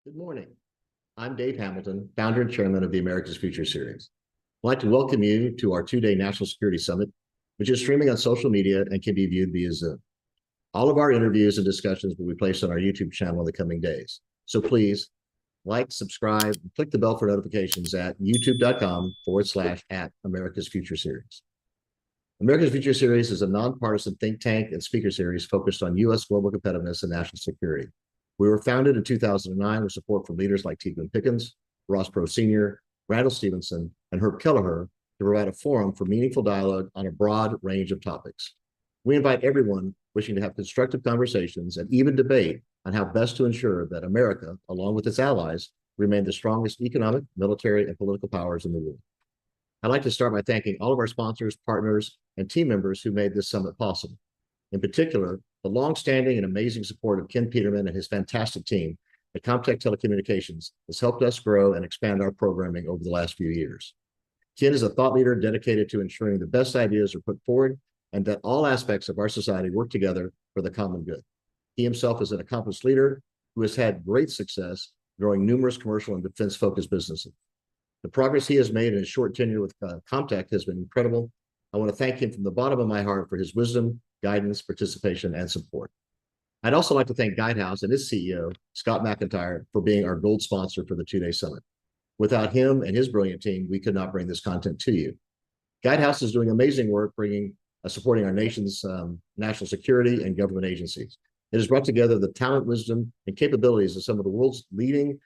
Good morning. I'm Dave Hamilton, founder and chairman of the America's Future Series. I'd like to welcome you to our two-day National Security Summit, which is streaming on social media and can be viewed via Zoom. All of our interviews and discussions will be placed on our YouTube channel in the coming days. So please like, subscribe, and click the bell for notifications at youtube.com/at America's Future Series. America's Future Series is a nonpartisan think tank and speaker series focused on U.S. global competitiveness and national security. We were founded in 2009 with support from leaders like Tegan Pickens, Ross Perot Sr., Randall Stevenson, and Herb Kelleher to provide a forum for meaningful dialogue on a broad range of topics. We invite everyone wishing to have constructive conversations and even debate on how best to ensure that America, along with its allies, remain the strongest economic, military, and political powers in the world. I'd like to start by thanking all of our sponsors, partners, and team members who made this summit possible. In particular, the longstanding and amazing support of Ken Peterman and his fantastic team at Comtech Telecommunications has helped us grow and expand our programming over the last few years. Ken is a thought leader dedicated to ensuring the best ideas are put forward and that all aspects of our society work together for the common good. He himself is an accomplished leader who has had great success growing numerous commercial and defense-focused businesses. The progress he has made in his short tenure with Comtech has been incredible. I want to thank him from the bottom of my heart for his wisdom, guidance, participation, and support. I'd also like to thank Guidehouse and its CEO, Scott McIntyre, for being our gold sponsor for the two-day summit. Without him and his brilliant team, we could not bring this content to you. Guidehouse is doing amazing work supporting our nation's national security and government agencies. It has brought together the talent, wisdom, and capabilities of some of the world's leading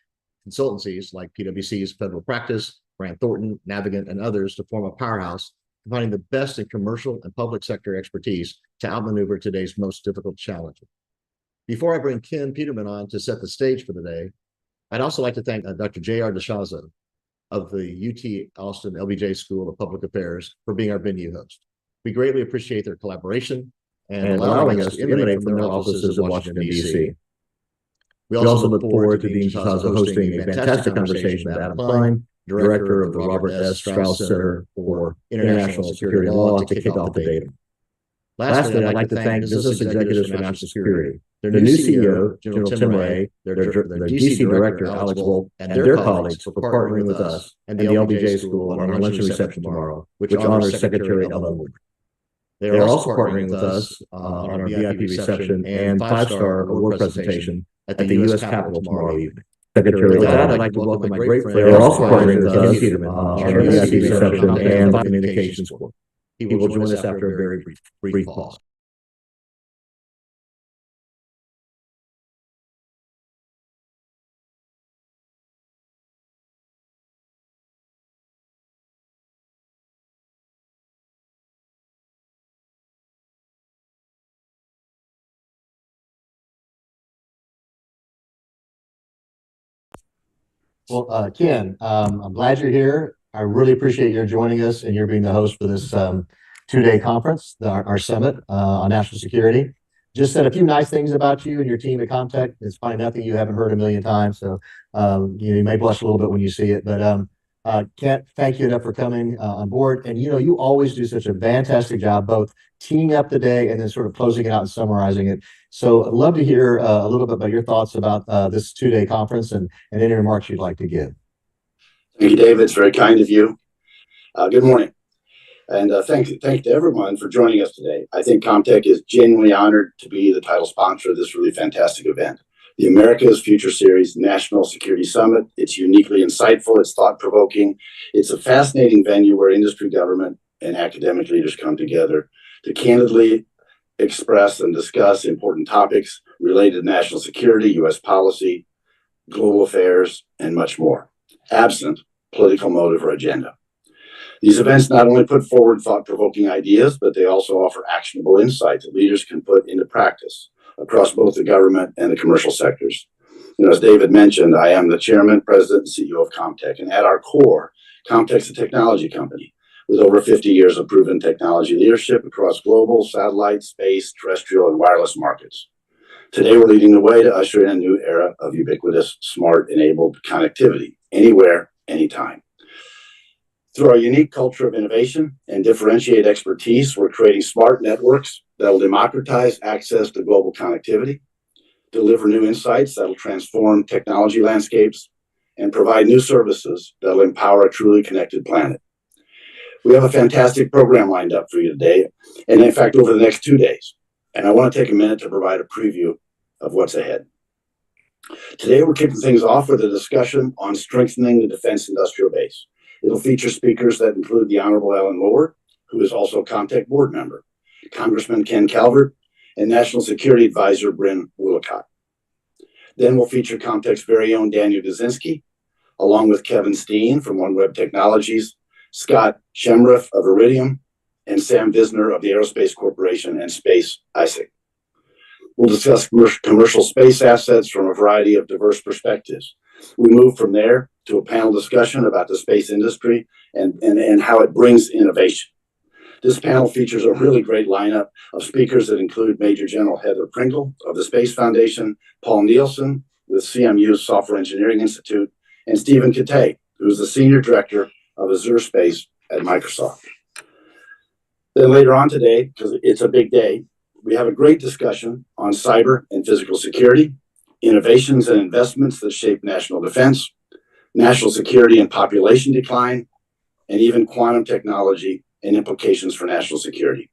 consultancies like PwC's Federal Practice, Grant Thornton, Navigant, and others to form a powerhouse, combining the best in commercial and public sector expertise to outmaneuver today's most difficult challenges. Before I bring Ken Peterman on to set the stage for the day, I'd also like to thank Dr. J.R. DeShazo of the UT Austin LBJ School of Public Affairs for being our venue host. We greatly appreciate their collaboration and allowing us to emanate from their offices in Washington, D.C. We also look forward to Dean DeShazo hosting a fantastic conversation with Adam Klein, Director of the Robert S. Strauss Center for International Security Law, to kick off the day. Lastly, I'd like to thank Business Executives for National Security, their new CEO, General Tim Ray, their DC Director, Alex Volk, and their colleagues for partnering with us and the LBJ School on our luncheon reception tomorrow, which honors Secretary Ellen Woodward. They are also partnering with us on our VIP reception and five-star award presentation at the U.S. Capitol tomorrow evening. Secretary, with that, I'd like to welcome my great friend. They are also partnering with us on our VIP reception and communications course. He will join us after a very brief pause. Well, Ken, I'm glad you're here. I really appreciate your joining us and you're being the host for this two-day conference, our summit on national security. Just said a few nice things about you and your team at Comtech. It's probably nothing you haven't heard a million times, so you may blush a little bit when you see it. But can't thank you enough for coming on board. And you always do such a fantastic job, both teeing up the day and then sort of closing it out and summarizing it. So I'd love to hear a little bit about your thoughts about this two-day conference and any remarks you'd like to give. Thank you, David. It's very kind of you. Good morning. And thank you to everyone for joining us today. I think Comtech is genuinely honored to be the title sponsor of this really fantastic event. The America's Future Series National Security Summit. It's uniquely insightful. It's thought-provoking. It's a fascinating venue where industry, government, and academic leaders come together to candidly express and discuss important topics related to national security, U.S. policy, global affairs, and much more, absent political motive or agenda. These events not only put forward thought-provoking ideas, but they also offer actionable insight that leaders can put into practice across both the government and the commercial sectors. As David mentioned, I am the chairman, president, and CEO of Comtech, and at our core, Comtech's a technology company with over 50 years of proven technology leadership across global, satellite, space, terrestrial, and wireless markets. Today, we're leading the way to usher in a new era of ubiquitous, smart, enabled connectivity, anywhere, anytime. Through our unique culture of innovation and differentiated expertise, we're creating smart networks that will democratize access to global connectivity, deliver new insights that'll transform technology landscapes, and provide new services that'll empower a truly connected planet. We have a fantastic program lined up for you today, and in fact, over the next 2 days. And I want to take a minute to provide a preview of what's ahead. Today, we're kicking things off with a discussion on strengthening the defense industrial base. It'll feature speakers that include the Honorable Ellen Lord, who is also a ComTech board member, Congressman Ken Calvert, and National Security Advisor Bryn Willicott. Then we'll feature ComTech's very own Daniel Gazinski, along with Kevin Steen from OneWeb Technologies, Scott Shemriff of Iridium, and Sam Visner of the Aerospace Corporation and Space ISIC. We'll discuss commercial space assets from a variety of diverse perspectives. We move from there to a panel discussion about the space industry and how it brings innovation. This panel features a really great lineup of speakers that include Major General Heather Pringle of the Space Foundation, Paul Nielsen with CMU's Software Engineering Institute, and Stephen Kittay, who is the Senior Director of Azure Space at Microsoft. Then later on today, because it's a big day, we have a great discussion on cyber and physical security, innovations and investments that shape national defense, national security and population decline, and even quantum technology and implications for national security.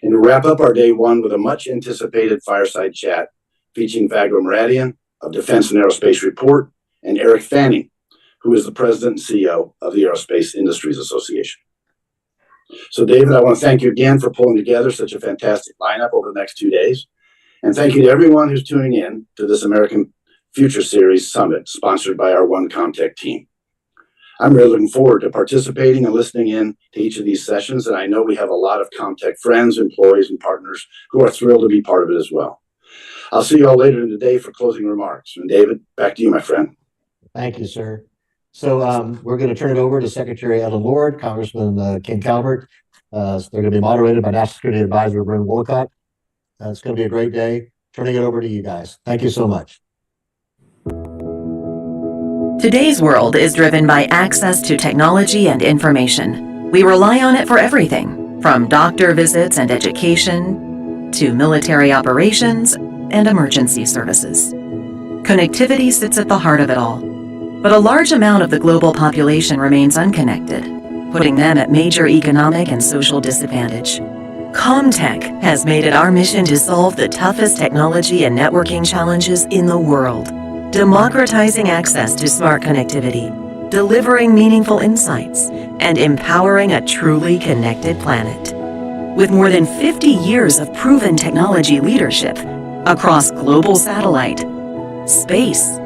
And to wrap up our day one with a much anticipated fireside chat featuring Vagro Muradian of Defense and Aerospace Report and Eric Fanning, who is the president and CEO of the Aerospace Industries Association. So David, I want to thank you again for pulling together such a fantastic lineup over the next 2 days. And thank you to everyone who's tuning in to this American Future Series Summit sponsored by our One ComTech team. I'm really looking forward to participating and listening in to each of these sessions, and I know we have a lot of ComTech friends, employees, and partners who are thrilled to be part of it as well. I'll see you all later in the day for closing remarks. And David, back to you, my friend. Thank you, sir. So we're going to turn it over to Secretary Ellen Lord, Congressman Ken Calvert. They're going to be moderated by National Security Advisor Bryn Willicott. It's going to be a great day. Turning it over to you guys. Thank you so much. Today's world is driven by access to technology and information. We rely on it for everything, from doctor visits and education to military operations and emergency services. Connectivity sits at the heart of it all. But a large amount of the global population remains unconnected, putting them at major economic and social disadvantage. ComTech has made it our mission to solve the toughest technology and networking challenges in the world, democratizing access to smart connectivity, delivering meaningful insights, and empowering a truly connected planet. With more than 50 years of proven technology leadership across global satellite, space,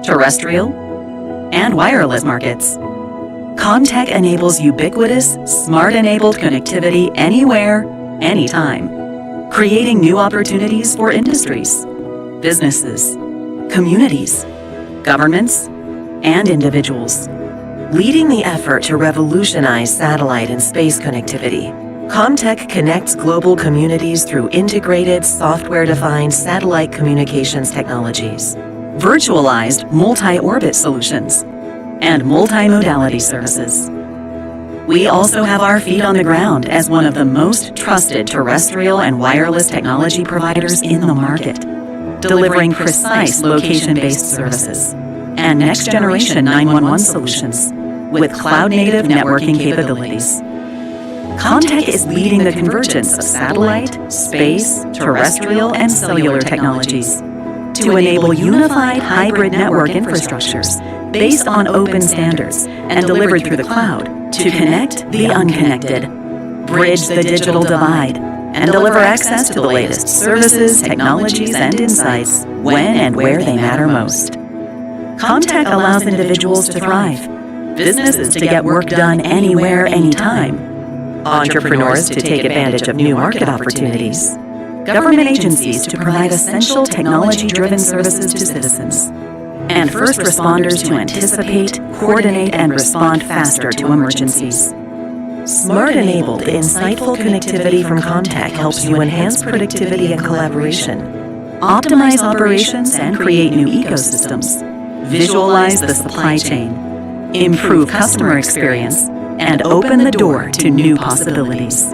terrestrial, and wireless markets, ComTech enables ubiquitous, smart-enabled connectivity anywhere, anytime, creating new opportunities for industries, businesses, communities, governments, and individuals. Leading the effort to revolutionize satellite and space connectivity, ComTech connects global communities through integrated, software-defined satellite communications technologies, virtualized multi-orbit solutions, and multimodality services. We also have our feet on the ground as one of the most trusted terrestrial and wireless technology providers in the market, delivering precise location-based services and next-generation 911 solutions with cloud-native networking capabilities. ComTech is leading the convergence of satellite, space, terrestrial, and cellular technologies to enable unified hybrid network infrastructures based on open standards and delivered through the cloud to connect the unconnected, bridge the digital divide, and deliver access to the latest services, technologies, and insights when and where they matter most. ComTech allows individuals to thrive, businesses to get work done anywhere, anytime, entrepreneurs to take advantage of new market opportunities, government agencies to provide essential technology-driven services to citizens, and first responders to anticipate, coordinate, and respond faster to emergencies. Smart-enabled, insightful connectivity from ComTech helps you enhance productivity and collaboration, optimize operations and create new ecosystems, visualize the supply chain, improve customer experience, and open the door to new possibilities.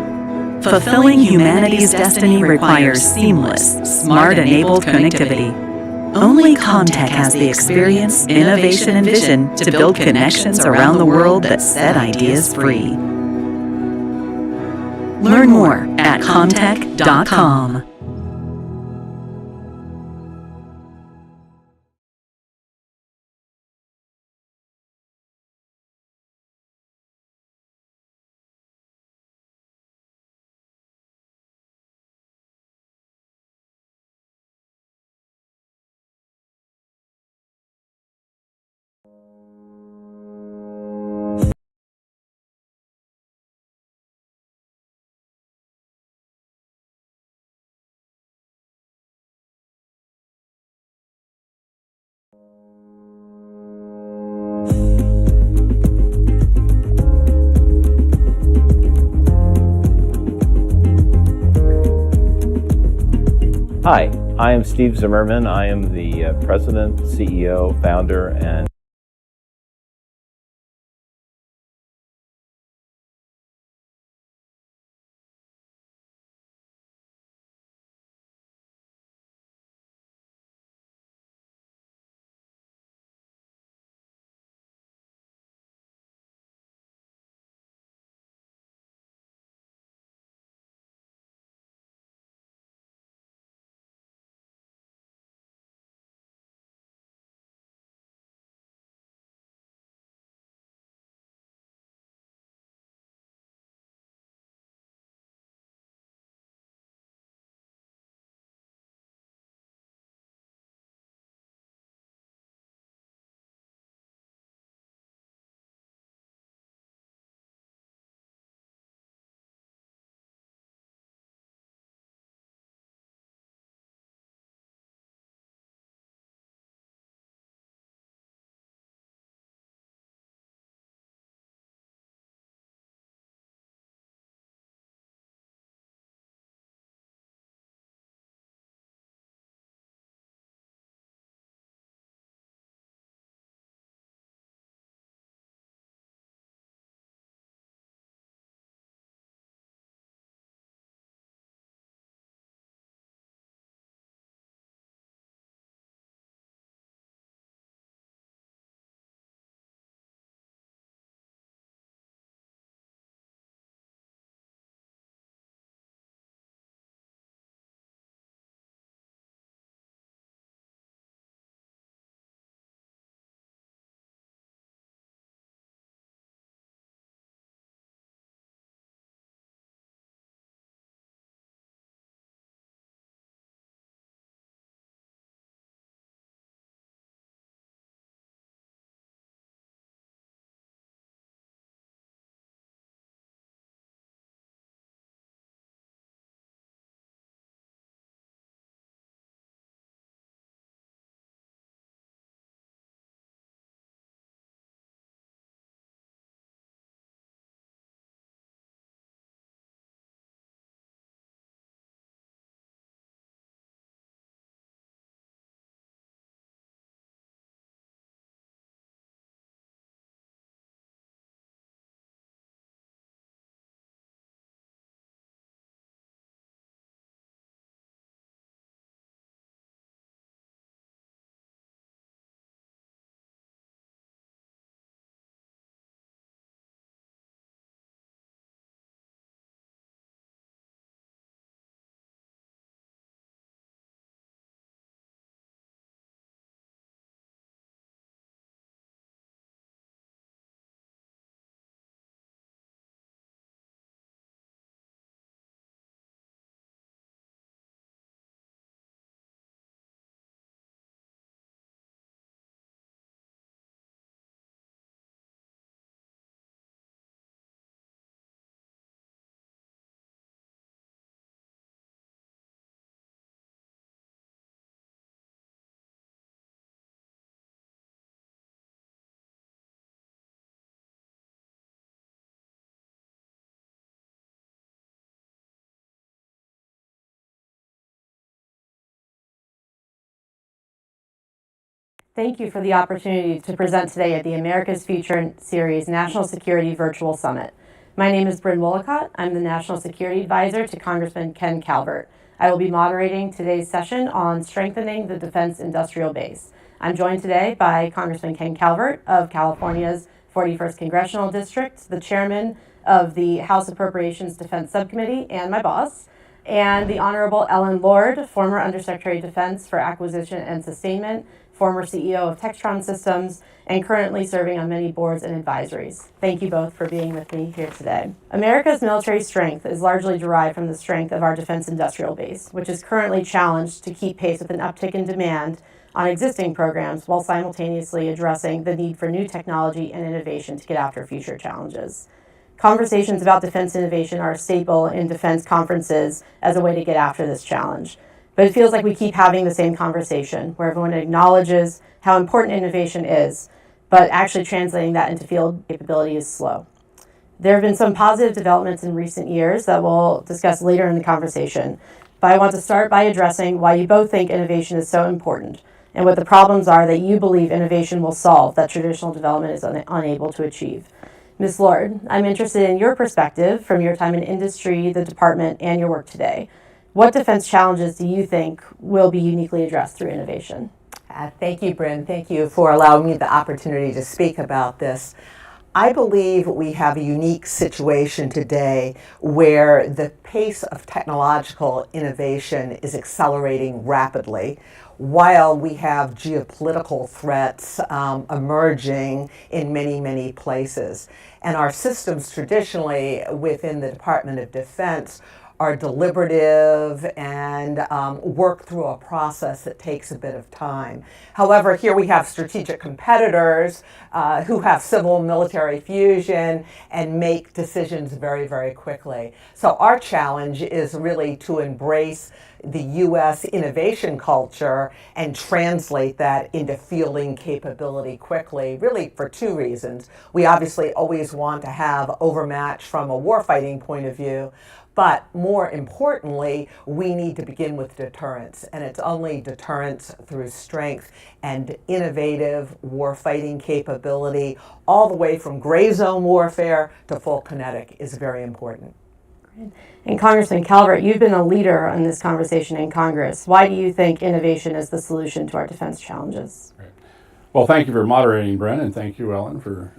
Fulfilling humanity's destiny requires seamless, smart-enabled connectivity. Only Comtech has the experience, innovation, and vision to build connections around the world that set ideas free. Learn more at comtech.com. Hi, I am Steve Zimmerman. I am the President, CEO, Founder, and Thank you for the opportunity to present today at the America's Future Series National Security Virtual Summit. My name is Bryn Wollicott. I'm the National Security Advisor to Congressman Ken Calvert. I will be moderating today's session on strengthening the defense industrial base. I'm joined today by Congressman Ken Calvert of California's 41st Congressional District, the chairman of the House Appropriations Defense Subcommittee, and my boss, and the Honorable Ellen Lord, former Undersecretary of Defense for Acquisition and Sustainment, former CEO of Textron Systems, and currently serving on many boards and advisories. Thank you both for being with me here today. America's military strength is largely derived from the strength of our defense industrial base, which is currently challenged to keep pace with an uptick in demand on existing programs while simultaneously addressing the need for new technology and innovation to get after future challenges. Conversations about defense innovation are a staple in defense conferences as a way to get after this challenge. But it feels like we keep having the same conversation where everyone acknowledges how important innovation is, but actually translating that into field capability is slow. There have been some positive developments in recent years that we'll discuss later in the conversation, but I want to start by addressing why you both think innovation is so important and what the problems are that you believe innovation will solve that traditional development is unable to achieve. Ms. Lord, I'm interested in your perspective from your time in industry, the department, and your work today. What defense challenges do you think will be uniquely addressed through innovation? Thank you, Bryn. Thank you for allowing me the opportunity to speak about this. I believe we have a unique situation today where the pace of technological innovation is accelerating rapidly, while we have geopolitical threats emerging in many, many places. And our systems traditionally within the Department of Defense are deliberative and work through a process that takes a bit of time. However, here we have strategic competitors who have civil-military fusion and make decisions very, very quickly. So our challenge is really to embrace the U.S. innovation culture and translate that into fielding capability quickly, really for two reasons. We obviously always want to have overmatch from a warfighting point of view, but more importantly, we need to begin with deterrence, and it's only deterrence through strength and innovative warfighting capability, all the way from gray zone warfare to full kinetic is very important. And Congressman Calvert, you've been a leader in this conversation in Congress. Why do you think innovation is the solution to our defense challenges? Right. Well, thank you for moderating, Bryn, and thank you, Ellen, for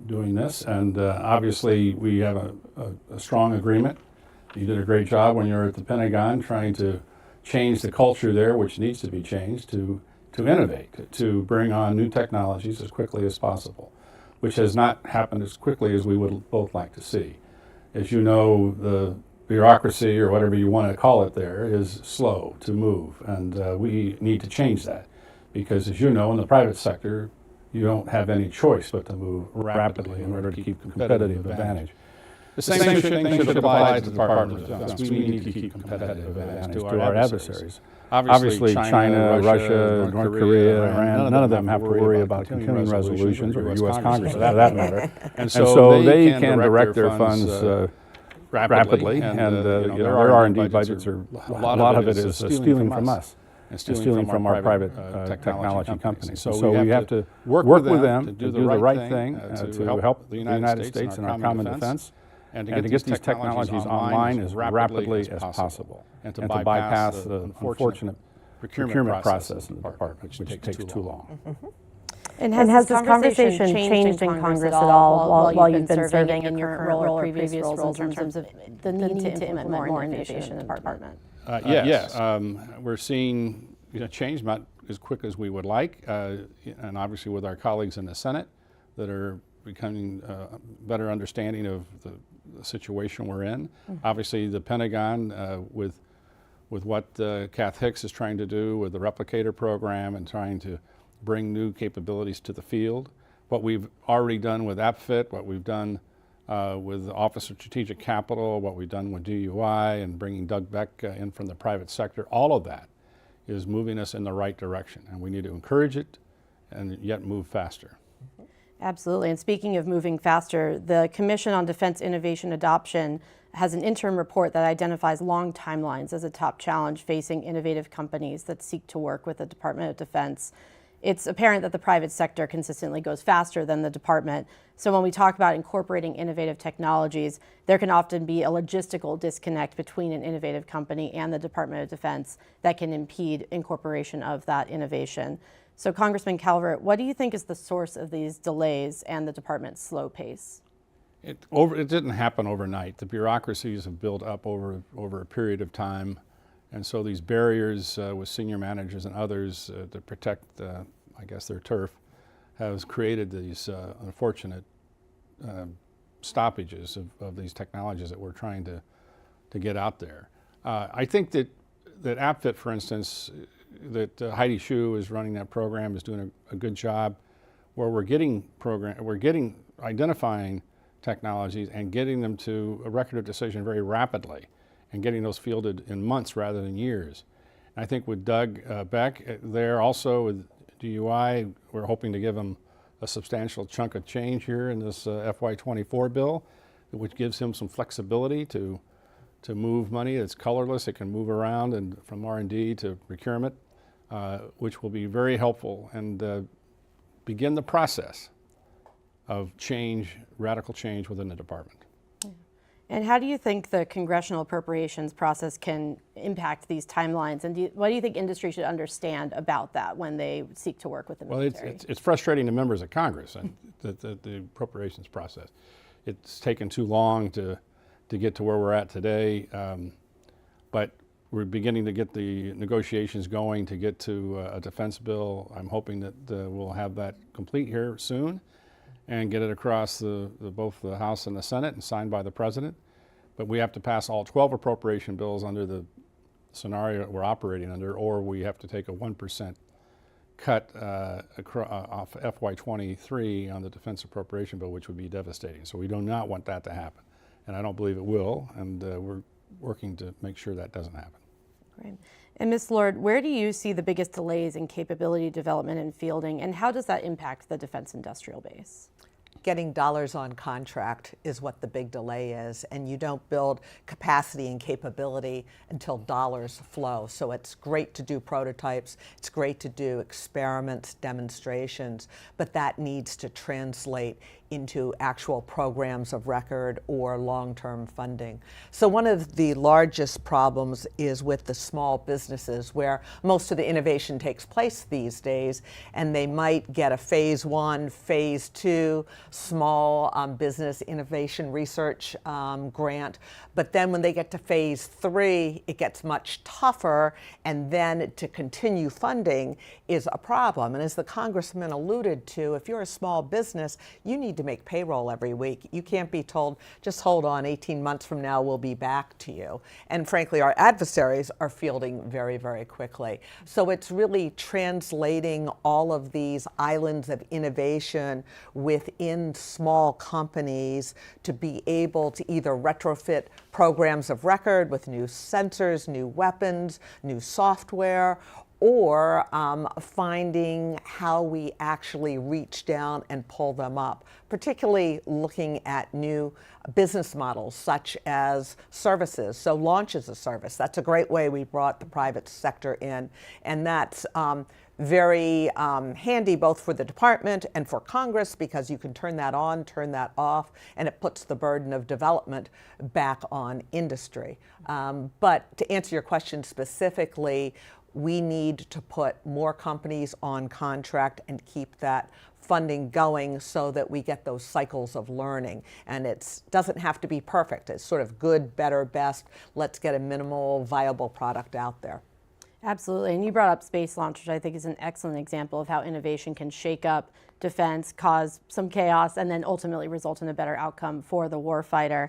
doing this. And obviously, we have a strong agreement. You did a great job when you were at the Pentagon trying to change the culture there, which needs to be changed, to innovate, to bring on new technologies as quickly as possible, which has not happened as quickly as we would both like to see. As you know, the bureaucracy, or whatever you want to call it there, is slow to move, and we need to change that. Because as you know, in the private sector, you don't have any choice but to move rapidly in order to keep competitive advantage. The same thing should apply to the Department of Defense. We need to keep competitive advantage to our adversaries. Obviously, China, Russia, North Korea, Iran, none of them have to worry about continuing resolutions, or U.S. Congress for that matter. And so they can direct their funds rapidly, and their R&D budgets are, a lot of it is stealing from us and stealing from our private technology companies. So we have to work with them to do the right thing to help the United States in our common defense, and to get these technologies online as rapidly as possible, and to bypass the unfortunate procurement process in the department, which takes too long. Mm-hmm. And has this conversation changed in Congress at all while you've been serving in your current role or previous roles in terms of the need to implement more innovation in the department? Yes. We're seeing change, not as quick as we would like, and obviously with our colleagues in the Senate that are becoming better understanding of the situation we're in. Mm-hmm. Obviously the Pentagon with what Kath Hicks is trying to do with the replicator program and trying to bring new capabilities to the field. What we've already done with APFIT, what we've done with the Office of Strategic Capital, what we've done with DUI and bringing Doug Beck in from the private sector, all of that is moving us in the right direction, and we need to encourage it and yet move faster. Absolutely. And speaking of moving faster, the Commission on Defense Innovation Adoption has an interim report that identifies long timelines as a top challenge facing innovative companies that seek to work with the Department of Defense. it's apparent that the private sector consistently goes faster than the department. So when we talk about incorporating innovative technologies, there can often be a logistical disconnect between an innovative company and the Department of Defense that can impede incorporation of that innovation. So Congressman Calvert, what do you think is the source of these delays and the department's slow pace? It didn't happen overnight. The bureaucracies have built up over a period of time. And so these barriers with senior managers and others to protect, I guess, their turf has created these unfortunate stoppages of these technologies that we're trying to get out there. I think that AppFit, for instance, that Heidi Shue is running that program, is doing a good job, where we're identifying technologies and getting them to a record of decision very rapidly, and getting those fielded in months rather than years. And I think with Doug Beck there, also with DUI, we're hoping to give him a substantial chunk of change here in this FY24 bill, which gives him some flexibility to move money that's colorless. It can move around and from R&D to procurement, which will be very helpful and begin the process of change, radical change within the department. And how do you think the congressional appropriations process can impact these timelines? And what do you think industry should understand about that when they seek to work with the military? Well, it's frustrating to members of Congress and the appropriations process. It's taken too long to get to where we're at today, but we're beginning to get the negotiations going to get to a defense bill. I'm hoping that we'll have that complete here soon and get it across both the House and the Senate and signed by the President. But we have to pass all 12 appropriation bills under the scenario that we're operating under, or we have to take a 1% cut off FY23 on the defense appropriation bill, which would be devastating. So we do not want that to happen. And I don't believe it will, and we're working to make sure that doesn't happen. Great. And Ms. Lord, where do you see the biggest delays in capability development and fielding, and how does that impact the defense industrial base? Getting dollars on contract is what the big delay is, and you don't build capacity and capability until dollars flow. So it's great to do prototypes, it's great to do experiments, demonstrations, but that needs to translate into actual programs of record or long-term funding. So one of the largest problems is with the small businesses, where most of the innovation takes place these days, and they might get a phase 1, phase 2 small business innovation research grant, but then when they get to phase 3, it gets much tougher, and then to continue funding is a problem. And as the Congressman alluded to, if you're a small business, you need to make payroll every week. You can't be told, just hold on, 18 months from now we'll be back to you. And frankly, our adversaries are fielding very, very quickly. So it's really translating all of these islands of innovation within small companies to be able to either retrofit programs of record with new sensors, new weapons, new software, or finding how we actually reach down and pull them up, particularly looking at new business models such as services. So launch as a service, that's a great way we brought the private sector in, and that's very handy both for the department and for Congress, because you can turn that on, turn that off, and it puts the burden of development back on industry. But to answer your question specifically, we need to put more companies on contract and keep that funding going so that we get those cycles of learning. And it doesn't have to be perfect. It's sort of good, better, best. Let's get a minimal viable product out there. Absolutely. And you brought up space launch, which I think is an excellent example of how innovation can shake up defense, cause some chaos, and then ultimately result in a better outcome for the warfighter.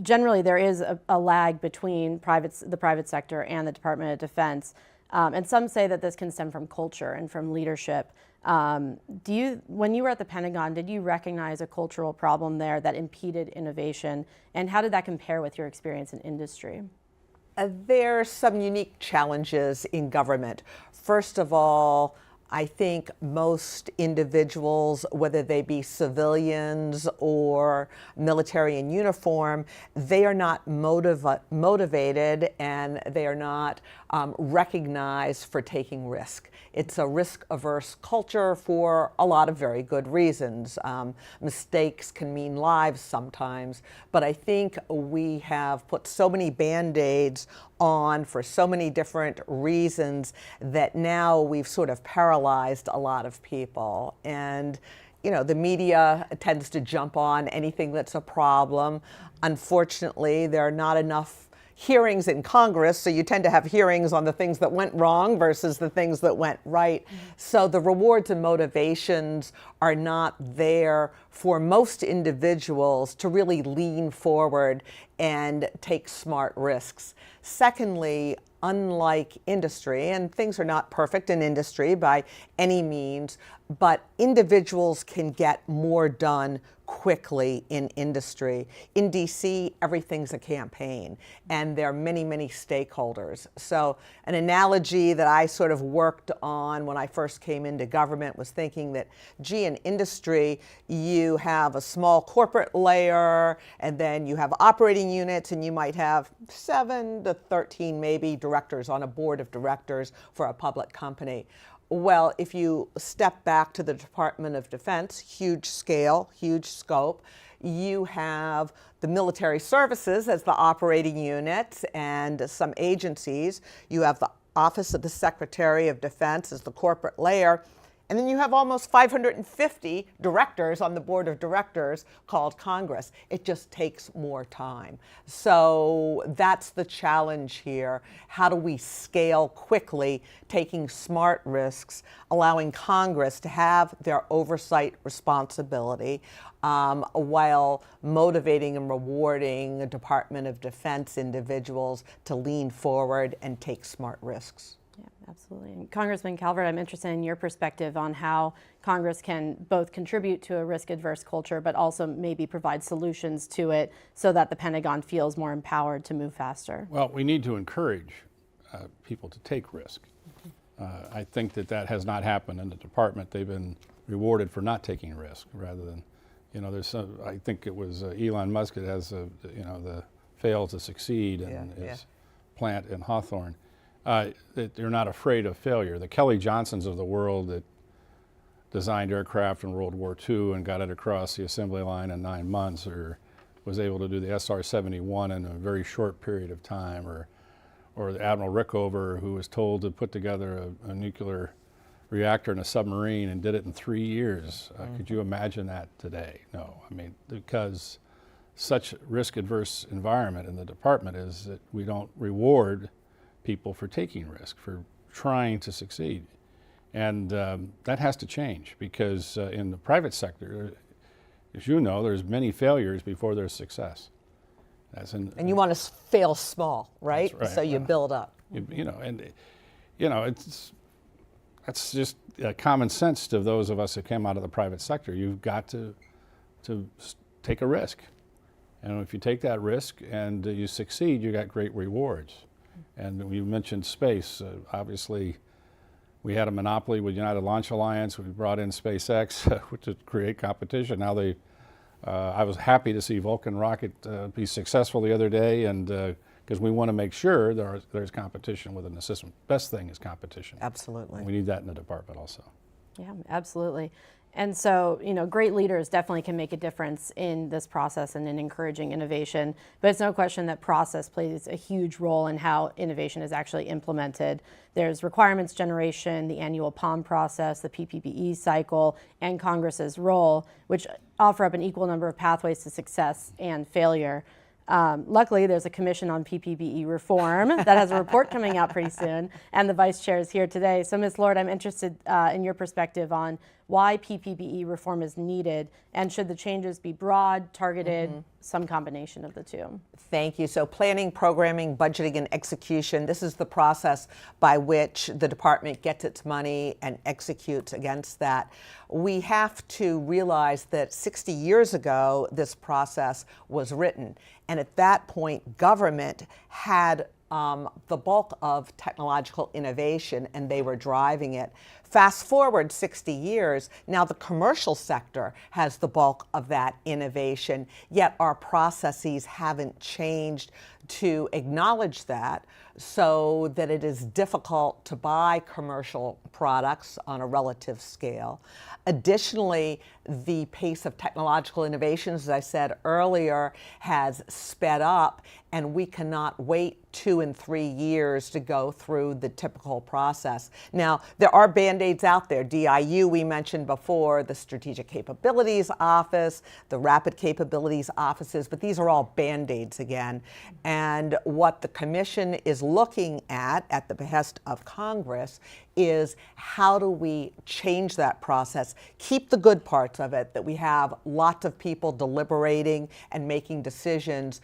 Generally, there is a lag between the private sector and the Department of Defense. And some say that this can stem from culture and from leadership. When you were at the Pentagon, did you recognize a cultural problem there that impeded innovation? And how did that compare with your experience in industry? There are some unique challenges in government. First of all, I think most individuals, whether they be civilians or military in uniform, they are not motivated and they are not recognized for taking risk. It's a risk-averse culture for a lot of very good reasons. Mistakes can mean lives sometimes, but I think we have put so many Band-Aids on for so many different reasons that now we've sort of paralyzed a lot of people. And you know, the media tends to jump on anything that's a problem. Unfortunately, there are not enough hearings in Congress, so you tend to have hearings on the things that went wrong versus the things that went right. So the rewards and motivations are not there for most individuals to really lean forward and take smart risks. Secondly, unlike industry, and things are not perfect in industry by any means, but individuals can get more done quickly in industry. In DC, everything's a campaign, and there are many, many stakeholders. So an analogy that I sort of worked on when I first came into government was thinking that, gee, in industry, you have a small corporate layer, and then you have operating units, and you might have 7 to 13 maybe directors on a board of directors for a public company. Well, if you step back to the Department of Defense, huge scale, huge scope, you have the military services as the operating unit and some agencies. You have the Office of the Secretary of Defense as the corporate layer. And then you have almost 550 directors on the board of directors called Congress. It just takes more time. So that's the challenge here. How do we scale quickly, taking smart risks, allowing Congress to have their oversight responsibility while motivating and rewarding the Department of Defense individuals to lean forward and take smart risks? Yeah, absolutely. And Congressman Calvert, I'm interested in your perspective on how Congress can both contribute to a risk-adverse culture, but also maybe provide solutions to it so that the Pentagon feels more empowered to move faster. Well, we need to encourage people to take risk. I think that has not happened in the department. They've been rewarded for not taking risk rather than, you know, there's some, I think it was Elon Musk that has, the fail to succeed in his plant in Hawthorne. That they're not afraid of failure. The Kelly Johnsons of the world that designed aircraft in World War II and got it across the assembly line in 9 months, or was able to do the SR-71 in a very short period of time, or Admiral Rickover, who was told to put together a nuclear reactor in a submarine and did it in 3 years. Could you imagine that today? No. I mean, because such risk-adverse environment in the department is that we don't reward people for taking risk, for trying to succeed. And that has to change, because in the private sector, as you know, there's many failures before there's success. And you want to fail small, right? That's right. So you build up. That's just common sense to those of us that came out of the private sector. You've got to take a risk. And if you take that risk and you succeed, you got great rewards. And you mentioned space. Obviously, we had a monopoly with United Launch Alliance. We brought in SpaceX to create competition. Now I was happy to see Vulcan rocket be successful the other day, and because we want to make sure there's competition within the system. Best thing is competition. Absolutely. We need that in the department also. Yeah, absolutely. And so, great leaders definitely can make a difference in this process and in encouraging innovation. But it's no question that process plays a huge role in how innovation is actually implemented. There's requirements generation, the annual POM process, the PPPE cycle, and Congress's role, which offer up an equal number of pathways to success and failure. Luckily, there's a commission on PPPE reform that has a report coming out pretty soon, and the vice chair is here today. So, Ms. Lord, I'm interested in your perspective on why PPPE reform is needed, and should the changes be broad, targeted, some combination of the two? Thank you. So planning, programming, budgeting, and execution, this is the process by which the department gets its money and executes against that. We have to realize that 60 years ago, this process was written. And at that point, government had the bulk of technological innovation, and they were driving it. Fast forward 60 years, now the commercial sector has the bulk of that innovation, yet our processes haven't changed to acknowledge that, so that it is difficult to buy commercial products on a relative scale. Additionally, the pace of technological innovations, as I said earlier, has sped up, and we cannot wait 2 and 3 years to go through the typical process. Now, there are Band-Aids out there. DIU, we mentioned before, the Strategic Capabilities Office, the Rapid Capabilities Offices, but these are all Band-Aids again. And what the Commission is looking at the behest of Congress, is how do we change that process, keep the good parts of it, that we have lots of people deliberating and making decisions,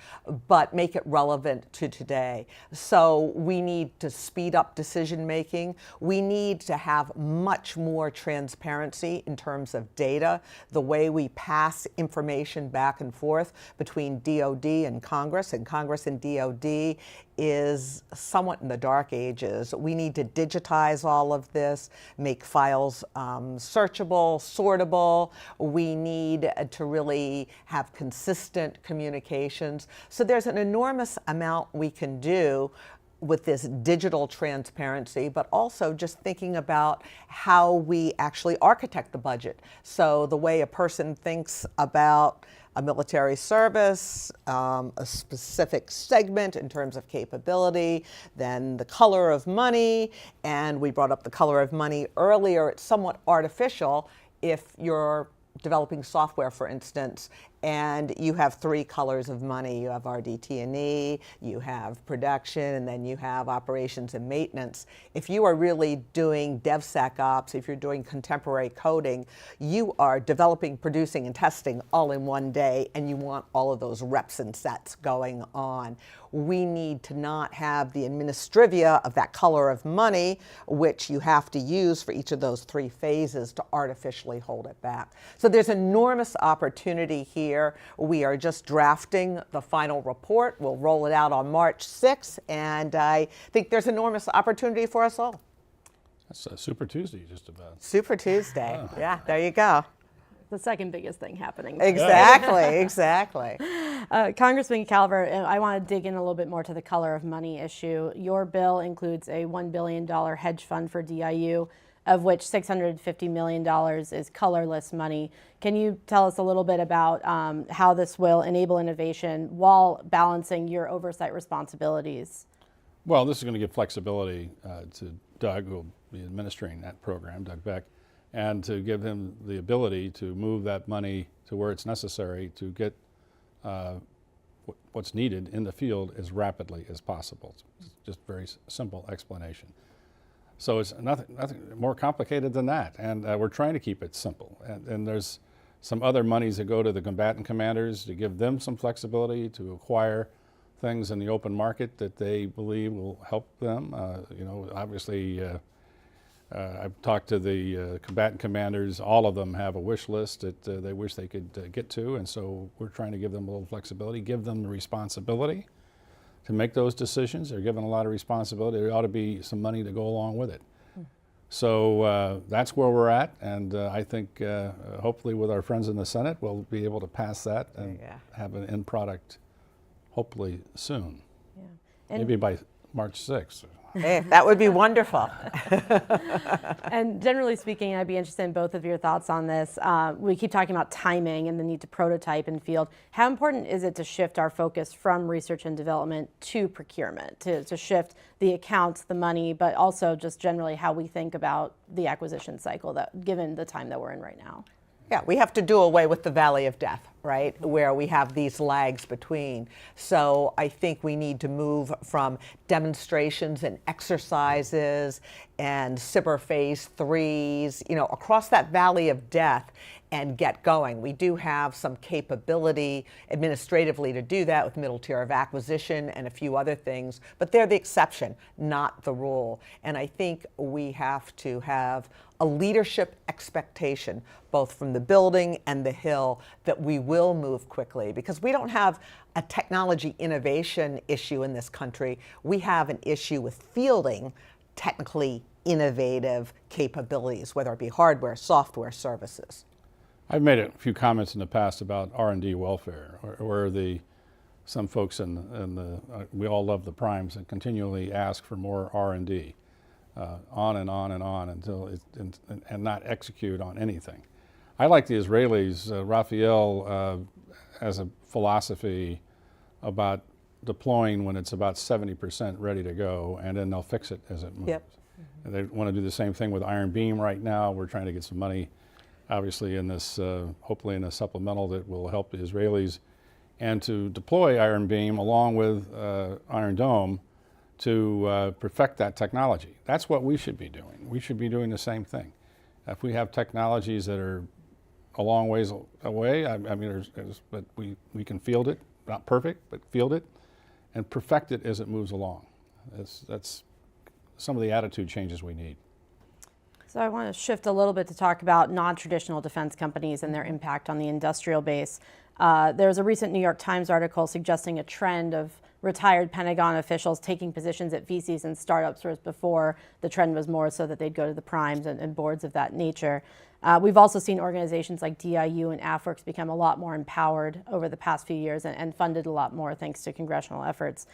but make it relevant to today. So we need to speed up decision making. We need to have much more transparency in terms of data, the way we pass information back and forth between DOD and Congress and DOD is somewhat in the dark ages. We need to digitize all of this, make files searchable, sortable. We need to really have consistent communications. So there's an enormous amount we can do with this digital transparency, but also just thinking about how we actually architect the budget. So the way a person thinks about a military service, a specific segment in terms of capability, then the color of money, and we brought up the color of money earlier. It's somewhat artificial if you're developing software, for instance, and you have 3 colors of money. You have RDT&E, you have production, and then you have operations and maintenance. If you are really doing DevSecOps, if you're doing contemporary coding, you are developing, producing, and testing all in one day, and you want all of those reps and sets going on. We need to not have the administrivia of that color of money, which you have to use for each of those 3 phases to artificially hold it back. So there's enormous opportunity here. We are just drafting the final report. We'll roll it out on March 6th, and I think there's enormous opportunity for us all. That's a Super Tuesday, just about. Super Tuesday. Oh. Yeah, there you go. The second biggest thing happening. Exactly, exactly. Congressman Calvert, I want to dig in a little bit more to the color of money issue. Your bill includes a $1 billion hedge fund for DIU, of which $650 million is colorless money. Can you tell us a little bit about how this will enable innovation while balancing your oversight responsibilities? Well, this is going to give flexibility to Doug, who will be administering that program, Doug Beck, and to give him the ability to move that money to where it's necessary to get what's needed in the field as rapidly as possible. It's just a very simple explanation. So it's nothing more complicated than that, and we're trying to keep it simple. And there's some other monies that go to the combatant commanders to give them some flexibility to acquire things in the open market that they believe will help them. You know, obviously, I've talked to the combatant commanders. All of them have a wish list that they wish they could get to, and so we're trying to give them a little flexibility, give them the responsibility to make those decisions. They're given a lot of responsibility. There ought to be some money to go along with it. So that's where we're at, and I think hopefully with our friends in the Senate, we'll be able to pass that and have an end product hopefully soon. Yeah. Maybe by March 6th. Hey, that would be wonderful. And generally speaking, I'd be interested in both of your thoughts on this. We keep talking about timing and the need to prototype in field. How important is it to shift our focus from research and development to procurement, to shift the accounts, the money, but also just generally how we think about the acquisition cycle, that given the time that we're in right now? Yeah, we have to do away with the valley of death, right, where we have these lags between. So I think we need to move from demonstrations and exercises and SBIR phase 3s, you know, across that valley of death, and get going. We do have some capability administratively to do that with middle tier of acquisition and a few other things, but they're the exception, not the rule. And I think we have to have a leadership expectation, both from the building and the Hill, that we will move quickly, because we don't have a technology innovation issue in this country. We have an issue with fielding technically innovative capabilities, whether it be hardware, software, services. I've made a few comments in the past about R&D welfare, where some folks we all love the primes and continually ask for more R&D, on and on and on until and not execute on anything. I like the Israelis. Raphael has a philosophy about deploying when it's about 70% ready to go, and then they'll fix it as it moves. Yep. And they want to do the same thing with Iron Beam right now. We're trying to get some money, obviously, in this, hopefully in a supplemental that will help the Israelis, and to deploy Iron Beam along with Iron Dome to perfect that technology. That's what we should be doing. We should be doing the same thing. If we have technologies that are a long ways away, but we can field it, not perfect, but field it, and perfect it as it moves along. That's some of the attitude changes we need. So I want to shift a little bit to talk about non-traditional defense companies and their impact on the industrial base. There was a recent New York Times article suggesting a trend of retired Pentagon officials taking positions at VCs and startups, whereas before the trend was more so that they'd go to the primes and boards of that nature. We've also seen organizations like DIU and AFWERX become a lot more empowered over the past few years and funded a lot more thanks to congressional efforts.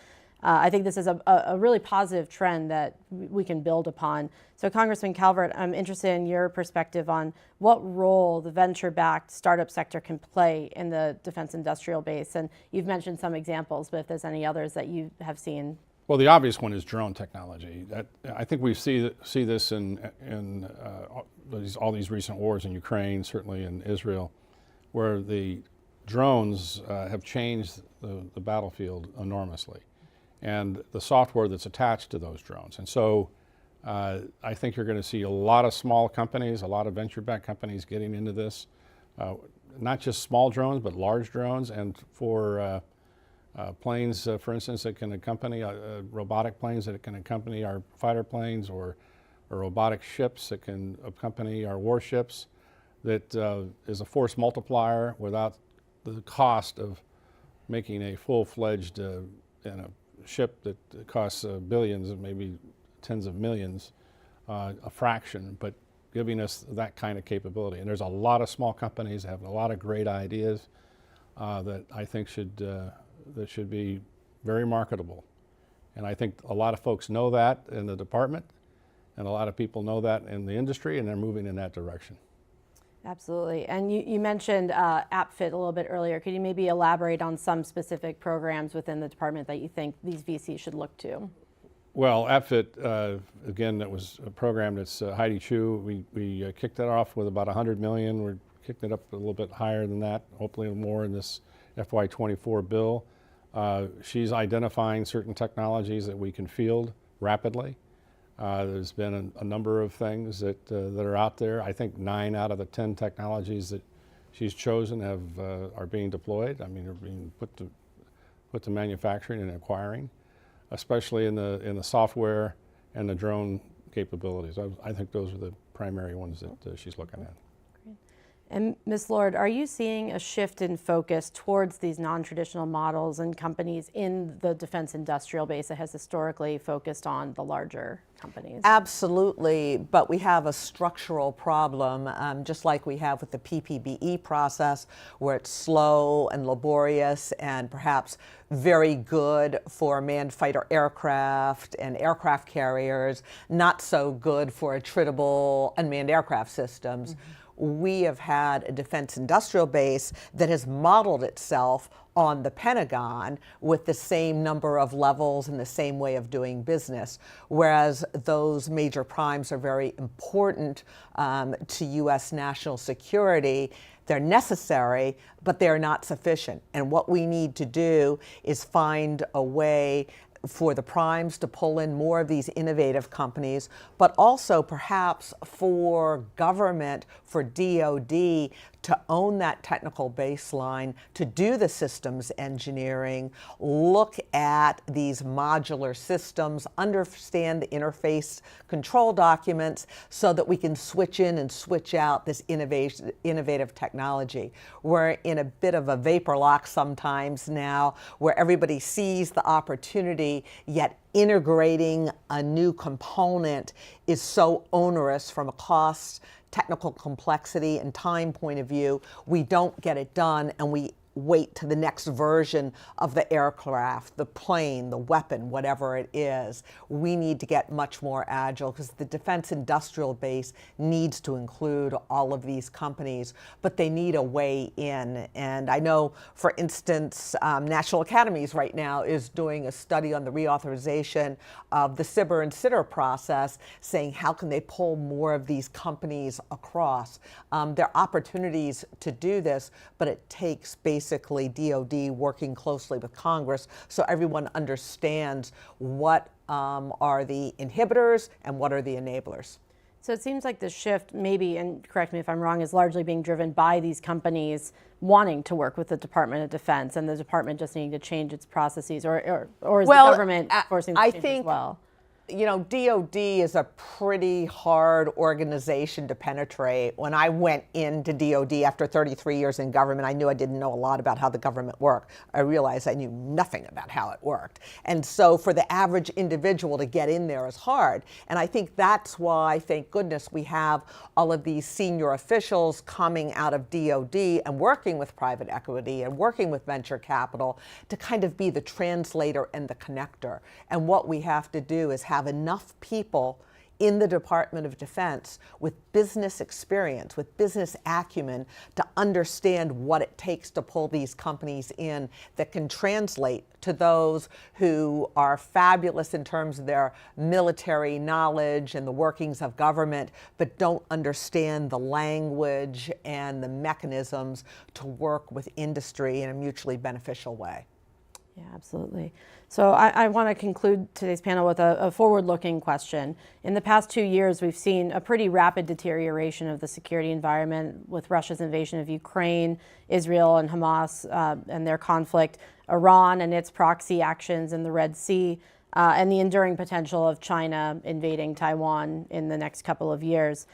I think this is a really positive trend that we can build upon. So Congressman Calvert, I'm interested in your perspective on what role the venture-backed startup sector can play in the defense industrial base. And you've mentioned some examples, but if there's any others that you have seen. Well, the obvious one is drone technology. I think we see this in all these recent wars in Ukraine, certainly in Israel, where the drones have changed the battlefield enormously, and the software that's attached to those drones. And so I think you're going to see a lot of small companies, a lot of venture-backed companies getting into this, not just small drones, but large drones, and for planes, for instance, that can accompany, robotic planes that can accompany our fighter planes, or robotic ships that can accompany our warships, that is a force multiplier without the cost of making a full-fledged ship that costs billions and maybe tens of millions, a fraction, but giving us that kind of capability. And there's a lot of small companies that have a lot of great ideas that I think should be very marketable. And I think a lot of folks know that in the department, and a lot of people know that in the industry, and they're moving in that direction. Absolutely. And you mentioned AppFit a little bit earlier. Could you maybe elaborate on some specific programs within the department that you think these VCs should look to? Well, AppFit, again, that was a program that's Heidi Chu. We kicked that off with about $100 million. We're kicking it up a little bit higher than that, hopefully more in this FY24 bill. She's identifying certain technologies that we can field rapidly. There's been a number of things that are out there. I think 9 out of the 10 technologies that she's chosen are being deployed. I mean, they're being put to manufacturing and acquiring, especially in the software and the drone capabilities. I think those are the primary ones that she's looking at. And Ms. Lord, are you seeing a shift in focus towards these non-traditional models and companies in the defense industrial base that has historically focused on the larger companies? Absolutely, but we have a structural problem, just like we have with the PPBE process, where it's slow and laborious and perhaps very good for manned fighter aircraft and aircraft carriers, not so good for attritable unmanned aircraft systems. Mm-hmm. We have had a defense industrial base that has modeled itself on the Pentagon with the same number of levels and the same way of doing business, whereas those major primes are very important to U.S. national security. They're necessary, but they're not sufficient. And what we need to do is find a way for the primes to pull in more of these innovative companies, but also perhaps for government, for DOD, to own that technical baseline, to do the systems engineering, look at these modular systems, understand the interface control documents so that we can switch in and switch out this innovative technology. We're in a bit of a vapor lock sometimes now where everybody sees the opportunity, yet integrating a new component is so onerous from a cost, technical complexity, and time point of view. We don't get it done, and we wait to the next version of the aircraft, the plane, the weapon, whatever it is. We need to get much more agile because the defense industrial base needs to include all of these companies, but they need a way in. And I know, for instance, National Academies right now is doing a study on the reauthorization of the SBIR and SITR process, saying how can they pull more of these companies across. There are opportunities to do this, but it takes basically DoD working closely with Congress so everyone understands what are the inhibitors and what are the enablers. So it seems like the shift, maybe, and correct me if I'm wrong, is largely being driven by these companies wanting to work with the Department of Defense and the department just needing to change its processes, or is the government forcing the change as well? You know, DoD is a pretty hard organization to penetrate. When I went into DoD after 33 years in government, I knew I didn't know a lot about how the government worked. I realized I knew nothing about how it worked. And so for the average individual to get in there is hard. And I think that's why, thank goodness, we have all of these senior officials coming out of DoD and working with private equity and working with venture capital to kind of be the translator and the connector. And what we have to do is have enough people in the Department of Defense with business experience, with business acumen, to understand what it takes to pull these companies in that can translate to those who are fabulous in terms of their military knowledge and the workings of government, but don't understand the language and the mechanisms to work with industry in a mutually beneficial way. Yeah, absolutely. So I want to conclude today's panel with a forward-looking question. In the past 2 years, we've seen a pretty rapid deterioration of the security environment with Russia's invasion of Ukraine, Israel and Hamas and their conflict, Iran and its proxy actions in the Red Sea, and the enduring potential of China invading Taiwan in the next couple of years.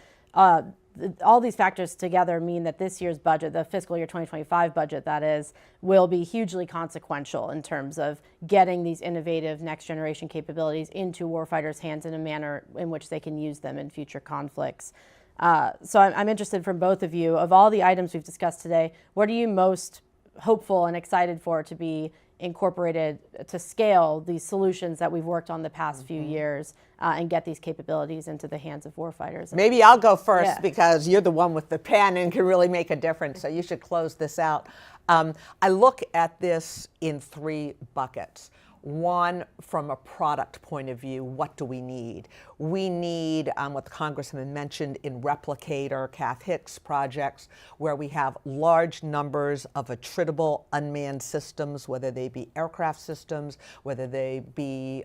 All these factors together mean that this year's budget, the fiscal year 2025 budget that is, will be hugely consequential in terms of getting these innovative next generation capabilities into warfighters' hands in a manner in which they can use them in future conflicts. So I'm interested from both of you, of all the items we've discussed today, what are you most hopeful and excited for to be incorporated to scale these solutions that we've worked on the past few years and get these capabilities into the hands of warfighters? Maybe I'll go first because you're the one with the pen and can really make a difference, so you should close this out. I look at this in 3 buckets. One, from a product point of view, what do we need? We need what the Congressman mentioned in Replicator, Kath Hicks projects, where we have large numbers of attritable unmanned systems, whether they be aircraft systems, whether they be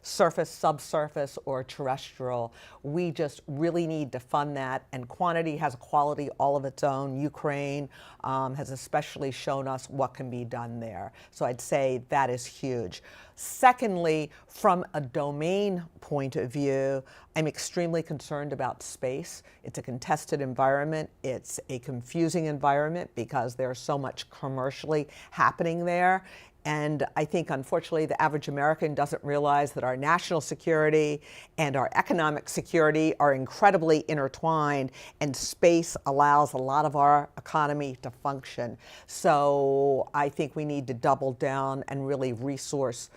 surface, subsurface, or terrestrial. We just really need to fund that, and quantity has a quality all of its own. Ukraine has especially shown us what can be done there. So I'd say that is huge. Secondly, from a domain point of view, I'm extremely concerned about space. It's a contested environment. It's a confusing environment because there's so much commercially happening there. And I think, unfortunately, the average American doesn't realize that our national security and our economic security are incredibly intertwined, and space allows a lot of our economy to function. So I think we need to double down and really resource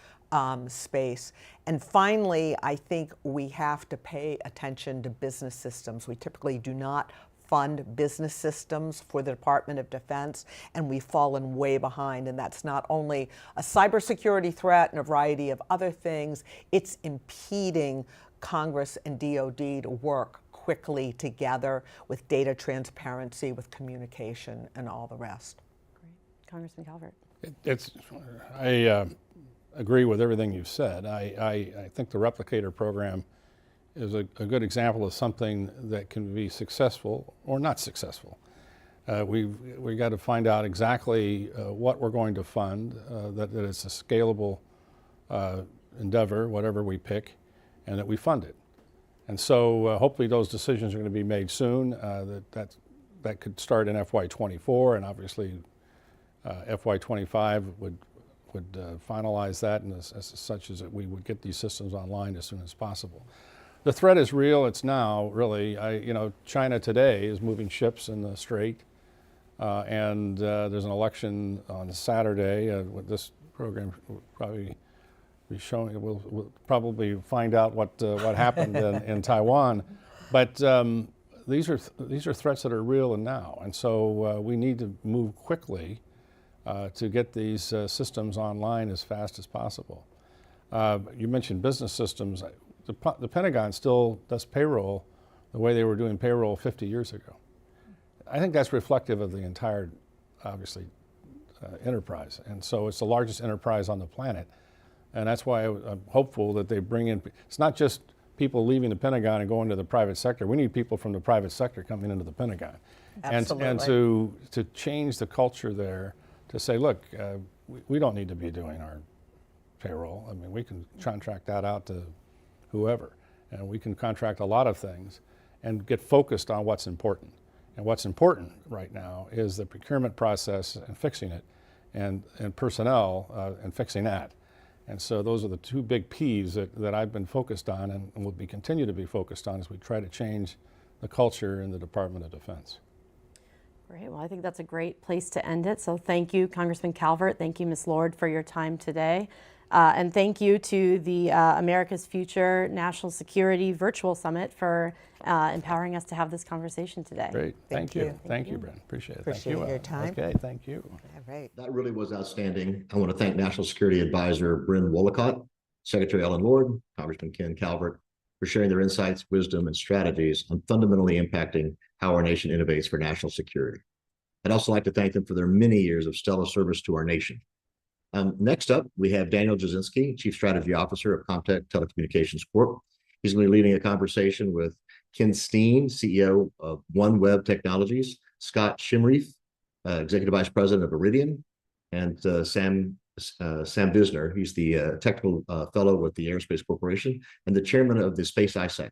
space. And finally, I think we have to pay attention to business systems. We typically do not fund business systems for the Department of Defense, and we've fallen way behind. And that's not only a cybersecurity threat and a variety of other things, it's impeding Congress and DoD to work quickly together with data transparency, with communication, and all the rest. Great. Congressman Calvert. I agree with everything you've said. I think the Replicator program is a good example of something that can be successful or not successful. we got to find out exactly what we're going to fund, that it's a scalable endeavor, whatever we pick, and that we fund it. And so hopefully those decisions are going to be made soon. That could start in FY24, and obviously FY25 would finalize that, and as such as that we would get these systems online as soon as possible. The threat is real. It's now really. China today is moving ships in the Strait, and there's an election on Saturday. With this program will probably be showing. We'll probably find out what happened in Taiwan, but these are threats that are real and now, and so we need to move quickly to get these systems online as fast as possible. You mentioned business systems. The Pentagon still does payroll the way they were doing payroll 50 years ago. I think that's reflective of the entire, obviously, enterprise. And so it's the largest enterprise on the planet. And that's why I'm hopeful that they bring in, it's not just people leaving the Pentagon and going to the private sector. We need people from the private sector coming into the Pentagon. Absolutely. And to change the culture there, to say, look, we don't need to be doing our payroll. I mean, we can contract that out to whoever, and we can contract a lot of things and get focused on what's important. And what's important right now is the procurement process and fixing it, and personnel and fixing that. And so those are the two big P's that I've been focused on and will continue to be focused on as we try to change the culture in the Department of Defense. Great. Well, I think that's a great place to end it. So thank you, Congressman Calvert. Thank you, Ms. Lord, for your time today. And thank you to the America's Future National Security Virtual Summit for empowering us to have this conversation today. Great. Thank you. Thank you, you. Brent. Appreciate it. Appreciate thank you. your time. Okay, thank you. All right. That really was outstanding. I want to thank National Security Advisor Bryn Wollicott, Secretary Ellen Lord, Congressman Ken Calvert for sharing their insights, wisdom, and strategies on fundamentally impacting how our nation innovates for national security. I'd also like to thank them for their many years of stellar service to our nation. Next up, we have Daniel Jasinski, Chief Strategy Officer of Comtech Telecommunications Corp. He's going to be leading a conversation with Ken Steen, CEO of OneWeb Technologies, Scott Shimreef, Executive Vice President of Iridian, and Sam Bisner. He's the Technical Fellow with the Aerospace Corporation and the Chairman of the Space ISAC.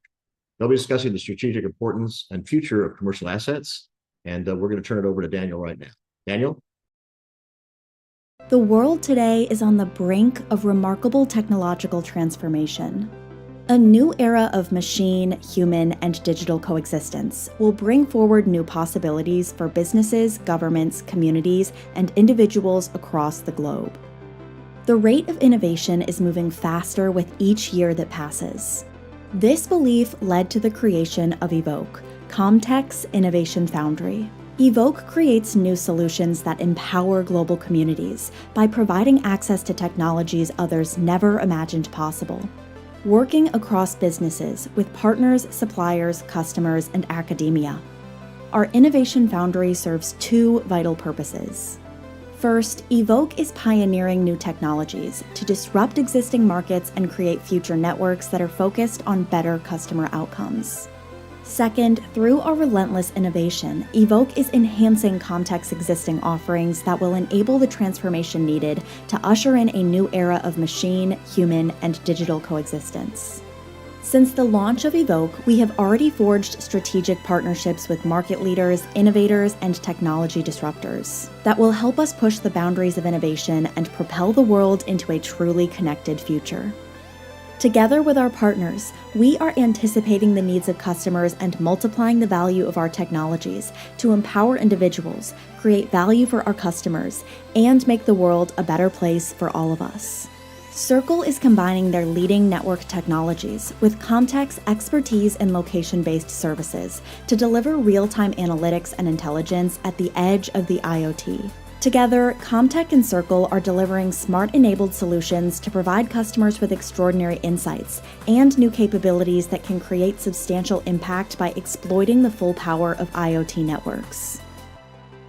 They'll be discussing the strategic importance and future of commercial assets, and we're going to turn it over to Daniel right now. Daniel? The world today is on the brink of remarkable technological transformation. A new era of machine, human, and digital coexistence will bring forward new possibilities for businesses, governments, communities, and individuals across the globe. The rate of innovation is moving faster with each year that passes. This belief led to the creation of Evoke, Comtech's Innovation Foundry. Evoke creates new solutions that empower global communities by providing access to technologies others never imagined possible. Working across businesses with partners, suppliers, customers, and academia, our Innovation Foundry serves two vital purposes. First, Evoke is pioneering new technologies to disrupt existing markets and create future networks that are focused on better customer outcomes. Second, through our relentless innovation, Evoke is enhancing Comtech's existing offerings that will enable the transformation needed to usher in a new era of machine, human, and digital coexistence. Since the launch of Evoke, we have already forged strategic partnerships with market leaders, innovators, and technology disruptors that will help us push the boundaries of innovation and propel the world into a truly connected future. Together with our partners, we are anticipating the needs of customers and multiplying the value of our technologies to empower individuals, create value for our customers, and make the world a better place for all of us. Circle is combining their leading network technologies with Comtech's expertise in location-based services to deliver real-time analytics and intelligence at the edge of the IoT. Together, Comtech and Circle are delivering smart-enabled solutions to provide customers with extraordinary insights and new capabilities that can create substantial impact by exploiting the full power of IoT networks.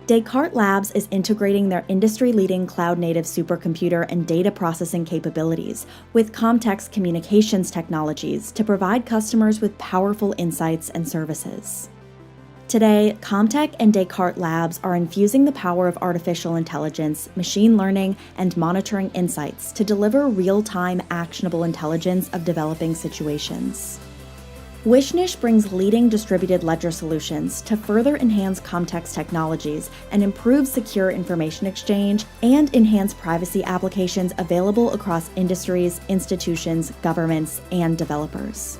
Descartes Labs is integrating their industry-leading cloud-native supercomputer and data processing capabilities with Comtech's communications technologies to provide customers with powerful insights and services. Today, Comtech and Descartes Labs are infusing the power of artificial intelligence, machine learning, and monitoring insights to deliver real-time, actionable intelligence of developing situations. Wishnish brings leading distributed ledger solutions to further enhance Comtech's technologies and improve secure information exchange and enhance privacy applications available across industries, institutions, governments, and developers.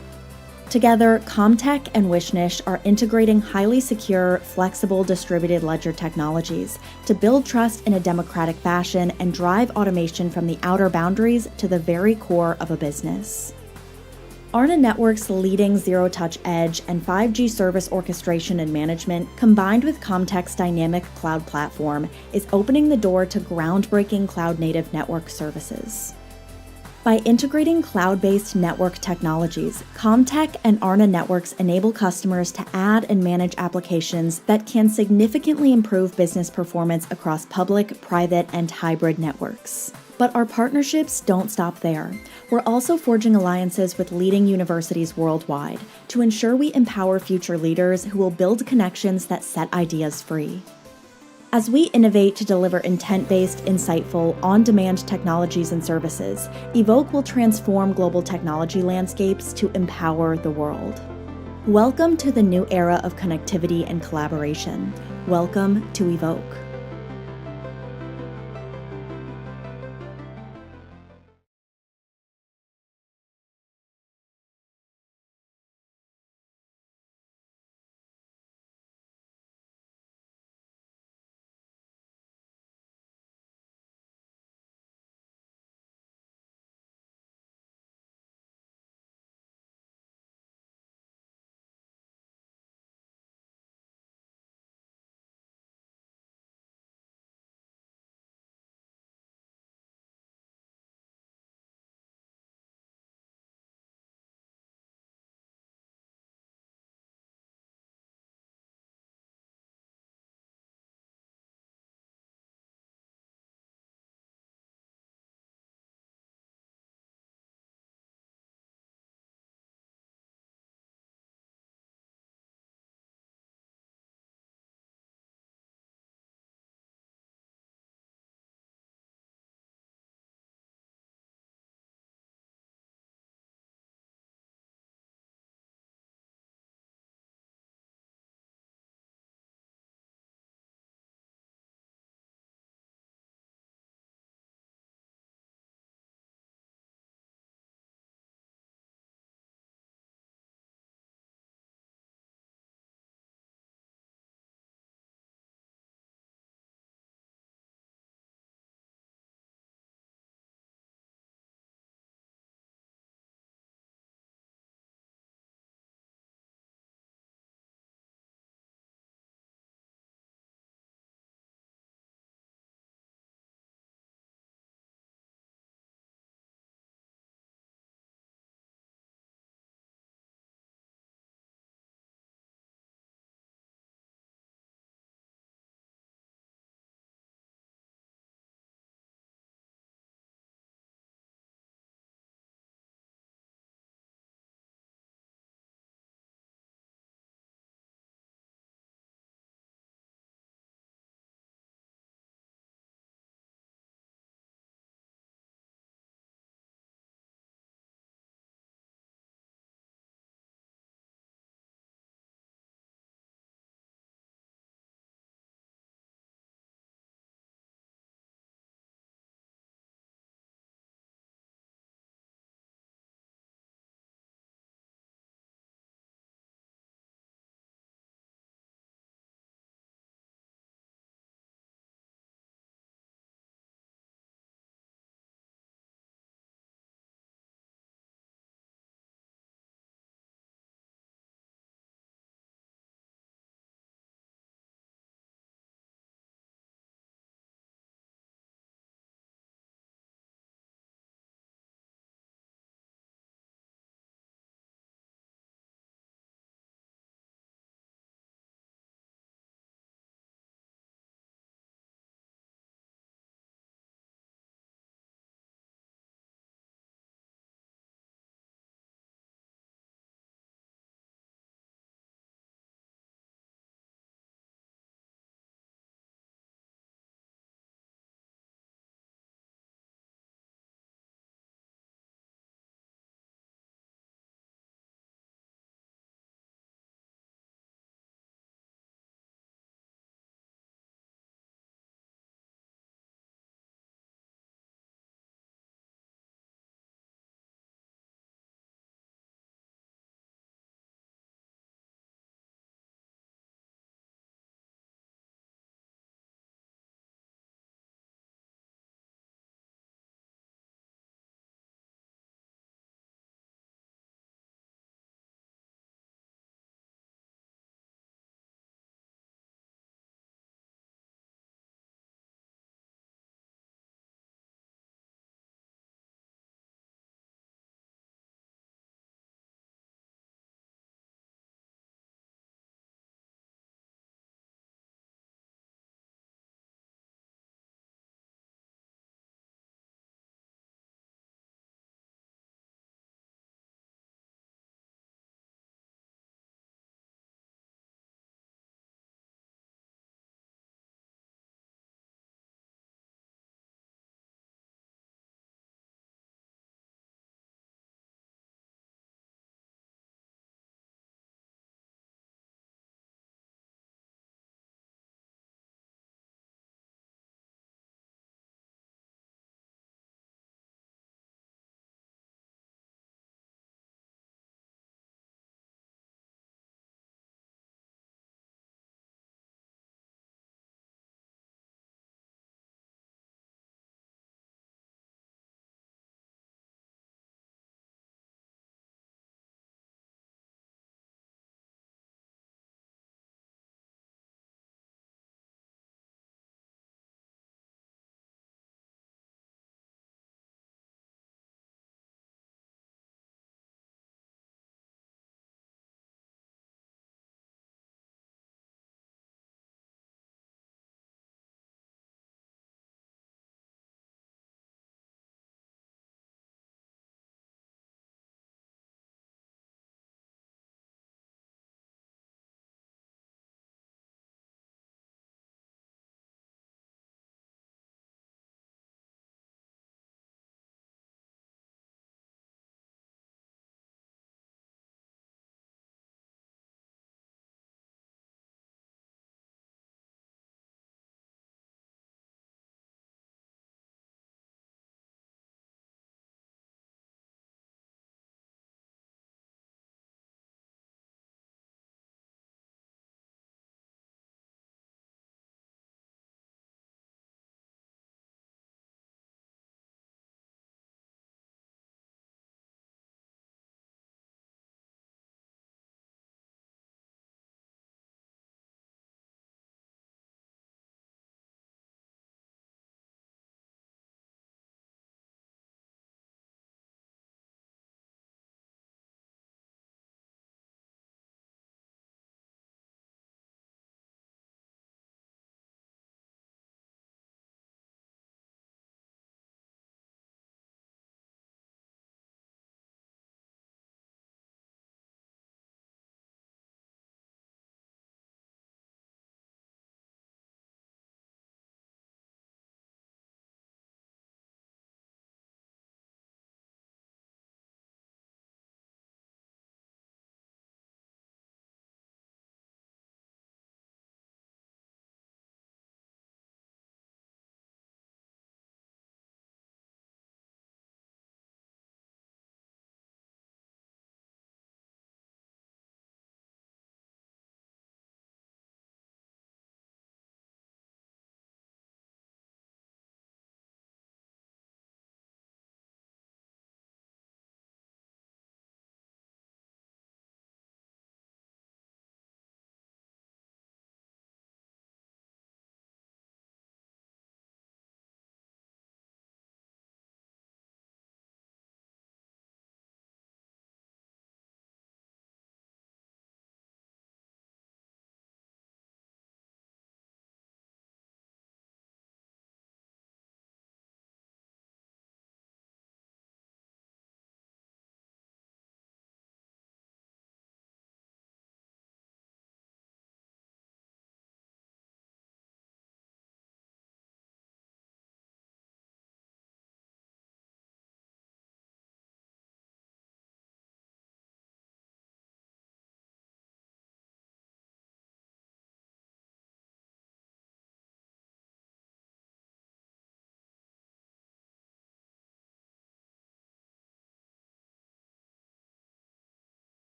Together, Comtech and Wishnish are integrating highly secure, flexible distributed ledger technologies to build trust in a democratic fashion and drive automation from the outer boundaries to the very core of a business. Arna Network's leading zero-touch edge and 5G service orchestration and management, combined with Comtech's dynamic cloud platform, is opening the door to groundbreaking cloud-native network services. By integrating cloud-based network technologies, Comtech and Arna Networks enable customers to add and manage applications that can significantly improve business performance across public, private, and hybrid networks. But our partnerships don't stop there. We're also forging alliances with leading universities worldwide to ensure we empower future leaders who will build connections that set ideas free. As we innovate to deliver intent-based, insightful, on-demand technologies and services, Evoke will transform global technology landscapes to empower the world. Welcome to the new era of connectivity and collaboration. Welcome to Evoke.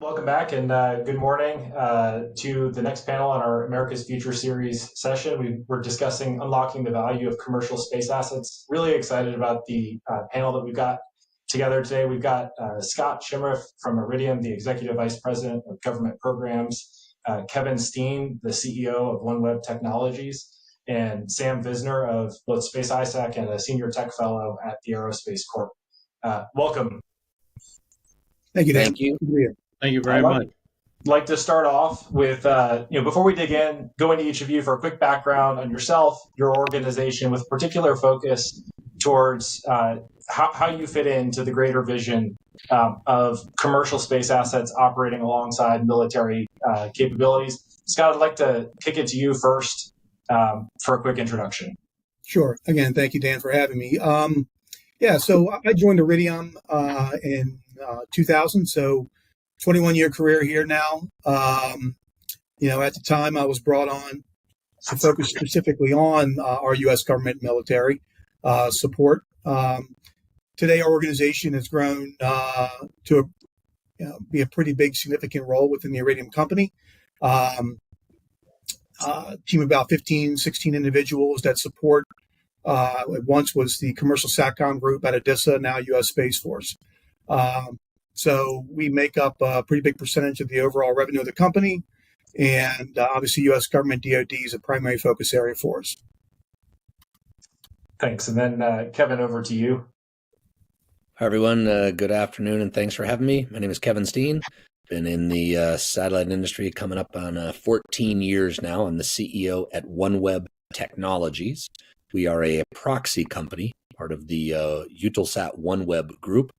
Welcome back and good morning to the next panel on our America's Future Series session. We're discussing unlocking the value of commercial space assets. Really excited about the panel that we've got together today. We've got Scott Shimriff from Iridium, the Executive Vice President of Government Programs, Kevin Steen, the CEO of OneWeb Technologies, and Sam Visner of both Space ISAC and a Senior Tech Fellow at the Aerospace Corp. Welcome. Thank you, Dan. Thank you. Thank you very much. Like to start off with, before we dig in, go into each of you for a quick background on yourself, your organization, with particular focus towards how you fit into the greater vision of commercial space assets operating alongside military capabilities. Scott, I'd like to kick it to you first for a quick introduction. Sure. Again, thank you, Dan, for having me. So I joined Iridium in 2000, so 21-year career here now. At the time I was brought on to focus specifically on our U.S. government military support. Today, our organization has grown to be a pretty big, significant role within the Iridium company. Team of about 15, 16 individuals that support once was the commercial SATCOM group at Odessa, now U.S. Space Force. So we make up a pretty big percentage of the overall revenue of the company. And obviously, U.S. government DoD is a primary focus area for us. Thanks. And then, Kevin, over to you. Hi, everyone. Good afternoon, and thanks for having me. My name is Kevin Steen. Been in the satellite industry coming up on 14 years now. I'm the CEO at OneWeb Technologies. We are a proxy company, part of the Eutelsat OneWeb group.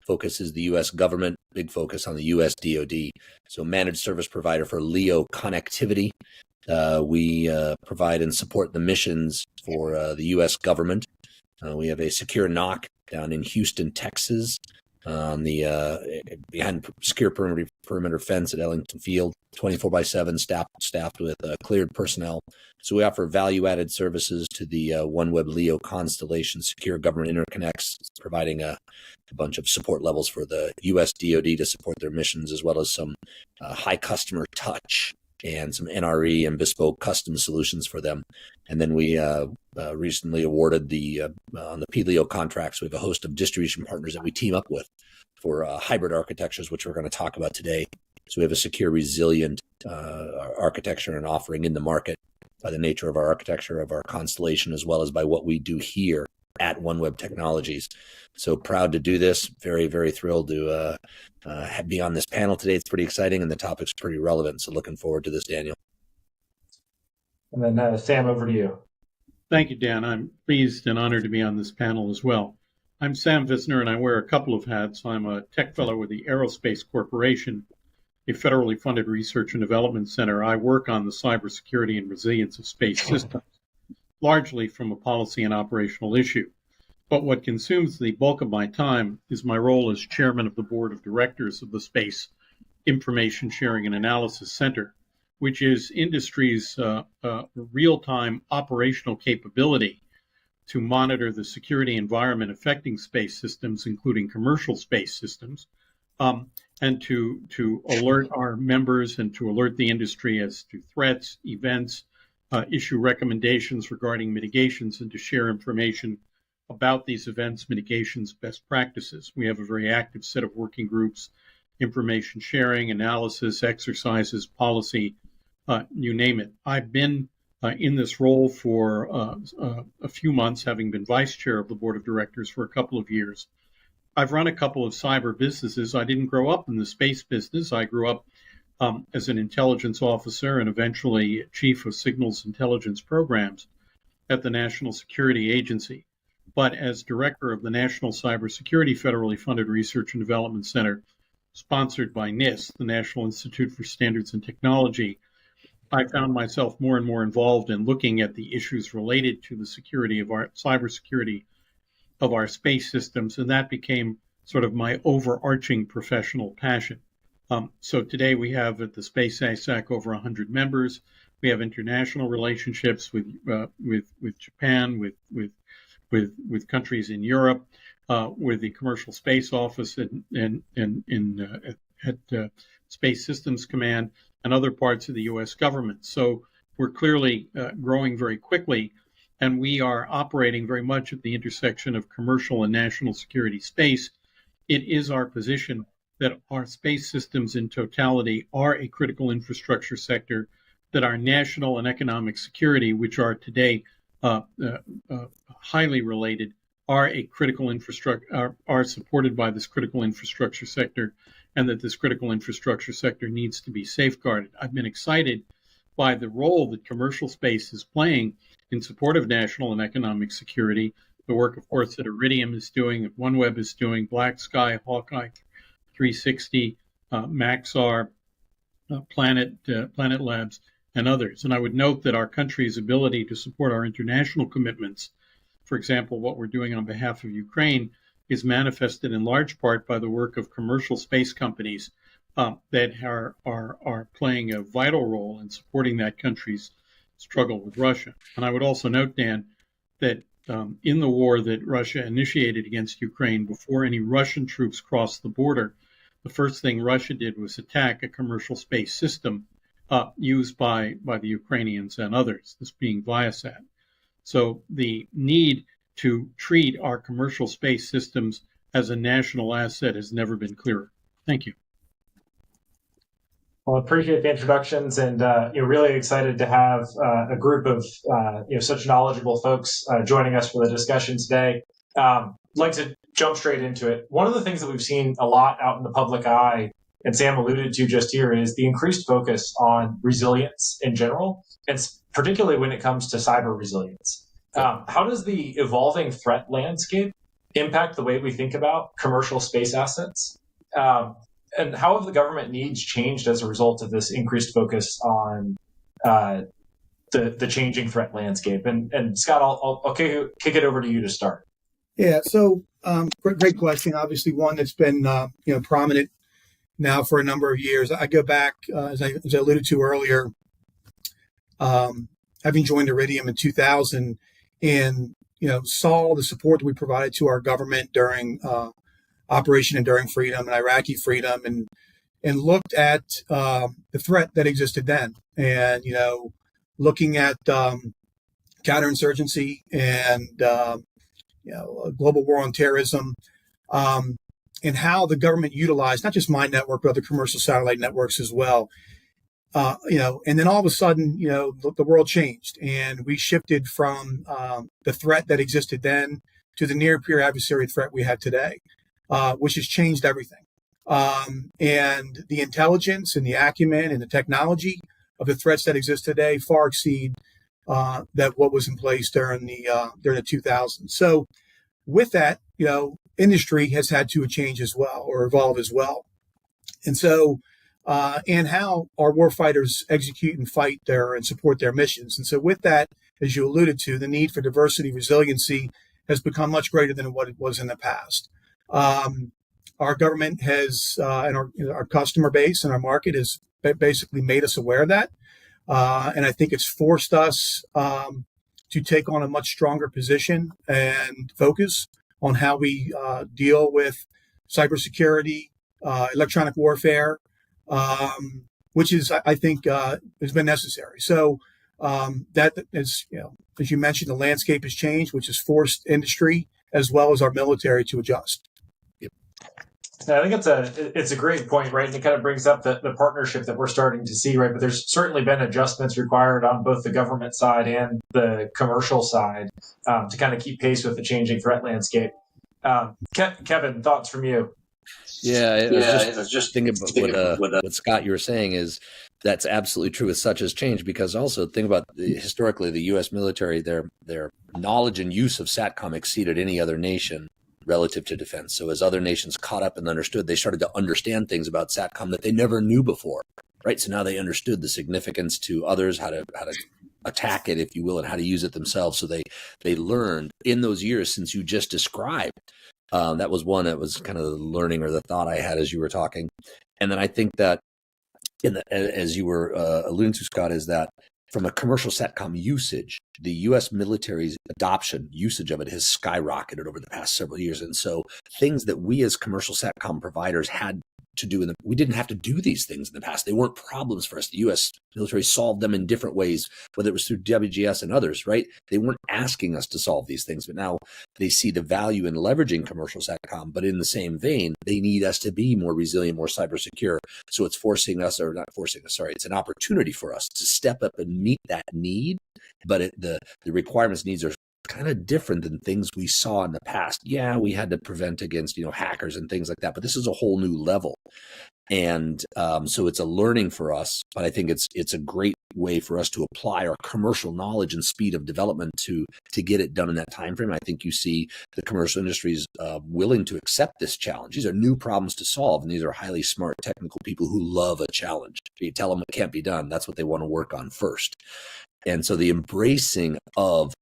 Focus is the U.S. government, big focus on the U.S. DoD. So managed service provider for LEO connectivity. We provide and support the missions for the U.S. government. We have a secure NOC down in Houston, Texas, on the behind secure perimeter fence at Ellington Field, 24/7, staffed with cleared personnel. So we offer value-added services to the OneWeb LEO constellation, secure government interconnects, providing a bunch of support levels for the U.S. DoD to support their missions, as well as some high customer touch and some NRE and bespoke custom solutions for them. And then we recently awarded on the PLEO contracts, we have a host of distribution partners that we team up with for hybrid architectures, which we're going to talk about today. So we have a secure, resilient architecture and offering in the market by the nature of our architecture, of our constellation, as well as by what we do here at OneWeb Technologies. So proud to do this. Very, very thrilled to be on this panel today. It's pretty exciting and the topic's pretty relevant. So looking forward to this, Daniel. And then Sam, over to you. Thank you, Dan. I'm pleased and honored to be on this panel as well. I'm Sam Visner, and I wear a couple of hats. I'm a tech fellow with the Aerospace Corporation, a federally funded research and development center. I work on the cybersecurity and resilience of space systems, largely from a policy and operational issue. But what consumes the bulk of my time is my role as chairman of the board of directors of the Space Information Sharing and Analysis Center, which is industry's real-time operational capability to monitor the security environment affecting space systems, including commercial space systems, and to alert our members and to alert the industry as to threats, events, issue recommendations regarding mitigations, and to share information about these events, mitigations, best practices. We have a very active set of working groups, information sharing, analysis, exercises, policy, you name it. I've been in this role for a few months, having been vice chair of the board of directors for a couple of years. I've run a couple of cyber businesses. I didn't grow up in the space business. I grew up as an intelligence officer and eventually chief of signals intelligence programs at the National Security Agency. But as director of the National Cybersecurity Federally Funded Research and Development Center, sponsored by NIST, the National Institute for Standards and Technology, I found myself more and more involved in looking at the issues related to the security of our cybersecurity of our space systems, and that became sort of my overarching professional passion. So today we have at the Space ISAC over 100 members. We have international relationships with Japan, with countries in Europe, with the Commercial Space Office in Space Systems Command and other parts of the U.S. government. So we're clearly growing very quickly, and we are operating very much at the intersection of commercial and national security space. It is our position that our space systems in totality are a critical infrastructure sector, that our national and economic security, which are today highly related, are a critical infrastructure, are supported by this critical infrastructure sector, and that this critical infrastructure sector needs to be safeguarded. I've been excited by the role that commercial space is playing in support of national and economic security. The work, of course, that Iridium is doing, that OneWeb is doing, Black Sky, Hawkeye 360, Maxar, Planet Labs, and others. And I would note that our country's ability to support our international commitments, for example, what we're doing on behalf of Ukraine, is manifested in large part by the work of commercial space companies that are playing a vital role in supporting that country's struggle with Russia. And I would also note, Dan, that in the war that Russia initiated against Ukraine, before any Russian troops crossed the border, the first thing Russia did was attack a commercial space system used by the Ukrainians and others, this being Viasat. So the need to treat our commercial space systems as a national asset has never been clearer. Thank you. Well, I appreciate the introductions, and really excited to have a group of such knowledgeable folks joining us for the discussion today. I'd like to jump straight into it. One of the things that we've seen a lot out in the public eye, and Sam alluded to just here, is the increased focus on resilience in general, and particularly when it comes to cyber resilience. How does the evolving threat landscape impact the way we think about commercial space assets? And how have the government needs changed as a result of this increased focus on the changing threat landscape? And Scott, I'll kick it over to you to start. Yeah, so great question. Obviously, one that's been prominent now for a number of years. I go back, as I alluded to earlier, having joined Iridium in 2000, and saw the support that we provided to our government during Operation Enduring Freedom and Iraqi Freedom, and looked at the threat that existed then, and looking at counterinsurgency and a global war on terrorism, and how the government utilized not just my network but other commercial satellite networks as well. And then all of a sudden, the world changed, and we shifted from the threat that existed then to the near peer adversary threat we have today, which has changed everything. And the intelligence and the acumen and the technology of the threats that exist today far exceed that what was in place during the 2000s. So with that, industry has had to change as well, or evolve as well. And so and how our warfighters execute and fight and support their missions. And so with that, as you alluded to, the need for diversity, resiliency has become much greater than what it was in the past. Our government has, and our customer base and our market has basically made us aware of that. And I think it's forced us to take on a much stronger position and focus on how we deal with cybersecurity, electronic warfare, which is, I think, has been necessary. So that is, as you mentioned, the landscape has changed, which has forced industry as well as our military to adjust. I think it's a great point, right? And it kind of brings up the partnership that we're starting to see, right? But there's certainly been adjustments required on both the government side and the commercial side to kind of keep pace with the changing threat landscape. Kevin, thoughts from you? I was just thinking about what Scott, you were saying is that's absolutely true. As such has changed, because also think about historically the U.S. military, their knowledge and use of SATCOM exceeded any other nation relative to defense. So as other nations caught up and understood, they started to understand things about SATCOM that they never knew before, right? So now they understood the significance to others, how to attack it, if you will, and how to use it themselves. So they learned in those years since you just described. That was one that was kind of the learning or the thought I had as you were talking. And then I think that as you were alluding to, Scott, is that from a commercial SATCOM usage, the U.S. military's usage of it has skyrocketed over the past several years. And so things that we as commercial SATCOM providers had to do. We didn't have to do these things in the past. They weren't problems for us. The U.S. military solved them in different ways, whether it was through WGS and others, right? They weren't asking us to solve these things, but now they see the value in leveraging commercial SATCOM. But in the same vein, they need us to be more resilient, more cyber secure. So it's forcing us, or not forcing us, sorry, it's an opportunity for us to step up and meet that need. But the requirements needs are kind of different than things we saw in the past. Yeah, we had to prevent against, hackers and things like that, but this is a whole new level. And so it's a learning for us, but I think it's a great way for us to apply our commercial knowledge and speed of development to get it done in that time frame. I think you see the commercial industries willing to accept this challenge. These are new problems to solve, and these are highly smart technical people who love a challenge. You tell them it can't be done, that's what they want to work on first. And so the embracing of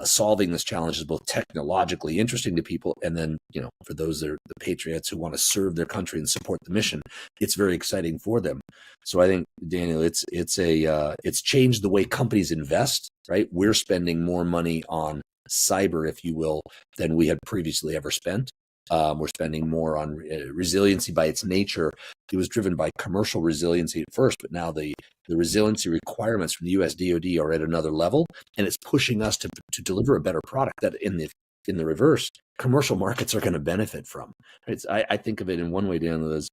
solving this challenge is both technologically interesting to people, and then, for those that are the patriots who want to serve their country and support the mission, it's very exciting for them. So I think, Daniel, it's changed the way companies invest, right? We're spending more money on cyber, if you will, than we had previously ever spent. We're spending more on resiliency by its nature. It was driven by commercial resiliency at first, but now the resiliency requirements from the US DoD are at another level, and it's pushing us to deliver a better product that in the reverse, commercial markets are going to benefit from. I think of it in one way, Daniel, as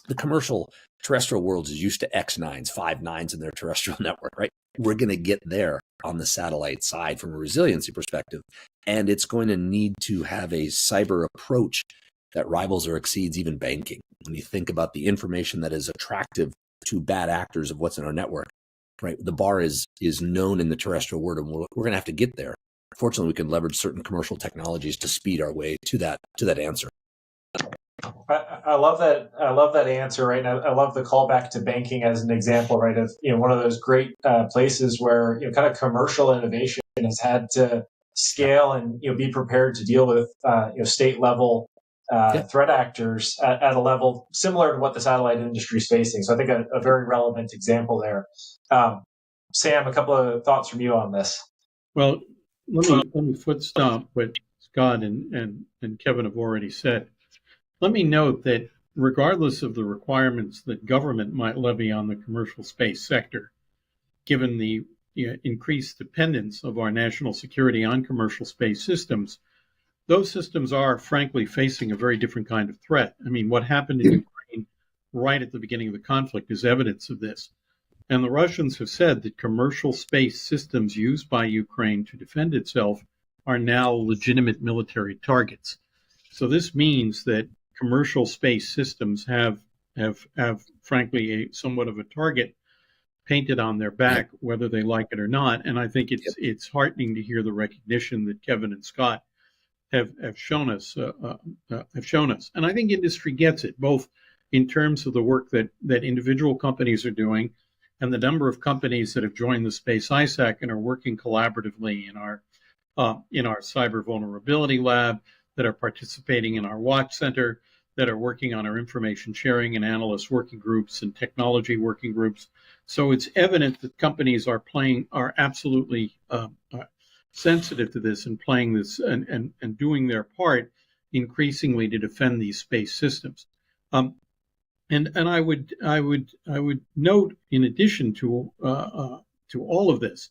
the commercial terrestrial world is used to X9s, 5 nines in their terrestrial network, right? We're going to get there on the satellite side from a resiliency perspective, and it's going to need to have a cyber approach that rivals or exceeds even banking. When you think about the information that is attractive to bad actors of what's in our network, right? The bar is known in the terrestrial world, and we're going to have to get there. Fortunately, we can leverage certain commercial technologies to speed our way to that answer. I love that. I love that answer, right? And I love the callback to banking as an example, right? Of one of those great places where kind of commercial innovation has had to scale and be prepared to deal with state level threat actors at a level similar to what the satellite industry is facing. So I think a very relevant example there. Sam, a couple of thoughts from you on this. Well, let me foot stomp what Scott and Kevin have already said. Let me note that regardless of the requirements that government might levy on the commercial space sector, given the increased dependence of our national security on commercial space systems, those systems are frankly facing a very different kind of threat. I mean, what happened in Ukraine right at the beginning of the conflict is evidence of this. And the Russians have said that commercial space systems used by Ukraine to defend itself are now legitimate military targets. So this means that commercial space systems have frankly a somewhat of a target painted on their back, whether they like it or not. And I think it's heartening to hear the recognition that Kevin and Scott have shown us. And I think industry gets it, both in terms of the work that individual companies are doing and the number of companies that have joined the Space ISAC and are working collaboratively in our cyber vulnerability lab, that are participating in our watch center, that are working on our information sharing and analyst working groups and technology working groups. So it's evident that companies are absolutely sensitive to this and playing this and doing their part increasingly to defend these space systems. And I would note, in addition to all of this,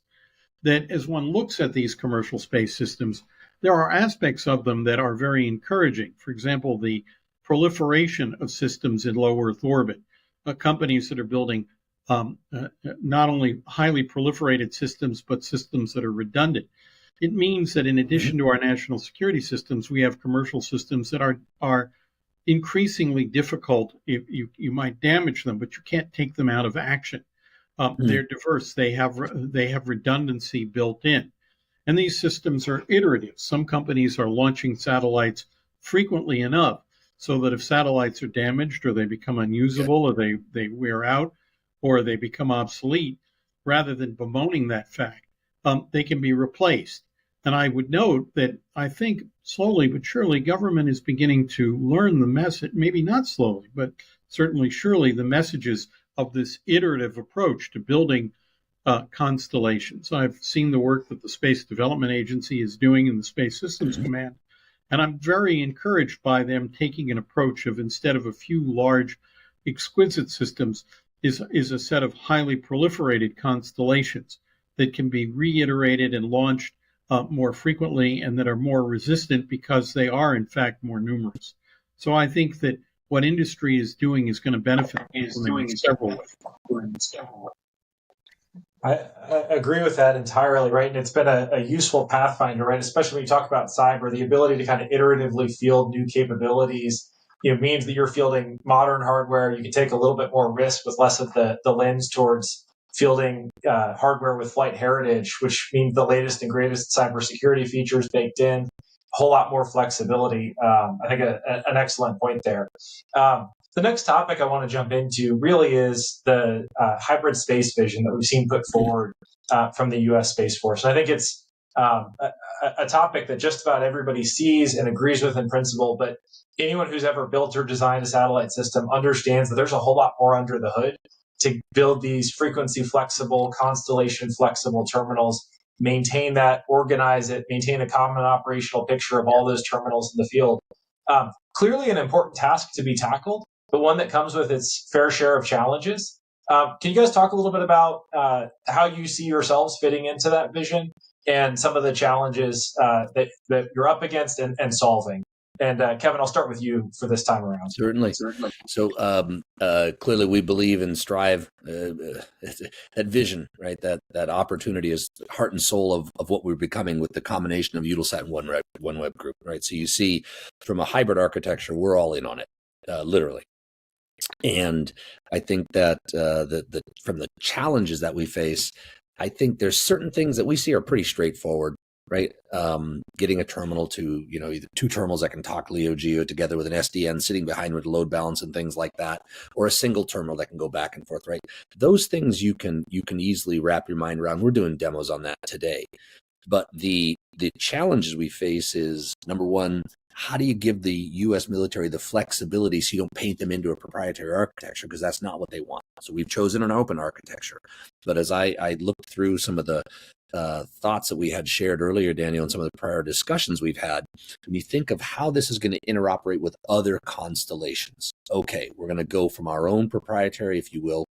that as one looks at these commercial space systems, there are aspects of them that are very encouraging. For example, the proliferation of systems in low Earth orbit, companies that are building not only highly proliferated systems, but systems that are redundant. It means that in addition to our national security systems, we have commercial systems that are increasingly difficult. You might damage them, but you can't take them out of action. They're diverse. They have redundancy built in. And these systems are iterative. Some companies are launching satellites frequently enough so that if satellites are damaged or they become unusable or they wear out or they become obsolete, rather than bemoaning that fact, they can be replaced. And I would note that I think slowly but surely government is beginning to learn the message, maybe not slowly, but certainly surely the messages of this iterative approach to building constellations. I've seen the work that the Space Development Agency is doing in the Space Systems Command, and I'm very encouraged by them taking an approach of, instead of a few large exquisite systems is a set of highly proliferated constellations that can be reiterated and launched more frequently and that are more resistant because they are, in fact, more numerous. So I think that what industry is doing is going to benefit in several ways. I agree with that entirely, right? And it's been a useful pathfinder, right? Especially when you talk about cyber, the ability to kind of iteratively field new capabilities, means that you're fielding modern hardware. You can take a little bit more risk with less of the lens towards fielding hardware with flight heritage, which means the latest and greatest cybersecurity features baked in, a whole lot more flexibility. I think an excellent point there. The next topic I want to jump into really is the hybrid space vision that we've seen put forward from the U.S. Space Force. And I think it's a topic that just about everybody sees and agrees with in principle, but anyone who's ever built or designed a satellite system understands that there's a whole lot more under the hood to build these frequency flexible, constellation flexible terminals, maintain that, organize it, maintain a common operational picture of all those terminals in the field. Clearly an important task to be tackled, but one that comes with its fair share of challenges. Can you guys talk a little bit about how you see yourselves fitting into that vision and some of the challenges that you're up against and solving? And Kevin, I'll start with you for this time around. Certainly. So clearly we believe and strive that vision, right? That opportunity is heart and soul of what we're becoming with the combination of Eutelsat and OneWeb Group, right? So you see from a hybrid architecture, we're all in on it, literally. And I think that from the challenges that we face, I think there's certain things that we see are pretty straightforward. Right, getting a terminal to either two terminals that can talk LEO GEO together with an SDN sitting behind with load balance and things like that, or a single terminal that can go back and forth. Right, those things you can easily wrap your mind around. We're doing demos on that today, but the challenges we face is, number one, how do you give the U.S. military the flexibility so you don't paint them into a proprietary architecture, because that's not what they want. So we've chosen an open architecture. But as I looked through some of the thoughts that we had shared earlier, Daniel, and some of the prior discussions we've had, when you think of how this is going to interoperate with other constellations, okay, we're going to go from our own proprietary, if you will,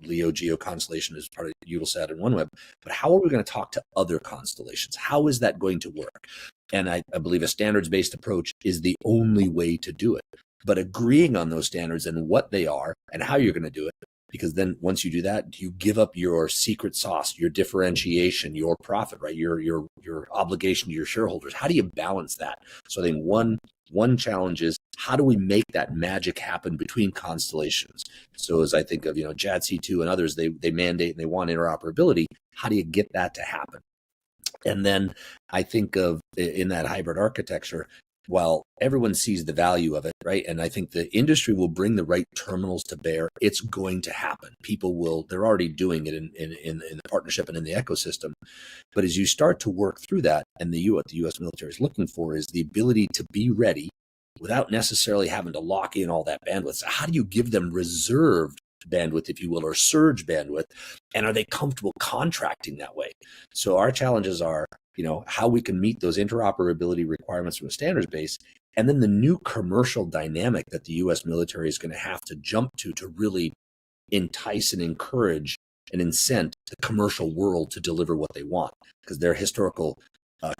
LEO GEO constellation is part of Eutelsat and OneWeb, but how are we going to talk to other constellations? How is that going to work? And I believe a standards-based approach is the only way to do it. But agreeing on those standards and what they are and how you're going to do it, because then once you do that, you give up your secret sauce, your differentiation, your profit, right? Your obligation to your shareholders. How do you balance that? So I think one challenge is, how do we make that magic happen between constellations? So as I think of, JADC2 and others, they mandate and they want interoperability. How do you get that to happen? And then I think of, in that hybrid architecture, while everyone sees the value of it, right? And I think the industry will bring the right terminals to bear. It's going to happen. They're already doing it in the partnership and in the ecosystem. But as you start to work through that, and what the U.S. military is looking for is the ability to be ready without necessarily having to lock in all that bandwidth. So how do you give them reserved bandwidth, if you will, or surge bandwidth? And are they comfortable contracting that way? So our challenges are, how we can meet those interoperability requirements from a standards base, and then the new commercial dynamic that the U.S. military is going to have to jump to really entice and encourage and incent the commercial world to deliver what they want, because their historical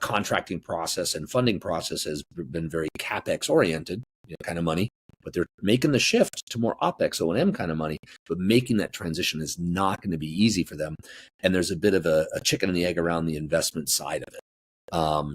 contracting process and funding process has been very CapEx oriented, kind of money, but they're making the shift to more OpEx, O&M kind of money, but making that transition is not going to be easy for them. And there's a bit of a chicken and the egg around the investment side of it.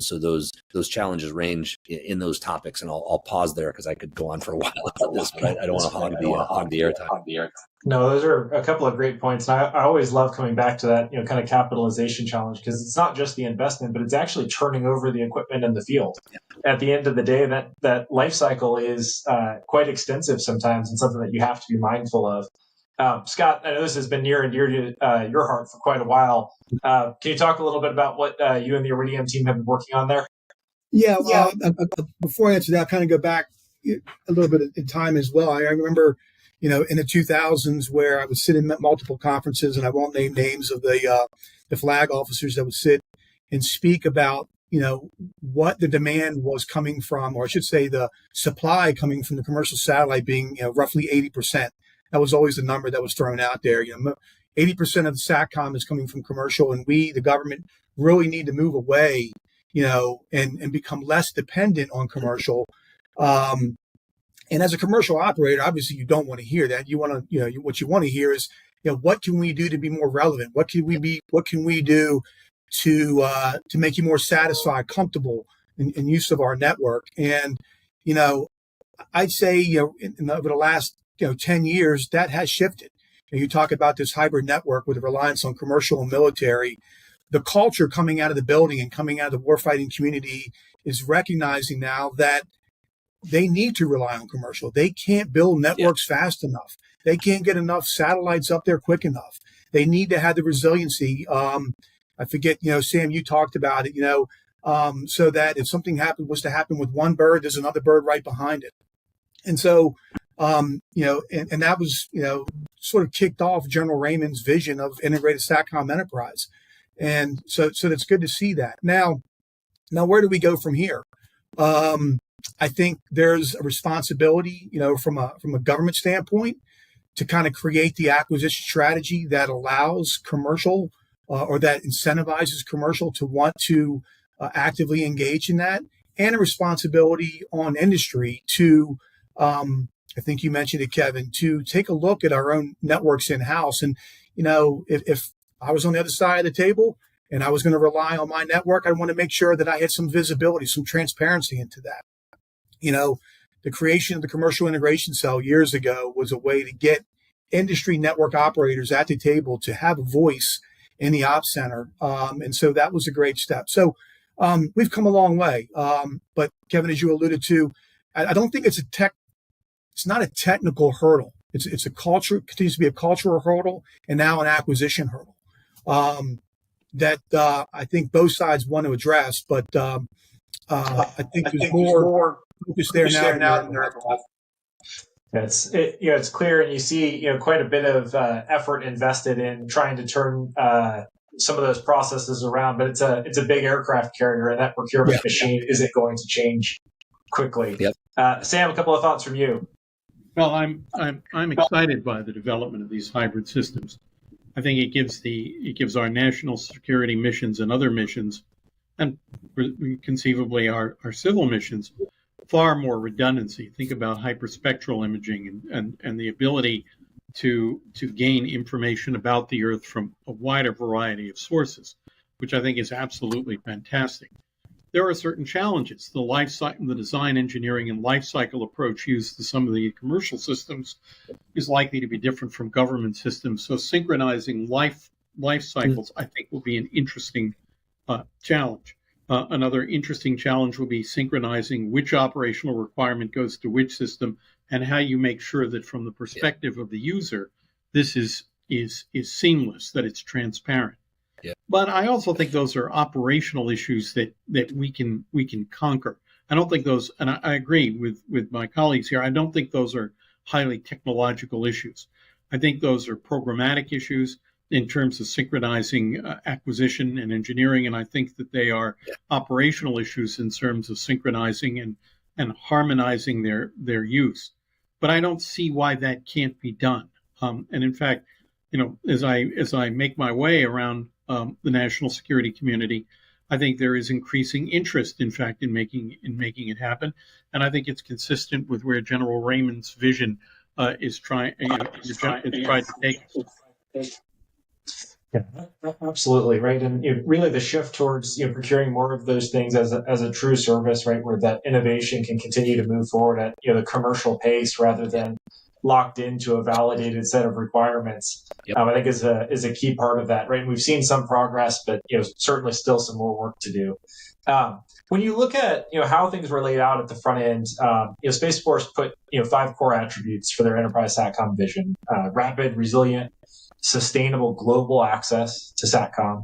So those challenges range in those topics, and I'll pause there because I could go on for a while about this, but I don't want to hog the airtime. No, those are a couple of great points. And I always love coming back to that, kind of capitalization challenge, because it's not just the investment, but it's actually turning over the equipment in the field. Yeah. At the end of the day, that life cycle is quite extensive sometimes, and something that you have to be mindful of. Scott, I know this has been near and dear to your heart for quite a while. Can you talk a little bit about what you and the Iridium team have been working on there? Yeah. Before I answer that, I'll kind of go back a little bit in time as well. I remember, in the 2000s, where I would sit in multiple conferences, and I won't name names of the flag officers that would sit and speak about, what the demand was coming from, or I should say the supply coming from the commercial satellite being, roughly 80%. That was always the number that was thrown out there. 80% of the SATCOM is coming from commercial, and we, the government, really need to move away, and become less dependent on commercial. And as a commercial operator, obviously you don't want to hear that. You want to, what you want to hear is, what can we do to be more relevant? What can we do to make you more satisfied, comfortable in use of our network? And, I'd say, over the last, 10 years, that has shifted. You talk about this hybrid network with a reliance on commercial and military. The culture coming out of the building and coming out of the warfighting community is recognizing now that they need to rely on commercial. They can't build networks fast enough. They can't get enough satellites up there quick enough. They need to have the resiliency. I forget, Sam, you talked about it, so that if something was to happen with one bird, there's another bird right behind it. And so, and that was, sort of kicked off General Raymond's vision of integrated SATCOM enterprise. And so that's good to see that. Now where do we go from here? I think there's a responsibility, from a government standpoint, to kind of create the acquisition strategy that allows commercial or that incentivizes commercial to want to actively engage in that, and a responsibility on industry to, I think you mentioned it, Kevin, to take a look at our own networks in-house. And, if I was on the other side of the table and I was going to rely on my network, I want to make sure that I had some visibility, some transparency into that. The creation of the commercial integration cell years ago was a way to get industry network operators at the table to have a voice in the ops center. And so that was a great step. So we've come a long way. But Kevin, as you alluded to, I don't think it's not a technical hurdle. It's a culture, continues to be a cultural hurdle, and now an acquisition hurdle that I think both sides want to address. But I think there's more focus there now than there ever was. It's clear, and you see, quite a bit of effort invested in trying to turn some of those processes around. But it's a big aircraft carrier, and that procurement machine isn't going to change quickly. Yep. Sam, a couple of thoughts from you. Well, I'm excited by the development of these hybrid systems. I think it gives our national security missions and other missions, and conceivably our civil missions, far more redundancy. Think about hyperspectral imaging and the ability to gain information about the Earth from a wider variety of sources, which I think is absolutely fantastic. There are certain challenges. The life cycle, the design, engineering, and life cycle approach used to some of the commercial systems is likely to be different from government systems. So synchronizing life cycles, I think, will be an interesting challenge. Another interesting challenge will be synchronizing which operational requirement goes to which system, and how you make sure that from the perspective of the user, this is seamless, that it's transparent. Yeah. But I also think those are operational issues that we can conquer. I don't think those, and I agree with my colleagues here, I don't think those are highly technological issues. I think those are programmatic issues in terms of synchronizing acquisition and engineering, and I think that they are operational issues in terms of synchronizing and harmonizing their use. But I don't see why that can't be done. And in fact, as I make my way around the national security community, I think there is increasing interest, in fact, in making it happen, and I think it's consistent with where General Raymond's vision is trying to take us. Yeah, absolutely, right. And really the shift towards procuring more of those things as a true service, right, where that innovation can continue to move forward at the commercial pace rather than locked into a validated set of requirements. Yep. I think is a key part of that, right? And we've seen some progress, but certainly still some more work to do. When you look at how things were laid out at the front end, Space Force put 5 core attributes for their enterprise SATCOM vision: rapid, resilient, sustainable global access to SATCOM,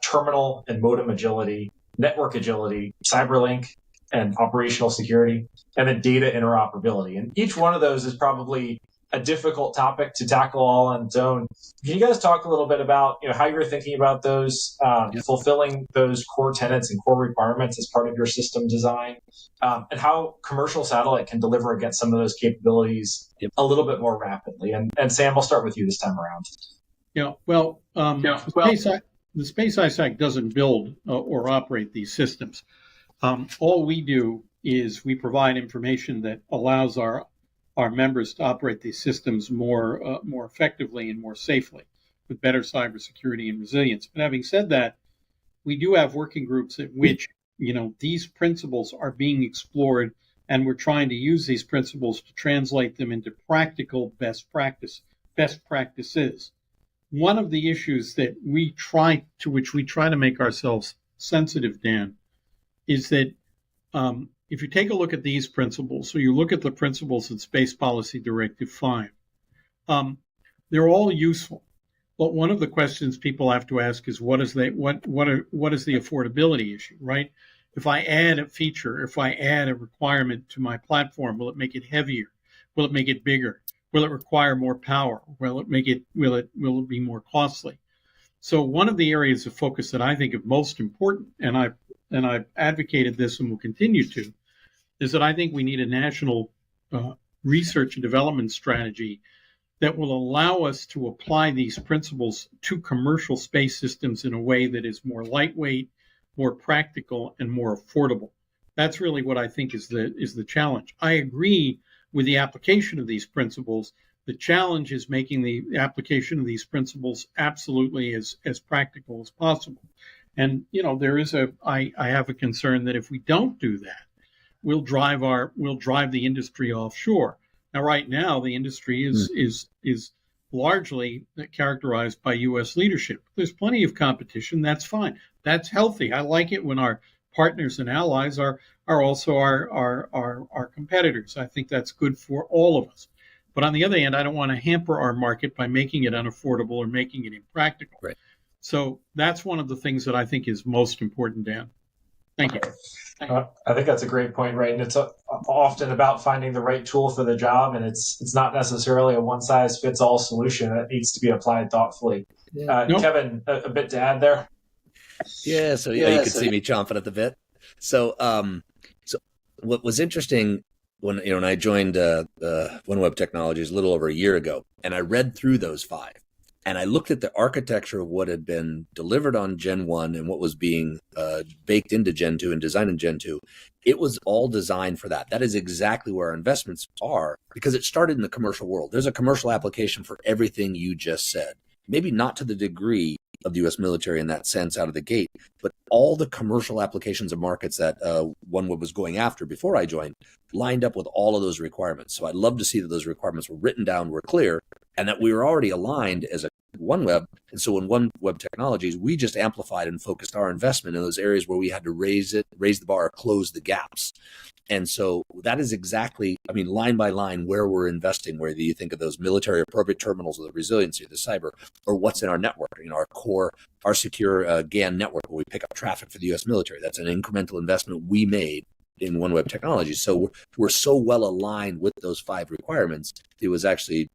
terminal and modem agility, network agility, cyberlink, and operational security, and then data interoperability. And each one of those is probably a difficult topic to tackle all on its own. Can you guys talk a little bit about how you're thinking about those, fulfilling those core tenets and core requirements as part of your system design, and how commercial satellite can deliver against some of those capabilities a little bit more rapidly? And Sam, I'll start with you this time around. The Space ISAC doesn't build or operate these systems. All we do is we provide information that allows our members to operate these systems more effectively and more safely with better cybersecurity and resilience. But having said that, we do have working groups at which these principles are being explored, and we're trying to use these principles to translate them into practical best practices. One of the issues that we try to make ourselves sensitive, Dan, is that if you take a look at these principles, so you look at the principles in Space Policy Directive 5, they're all useful. But one of the questions people have to ask is what is the affordability issue, right? If I add a feature, if I add a requirement to my platform, will it make it heavier? Will it make it bigger? Will it require more power? Will it be more costly? So one of the areas of focus that I think is most important, and I've advocated this and will continue to, is that I think we need a national research and development strategy that will allow us to apply these principles to commercial space systems in a way that is more lightweight, more practical, and more affordable. That's really what I think is the challenge. I agree with the application of these principles. The challenge is making the application of these principles absolutely as practical as possible. And I have a concern that if we don't do that, we'll drive the industry offshore. Now, right now, the industry is largely characterized by U.S. leadership. There's plenty of competition. That's fine. That's healthy. I like it when our partners and allies are also our competitors. I think that's good for all of us. But on the other hand, I don't want to hamper our market by making it unaffordable or making it impractical. Right. So that's one of the things that I think is most important, Dan. Thank you. I think that's a great point, right? And it's often about finding the right tool for the job, and it's not necessarily a one-size-fits-all solution. It needs to be applied thoughtfully. Nope. Kevin, a bit to add there? Yeah, so you could see me chomping at the bit. So what was interesting when I joined OneWeb Technologies a little over a year ago, and I read through those 5. And I looked at the architecture of what had been delivered on Gen 1 and what was being baked into Gen 2 and designed in Gen 2. It was all designed for that. That is exactly where our investments are, because it started in the commercial world. There's a commercial application for everything you just said. Maybe not to the degree of the U.S. military in that sense out of the gate, but all the commercial applications and markets that OneWeb was going after before I joined lined up with all of those requirements. So I'd love to see that those requirements were written down, were clear, and that we were already aligned as a OneWeb. And so in OneWeb Technologies, we just amplified and focused our investment in those areas where we had to raise the bar, close the gaps. And so that is exactly, line by line, where we're investing, whether you think of those military appropriate terminals or the resiliency, the cyber, or what's in our network, our core, our secure GAN network, where we pick up traffic for the U.S. military. That's an incremental investment we made in OneWeb Technologies. So we're so well aligned with those 5 requirements. It was actually,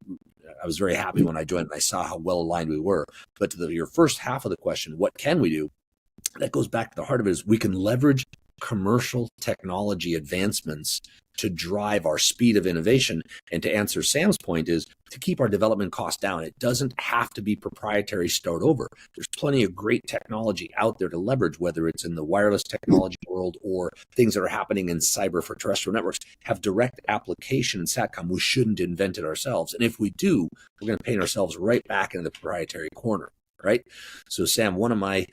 I was very happy when I joined and I saw how well aligned we were. But to your first half of the question, what can we do? That goes back to the heart of it, is we can leverage commercial technology advancements to drive our speed of innovation. And to answer Sam's point, is to keep our development costs down. It doesn't have to be proprietary start over. There's plenty of great technology out there to leverage, whether it's in the wireless technology world or things that are happening in cyber for terrestrial networks, have direct application in SATCOM. We shouldn't invent it ourselves. And if we do, we're going to paint ourselves right back into the proprietary corner, right? So Sam, one of my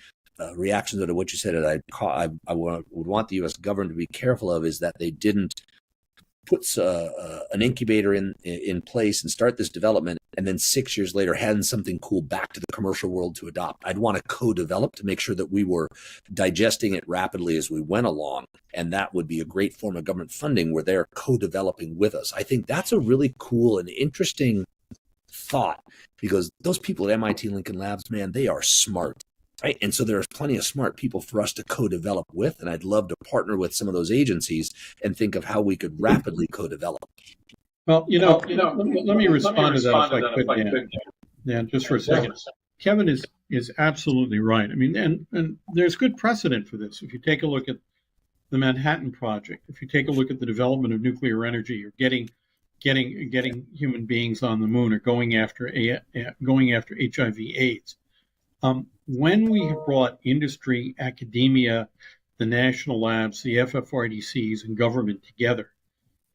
reactions to what you said that I would want the U.S. government to be careful of is that they didn't put an incubator in place and start this development, and then 6 years later hand something cool back to the commercial world to adopt. I'd want to co-develop to make sure that we were digesting it rapidly as we went along, and that would be a great form of government funding where they're co-developing with us. I think that's a really cool and interesting thought, because those people at MIT Lincoln Labs, man, they are smart. Right. And so there's plenty of smart people for us to co-develop with. And I'd love to partner with some of those agencies and think of how we could rapidly co-develop. Well, let me respond to that if I could, Dan. Dan, just for a second. Kevin is absolutely right. I mean, and there's good precedent for this. If you take a look at the Manhattan Project, if you take a look at the development of nuclear energy, or getting human beings on the moon, or going after HIV/AIDS. When we have brought industry, academia, the national labs, the FFRDCs, and government together,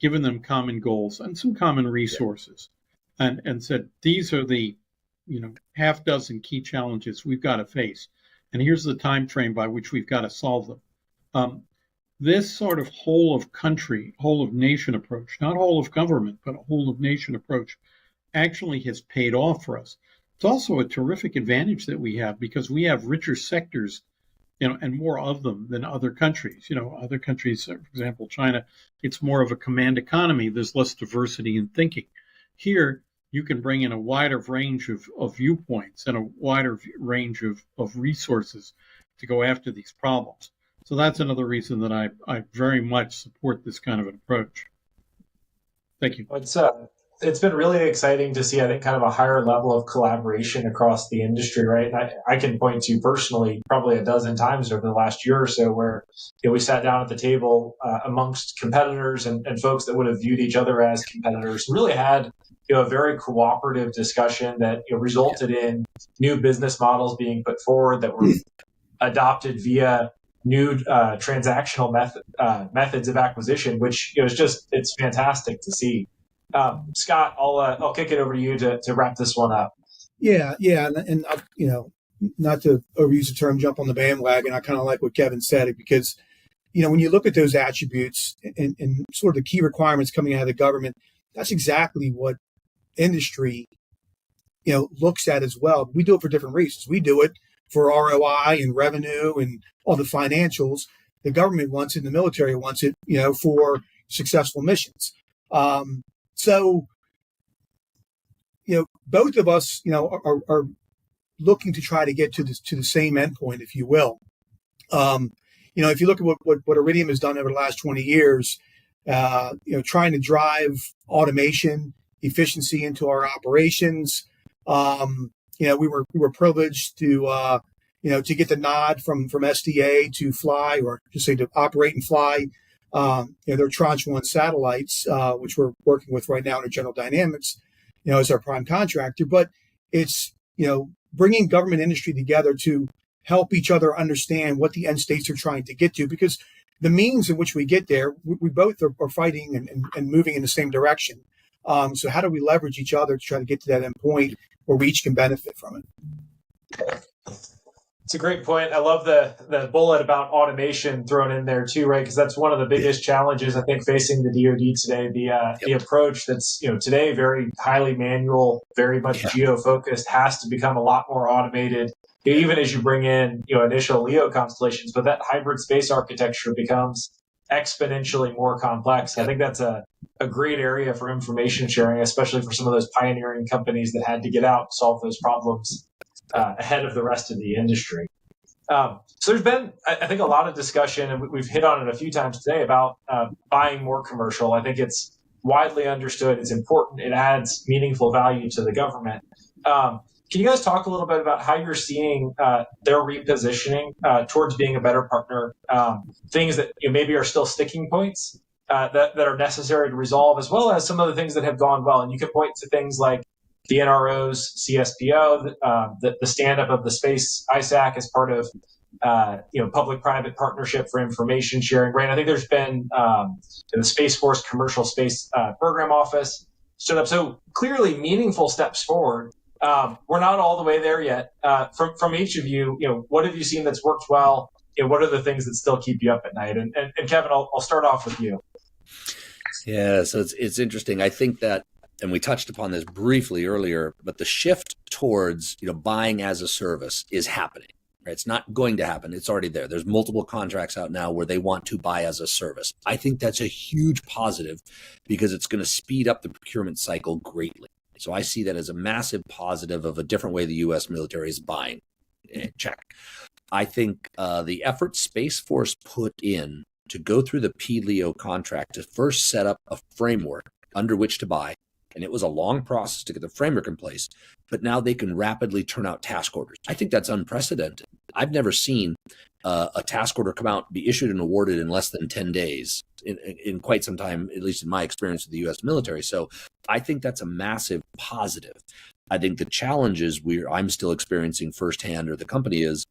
given them common goals and some common resources, and said, these are the half dozen key challenges we've got to face, and here's the time frame by which we've got to solve them. This sort of whole of country, whole of nation approach, not whole of government, but a whole of nation approach, actually has paid off for us. It's also a terrific advantage that we have, because we have richer sectors, and more of them than other countries. Other countries, for example, China, it's more of a command economy. There's less diversity in thinking. Here, you can bring in a wider range of viewpoints and a wider range of resources to go after these problems. So that's another reason that I very much support this kind of an approach. Thank you. It's been really exciting to see, I think, kind of a higher level of collaboration across the industry, right? And I can point to personally probably a dozen times over the last year or so where we sat down at the table amongst competitors and folks that would have viewed each other as competitors, and really had a very cooperative discussion that resulted in new business models being put forward that were adopted via new transactional methods of acquisition, which it's fantastic to see. Scott, I'll kick it over to you to wrap this one up. Yeah, and not to overuse the term "jump on the bandwagon," I kind of like what Kevin said, because when you look at those attributes and sort of the key requirements coming out of the government, that's exactly what industry looks at as well. We do it for different reasons. We do it for ROI and revenue and all the financials. The government wants it, and the military wants it, for successful missions. So, both of us, are looking to try to get to the same endpoint, if you will. If you look at what Iridium has done over the last 20 years, trying to drive automation, efficiency into our operations. We were privileged to get the nod from SDA to fly, or just say to operate and fly, their Tranche 1 satellites, which we're working with right now under General Dynamics, as our prime contractor. But it's, bringing government industry together to help each other understand what the end states are trying to get to, because the means in which we get there, we both are fighting and moving in the same direction. So how do we leverage each other to try to get to that end point where we each can benefit from it? It's a great point. I love the bullet about automation thrown in there too, right? Because that's one of the biggest challenges I think facing the DoD today. The approach that's today very highly manual, very much geo-focused, has to become a lot more automated. Even as you bring in initial LEO constellations, but that hybrid space architecture becomes exponentially more complex. I think that's a great area for information sharing, especially for some of those pioneering companies that had to get out and solve those problems ahead of the rest of the industry. So there's been, I think, a lot of discussion, and we've hit on it a few times today, about buying more commercial. I think it's widely understood. It's important. It adds meaningful value to the government. Can you guys talk a little bit about how you're seeing their repositioning towards being a better partner, things that maybe are still sticking points that are necessary to resolve, as well as some of the things that have gone well? And you can point to things like the NRO's CSPO, the stand-up of the Space ISAC as part of public-private partnership for information sharing. Right? I think there's been the Space Force Commercial Space Program Office stood up. So clearly meaningful steps forward. We're not all the way there yet. From each of you, what have you seen that's worked well? What are the things that still keep you up at night? And Kevin, I'll start off with you. Yeah, so it's interesting. I think that, and we touched upon this briefly earlier, but the shift towards buying as a service is happening. Right? It's not going to happen. It's already there. There's multiple contracts out now where they want to buy as a service. I think that's a huge positive, because it's going to speed up the procurement cycle greatly. So I see that as a massive positive of a different way the U.S. military is buying. Check. I think the effort Space Force put in to go through the PLEO contract to first set up a framework under which to buy. And it was a long process to get the framework in place, but now they can rapidly turn out task orders. I think that's unprecedented. I've never seen a task order come out, be issued and awarded in less than 10 days in quite some time, at least in my experience with the U.S. military. So I think that's a massive positive. I think the challenges I'm still experiencing firsthand, or the company is,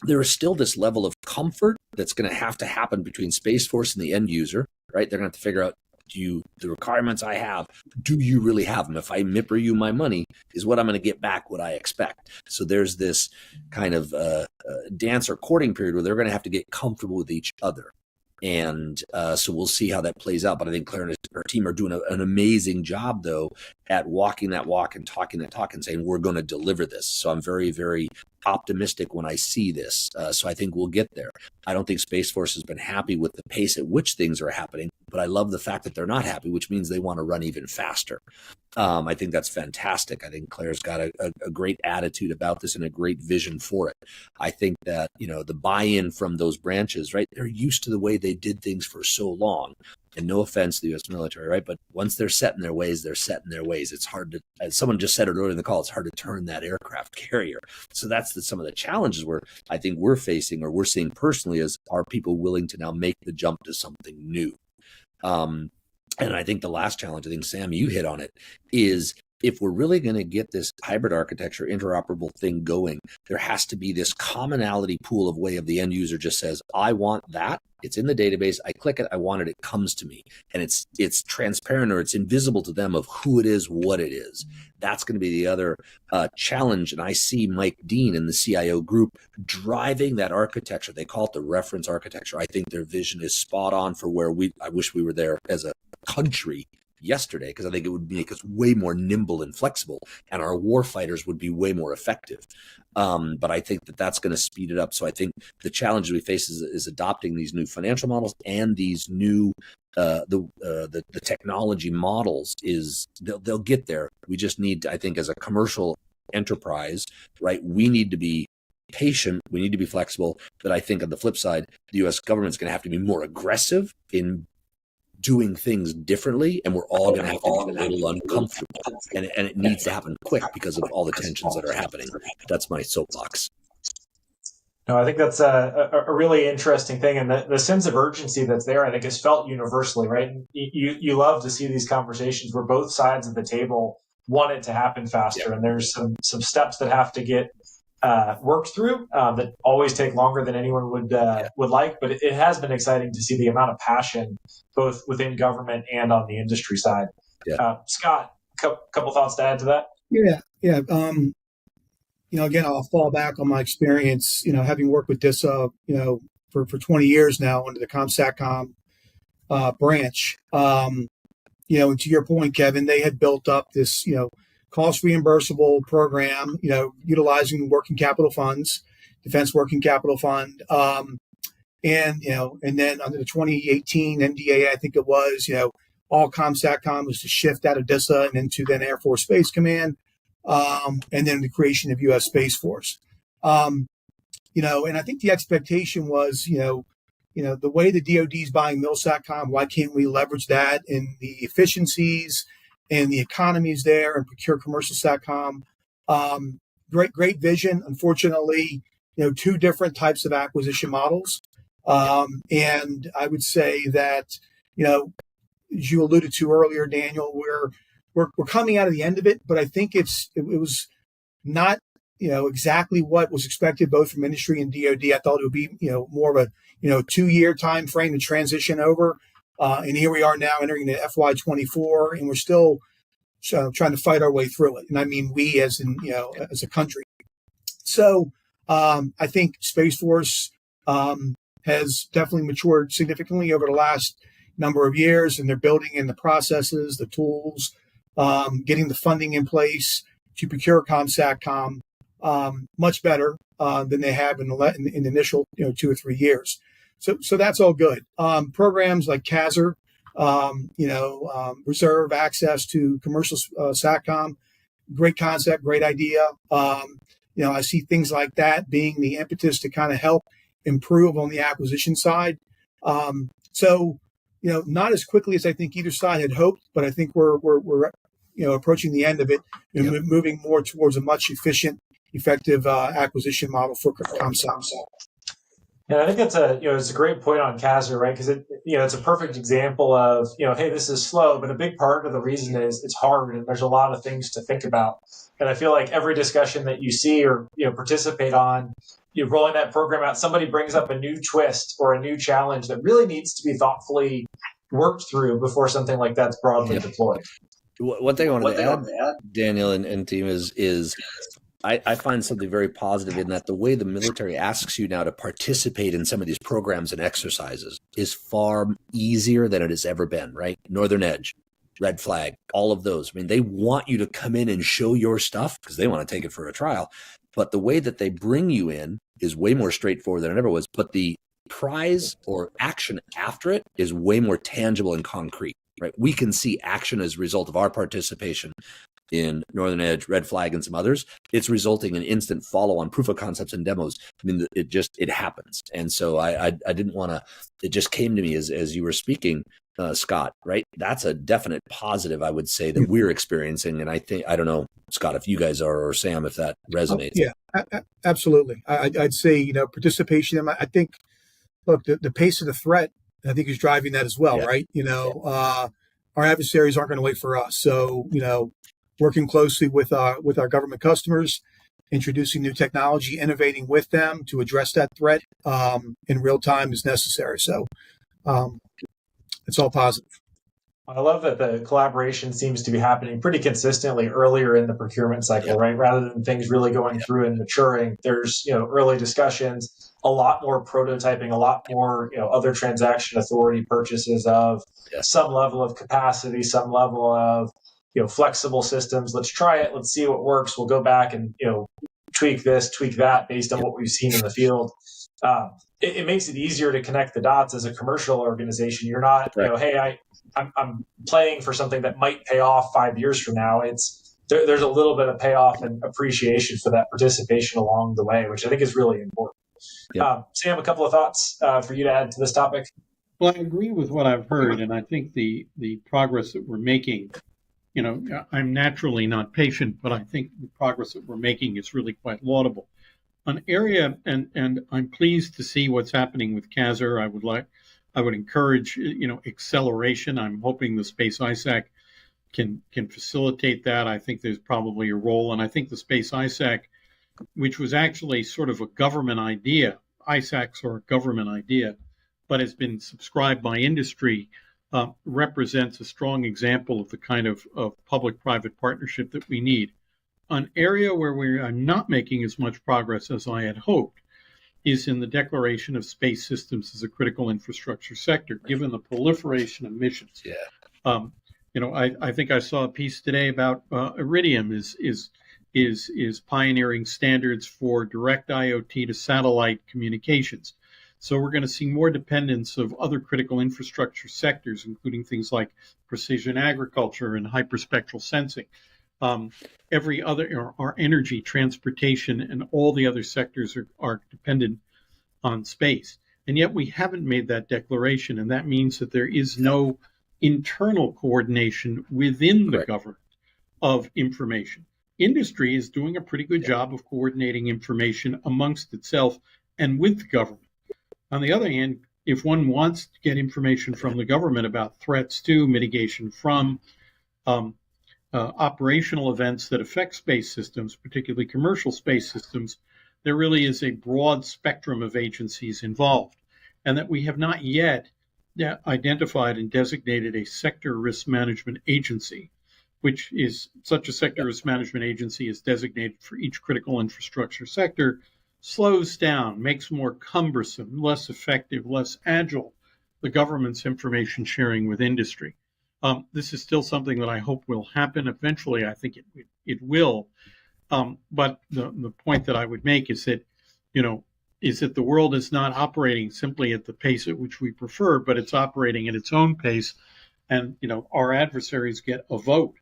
there is still this level of comfort that's going to have to happen between Space Force and the end user, right? They're going to have to figure out, the requirements I have, do you really have them? If I MIPR you my money, is what I'm going to get back what I expect? So there's this kind of dance or courting period where they're going to have to get comfortable with each other. And so we'll see how that plays out. But I think Claire and her team are doing an amazing job, though, at walking that walk and talking that talk and saying, we're going to deliver this. So I'm very, very optimistic when I see this. So I think we'll get there. I don't think Space Force has been happy with the pace at which things are happening, but I love the fact that they're not happy, which means they want to run even faster. I think that's fantastic. I think Claire's got a great attitude about this and a great vision for it. I think that, the buy-in from those branches, right? They're used to the way they did things for so long. And no offense to the U.S. military, right? But once they're set in their ways, they're set in their ways. It's hard to, as someone just said it earlier in the call, it's hard to turn that aircraft carrier. So that's some of the challenges I think we're facing, or we're seeing personally, is, are people willing to now make the jump to something new? And I think the last challenge, I think, Sam, you hit on it, is if we're really going to get this hybrid architecture, interoperable thing going, there has to be this commonality pool of way of the end user just says, I want that. It's in the database. I click it. I want it. It comes to me. And it's transparent, or it's invisible to them of who it is, what it is. That's going to be the other challenge. And I see Mike Dean in the CIO group driving that architecture. They call it the reference architecture. I think their vision is spot on for where I wish we were there as a country yesterday, because I think it would make us way more nimble and flexible, and our war fighters would be way more effective. But I think that's going to speed it up. So I think the challenge we face is adopting these new financial models and these new the technology models. They'll get there. We just need to, I think, as a commercial enterprise, right, we need to be patient, we need to be flexible. But I think on the flip side, the U.S. government's going to have to be more aggressive in doing things differently, and we're all going to have to be a little uncomfortable, and it needs to happen quick because of all the tensions that are happening. That's my soapbox. No, I think that's a really interesting thing, and the sense of urgency that's there, I think, is felt universally, right? You love to see these conversations where both sides of the table want it to happen faster, and there's some steps that have to get worked through that always take longer than anyone would like. But it has been exciting to see the amount of passion both within government and on the industry side. Scott, couple thoughts to add to that? Yeah. Again, I'll fall back on my experience, having worked with DISA, for 20 years now under the ComSatCom branch. And to your point, Kevin, they had built up this, cost reimbursable program, utilizing working capital funds, Defense Working Capital Fund. And then under the 2018 NDA, I think it was, all ComSatCom was to shift out of DISA and into then Air Force Space Command, and then the creation of U.S. Space Force. And I think the expectation was, the way the DoD is buying MilSatCom, why can't we leverage that in the efficiencies and the economies there and procure commercial SATCOM? Great vision. Unfortunately, two different types of acquisition models. And I would say that, as you alluded to earlier, Daniel, we're coming out of the end of it, but I think it was not, exactly what was expected both from industry and DoD. I thought it would be, more of a, 2-year time frame to transition over. And here we are now entering the FY24, and we're still trying to fight our way through it. And I mean, we as in, as a country. So I think Space Force has definitely matured significantly over the last number of years, and they're building in the processes, the tools, getting the funding in place to procure ComSatCom much better than they have in the initial 2 or 3 years. So that's all good. Programs like CASR, reserve access to commercial SATCOM, great concept, great idea. I see things like that being the impetus to kind of help improve on the acquisition side. So not as quickly as I think either side had hoped, but I think we're approaching the end of it and moving more towards a much effective acquisition model for ComSat. Yeah, I think that's it's a great point on CASR, right? Because it's a perfect example of, hey, this is slow, but a big part of the reason is it's hard and there's a lot of things to think about. And I feel like every discussion that you see or, participate on, rolling that program out, somebody brings up a new twist or a new challenge that really needs to be thoughtfully worked through before something like that's broadly deployed. One thing I wanted to add, Daniel and team, is I find something very positive in that the way the military asks you now to participate in some of these programs and exercises is far easier than it has ever been, right? Northern Edge, Red Flag, all of those. I mean, they want you to come in and show your stuff because they want to take it for a trial. But the way that they bring you in is way more straightforward than it ever was. But the prize or action after it is way more tangible and concrete, right? We can see action as a result of our participation in Northern Edge, Red Flag, and some others. It's resulting in instant follow-on proof of concepts and demos. I mean, it happens. And so I didn't want to, it just came to me as you were speaking, Scott, right? That's a definite positive, I would say, that we're experiencing. And I don't know, Scott, if you guys are, or Sam, if that resonates. Absolutely. I'd say, participation. I think, look, the pace of the threat, I think is driving that as well, right? Our adversaries aren't going to wait for us. So, working closely with our government customers, introducing new technology, innovating with them to address that threat in real time is necessary. So it's all positive. I love that the collaboration seems to be happening pretty consistently earlier in the procurement cycle, right? Rather than things really going through and maturing, there's, early discussions, a lot more prototyping, a lot more, other transaction authority purchases of some level of capacity, some level of, flexible systems. Let's try it. Let's see what works. We'll go back and, tweak this, tweak that based on what we've seen in the field. It makes it easier to connect the dots as a commercial organization. You're not, hey, I'm playing for something that might pay off 5 years from now. There's a little bit of payoff and appreciation for that participation along the way, which I think is really important. Sam, a couple of thoughts for you to add to this topic. Well, I agree with what I've heard, and I think the progress that we're making, I'm naturally not patient, but I think the progress that we're making is really quite laudable. An area, and I'm pleased to see what's happening with CASR. I would encourage, acceleration. I'm hoping the Space ISAC can facilitate that. I think there's probably a role, and I think the Space ISAC, which was actually sort of a government idea, ISACs are a government idea, but has been subscribed by industry, represents a strong example of the kind of public-private partnership that we need. An area where we are not making as much progress as I had hoped is in the declaration of space systems as a critical infrastructure sector, given the proliferation of missions. I think I saw a piece today about Iridium is pioneering standards for direct IoT to satellite communications. So we're going to see more dependence of other critical infrastructure sectors, including things like precision agriculture and hyperspectral sensing. Every other, our energy, transportation, and all the other sectors are dependent on space. And yet we haven't made that declaration, and that means that there is no internal coordination within the government of information. Industry is doing a pretty good job of coordinating information amongst itself and with the government. On the other hand, if one wants to get information from the government about threats to, mitigation from, operational events that affect space systems, particularly commercial space systems, there really is a broad spectrum of agencies involved, and that we have not yet identified and designated a sector risk management agency, which is such a sector risk management agency is designated for each critical infrastructure sector, slows down, makes more cumbersome, less effective, less agile the government's information sharing with industry. This is still something that I hope will happen eventually. I think it will. But the point that I would make is that, the world is not operating simply at the pace at which we prefer, but it's operating at its own pace. And, our adversaries get a vote,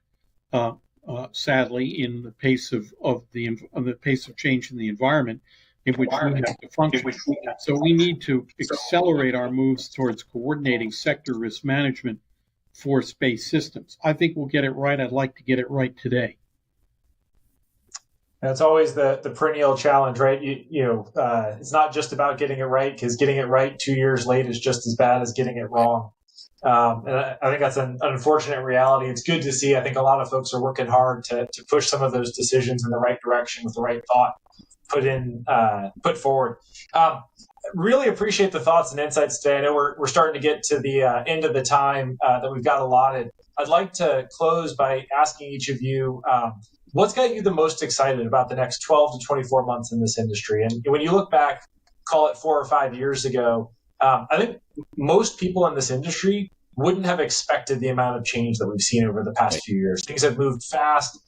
sadly, in the pace of change in the environment. in which we have to function. So we need to accelerate our moves towards coordinating sector risk management for space systems. I think we'll get it right. I'd like to get it right today. And it's always the perennial challenge, right? It's not just about getting it right, because getting it right 2 years late is just as bad as getting it wrong. And I think that's an unfortunate reality. It's good to see. I think a lot of folks are working hard to push some of those decisions in the right direction with the right thought put forward. Really appreciate the thoughts and insights today. I know we're starting to get to the end of the time that we've got allotted. I'd like to close by asking each of you, what's got you the most excited about the next 12 to 24 months in this industry? And when you look back, call it 4 or 5 years ago, I think most people in this industry wouldn't have expected the amount of change that we've seen over the past few years. Things have moved fast.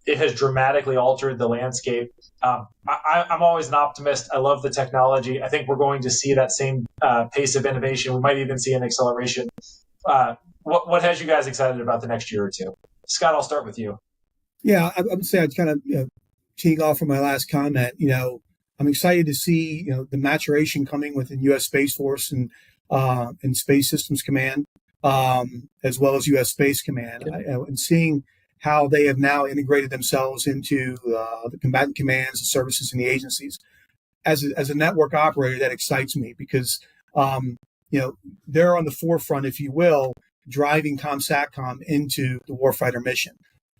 It has dramatically altered the landscape. I'm always an optimist. I love the technology. I think we're going to see that same pace of innovation. We might even see an acceleration. What has you guys excited about the next year or two? Scott, I'll start with you. Yeah, I would say I'd kind of teeing off from my last comment. I'm excited to see the maturation coming within U.S. Space Force and Space Systems Command, as well as U.S. Space Command, and seeing how they have now integrated themselves into the combatant commands, the services, and the agencies. As a network operator, that excites me because they're on the forefront, if you will, driving ComSatcom into the warfighter mission.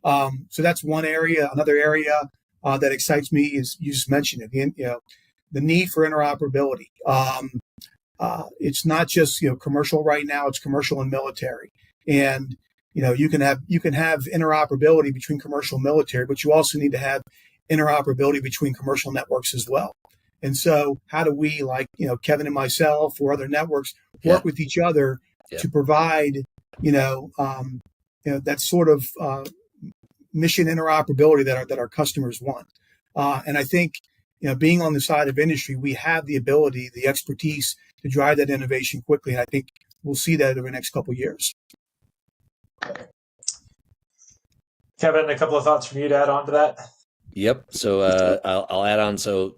So that's one area. Another area that excites me is, you just mentioned it, the need for interoperability. It's not just commercial right now; it's commercial and military. And you can have interoperability between commercial and military, but you also need to have interoperability between commercial networks as well. And so, how do we, like Kevin and myself or other networks, work with each other to provide that sort of mission interoperability that our customers want? And I think being on the side of industry, we have the ability, the expertise to drive that innovation quickly. And I think we'll see that over the next couple of years. Kevin, a couple of thoughts from you to add on to that. Yep. So I'll add on. So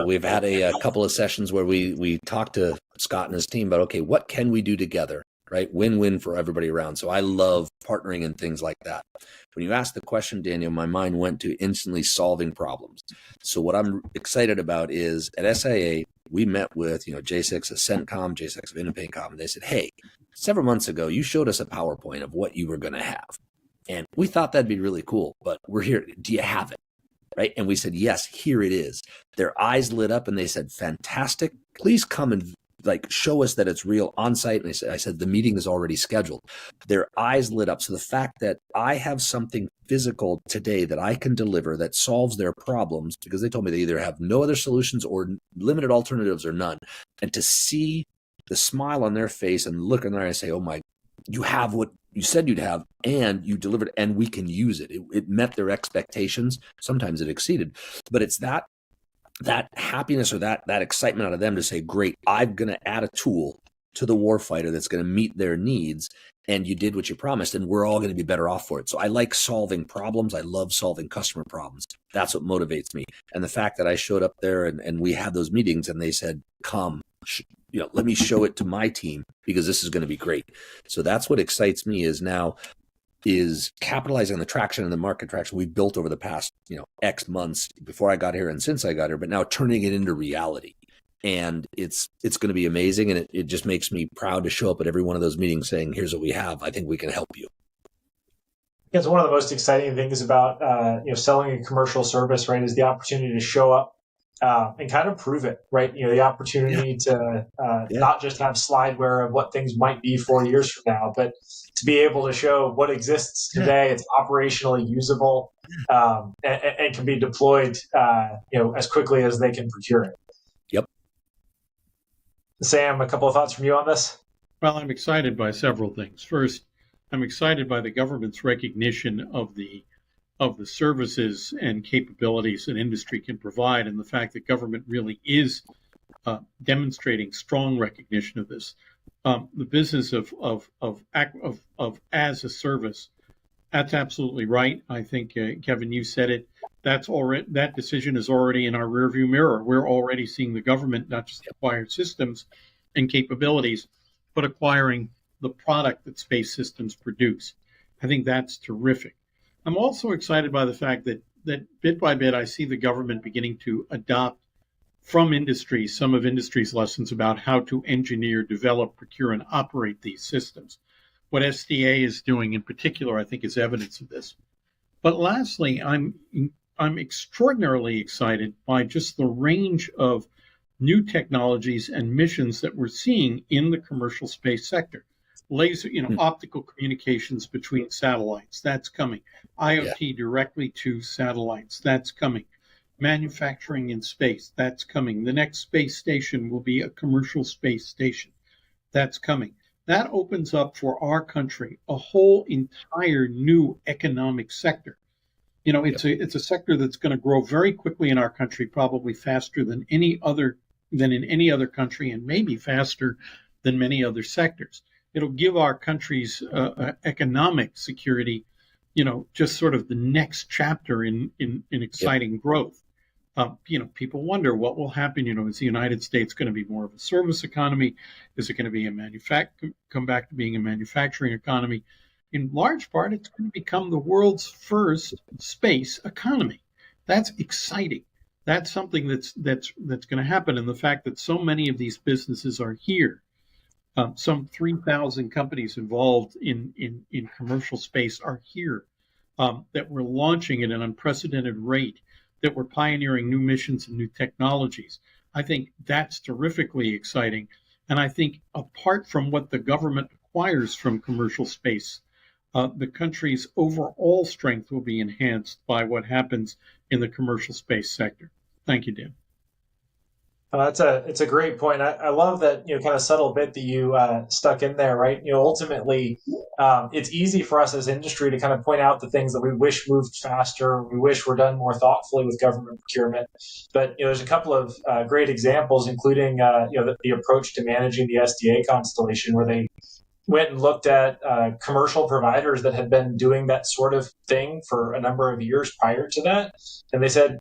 we've had a couple of sessions where we talked to Scott and his team about, okay, what can we do together, right? Win-win for everybody around. So I love partnering and things like that. When you asked the question, Daniel, my mind went to instantly solving problems. So what I'm excited about is at SIA, we met with J6 of CENTCOM, J6 of InnoPayCom, and they said, hey, several months ago, you showed us a PowerPoint of what you were going to have. And we thought that'd be really cool, but we're here. Do you have it? Right? And we said, yes, here it is. Their eyes lit up and they said, fantastic. Please come and show us that it's real on site. And I said, the meeting is already scheduled. Their eyes lit up. So the fact that I have something physical today that I can deliver that solves their problems, because they told me they either have no other solutions or limited alternatives or none. And to see the smile on their face and look in their eyes and say, oh my, you have what you said you'd have, and you delivered, and we can use it. It met their expectations. Sometimes it exceeded, but it's that happiness or that excitement out of them to say, great, I'm going to add a tool to the warfighter that's going to meet their needs, and you did what you promised, and we're all going to be better off for it. So I like solving problems. I love solving customer problems. That's what motivates me. And the fact that I showed up there and we had those meetings and they said, come, let me show it to my team because this is going to be great. So that's what excites me is capitalizing on the traction and the market traction we've built over the past, X months before I got here and since I got here, but now turning it into reality. And it's going to be amazing. And it just makes me proud to show up at every one of those meetings saying, here's what we have. I think we can help you. It's one of the most exciting things about, selling a commercial service, right, is the opportunity to show up and kind of prove it, right? The opportunity to not just have slideware of what things might be 4 years from now, but to be able to show what exists today. It's operationally usable and can be deployed, as quickly as they can procure it. Yep. Sam, a couple of thoughts from you on this? Well, I'm excited by several things. First, I'm excited by the government's recognition of the services and capabilities that industry can provide, and the fact that government really is demonstrating strong recognition of this. The business of as a service, that's absolutely right. I think, Kevin, you said it. that decision is already in our rearview mirror. We're already seeing the government not just acquire systems and capabilities, but acquiring the product that space systems produce. I think that's terrific. I'm also excited by the fact that bit by bit, I see the government beginning to adopt from industry some of industry's lessons about how to engineer, develop, procure, and operate these systems. What SDA is doing in particular, I think, is evidence of this. But lastly, I'm extraordinarily excited by just the range of new technologies and missions that we're seeing in the commercial space sector. Laser, optical communications between satellites, that's coming. IoT directly to satellites, that's coming. Manufacturing in space, that's coming. The next space station will be a commercial space station, that's coming. That opens up for our country a whole entire new economic sector. It's a sector that's going to grow very quickly in our country, probably faster than in any other country, and maybe faster than many other sectors. It'll give our country's economic security, just sort of the next chapter in exciting growth. People wonder what will happen. Is the United States going to be more of a service economy? Is it going to be come back to being a manufacturing economy? In large part, it's going to become the world's first space economy. That's exciting. That's something that's going to happen. And the fact that so many of these businesses are here, some 3,000 companies involved in commercial space are here, that we're launching at an unprecedented rate, that we're pioneering new missions and new technologies. I think that's terrifically exciting. And I think apart from what the government acquires from commercial space, the country's overall strength will be enhanced by what happens in the commercial space sector. Thank you, Dan. It's a great point. I love that kind of subtle bit that you stuck in there, right? Ultimately, it's easy for us as industry to kind of point out the things that we wish moved faster, we wish were done more thoughtfully with government procurement. But there's a couple of great examples, including the approach to managing the SDA constellation, where they went and looked at commercial providers that had been doing that sort of thing for a number of years prior to that, and they said,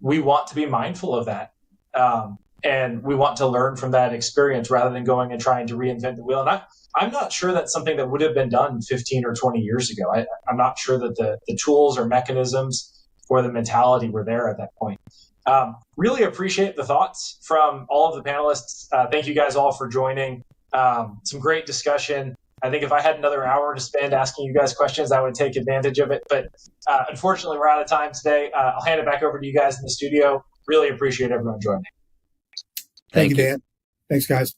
we want to be mindful of that. And we want to learn from that experience rather than going and trying to reinvent the wheel. And I'm not sure that's something that would have been done 15 or 20 years ago. I'm not sure that the tools or mechanisms or the mentality were there at that point. Really appreciate the thoughts from all of the panelists. Thank you guys all for joining. Some great discussion. I think if I had another hour to spend asking you guys questions, I would take advantage of it. But unfortunately, we're out of time today. I'll hand it back over to you guys in the studio. Really appreciate everyone joining. Thank you, Dan. Thanks, guys.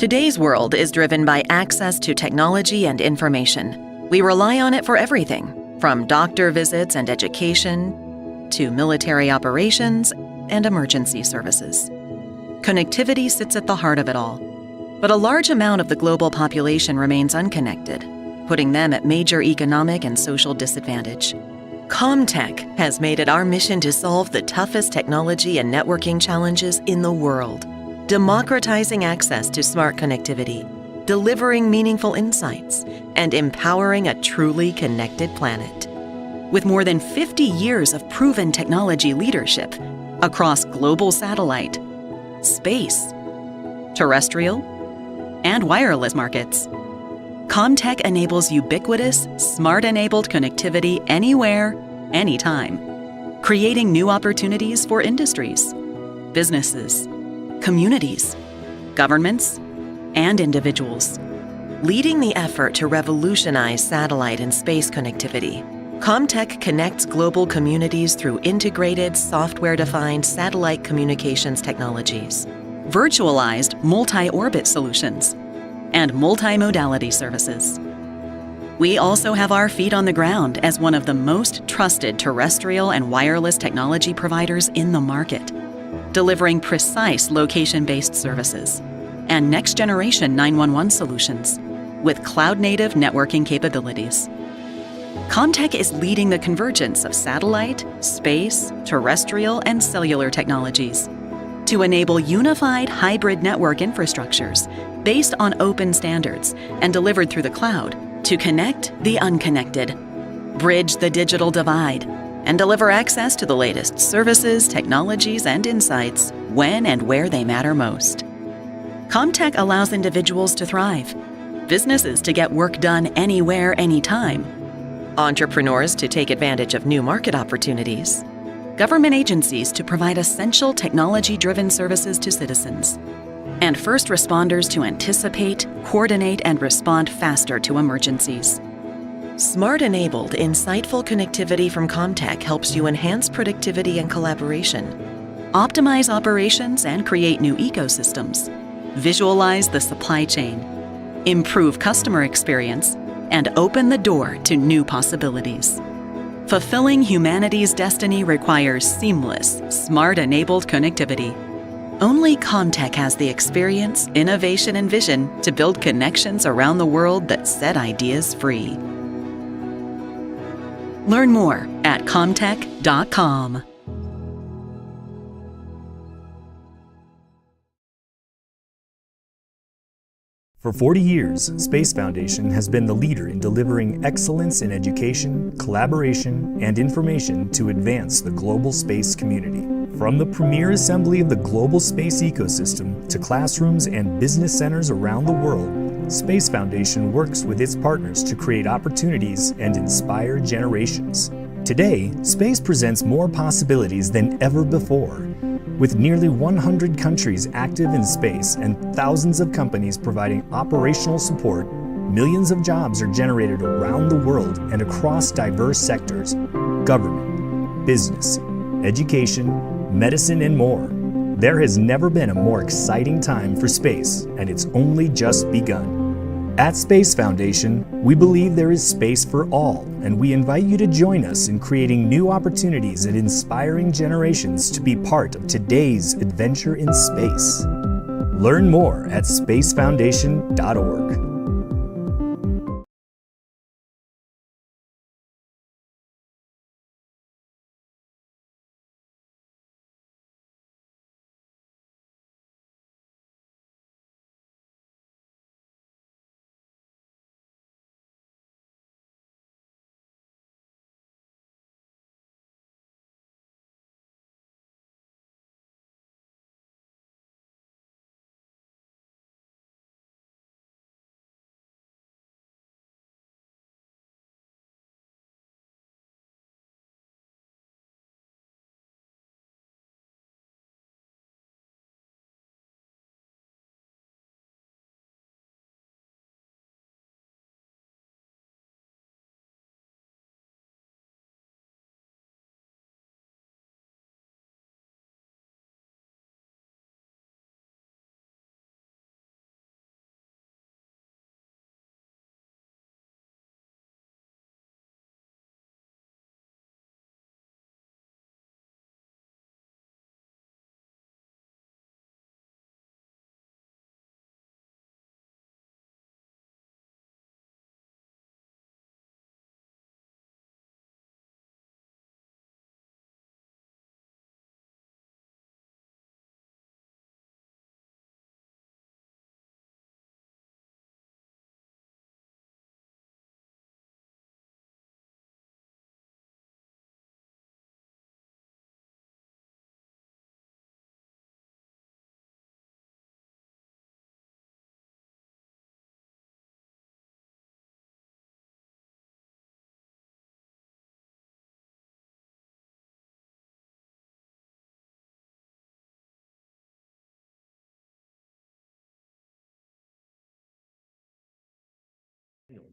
Today's world is driven by access to technology and information. We rely on it for everything, from doctor visits and education to military operations and emergency services. Connectivity sits at the heart of it all. But a large amount of the global population remains unconnected, putting them at major economic and social disadvantage. Comtech has made it our mission to solve the toughest technology and networking challenges in the world. democratizing access to smart connectivity, delivering meaningful insights, and empowering a truly connected planet. With more than 50 years of proven technology leadership across global satellite, space, terrestrial, and wireless markets, Comtech enables ubiquitous, smart-enabled connectivity anywhere, anytime, creating new opportunities for industries, businesses, communities, governments, and individuals. Leading the effort to revolutionize satellite and space connectivity, Comtech connects global communities through integrated, software-defined satellite communications technologies, virtualized multi-orbit solutions, and multimodality services. We also have our feet on the ground as one of the most trusted terrestrial and wireless technology providers in the market, delivering precise location-based services and next-generation 911 solutions with cloud-native networking capabilities. Comtech is leading the convergence of satellite, space, terrestrial, and cellular technologies to enable unified hybrid network infrastructures based on open standards and delivered through the cloud to connect the unconnected, bridge the digital divide, and deliver access to the latest services, technologies, and insights when and where they matter most. Comtech allows individuals to thrive, businesses to get work done anywhere, anytime, entrepreneurs to take advantage of new market opportunities, government agencies to provide essential technology-driven services to citizens, and first responders to anticipate, coordinate, and respond faster to emergencies. Smart-enabled, insightful connectivity from Comtech helps you enhance productivity and collaboration, optimize operations and create new ecosystems, visualize the supply chain, improve customer experience, and open the door to new possibilities. Fulfilling humanity's destiny requires seamless, smart-enabled connectivity. Only Comtech has the experience, innovation, and vision to build connections around the world that set ideas free. Learn more at comtech.com. For 40 years, Space Foundation has been the leader in delivering excellence in education, collaboration, and information to advance the global space community. From the premier assembly of the global space ecosystem to classrooms and business centers around the world, Space Foundation works with its partners to create opportunities and inspire generations. Today, space presents more possibilities than ever before. With nearly 100 countries active in space and thousands of companies providing operational support, millions of jobs are generated around the world and across diverse sectors: government, business, education, medicine, and more. There has never been a more exciting time for space, and it's only just begun. At Space Foundation, we believe there is space for all, and we invite you to join us in creating new opportunities and inspiring generations to be part of today's adventure in space. Learn more at spacefoundation.org.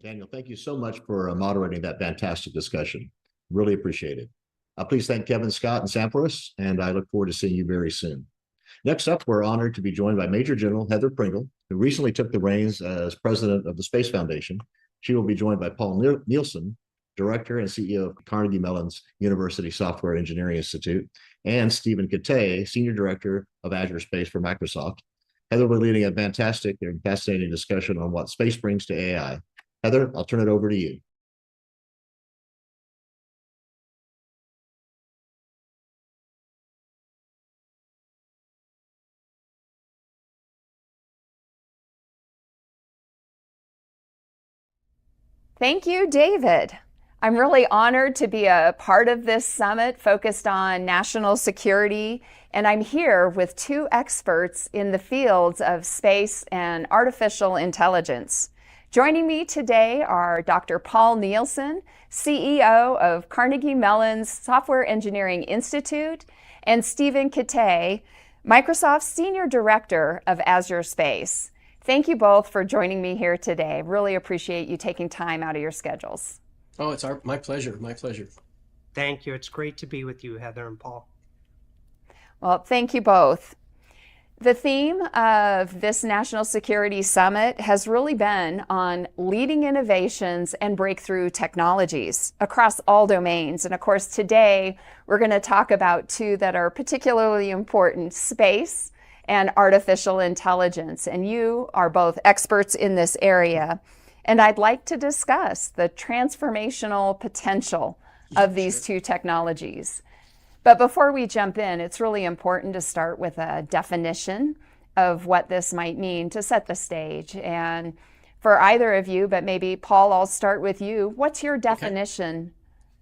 Daniel, thank you so much for moderating that fantastic discussion. Really appreciate it. Please thank Kevin Scott and Sampras, and I look forward to seeing you very soon. Next up, we're honored to be joined by Major General Heather Pringle, who recently took the reins as president of the Space Foundation. She will be joined by Paul Nielsen, Director and CEO of Carnegie Mellon's University Software Engineering Institute, and Stephen Kate, Senior Director of Azure Space for Microsoft. Heather will be leading a fantastic and fascinating discussion on what space brings to AI. Heather, I'll turn it over to you. Thank you, David. I'm really honored to be a part of this summit focused on national security, and I'm here with two experts in the fields of space and artificial intelligence. Joining me today are Dr. Paul Nielsen, CEO of Carnegie Mellon's Software Engineering Institute, and Stephen Kate, Microsoft's Senior Director of Azure Space. Thank you both for joining me here today. Really appreciate you taking time out of your schedules. Oh, it's my pleasure. My pleasure. Thank you. It's great to be with you, Heather and Paul. Well, thank you both. The theme of this National Security Summit has really been on leading innovations and breakthrough technologies across all domains. And of course, today we're going to talk about two that are particularly important: space and artificial intelligence. And you are both experts in this area. And I'd like to discuss the transformational potential of these two technologies. But before we jump in, it's really important to start with a definition of what this might mean to set the stage. And for either of you, but maybe Paul, I'll start with you. What's your definition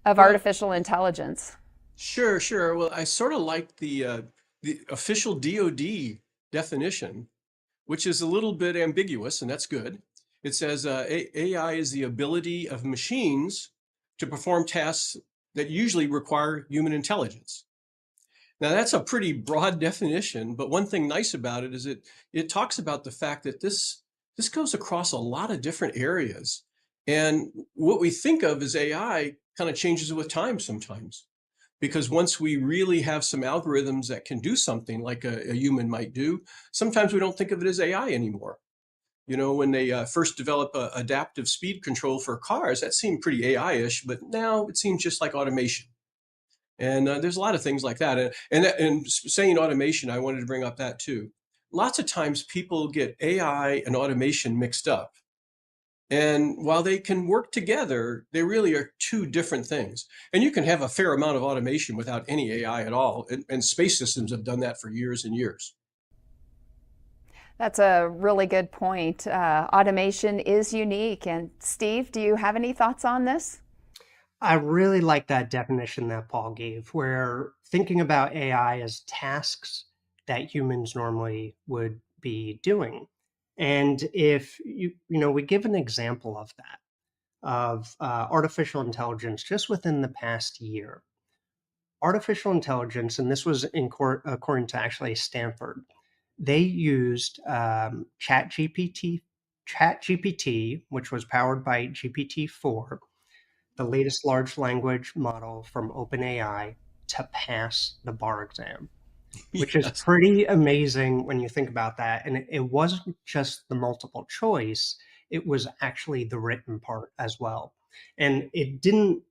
of artificial intelligence? Sure. Well, I sort of like the official DoD definition, which is a little bit ambiguous, and that's good. It says AI is the ability of machines to perform tasks that usually require human intelligence. Now, that's a pretty broad definition, but one thing nice about it is it talks about the fact that this goes across a lot of different areas. And what we think of as AI kind of changes with time sometimes. Because once we really have some algorithms that can do something like a human might do, sometimes we don't think of it as AI anymore. You know, when they first developed adaptive speed control for cars, that seemed pretty AI-ish, but now it seems just like automation. And there's a lot of things like that. And saying automation, I wanted to bring up that too. Lots of times people get AI and automation mixed up. And while they can work together, they really are two different things. And you can have a fair amount of automation without any AI at all. And space systems have done that for years and years. That's a really good point. Automation is unique. And Steve, do you have any thoughts on this? I really like that definition that Paul gave, where thinking about AI as tasks that humans normally would be doing. And if we give an example of that, of artificial intelligence just within the past year. Artificial intelligence, and this was according to actually Stanford, they used ChatGPT, which was powered by GPT-4, the latest large language model from OpenAI, to pass the bar exam. Which is pretty amazing when you think about that. And it wasn't just the multiple choice, it was actually the written part as well. And it didn't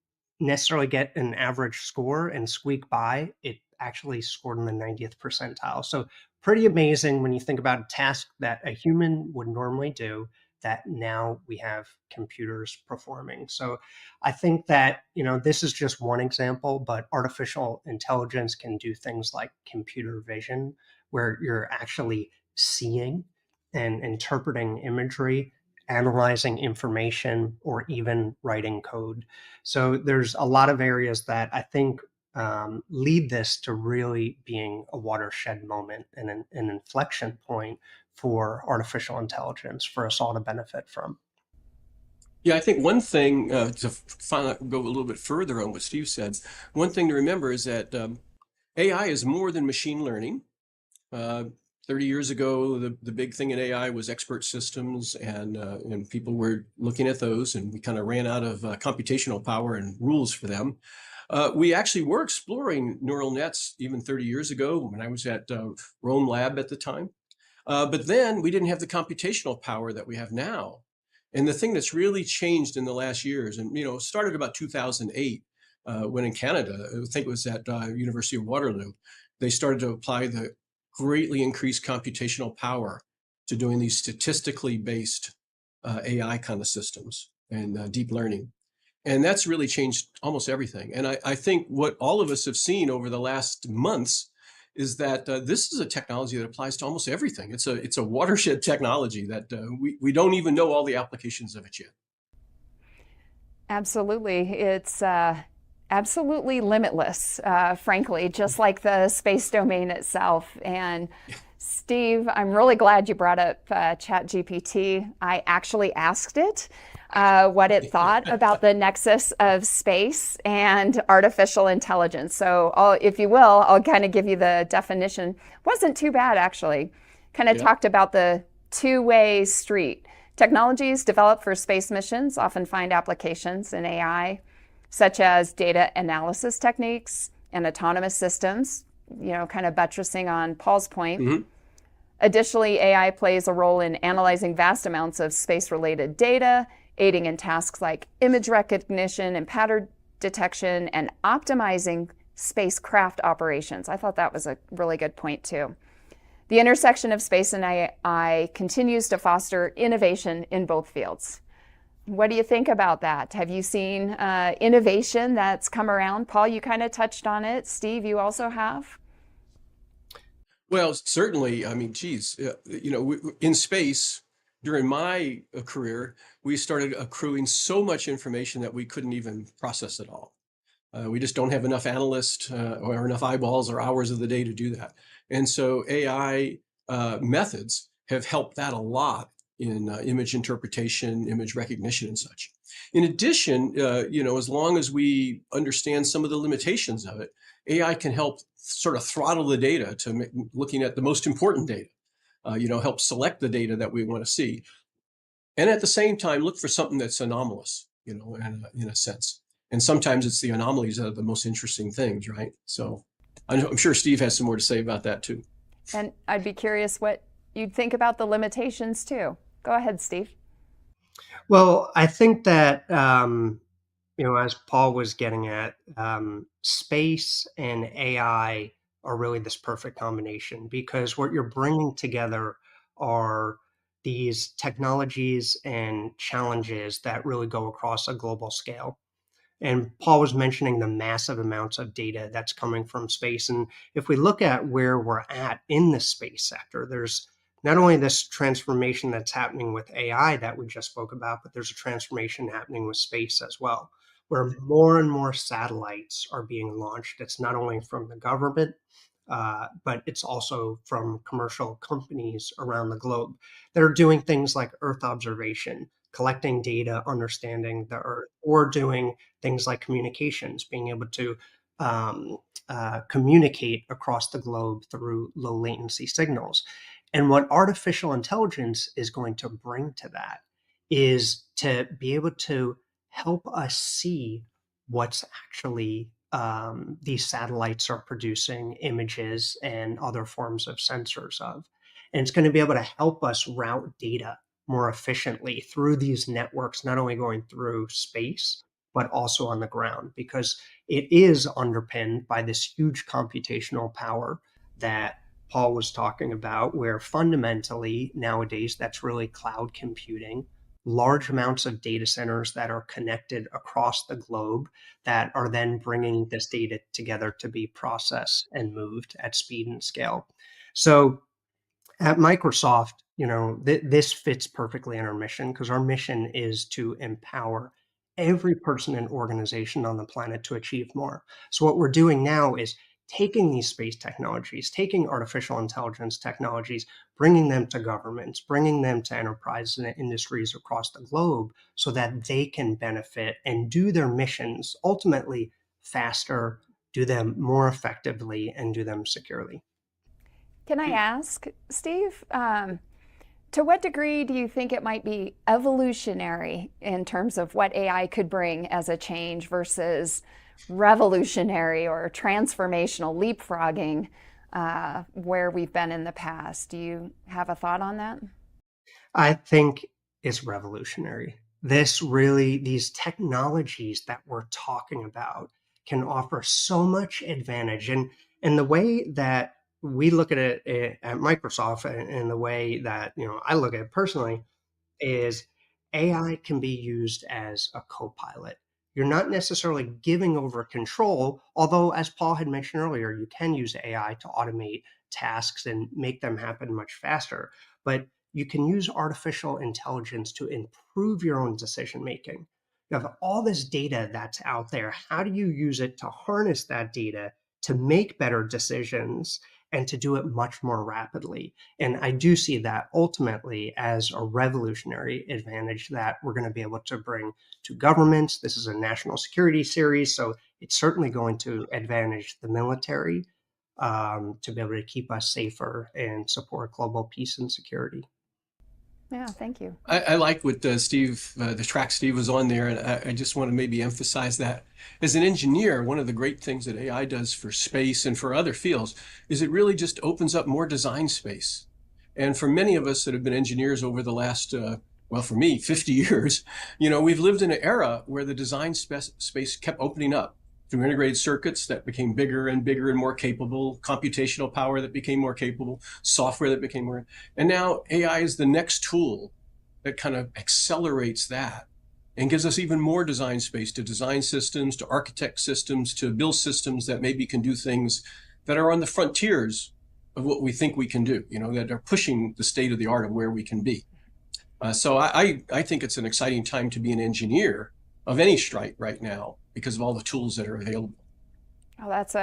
necessarily get an average score and squeak by. It actually scored in the 90th percentile. So pretty amazing when you think about a task that a human would normally do that now we have computers performing. So I think that, this is just one example, but artificial intelligence can do things like computer vision, where you're actually seeing and interpreting imagery, analyzing information, or even writing code. So there's a lot of areas that I think lead this to really being a watershed moment and an inflection point for artificial intelligence for us all to benefit from. Yeah, I think one thing to go a little bit further on what Steve said, one thing to remember is that AI is more than machine learning. 30 years ago, the big thing in AI was expert systems, and people were looking at those, and we kind of ran out of computational power and rules for them. We actually were exploring neural nets even 30 years ago when I was at Rome Lab at the time. But then we didn't have the computational power that we have now. And the thing that's really changed in the last years, and started about 2008, when in Canada, I think it was at University of Waterloo, they started to apply the greatly increased computational power to doing these statistically based AI kind of systems and deep learning. And that's really changed almost everything. And I think what all of us have seen over the last months is that this is a technology that applies to almost everything. It's a watershed technology that we don't even know all the applications of it yet. Absolutely. It's absolutely limitless, frankly, just like the space domain itself. And Steve, I'm really glad you brought up ChatGPT. I actually asked it what it thought about the nexus of space and artificial intelligence. So if you will, I'll kind of give you the definition. Wasn't too bad, actually. Kind of talked about the two-way street. Technologies developed for space missions often find applications in AI, such as data analysis techniques and autonomous systems, kind of buttressing on Paul's point. Mm-hmm. Additionally, AI plays a role in analyzing vast amounts of space-related data, aiding in tasks like image recognition and pattern detection, and optimizing spacecraft operations. I thought that was a really good point, too. The intersection of space and AI continues to foster innovation in both fields. What do you think about that? Have you seen innovation that's come around? Paul, you kind of touched on it. Steve, you also have? Well, certainly. I mean, geez, in space, during my career, we started accruing so much information that we couldn't even process it all. We just don't have enough analysts or enough eyeballs or hours of the day to do that. And so AI methods have helped that a lot in image interpretation, image recognition, and such. In addition, as long as we understand some of the limitations of it, AI can help sort of throttle the data to looking at the most important data, help select the data that we want to see. And at the same time, look for something that's anomalous, in a sense. And sometimes it's the anomalies that are the most interesting things, right? So I'm sure Steve has some more to say about that too. And I'd be curious what you'd think about the limitations too. Go ahead, Steve. Well, I think that, as Paul was getting at, space and AI are really this perfect combination, because what you're bringing together are these technologies and challenges that really go across a global scale. And Paul was mentioning the massive amounts of data that's coming from space. And if we look at where we're at in the space sector, there's not only this transformation that's happening with AI that we just spoke about, but there's a transformation happening with space as well, where more and more satellites are being launched. It's not only from the government, but it's also from commercial companies around the globe that are doing things like Earth observation, collecting data, understanding the Earth, or doing things like communications, being able to communicate across the globe through low latency signals. And what artificial intelligence is going to bring to that is to be able to help us see what's actually these satellites are producing images and other forms of sensors of. And it's going to be able to help us route data more efficiently through these networks, not only going through space, but also on the ground, because it is underpinned by this huge computational power that Paul was talking about, where fundamentally nowadays that's really cloud computing, large amounts of data centers that are connected across the globe that are then bringing this data together to be processed and moved at speed and scale. So at Microsoft, this fits perfectly in our mission, because our mission is to empower every person and organization on the planet to achieve more. So what we're doing now is taking these space technologies, taking artificial intelligence technologies, bringing them to governments, bringing them to enterprises and industries across the globe so that they can benefit and do their missions ultimately faster, do them more effectively, and do them securely. Can I ask, Steve, to what degree do you think it might be evolutionary in terms of what AI could bring as a change versus revolutionary or transformational leapfrogging where we've been in the past? Do you have a thought on that? I think it's revolutionary. These technologies that we're talking about can offer so much advantage. And the way that we look at it at Microsoft and the way that, I look at it personally is AI can be used as a co-pilot. You're not necessarily giving over control, although as Paul had mentioned earlier, you can use AI to automate tasks and make them happen much faster. But you can use artificial intelligence to improve your own decision making. You have all this data that's out there. How do you use it to harness that data to make better decisions and to do it much more rapidly? And I do see that ultimately as a revolutionary advantage that we're going to be able to bring to governments. This is a national security series, so it's certainly going to advantage the military to be able to keep us safer and support global peace and security. Yeah, thank you. I like what Steve, the track Steve was on there, and I just want to maybe emphasize that. As an engineer, one of the great things that AI does for space and for other fields is it really just opens up more design space. And for many of us that have been engineers over the last, well, for me, 50 years, we've lived in an era where the design space kept opening up through integrated circuits that became bigger and bigger and more capable, computational power that became more capable, software that became more, and now AI is the next tool that kind of accelerates that and gives us even more design space to design systems, to architect systems, to build systems that maybe can do things that are on the frontiers of what we think we can do, that are pushing the state of the art of where we can be. So I think it's an exciting time to be an engineer of any stripe right now because of all the tools that are available. Oh, that's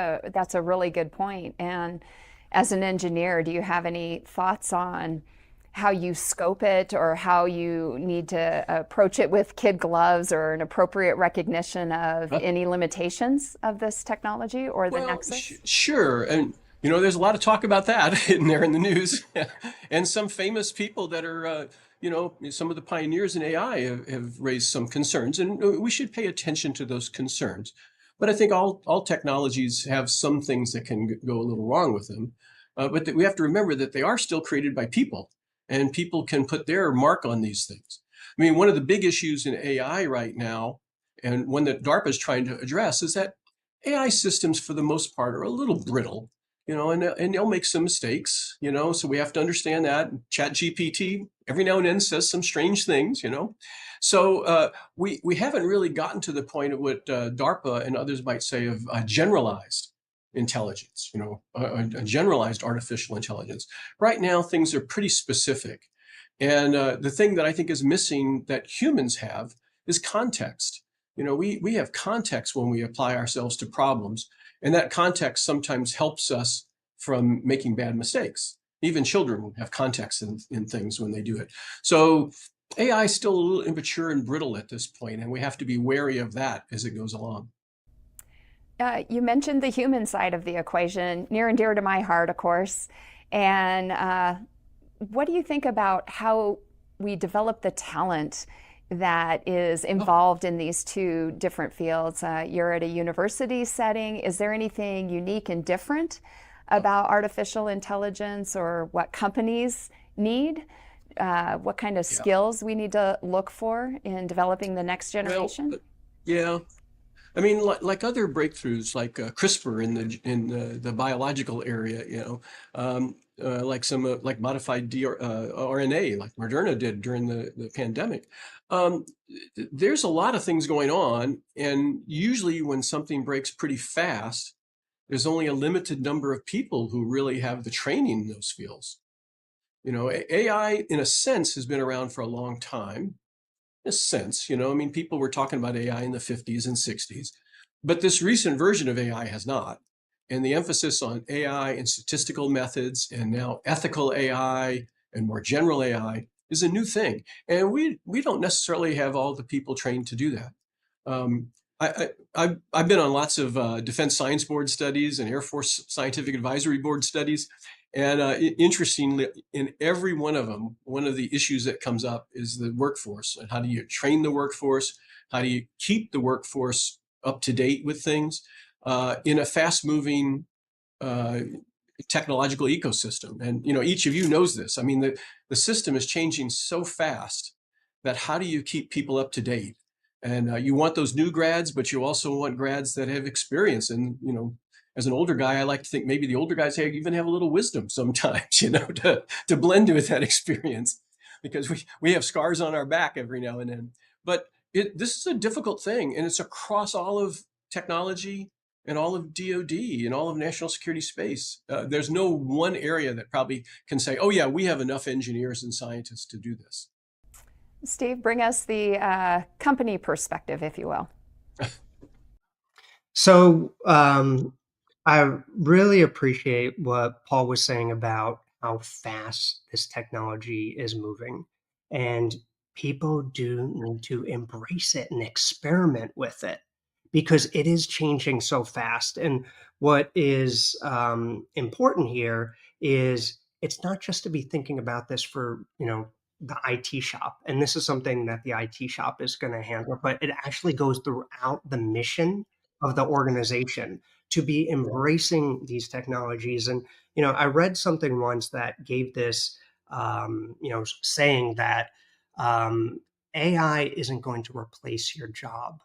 a really good point. And as an engineer, do you have any thoughts on how you scope it or how you need to approach it with kid gloves or an appropriate recognition of any limitations of this technology or the nexus? Sure. And, there's a lot of talk about that in there in the news. And some famous people that are, some of the pioneers in AI have raised some concerns, and we should pay attention to those concerns. But I think all technologies have some things that can go a little wrong with them. But we have to remember that they are still created by people, and people can put their mark on these things. I mean, one of the big issues in AI right now, and one that DARPA is trying to address, is that AI systems, for the most part, are a little brittle. And they'll make some mistakes, so we have to understand that. ChatGPT every now and then says some strange things, So we haven't really gotten to the point of what DARPA and others might say of generalized intelligence, a generalized artificial intelligence. Right now, things are pretty specific. And the thing that I think is missing that humans have is context. We have context when we apply ourselves to problems. And that context sometimes helps us from making bad mistakes. Even children have context in things when they do it. So AI is still a little immature and brittle at this point, and we have to be wary of that as it goes along. You mentioned the human side of the equation, near and dear to my heart, of course. And what do you think about how we develop the talent that is involved in these two different fields? You're at a university setting. Is there anything unique and different about artificial intelligence or what companies need? What kind of skills we need to look for in developing the next generation? Well, yeah. I mean, like other breakthroughs, like CRISPR in the biological area, like some like modified RNA, like Moderna did during the pandemic. There's a lot of things going on, and usually when something breaks pretty fast, there's only a limited number of people who really have the training in those fields. AI, in a sense, has been around for a long time. In a sense, people were talking about AI in the 50s and 60s, but this recent version of AI has not. And the emphasis on AI and statistical methods and now ethical AI and more general AI is a new thing. And we don't necessarily have all the people trained to do that. I've been on lots of Defense Science Board studies and Air Force Scientific Advisory Board studies. And interestingly, in every one of them, one of the issues that comes up is the workforce. And how do you train the workforce? How do you keep the workforce up to date with things in a fast-moving technological ecosystem? And each of you knows this. I mean, the system is changing so fast that how do you keep people up to date? And you want those new grads, but you also want grads that have experience. And as an older guy, I like to think maybe the older guys even have a little wisdom sometimes, to blend with that experience, because we have scars on our back every now and then. But this is a difficult thing, and it's across all of technology and all of DoD and all of national security space. There's no one area that probably can say, oh yeah, we have enough engineers and scientists to do this. Steve, bring us the company perspective, if you will. So I really appreciate what Paul was saying about how fast this technology is moving. And people do need to embrace it and experiment with it because it is changing so fast. And what is important here is it's not just to be thinking about this for, the IT shop. And this is something that the IT shop is going to handle, but it actually goes throughout the mission of the organization to be embracing these technologies. And, I read something once that gave this, saying that AI isn't going to replace your job.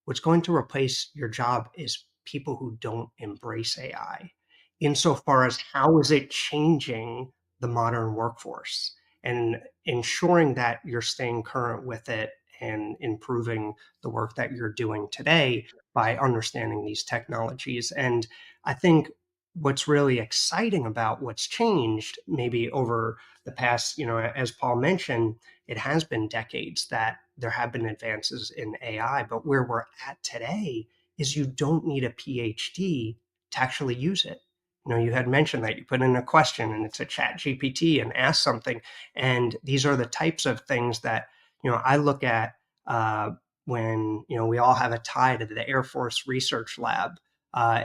What's going to replace your job is people who don't embrace AI, insofar as how is it changing the modern workforce and ensuring that you're staying current with it and improving the work that you're doing today by understanding these technologies. And I think what's really exciting about what's changed maybe over the past, as Paul mentioned, it has been decades that there have been advances in AI, but where we're at today is you don't need a PhD to actually use it. You had mentioned that you put in a question and it's a chat GPT and ask something. And these are the types of things that, I look at when, we all have a tie to the Air Force Research Lab.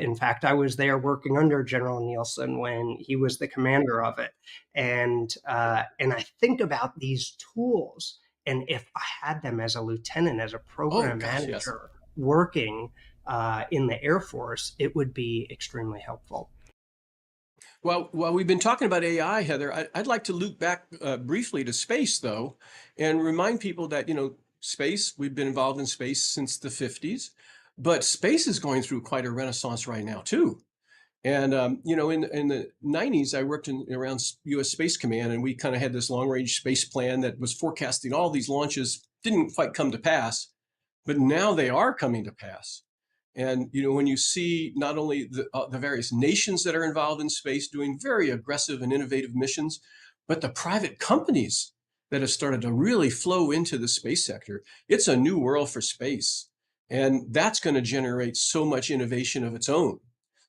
In fact, I was there working under General Nielsen when he was the commander of it. And I think about these tools, and if I had them as a lieutenant, as a program manager, working in the Air Force, it would be extremely helpful. Well, while we've been talking about AI, Heather, I'd like to loop back briefly to space, though, and remind people that, space, we've been involved in space since the 50s, but space is going through quite a renaissance right now, too. And, in the 90s, I worked around U.S. Space Command, and we kind of had this long-range space plan that was forecasting all these launches. Didn't quite come to pass, but now they are coming to pass. And, when you see not only the various nations that are involved in space doing very aggressive and innovative missions, but the private companies that have started to really flow into the space sector, it's a new world for space. And that's going to generate so much innovation of its own.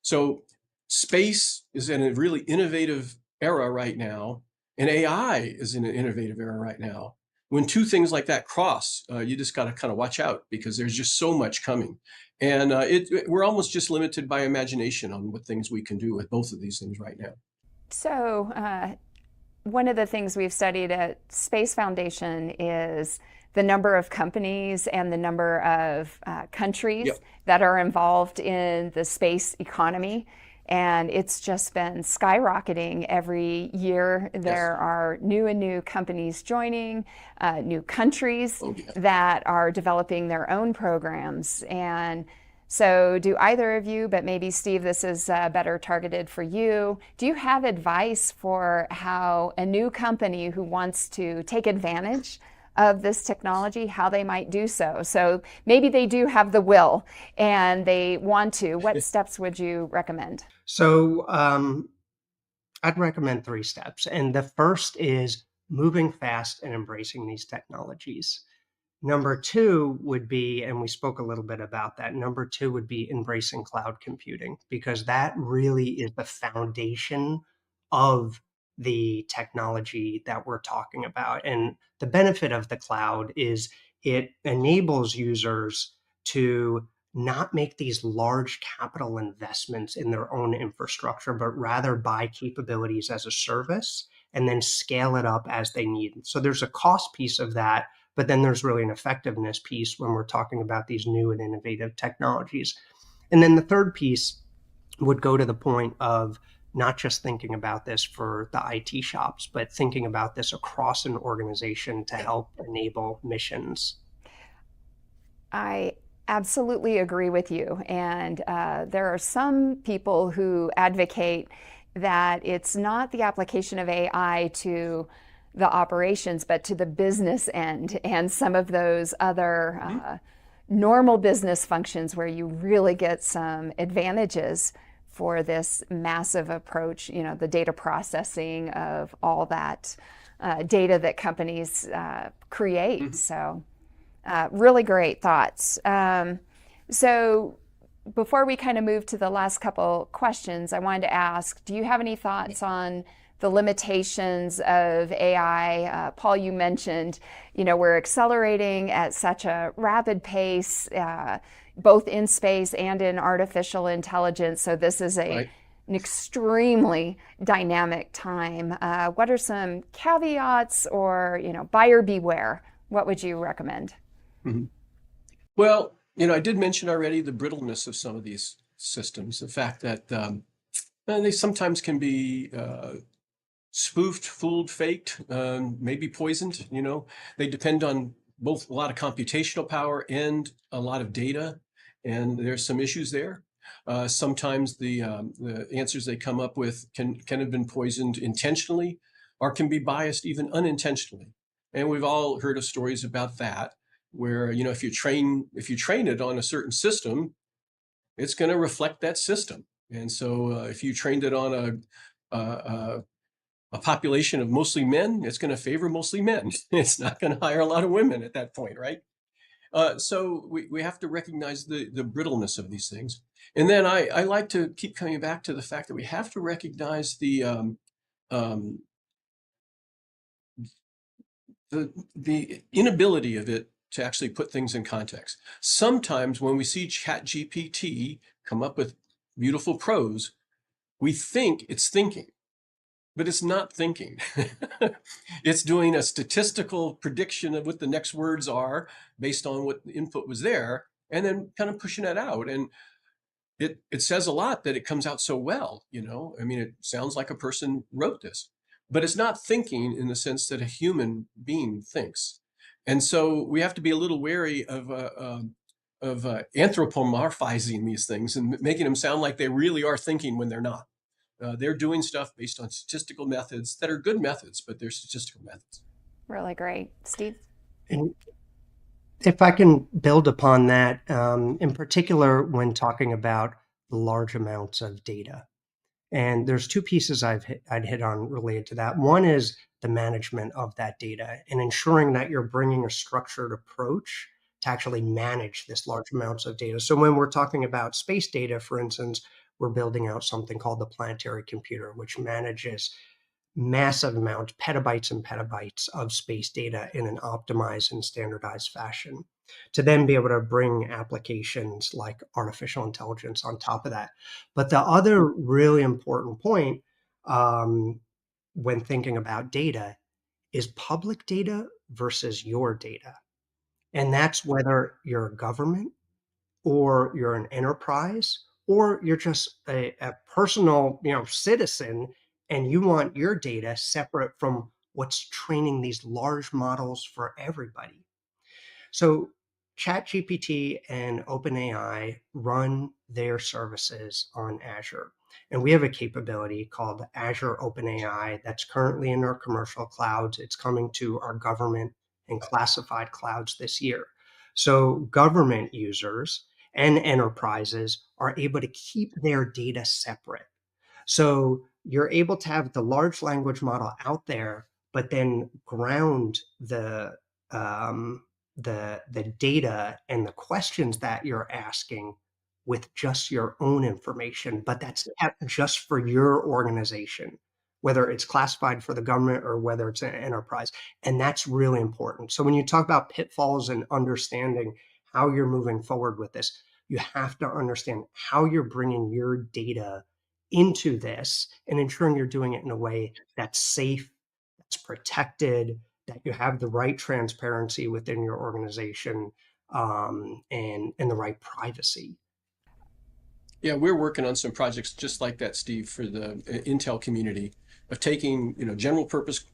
So space is in a really innovative era right now, and AI is in an innovative era right now. When two things like that cross, you just got to kind of watch out because there's just so much coming. And we're almost just limited by imagination on what things we can do with both of these things right now. So one of the things we've studied at Space Foundation is the number of companies and the number of countries that are involved in the space economy. And it's just been skyrocketing every year. There are new and new companies joining, new countries that are developing their own programs. And so do either of you, but maybe Steve, this is better targeted for you. Do you have advice for how a new company who wants to take advantage of this technology, how they might do so? So maybe they do have the will and they want to. What steps would you recommend? So I'd recommend 3 steps. And the first is moving fast and embracing these technologies. Number 2 would be, and we spoke a little bit about that, number 2 would be embracing cloud computing, because that really is the foundation of the technology that we're talking about. And the benefit of the cloud is it enables users to not make these large capital investments in their own infrastructure, but rather buy capabilities as a service and then scale it up as they need. So there's a cost piece of that, but then there's really an effectiveness piece when we're talking about these new and innovative technologies. And then the third piece would go to the point of not just thinking about this for the IT shops, but thinking about this across an organization to help enable missions. I absolutely agree with you. And there are some people who advocate that it's not the application of AI to the operations, but to the business end and some of those other normal business functions where you really get some advantages for this massive approach, the data processing of all that data that companies create. So really great thoughts. So before we kind of move to the last couple questions, I wanted to ask, do you have any thoughts on the limitations of AI? Paul, you mentioned, we're accelerating at such a rapid pace, both in space and in artificial intelligence. So this is an extremely dynamic time. What are some caveats or, buyer beware? What would you recommend? Mm-hmm. Well, I did mention already the brittleness of some of these systems, the fact that they sometimes can be spoofed, fooled, faked, maybe poisoned. They depend on both a lot of computational power and a lot of data, and there's some issues there. Sometimes the answers they come up with can have been poisoned intentionally or can be biased even unintentionally. And we've all heard of stories about that, where if you train it on a certain system, it's going to reflect that system. And so if you trained it on a population of mostly men, it's going to favor mostly men. It's not going to hire a lot of women at that point, right? So we have to recognize the brittleness of these things. And then I like to keep coming back to the fact that we have to recognize the inability of it to actually put things in context. Sometimes when we see ChatGPT come up with beautiful prose, we think it's thinking, but it's not thinking. It's doing a statistical prediction of what the next words are based on what the input was there, and then kind of pushing that out. And it says a lot that it comes out so well, it sounds like a person wrote this, but it's not thinking in the sense that a human being thinks. And so we have to be a little wary of anthropomorphizing these things and making them sound like they really are thinking when they're not. They're doing stuff based on statistical methods that are good methods, but they're statistical methods. Really great. Steve? And if I can build upon that, in particular, when talking about the large amounts of data. And there's two pieces I'd hit on related to that. One is the management of that data and ensuring that you're bringing a structured approach to actually manage this large amounts of data. So when we're talking about space data, for instance, we're building out something called the planetary computer, which manages massive amounts, petabytes and petabytes of space data in an optimized and standardized fashion, to then be able to bring applications like artificial intelligence on top of that. But the other really important point when thinking about data is public data versus your data. And that's whether you're a government or you're an enterprise or you're just a personal citizen, and you want your data separate from what's training these large models for everybody. So ChatGPT and OpenAI run their services on Azure. And we have a capability called Azure OpenAI that's currently in our commercial clouds. It's coming to our government and classified clouds this year. So government users and enterprises are able to keep their data separate. So you're able to have the large language model out there, but then ground the data and the questions that you're asking with just your own information, but that's kept just for your organization, whether it's classified for the government or whether it's an enterprise. And that's really important. So when you talk about pitfalls and understanding how you're moving forward with this, you have to understand how you're bringing your data into this and ensuring you're doing it in a way that's safe, that's protected, that you have the right transparency within your organization, and the right privacy. Yeah, we're working on some projects just like that, Steve, for the Intel community of taking, general purpose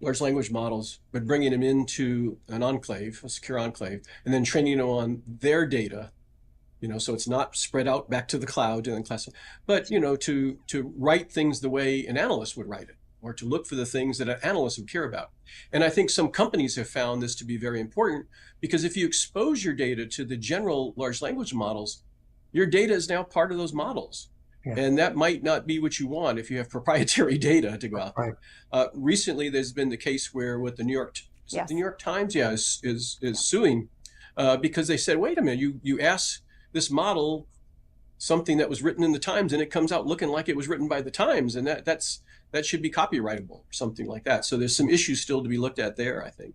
large language models, but bringing them into an enclave, a secure enclave, and then training them on their data, so it's not spread out back to the cloud and then class, but, to write things the way an analyst would write it, or to look for the things that an analyst would care about. And I think some companies have found this to be very important, because if you expose your data to the general large language models, your data is now part of those models. Yeah. And that might not be what you want if you have proprietary data to go out there. Right. Recently, there's been the case where what the New York Times is suing because they said, wait a minute, you ask this model something that was written in the Times and it comes out looking like it was written by the Times, and that should be copyrightable or something like that. So there's some issues still to be looked at there, I think.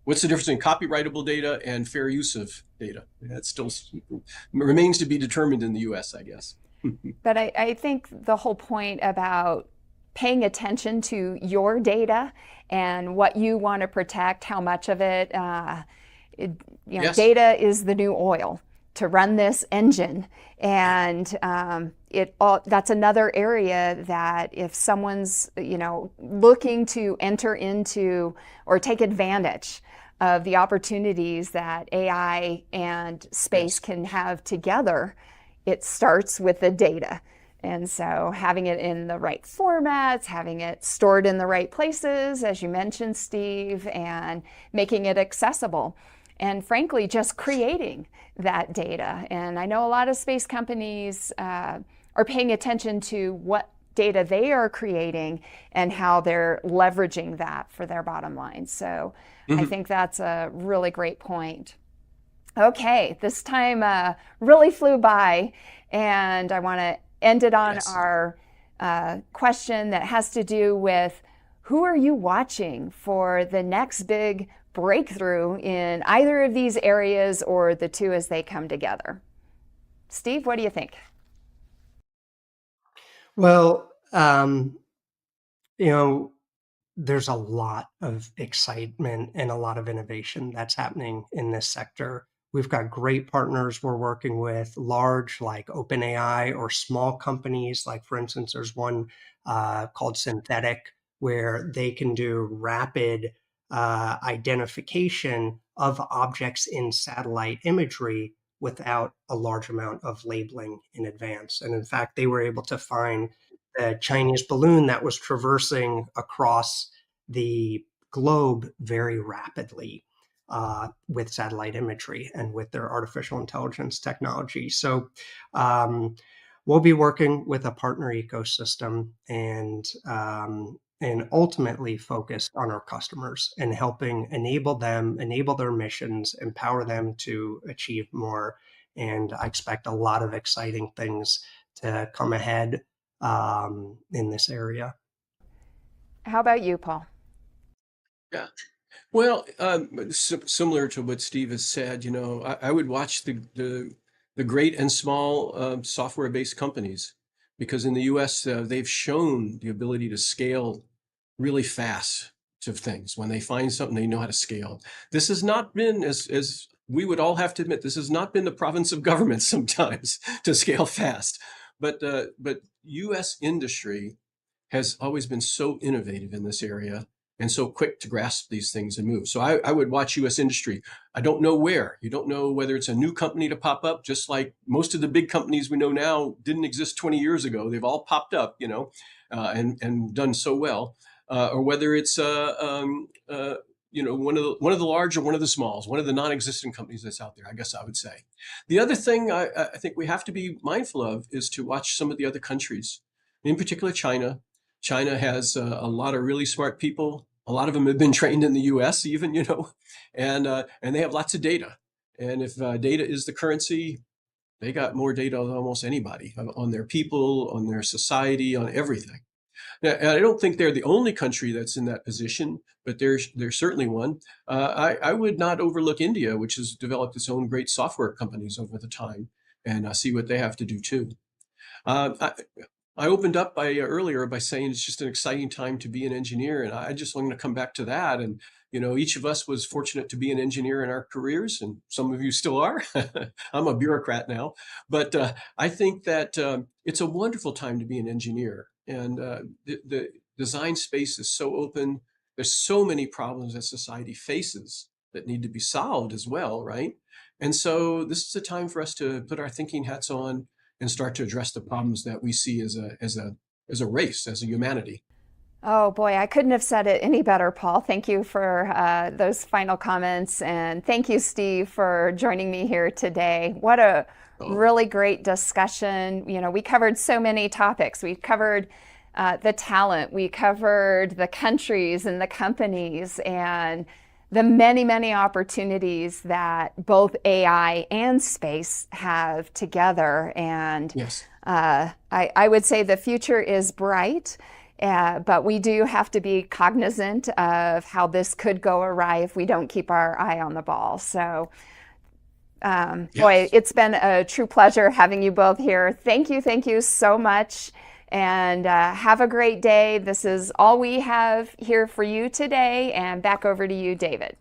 What's the difference between copyrightable data and fair use of data? That still remains to be determined in the US, I guess. But I think the whole point about paying attention to your data and what you want to protect, how much of it, yes. Data is the new oil to run this engine. And that's another area that if someone's, looking to enter into or take advantage of the opportunities that AI and space can have together, it starts with the data. And so having it in the right formats, having it stored in the right places, as you mentioned, Steve, and making it accessible. And frankly, just creating that data. And I know a lot of space companies are paying attention to what data they are creating and how they're leveraging that for their bottom line. So I think that's a really great point. Okay, this time really flew by, and I want to end it on our question that has to do with who are you watching for the next big breakthrough in either of these areas or the two as they come together? Steve, what do you think? Well, there's a lot of excitement and a lot of innovation that's happening in this sector. We've got great partners we're working with, large like OpenAI, or small companies like, for instance, there's one called Synthetic, where they can do rapid identification of objects in satellite imagery without a large amount of labeling in advance. And in fact, they were able to find the Chinese balloon that was traversing across the globe very rapidly with satellite imagery and with their artificial intelligence technology. So we'll be working with a partner ecosystem and ultimately focused on our customers and helping enable their missions, empower them to achieve more. And I expect a lot of exciting things to come ahead in this area. How about you, Paul? Yeah. Well, similar to what Steve has said, I would watch the great and small software-based companies, because in the US, they've shown the ability to scale really fast to things. When they find something, they know how to scale. This has not been, as we would all have to admit, this has not been the province of government sometimes to scale fast. But US industry has always been so innovative in this area and so quick to grasp these things and move. So I would watch US industry. I don't know where. You don't know whether it's a new company to pop up, just like most of the big companies we know now didn't exist 20 years ago. They've all popped up, and done so well. Or whether it's one of the large or one of the smalls, one of the non-existent companies that's out there, I guess I would say. The other thing I think we have to be mindful of is to watch some of the other countries, in particular China. China has a lot of really smart people. A lot of them have been trained in the US even, and they have lots of data. And if data is the currency, they got more data than almost anybody on their people, on their society, on everything. And I don't think they're the only country that's in that position, but there's certainly one. I would not overlook India, which has developed its own great software companies over the time, and see what they have to do too. I opened up earlier by saying it's just an exciting time to be an engineer, and I just want to come back to that. And each of us was fortunate to be an engineer in our careers, and some of you still are. I'm a bureaucrat now, but I think that it's a wonderful time to be an engineer. And the design space is so open. There's so many problems that society faces that need to be solved as well, right? And so this is a time for us to put our thinking hats on and start to address the problems that we see as a race, as a humanity. Oh boy, I couldn't have said it any better, Paul. Thank you for those final comments. And thank you, Steve, for joining me here today. What a really great discussion. We covered so many topics. We covered the talent, we covered the countries and the companies, and the many, many opportunities that both AI and space have together. And yes. I would say the future is bright, but we do have to be cognizant of how this could go awry if we don't keep our eye on the ball. So, yes. Boy, it's been a true pleasure having you both here. Thank you so much. And have a great day. This is all we have here for you today. And back over to you, David.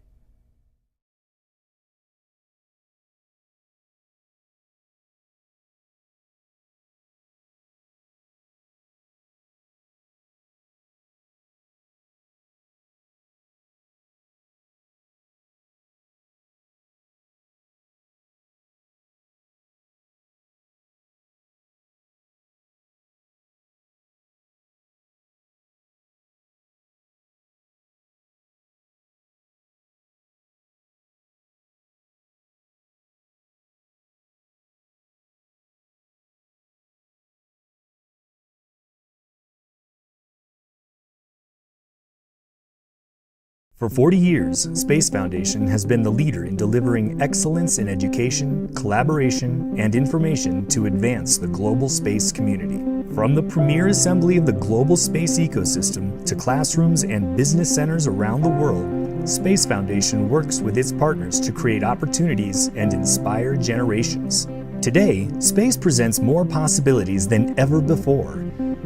For 40 years, Space Foundation has been the leader in delivering excellence in education, collaboration, and information to advance the global space community. From the premier assembly of the global space ecosystem to classrooms and business centers around the world, Space Foundation works with its partners to create opportunities and inspire generations. Today, space presents more possibilities than ever before.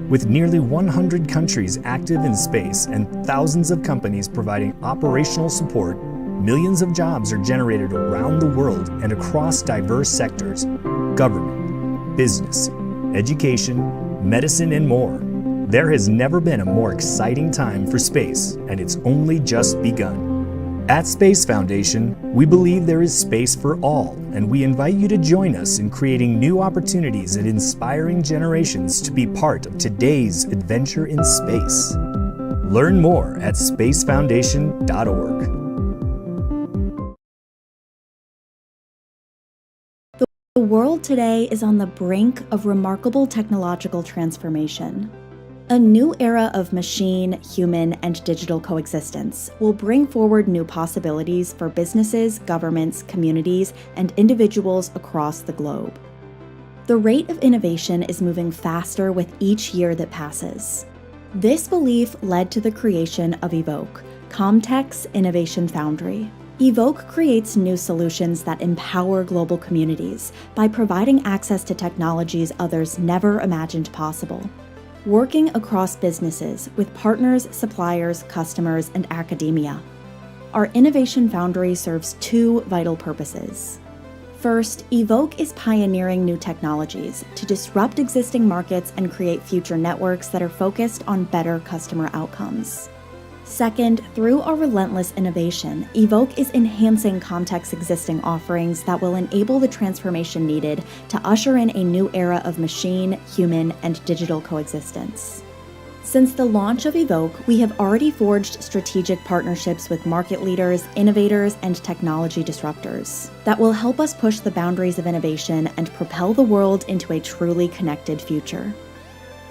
With nearly 100 countries active in space and thousands of companies providing operational support, millions of jobs are generated around the world and across diverse sectors: government, business, education, medicine, and more. There has never been a more exciting time for space, and it's only just begun. At Space Foundation, we believe there is space for all, and we invite you to join us in creating new opportunities and inspiring generations to be part of today's adventure in space. Learn more at spacefoundation.org. The world today is on the brink of remarkable technological transformation. A new era of machine, human, and digital coexistence will bring forward new possibilities for businesses, governments, communities, and individuals across the globe. The rate of innovation is moving faster with each year that passes. This belief led to the creation of Evoke, Comtech's innovation foundry. Evoke creates new solutions that empower global communities by providing access to technologies others never imagined possible. Working across businesses with partners, suppliers, customers, and academia. Our Innovation Foundry serves two vital purposes. First, Evoke is pioneering new technologies to disrupt existing markets and create future networks that are focused on better customer outcomes. Second, through our relentless innovation, Evoke is enhancing Comtech's existing offerings that will enable the transformation needed to usher in a new era of machine, human, and digital coexistence. Since the launch of Evoke, we have already forged strategic partnerships with market leaders, innovators, and technology disruptors that will help us push the boundaries of innovation and propel the world into a truly connected future.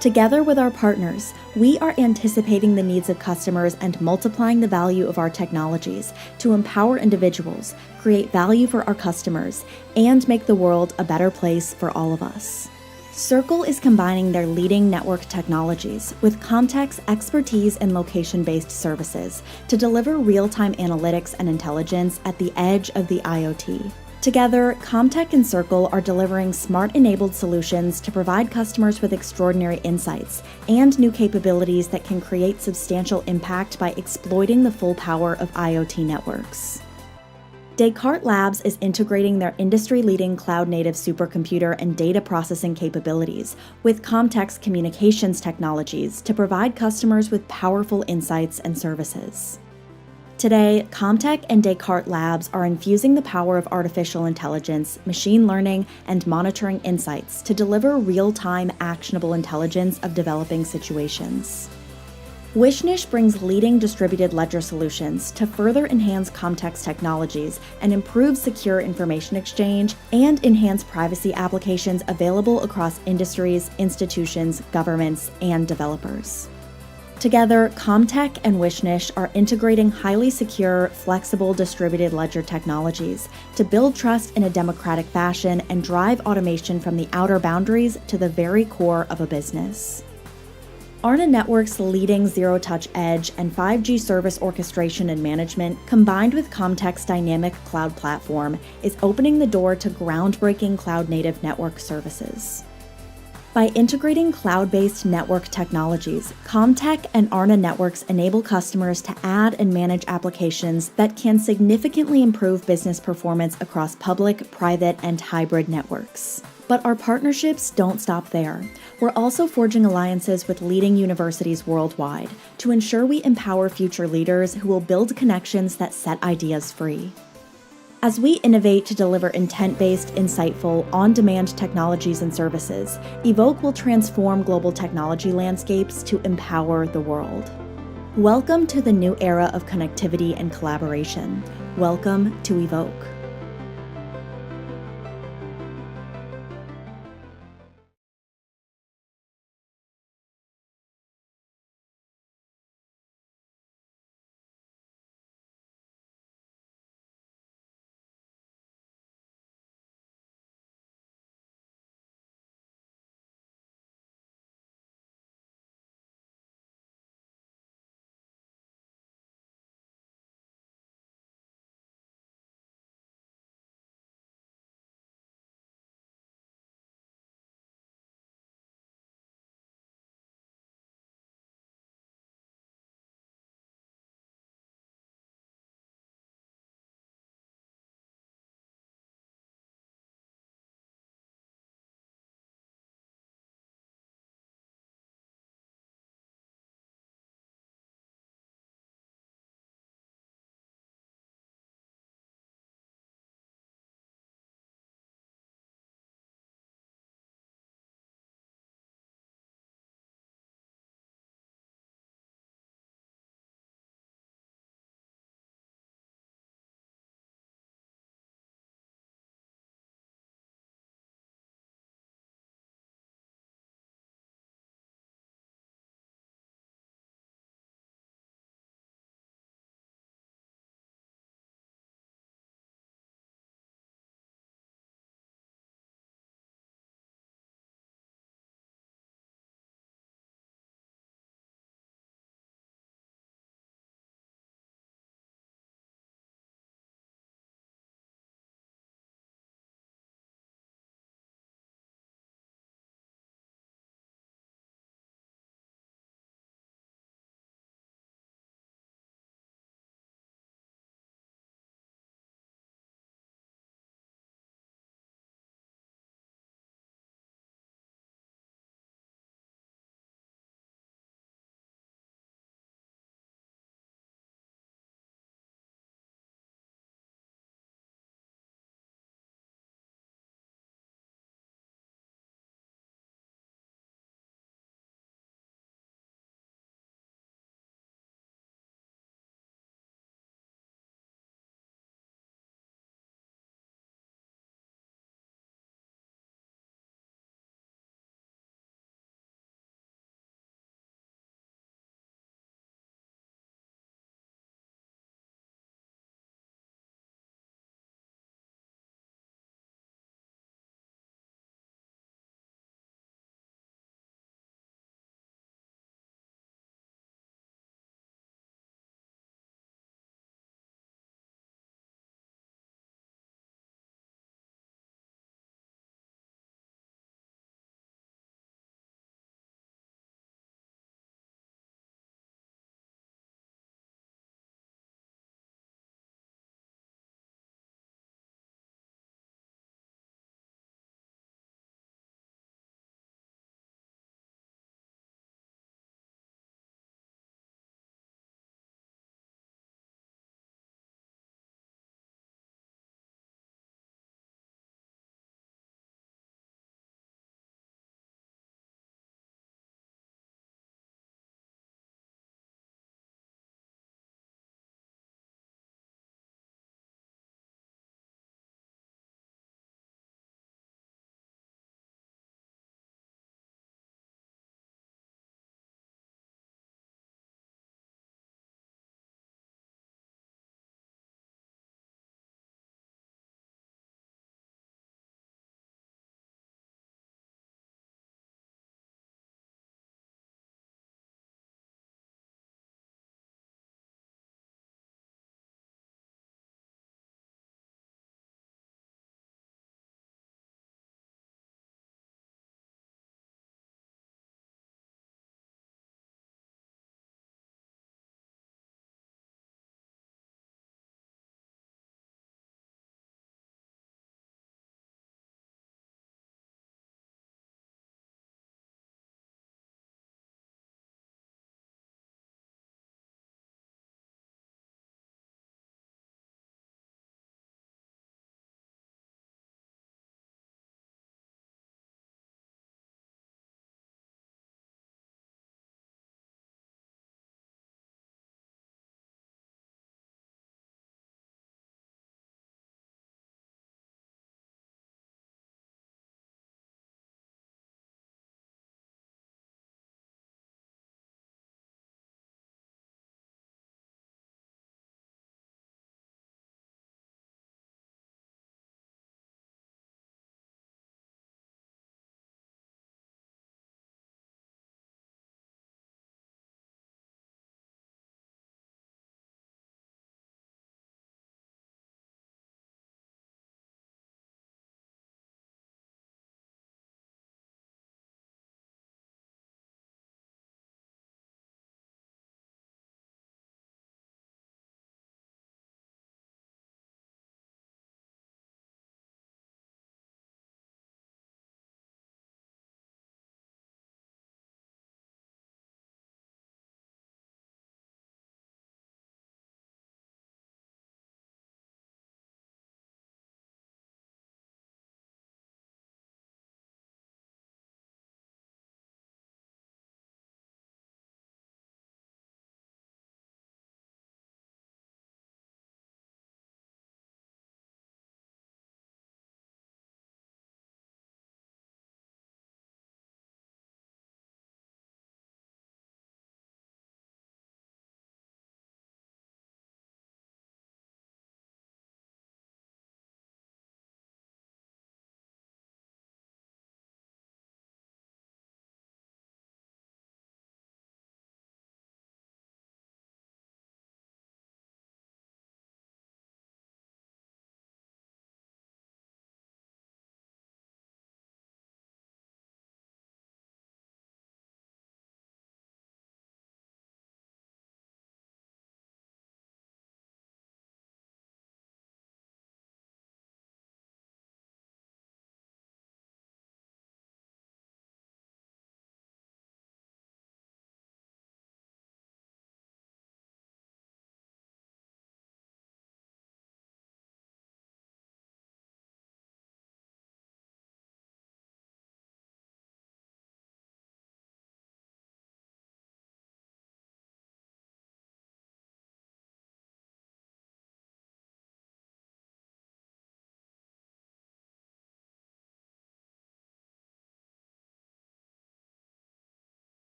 Together with our partners, we are anticipating the needs of customers and multiplying the value of our technologies to empower individuals, create value for our customers, and make the world a better place for all of us. Circle is combining their leading network technologies with Comtech's expertise in location-based services to deliver real-time analytics and intelligence at the edge of the IoT. Together, Comtech and Circle are delivering smart-enabled solutions to provide customers with extraordinary insights and new capabilities that can create substantial impact by exploiting the full power of IoT networks. Descartes Labs is integrating their industry-leading cloud-native supercomputer and data processing capabilities with Comtech's communications technologies to provide customers with powerful insights and services. Today, Comtech and Descartes Labs are infusing the power of artificial intelligence, machine learning, and monitoring insights to deliver real-time, actionable intelligence of developing situations. Wishnish brings leading distributed ledger solutions to further enhance Comtech's technologies and improve secure information exchange and enhance privacy applications available across industries, institutions, governments, and developers. Together, Comtech and Wishnish are integrating highly secure, flexible distributed ledger technologies to build trust in a democratic fashion and drive automation from the outer boundaries to the very core of a business. Arna Networks' leading zero-touch edge and 5G service orchestration and management, combined with Comtech's dynamic cloud platform, is opening the door to groundbreaking cloud-native network services. By integrating cloud-based network technologies, Comtech and Arna Networks enable customers to add and manage applications that can significantly improve business performance across public, private, and hybrid networks. But our partnerships don't stop there. We're also forging alliances with leading universities worldwide to ensure we empower future leaders who will build connections that set ideas free. As we innovate to deliver intent-based, insightful, on-demand technologies and services, Evoke will transform global technology landscapes to empower the world. Welcome to the new era of connectivity and collaboration. Welcome to Evoke.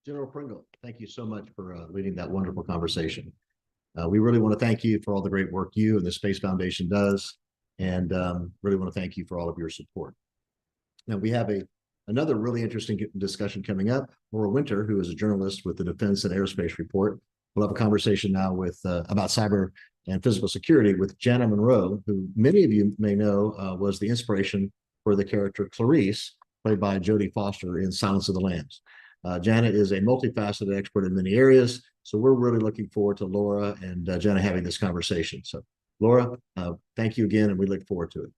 General Pringle, thank you so much for leading that wonderful conversation. We really want to thank you for all the great work you and the Space Foundation does, and really want to thank you for all of your support. Now, we have another really interesting discussion coming up. Laura Winter, who is a journalist with the Defense and Aerospace Report, will have a conversation now with about cyber and physical security with Jana Monroe, who many of you may know was the inspiration for the character Clarice, played by Jodie Foster in Silence of the Lambs. Jana is a multifaceted expert in many areas, so we're really looking forward to Laura and Jana having this conversation. So, Laura, thank you again, and we look forward to it.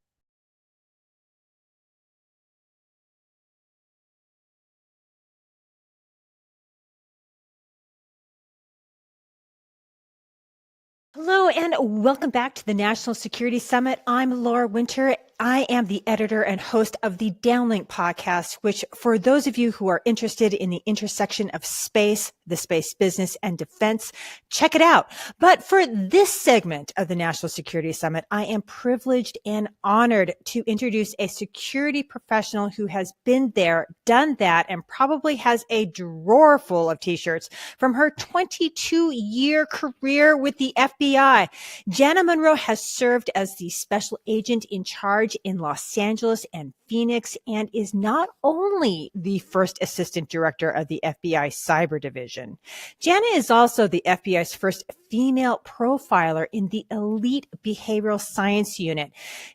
Hello and welcome back to the National Security Summit. I'm Laura Winter. I am the editor and host of the Downlink podcast, which for those of you who are interested in the intersection of space, the space business, and defense, check it out. But for this segment of the National Security Summit, I am privileged and honored to introduce a security professional who has been there, done that, and probably has a drawer full of t-shirts from her 22-year career with the FBI. Jana Monroe has served as the special agent in charge in Los Angeles and Phoenix and is not only the first assistant director of the FBI Cyber Division. Jana is also the FBI's first female profiler in the elite behavioral science unit.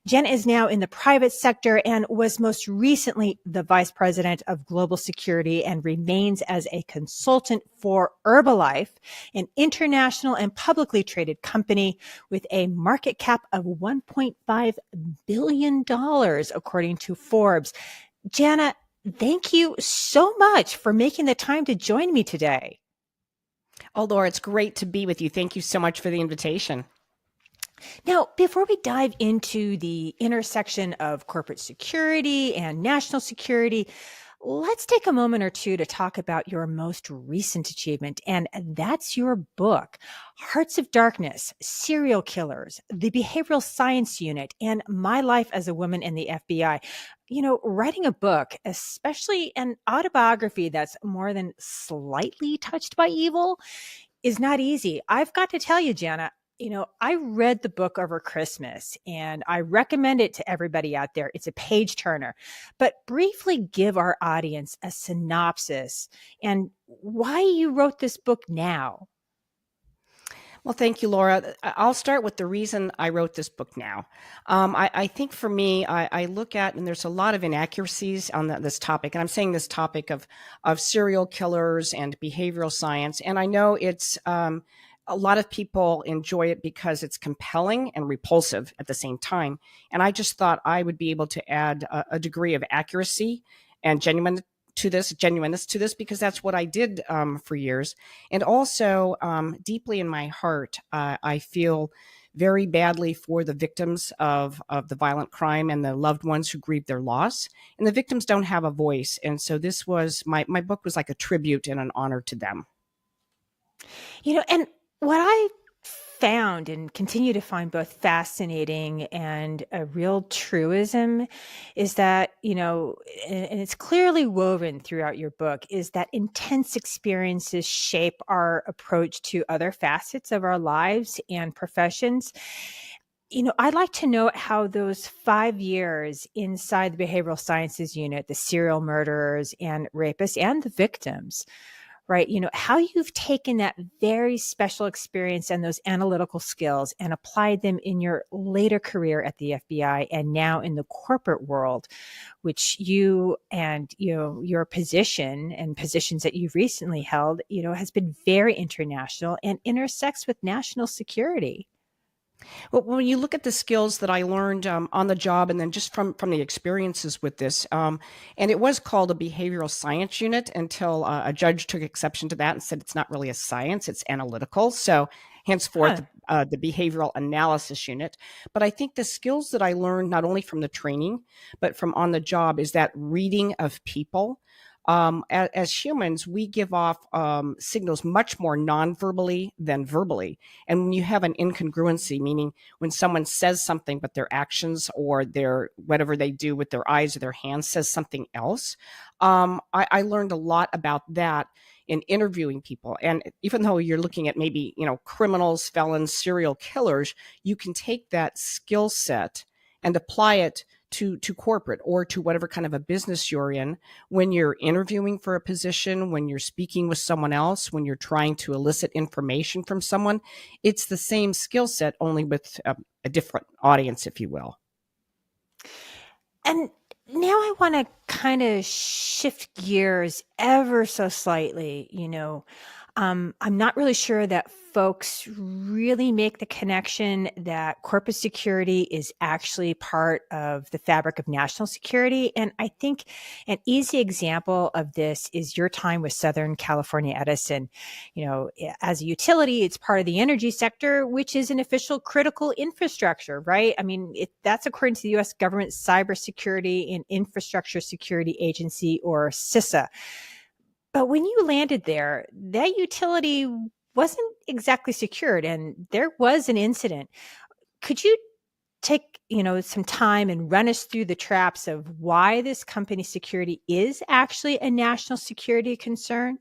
Jana is now in the private sector and was most recently the vice president of global security and remains as a consultant for Herbalife, an international and publicly traded company with a market cap of $1.5 billion, according to Forbes. Jana, thank you so much for making the time to join me today. Oh, Laura, it's great to be with you. Thank you so much for the invitation. Now, before we dive into the intersection of corporate security and national security, let's take a moment or two to talk about your most recent achievement, and that's your book, Hearts of Darkness, Serial Killers, the Behavioral Science Unit, and My Life as a Woman in the FBI. You know, writing a book, especially an autobiography that's more than slightly touched by evil, is not easy. I've got to tell you, Jana, I read the book over Christmas and I recommend it to everybody out there. It's a page turner, but briefly give our audience a synopsis and why you wrote this book now. Well, thank you, Laura. I'll start with the reason I wrote this book now. I think for me, I look at, and there's a lot of inaccuracies on this topic, and I'm saying this topic of serial killers and behavioral science, and I know it's a lot of people enjoy it because it's compelling and repulsive at the same time. And I just thought I would be able to add a degree of accuracy and genuineness to this, because that's what I did for years. And also deeply in my heart, I feel very badly for the victims of the violent crime and the loved ones who grieve their loss. And the victims don't have a voice. And so this was, my book was like a tribute and an honor to them. And what I found and continue to find both fascinating and a real truism is that, and it's clearly woven throughout your book, is that intense experiences shape our approach to other facets of our lives and professions. I'd like to know how those 5 years inside the behavioral sciences unit, the serial murderers and rapists and the victims, right? How you've taken that very special experience and those analytical skills and applied them in your later career at the FBI and now in the corporate world, which you and, your position and positions that you've recently held, has been very international and intersects with national security. Well, when you look at the skills that I learned on the job and then just from the experiences with this, and it was called a behavioral science unit until a judge took exception to that and said it's not really a science, it's analytical. So henceforth, the behavioral analysis unit. But I think the skills that I learned not only from the training, but from on the job is that reading of people. As humans, we give off signals much more non-verbally than verbally. And when you have an incongruency, meaning when someone says something, but their actions or their whatever they do with their eyes or their hands says something else, I learned a lot about that in interviewing people. And even though you're looking at maybe, criminals, felons, serial killers, you can take that skill set and apply it to corporate or to whatever kind of a business you're in when you're interviewing for a position, when you're speaking with someone else, when you're trying to elicit information from someone. It's the same skill set, only with a different audience, if you will. And now I want to kind of shift gears ever so slightly. I'm not really sure that folks really make the connection that corporate security is actually part of the fabric of national security. And I think an easy example of this is your time with Southern California Edison. As a utility, it's part of the energy sector, which is an official critical infrastructure, right? I mean, that's according to the U.S. government's Cybersecurity and Infrastructure Security Agency, or CISA. But when you landed there, that utility wasn't exactly secured, and there was an incident. Could you take, some time and run us through the traps of why this company's security is actually a national security concern?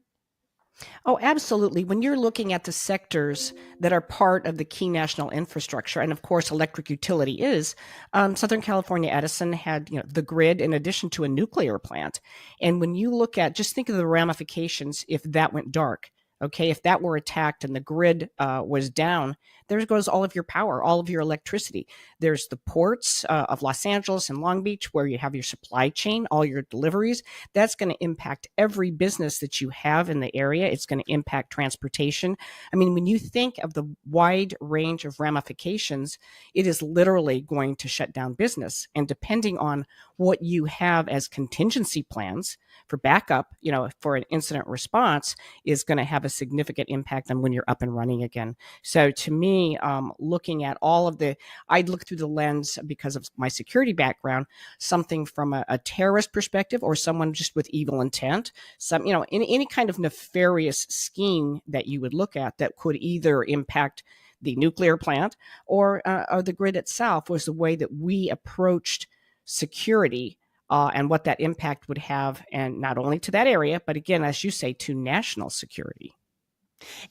Oh, absolutely. When you're looking at the sectors that are part of the key national infrastructure, and of course, electric utility is, Southern California Edison had the grid in addition to a nuclear plant. And when you look at, just think of the ramifications if that went dark. Okay, if that were attacked and the grid was down, there goes all of your power, all of your electricity. There's the ports of Los Angeles and Long Beach where you have your supply chain, all your deliveries. That's going to impact every business that you have in the area. It's going to impact transportation. I mean, when you think of the wide range of ramifications, it is literally going to shut down business. And depending on what you have as contingency plans for backup, for an incident response, is going to have a significant impact on when you're up and running again. So to me, looking at all of I'd look through the lens, because of my security background, something from a terrorist perspective or someone just with evil intent, in any kind of nefarious scheme that you would look at that could either impact the nuclear plant or the grid itself, was the way that we approached security and what that impact would have, and not only to that area, but again, as you say, to national security.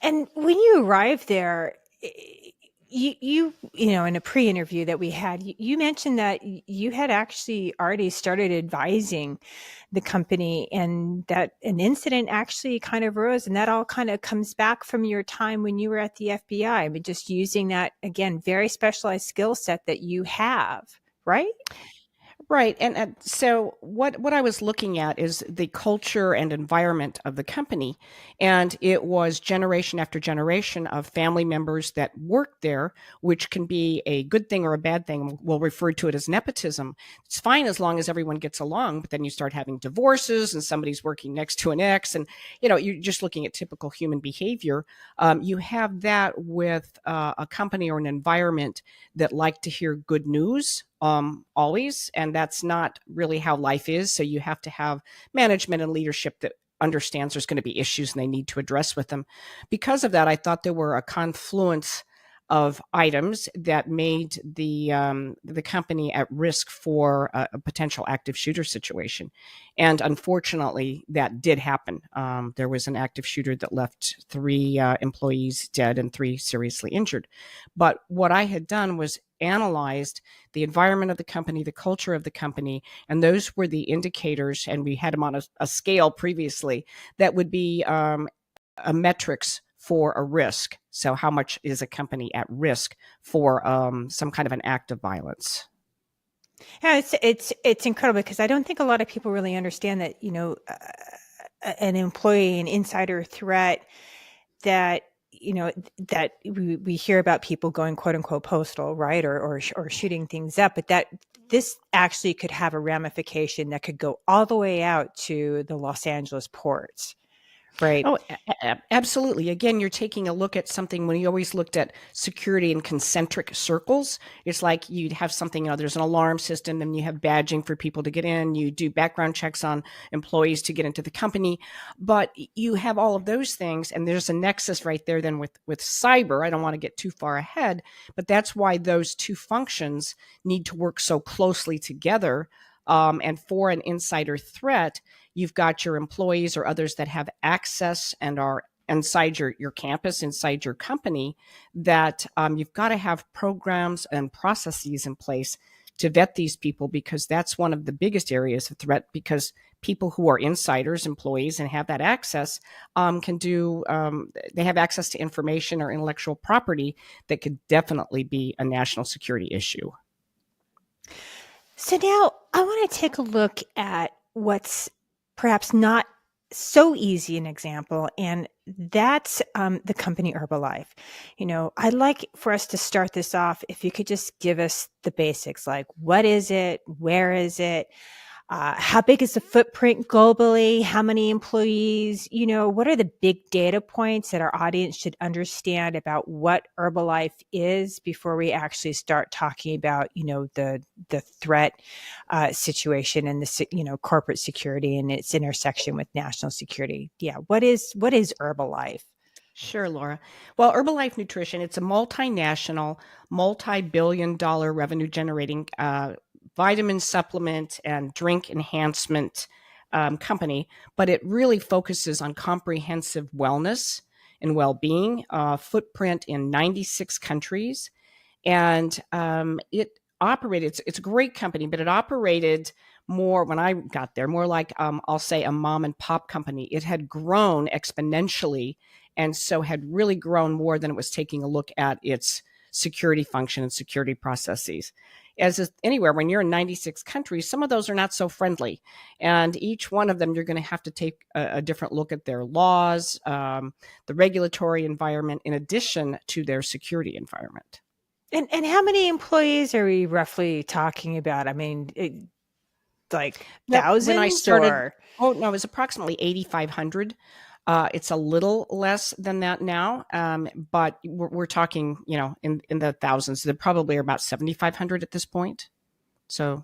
And when you arrived there, you in a pre-interview that we had, you mentioned that you had actually already started advising the company, and that an incident actually kind of arose, and that all kind of comes back from your time when you were at the FBI, but just using that, again, very specialized skill set that you have, right? Right. And so what I was looking at is the culture and environment of the company. And it was generation after generation of family members that worked there, which can be a good thing or a bad thing. We'll refer to it as nepotism. It's fine as long as everyone gets along, but then you start having divorces and somebody's working next to an ex, and you're just looking at typical human behavior. You have that with a company or an environment that like to hear good news always, and that's not really how life is. So you have to have management and leadership that understands there's going to be issues and they need to address with them. Because of that, I thought there were a confluence of items that made the company at risk for a potential active shooter situation. And unfortunately, that did happen. There was an active shooter that left 3 employees dead and 3 seriously injured. But what I had done was analyzed the environment of the company, the culture of the company, and those were the indicators, and we had them on a scale previously, that would be a metrics for a risk. So how much is a company at risk for some kind of an act of violence? Yeah, it's incredible, because I don't think a lot of people really understand that, an employee, an insider threat, that that we hear about people going quote unquote postal, right, or shooting things up, but that this actually could have a ramification that could go all the way out to the Los Angeles ports. Right. Oh, absolutely. Again, you're taking a look at something. When you always looked at security in concentric circles, it's like you'd have something, there's an alarm system, and you have badging for people to get in. You do background checks on employees to get into the company. But you have all of those things, and there's a nexus right there then with cyber. I don't want to get too far ahead, but that's why those two functions need to work so closely together. And for an insider threat, you've got your employees or others that have access and are inside your campus, inside your company, that you've got to have programs and processes in place to vet these people, because that's one of the biggest areas of threat, because people who are insiders, employees, and have that access they have access to information or intellectual property that could definitely be a national security issue. So now I want to take a look at what's perhaps not so easy an example, and that's the company Herbalife. I'd like for us to start this off, if you could just give us the basics, like what is it, where is it, how big is the footprint globally, how many employees, what are the big data points that our audience should understand about what Herbalife is before we actually start talking about, the threat situation and the, corporate security and its intersection with national security. Yeah. What is Herbalife? Sure, Laura. Well, Herbalife Nutrition, it's a multinational, multi-billion-dollar revenue generating vitamin supplement and drink enhancement company, but it really focuses on comprehensive wellness and well-being, footprint in 96 countries. And it operated, it's a great company, but it operated more, when I got there, more like, I'll say, a mom and pop company. It had grown exponentially, and so had really grown more than it was taking a look at its security function and security processes. As is anywhere, when you're in 96 countries, some of those are not so friendly. And each one of them, you're going to have to take a different look at their laws, the regulatory environment, in addition to their security environment. And how many employees are we roughly talking about? I mean, like thousands? When I started, it was approximately 8,500. It's a little less than that now, but we're talking, in the thousands. There probably are about 7,500 at this point. So,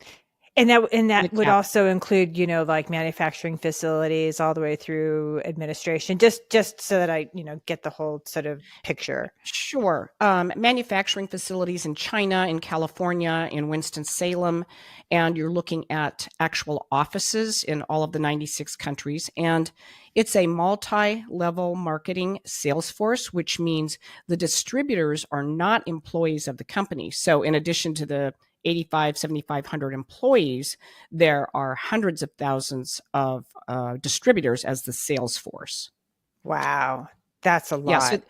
and that would also include, like manufacturing facilities all the way through administration, just so that I, get the whole sort of picture. Sure. Manufacturing facilities in China, in California, in Winston-Salem, and you're looking at actual offices in all of the 96 countries. And it's a multi-level marketing sales force, which means the distributors are not employees of the company. So in addition to the 7,500 employees, there are hundreds of thousands of distributors as the sales force. Wow, that's a lot. Yeah, so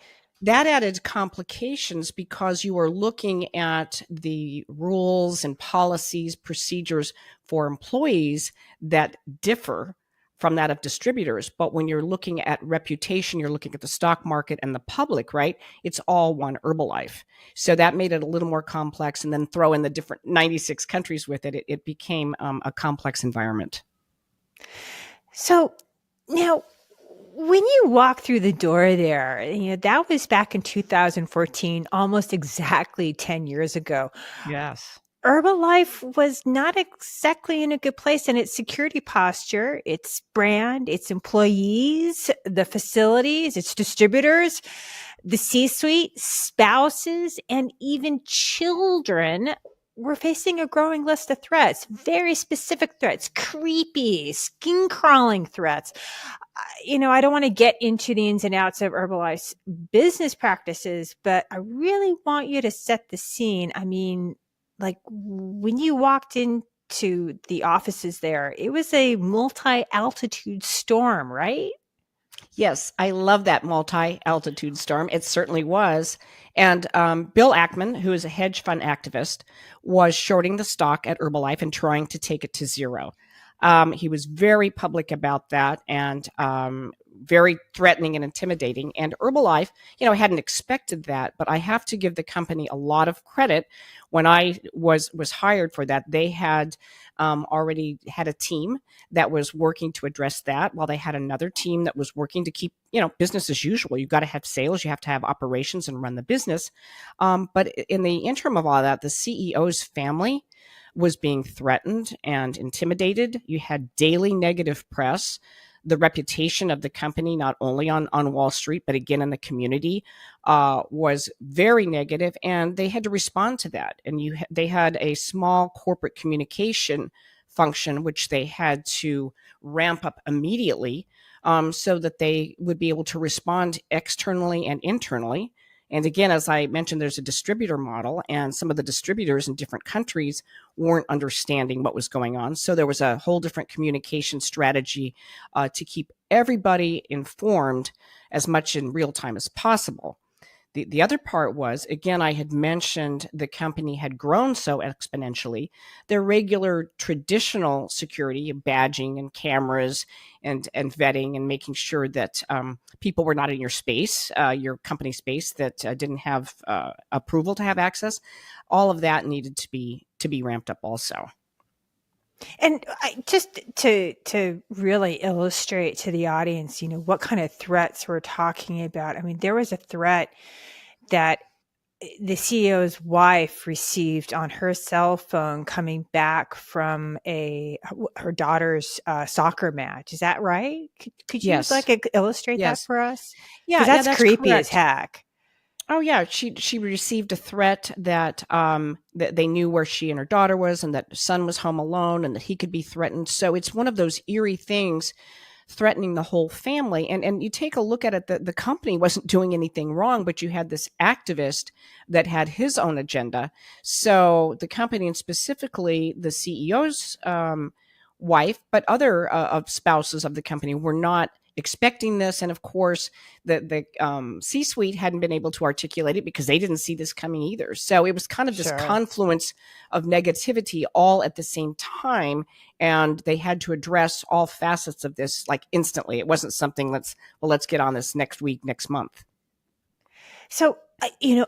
that added complications, because you are looking at the rules and policies, procedures for employees that differ from that of distributors. But when you're looking at reputation, you're looking at the stock market and the public, right? It's all one Herbalife. So that made it a little more complex, and then throw in the different 96 countries with it. It became a complex environment. So now, when you walk through the door there, that was back in 2014, almost exactly 10 years ago. Yes. Herbalife was not exactly in a good place in its security posture, its brand, its employees, the facilities, its distributors, the C-suite, spouses, and even children were facing a growing list of threats, very specific threats, creepy, skin-crawling threats. I don't want to get into the ins and outs of Herbalife's business practices, but I really want you to set the scene. I mean, like when you walked into the offices there, it was a multi-altitude storm, right? Yes, I love that multi-altitude storm. It certainly was. And Bill Ackman, who is a hedge fund activist, was shorting the stock at Herbalife and trying to take it to zero. He was very public about that, and very threatening and intimidating. And Herbalife, hadn't expected that, but I have to give the company a lot of credit. When I was hired for that, they had already had a team that was working to address that, while they had another team that was working to keep, business as usual. You've got to have sales, you have to have operations and run the business. But in the interim of all that, the CEO's family was being threatened and intimidated. You had daily negative press. The reputation of the company, not only on Wall Street, but again in the community, was very negative, and they had to respond to that. And they had a small corporate communication function, which they had to ramp up immediately so that they would be able to respond externally and internally. And again, as I mentioned, there's a distributor model, and some of the distributors in different countries weren't understanding what was going on. So there was a whole different communication strategy to keep everybody informed as much in real time as possible. The other part was, again, I had mentioned the company had grown so exponentially. Their regular traditional security, badging and cameras and vetting and making sure that people were not in your space, your company space, that didn't have approval to have access, all of that needed to be ramped up also. And just to really illustrate to the audience, what kind of threats we're talking about. I mean, there was a threat that the CEO's wife received on her cell phone coming back from her daughter's soccer match. Is that right? Could you Yes. illustrate that Yes. for us? Yeah, 'Cause yeah, that's that's creepy as correct. heck. Oh yeah, she received a threat that that they knew where she and her daughter was, and that son was home alone, and that he could be threatened. So it's one of those eerie things, threatening the whole family. And you take a look at it, the company wasn't doing anything wrong, but you had this activist that had his own agenda. So the company, and specifically the CEO's wife, but other of spouses of the company, were not expecting this. And of course, the C-suite hadn't been able to articulate it because they didn't see this coming either. So it was kind of this Sure. confluence of negativity all at the same time. And they had to address all facets of this like instantly. It wasn't something let's get on this next week, next month. So,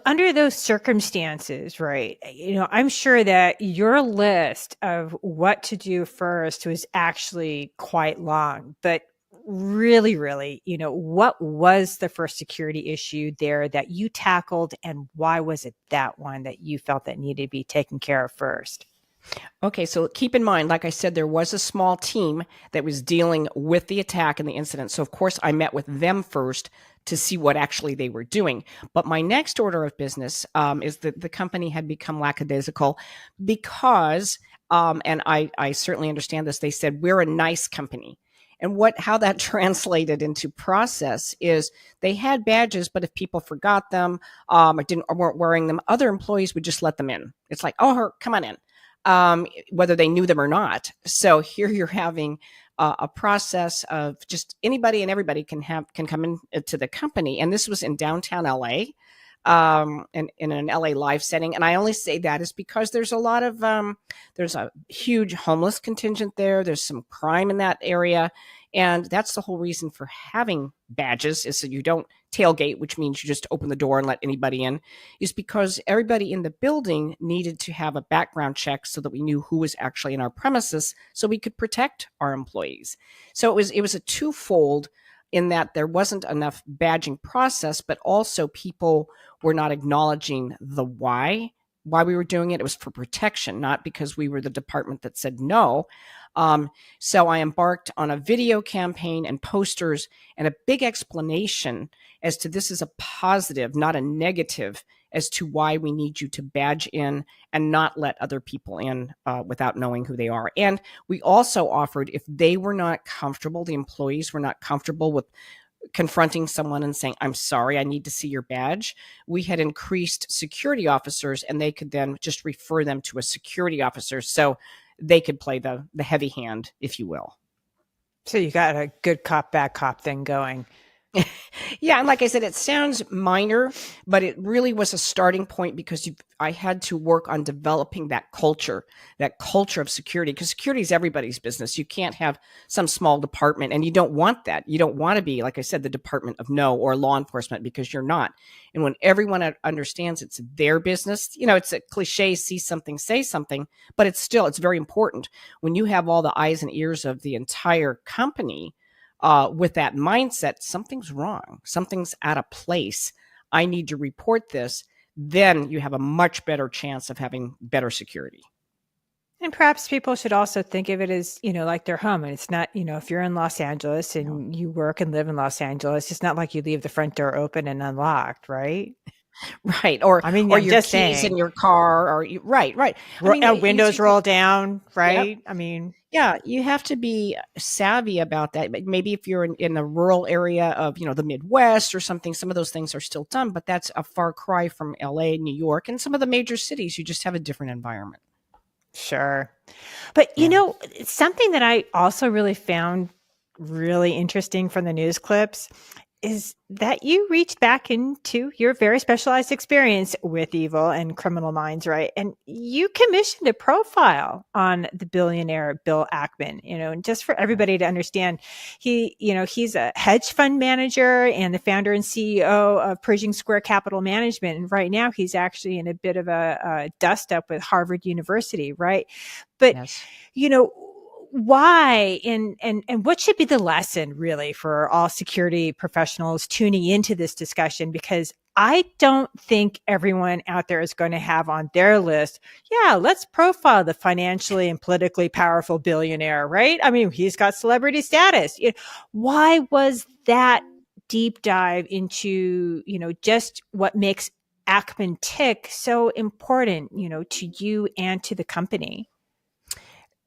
under those circumstances, right, I'm sure that your list of what to do first was actually quite long, but really, what was the first security issue there that you tackled, and why was it that one that you felt that needed to be taken care of first? Okay, so keep in mind, like I said, there was a small team that was dealing with the attack and the incident. So, of course, I met with them first to see what actually they were doing. But my next order of business is that the company had become lackadaisical because, and I certainly understand this, they said, we're a nice company. And how that translated into process is they had badges, but if people forgot them or weren't wearing them, other employees would just let them in. It's like, oh, come on in. Whether they knew them or not. So here you're having a process of just anybody and everybody can come in to the company. And this was in downtown LA, in an LA live setting. And I only say that is because there's a lot of, there's a huge homeless contingent there. There's some crime in that area. And that's the whole reason for having badges, is so you don't tailgate, which means you just open the door and let anybody in, is because everybody in the building needed to have a background check so that we knew who was actually in our premises so we could protect our employees. So it was a twofold, in that there wasn't enough badging process, but also people were not acknowledging the why we were doing it. It was for protection, not because we were the department that said no. So I embarked on a video campaign and posters and a big explanation as to this is a positive, not a negative, as to why we need you to badge in and not let other people in without knowing who they are. And we also offered, if they were not comfortable, the employees were not comfortable with confronting someone and saying, I'm sorry, I need to see your badge, we had increased security officers, and they could then just refer them to a security officer. So they could play the heavy hand, if you will. So you got a good cop, bad cop thing going. Yeah, and like I said, it sounds minor, but it really was a starting point, because I had to work on developing that culture of security, because security is everybody's business. You can't have some small department, and you don't want that. You don't want to be, like I said, the department of no or law enforcement, because you're not. And when everyone understands it's their business, it's a cliche, see something, say something, but it's very important. When you have all the eyes and ears of the entire company, with that mindset, something's wrong, something's out of place, I need to report this, then you have a much better chance of having better security. And perhaps people should also think of it as, like their home. And it's not, if you're in Los Angeles and you work and live in Los Angeles, it's not like you leave the front door open and unlocked, right? Right. I mean, Or I'm your just keys saying. in your car, or right, right. I mean, Windows roll down, Yep. right? I mean, Yeah, you have to be savvy about that. Maybe if you're in a rural area of, the Midwest or something, some of those things are still done, but that's a far cry from LA, New York, and some of the major cities. You just have a different environment. sure. But, something that I also really found really interesting from the news clips is that you reached back into your very specialized experience with evil and criminal minds, right? And you commissioned a profile on the billionaire Bill Ackman, and just for everybody to understand, he's a hedge fund manager and the founder and CEO of Pershing Square Capital Management. And right now he's actually in a bit of a dust up with Harvard University, right? But, Yes. why and what should be the lesson really for all security professionals tuning into this discussion? Because I don't think everyone out there is going to have on their list, yeah, let's profile the financially and politically powerful billionaire, right? I mean, he's got celebrity status. Why was that deep dive into, just what makes Ackman tick so important, to you and to the company?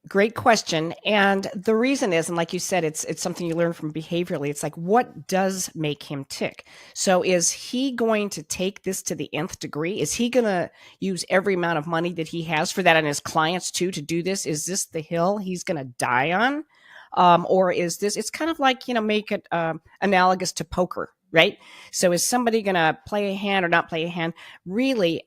Great question. And the reason is, and like you said, it's something you learn from behaviorally. It's like, what does make him tick? So is he going to take this to the nth degree? Is he going to use every amount of money that he has for that and his clients too to do this? Is this the hill he's going to die on? Or is this, it's kind of like, make it analogous to poker, right? So is somebody going to play a hand or not play a hand? Really,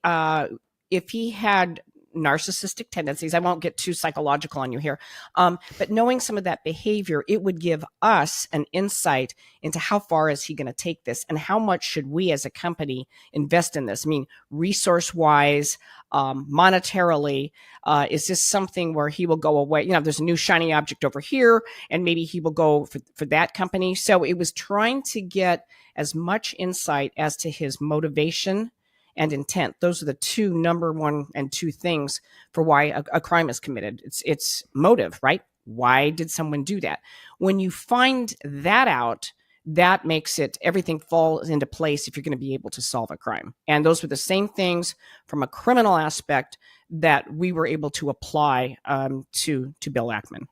if he had narcissistic tendencies, I won't get too psychological on you here, but knowing some of that behavior, it would give us an insight into how far is he going to take this and how much should we as a company invest in this? I mean, resource-wise, monetarily, is this something where he will go away? There's a new shiny object over here, and maybe he will go for that company. So it was trying to get as much insight as to his motivation and intent. Those are the two number one and two things for why a crime is committed. It's motive, right? Why did someone do that? When you find that out, that makes it, everything falls into place if you're going to be able to solve a crime. And those were the same things from a criminal aspect that we were able to apply to Bill Ackman.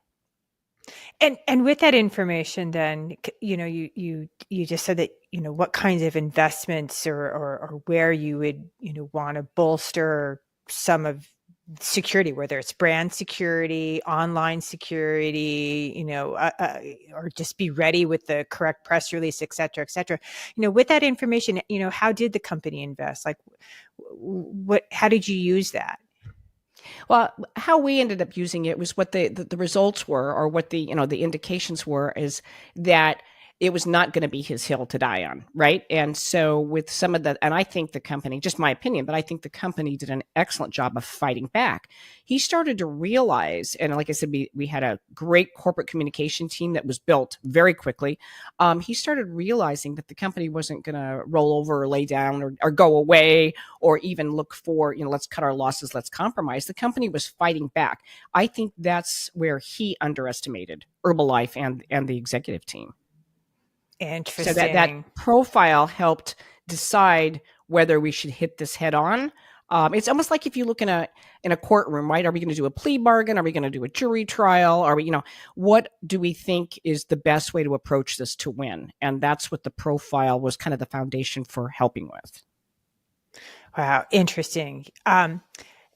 And with that information, then, you just said that, what kinds of investments or where you would, want to bolster some of security, whether it's brand security, online security, or just be ready with the correct press release, et cetera, et cetera. With that information, how did the company invest? Like, how did you use that? Well, how we ended up using it was what the results were, or what the indications were, is that it was not going to be his hill to die on, right? And so with some of the, and I think the company, just my opinion, but I think the company did an excellent job of fighting back. He started to realize, and like I said, we had a great corporate communication team that was built very quickly. He started realizing that the company wasn't going to roll over or lay down or go away or even look for, let's cut our losses, let's compromise. The company was fighting back. I think that's where he underestimated Herbalife and the executive team. Interesting. So that profile helped decide whether we should hit this head on. It's almost like if you look in a courtroom, right? Are we going to do a plea bargain? Are we going to do a jury trial? Are we, what do we think is the best way to approach this to win? And that's what the profile was kind of the foundation for helping with. Wow, interesting.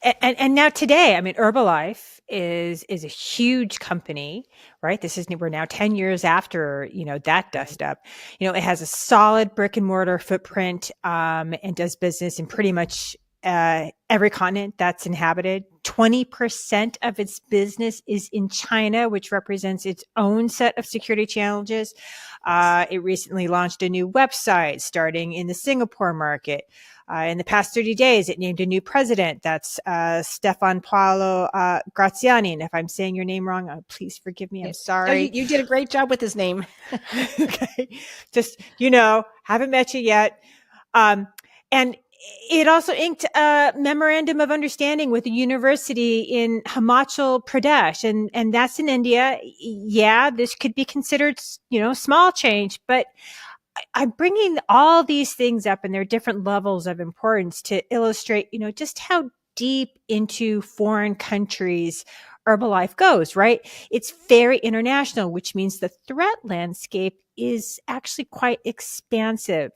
And now today, I mean, Herbalife is a huge company, right? We're now 10 years after, that dust up. It has a solid brick and mortar footprint, and does business in pretty much every continent that's inhabited. 20% of its business is in China, which represents its own set of security challenges. It recently launched a new website starting in the Singapore market. In the past 30 days, it named a new president. That's Stefan Paolo Graziani. And if I'm saying your name wrong, please forgive me. I'm sorry. You did a great job with his name. Okay. Just, haven't met you yet. And it also inked a memorandum of understanding with a university in Himachal Pradesh. And that's in India. Yeah, this could be considered, small change, but I'm bringing all these things up and their different levels of importance to illustrate, just how deep into foreign countries Herbalife goes, right? It's very international, which means the threat landscape is actually quite expansive.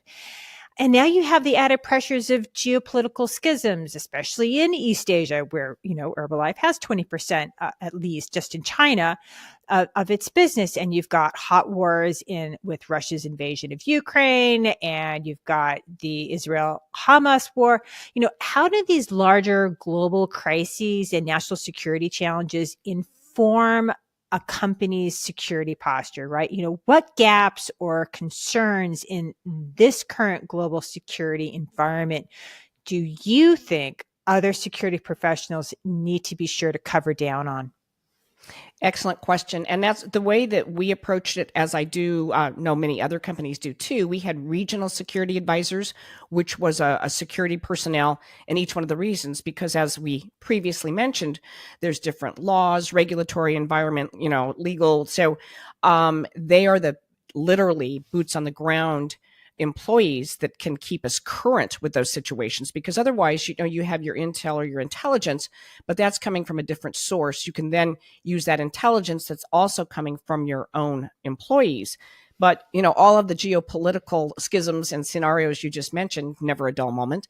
And now you have the added pressures of geopolitical schisms, especially in East Asia, where, Herbalife has 20% at least just in China of its business. And you've got hot wars with Russia's invasion of Ukraine, and you've got the Israel-Hamas war. How do these larger global crises and national security challenges inform a company's security posture, right? What gaps or concerns in this current global security environment do you think other security professionals need to be sure to cover down on? Excellent question. And that's the way that we approached it, as I do know many other companies do too. We had regional security advisors, which was a security personnel in each one of the regions, because as we previously mentioned, there's different laws, regulatory environment, legal. So they are the literally boots on the ground employees that can keep us current with those situations, because otherwise, you have your intel or your intelligence, but that's coming from a different source. You can then use that intelligence that's also coming from your own employees. But, all of the geopolitical schisms and scenarios you just mentioned, never a dull moment.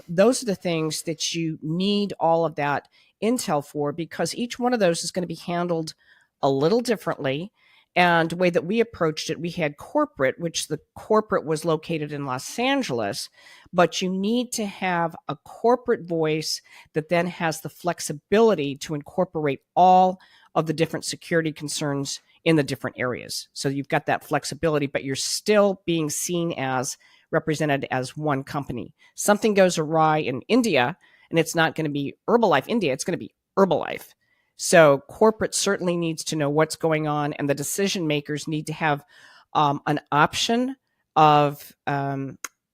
Those are the things that you need all of that intel for, because each one of those is going to be handled a little differently. And the way that we approached it, we had corporate, which the corporate was located in Los Angeles, but you need to have a corporate voice that then has the flexibility to incorporate all of the different security concerns in the different areas. So you've got that flexibility, but you're still being seen as represented as one company. Something goes awry in India, and it's not going to be Herbalife India, it's going to be Herbalife. So corporate certainly needs to know what's going on, and the decision makers need to have an option of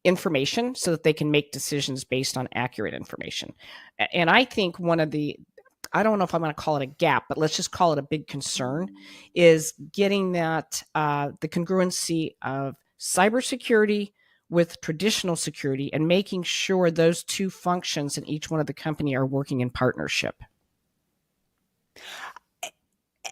information so that they can make decisions based on accurate information. And I think I don't know if I'm going to call it a gap, but let's just call it a big concern, is getting that the congruency of cybersecurity with traditional security and making sure those two functions in each one of the company are working in partnership.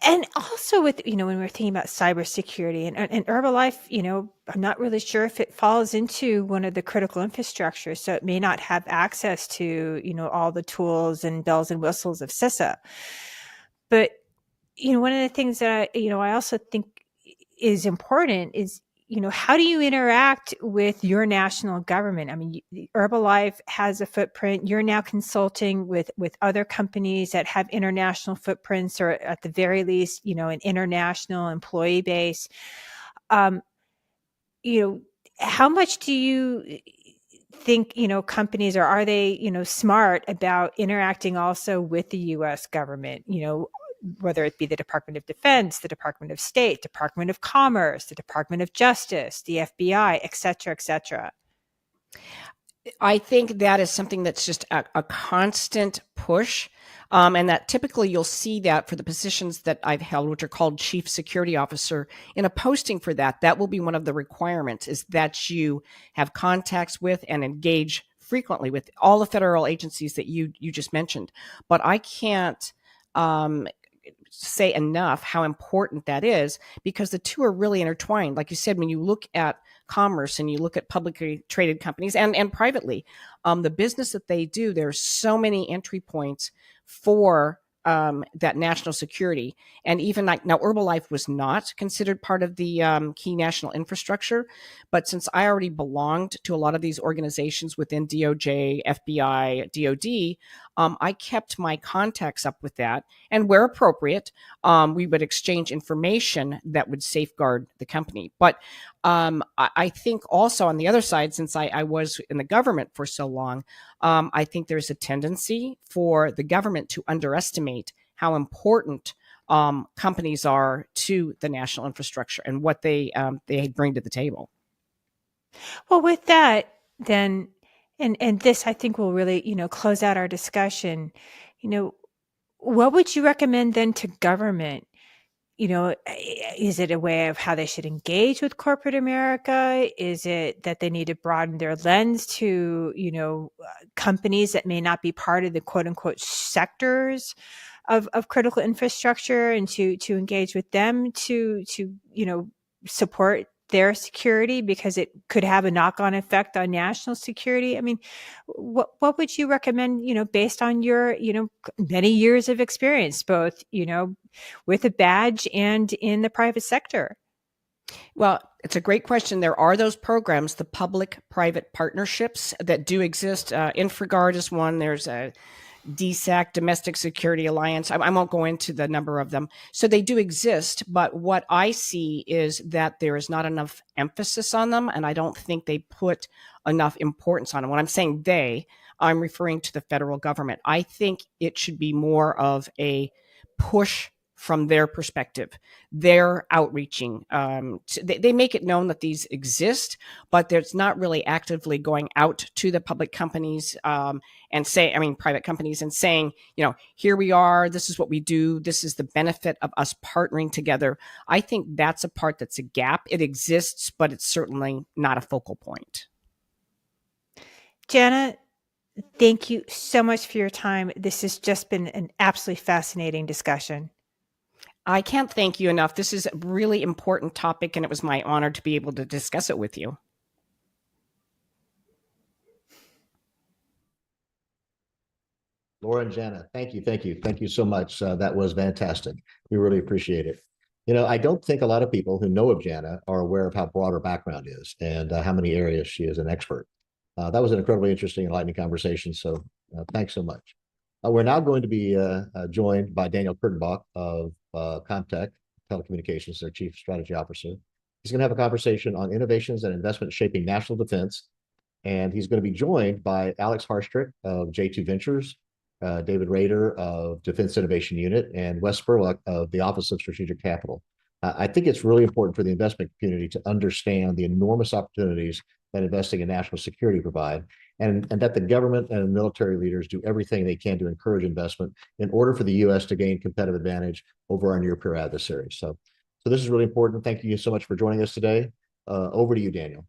And also with, when we're thinking about cybersecurity and Herbalife, I'm not really sure if it falls into one of the critical infrastructures. So it may not have access to, all the tools and bells and whistles of CISA. But, one of the things that I also think is important is, how do you interact with your national government? I mean, Herbalife has a footprint. You're now consulting with other companies that have international footprints, or at the very least, an international employee base. How much do you think, companies, or are they, smart about interacting also with the U.S. government, whether it be the Department of Defense, the Department of State, Department of Commerce, the Department of Justice, the FBI, et cetera, et cetera? I think that is something that's just a constant push. And that typically you'll see that for the positions that I've held, which are called Chief Security Officer, in a posting for that will be one of the requirements, is that you have contacts with and engage frequently with all the federal agencies that you just mentioned. But I can't say enough how important that is, because the two are really intertwined. Like you said, when you look at commerce and you look at publicly traded companies and privately, the business that they do, there's so many entry points for that national security. And even like now, Herbalife was not considered part of the key national infrastructure, but since I already belonged to a lot of these organizations within DOJ, FBI, DOD, I kept my contacts up with that. And where appropriate, we would exchange information that would safeguard the company. But I think also on the other side, since I was in the government for so long, I think there's a tendency for the government to underestimate how important companies are to the national infrastructure and what they bring to the table. Well, with that, then, and this I think will really, close out our discussion. What would you recommend then to government is it a way of how they should engage with corporate America? Is it that they need to broaden their lens to, companies that may not be part of the quote unquote sectors of critical infrastructure, and to engage with them to support their security, because it could have a knock-on effect on national security? I mean, what would you recommend, based on your, many years of experience, both, with a badge and in the private sector? Well, it's a great question. There are those programs, the public-private partnerships that do exist. InfraGard is one. There's a DSAC, Domestic Security Alliance. I won't go into the number of them. So they do exist, but what I see is that there is not enough emphasis on them, and I don't think they put enough importance on them. When I'm saying I'm referring to the federal government. I think it should be more of a push from their perspective. They're outreaching. They make it known that these exist, but there's not really actively going out to the public companies private companies and saying, here we are, this is what we do, this is the benefit of us partnering together. I think that's a part that's a gap. It exists, but it's certainly not a focal point. Jana, thank you so much for your time. This has just been an absolutely fascinating discussion. I can't thank you enough. This is a really important topic, and it was my honor to be able to discuss it with you. Laura and Jana, thank you so much. That was fantastic. We really appreciate it. I don't think a lot of people who know of Jana are aware of how broad her background is and how many areas she is an expert. That was an incredibly interesting, enlightening conversation. So thanks so much. We're now going to be joined by Daniel Kurtenbach of Comtech Telecommunications, their Chief Strategy Officer. He's going to have a conversation on innovations and investment shaping national defense. And he's going to be joined by Alex Harstrick of J2 Ventures, David Rader of Defense Innovation Unit, and Wes Spurlock of the Office of Strategic Capital. I think it's really important for the investment community to understand the enormous opportunities that investing in national security provide, and that the government and military leaders do everything they can to encourage investment in order for the U.S. to gain competitive advantage over our near-peer adversaries. So this is really important. Thank you so much for joining us today. Over to you, Daniel.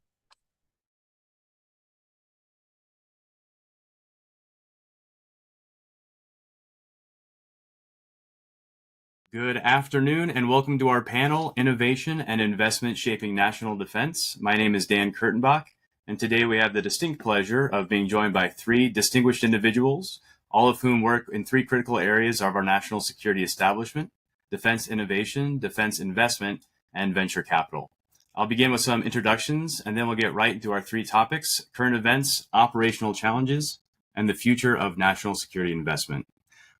Good afternoon and welcome to our panel, Innovation and Investment Shaping National Defense. My name is Dan Kurtenbach, and today we have the distinct pleasure of being joined by three distinguished individuals, all of whom work in three critical areas of our national security establishment: defense innovation, defense investment, and venture capital. I'll begin with some introductions, and then we'll get right into our three topics: current events, operational challenges, and the future of national security investment.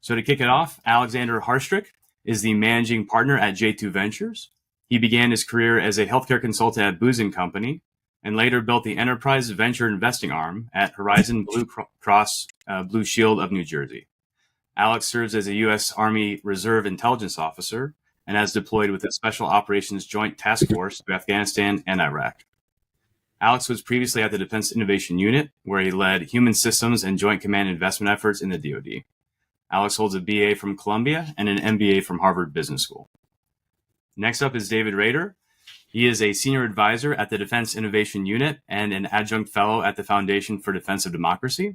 So to kick it off, Alexander Harstrick is the managing partner at J2 Ventures. He began his career as a healthcare consultant at Booz & Company, and later built the enterprise venture investing arm at Horizon Blue Cross Blue Shield of New Jersey. Alex serves as a U.S. Army Reserve Intelligence Officer and has deployed with the Special Operations Joint Task Force to Afghanistan and Iraq. Alex was previously at the Defense Innovation Unit, where he led human systems and joint command investment efforts in the DoD. Alex holds a BA from Columbia and an MBA from Harvard Business School. Next up is David Rader. He is a senior advisor at the Defense Innovation Unit and an adjunct fellow at the Foundation for Defense of Democracy.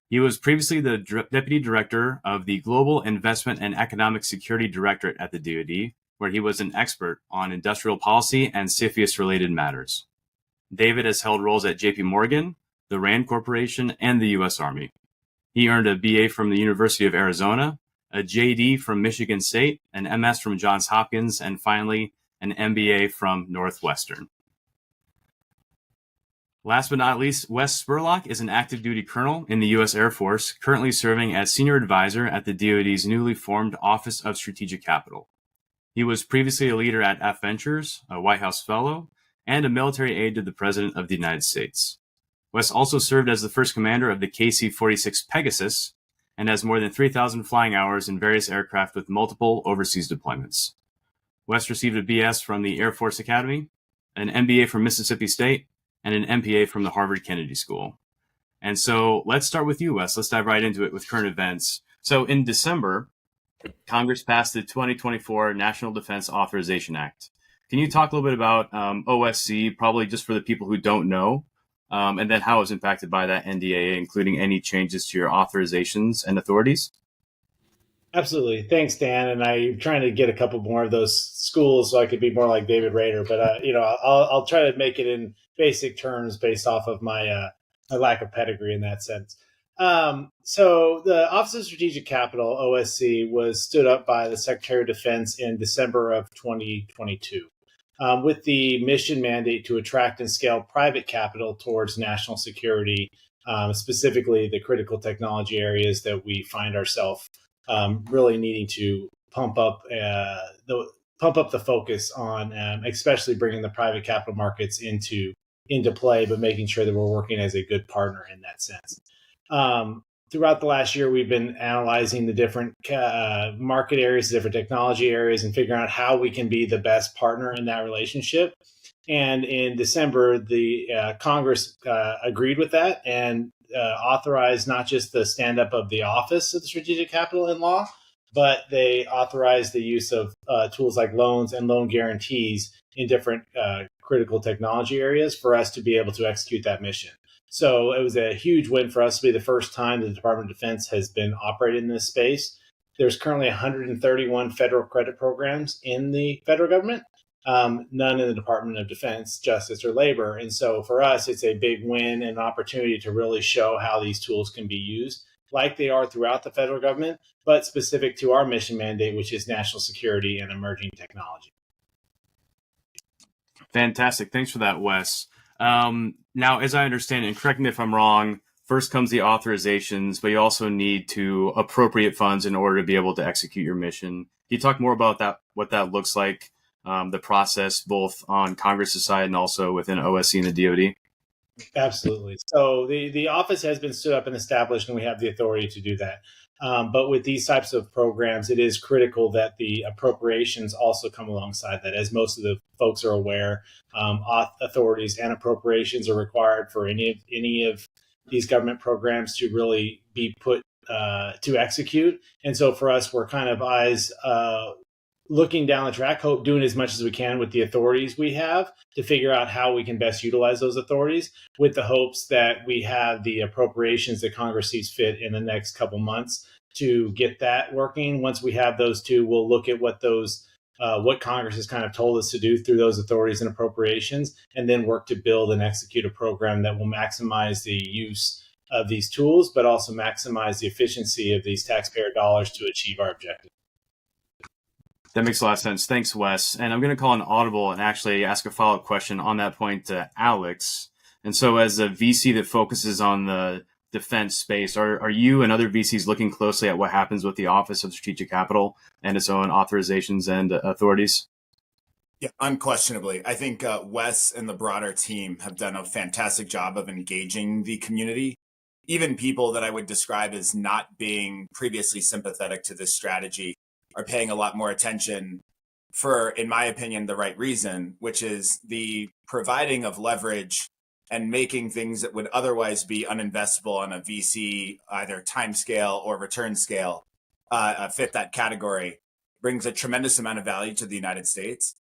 He was previously the deputy director of the Global Investment and Economic Security Directorate at the DoD, where he was an expert on industrial policy and CFIUS-related matters. David has held roles at JP Morgan, the RAND Corporation, and the U.S. Army. He earned a BA from the University of Arizona, a JD from Michigan State, an MS from Johns Hopkins, and finally, an MBA from Northwestern. Last but not least, Wes Spurlock is an active duty colonel in the U.S. Air Force, currently serving as senior advisor at the DoD's newly formed Office of Strategic Capital. He was previously a leader at F Ventures, a White House fellow, and a military aide to the President of the United States. Wes also served as the first commander of the KC-46 Pegasus and has more than 3,000 flying hours in various aircraft with multiple overseas deployments. Wes received a BS from the Air Force Academy, an MBA from Mississippi State, and an MPA from the Harvard Kennedy School. And so let's start with you, Wes. Let's dive right into it with current events. So in December, Congress passed the 2024 National Defense Authorization Act. Can you talk a little bit about OSC, probably just for the people who don't know, and then how it's impacted by that NDAA, including any changes to your authorizations and authorities? Absolutely. Thanks, Dan. And I'm trying to get a couple more of those schools so I could be more like David Rader. But I'll try to make it in basic terms based off of my lack of pedigree in that sense. So the Office of Strategic Capital (OSC) was stood up by the Secretary of Defense in December of 2022. With the mission mandate to attract and scale private capital towards national security, specifically the critical technology areas that we find ourselves really needing to pump up the focus on, especially bringing the private capital markets into play, but making sure that we're working as a good partner in that sense. Throughout the last year, we've been analyzing the different market areas, different technology areas, and figuring out how we can be the best partner in that relationship. And in December, the Congress agreed with that and authorized not just the stand-up of the Office of the Strategic Capital in law, but they authorized the use of tools like loans and loan guarantees in different critical technology areas for us to be able to execute that mission. So it was a huge win for us to be the first time the Department of Defense has been operating in this space. There's currently 131 federal credit programs in the federal government, none in the Department of Defense, Justice, or Labor. And so for us, it's a big win and an opportunity to really show how these tools can be used like they are throughout the federal government, but specific to our mission mandate, which is national security and emerging technology. Fantastic. Thanks for that, Wes. Now, as I understand it, and correct me if I'm wrong, first comes the authorizations, but you also need to appropriate funds in order to be able to execute your mission. Can you talk more about that, what that looks like, the process, both on Congress's side and also within OSC and the DoD? Absolutely. So the office has been stood up and established, and we have the authority to do that. But with these types of programs, it is critical that the appropriations also come alongside that. As most of the folks are aware, authorities and appropriations are required for any of these government programs to really be put to execute. And so for us, we're kind of eyes looking down the track, doing as much as we can with the authorities we have to figure out how we can best utilize those authorities, with the hopes that we have the appropriations that Congress sees fit in the next couple months to get that working. Once we have those two, we'll look at what Congress has kind of told us to do through those authorities and appropriations, and then work to build and execute a program that will maximize the use of these tools, but also maximize the efficiency of these taxpayer dollars to achieve our objective. That makes a lot of sense. Thanks, Wes. And I'm going to call an audible and actually ask a follow-up question on that point to Alex. And so as a VC that focuses on the defense space, are you and other VCs looking closely at what happens with the Office of Strategic Capital and its own authorizations and authorities? Yeah, unquestionably. I think Wes and the broader team have done a fantastic job of engaging the community. Even people that I would describe as not being previously sympathetic to this strategy are paying a lot more attention for, in my opinion, the right reason, which is the providing of leverage and making things that would otherwise be uninvestable on a VC, either time scale or return scale, fit that category, brings a tremendous amount of value to the United States.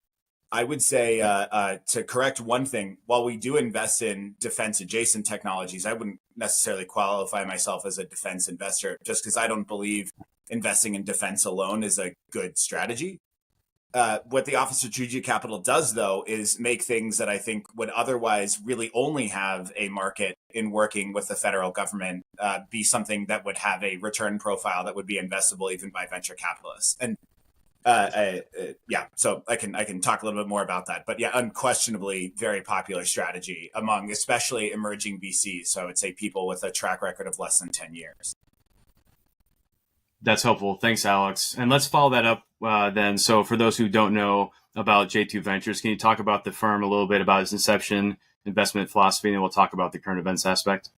I would say, to correct one thing, while we do invest in defense adjacent technologies, I wouldn't necessarily qualify myself as a defense investor just because I don't believe investing in defense alone is a good strategy. What the Office of Strategic Capital does, though, is make things that I think would otherwise really only have a market in working with the federal government be something that would have a return profile that would be investable even by venture capitalists. And so I can talk a little bit more about that. But yeah, unquestionably, very popular strategy among especially emerging VCs. So I would say people with a track record of less than 10 years. That's helpful. Thanks, Alex. And let's follow that up then. So for those who don't know about J2 Ventures, can you talk about the firm a little bit, about its inception, investment philosophy, and then we'll talk about the current events aspect?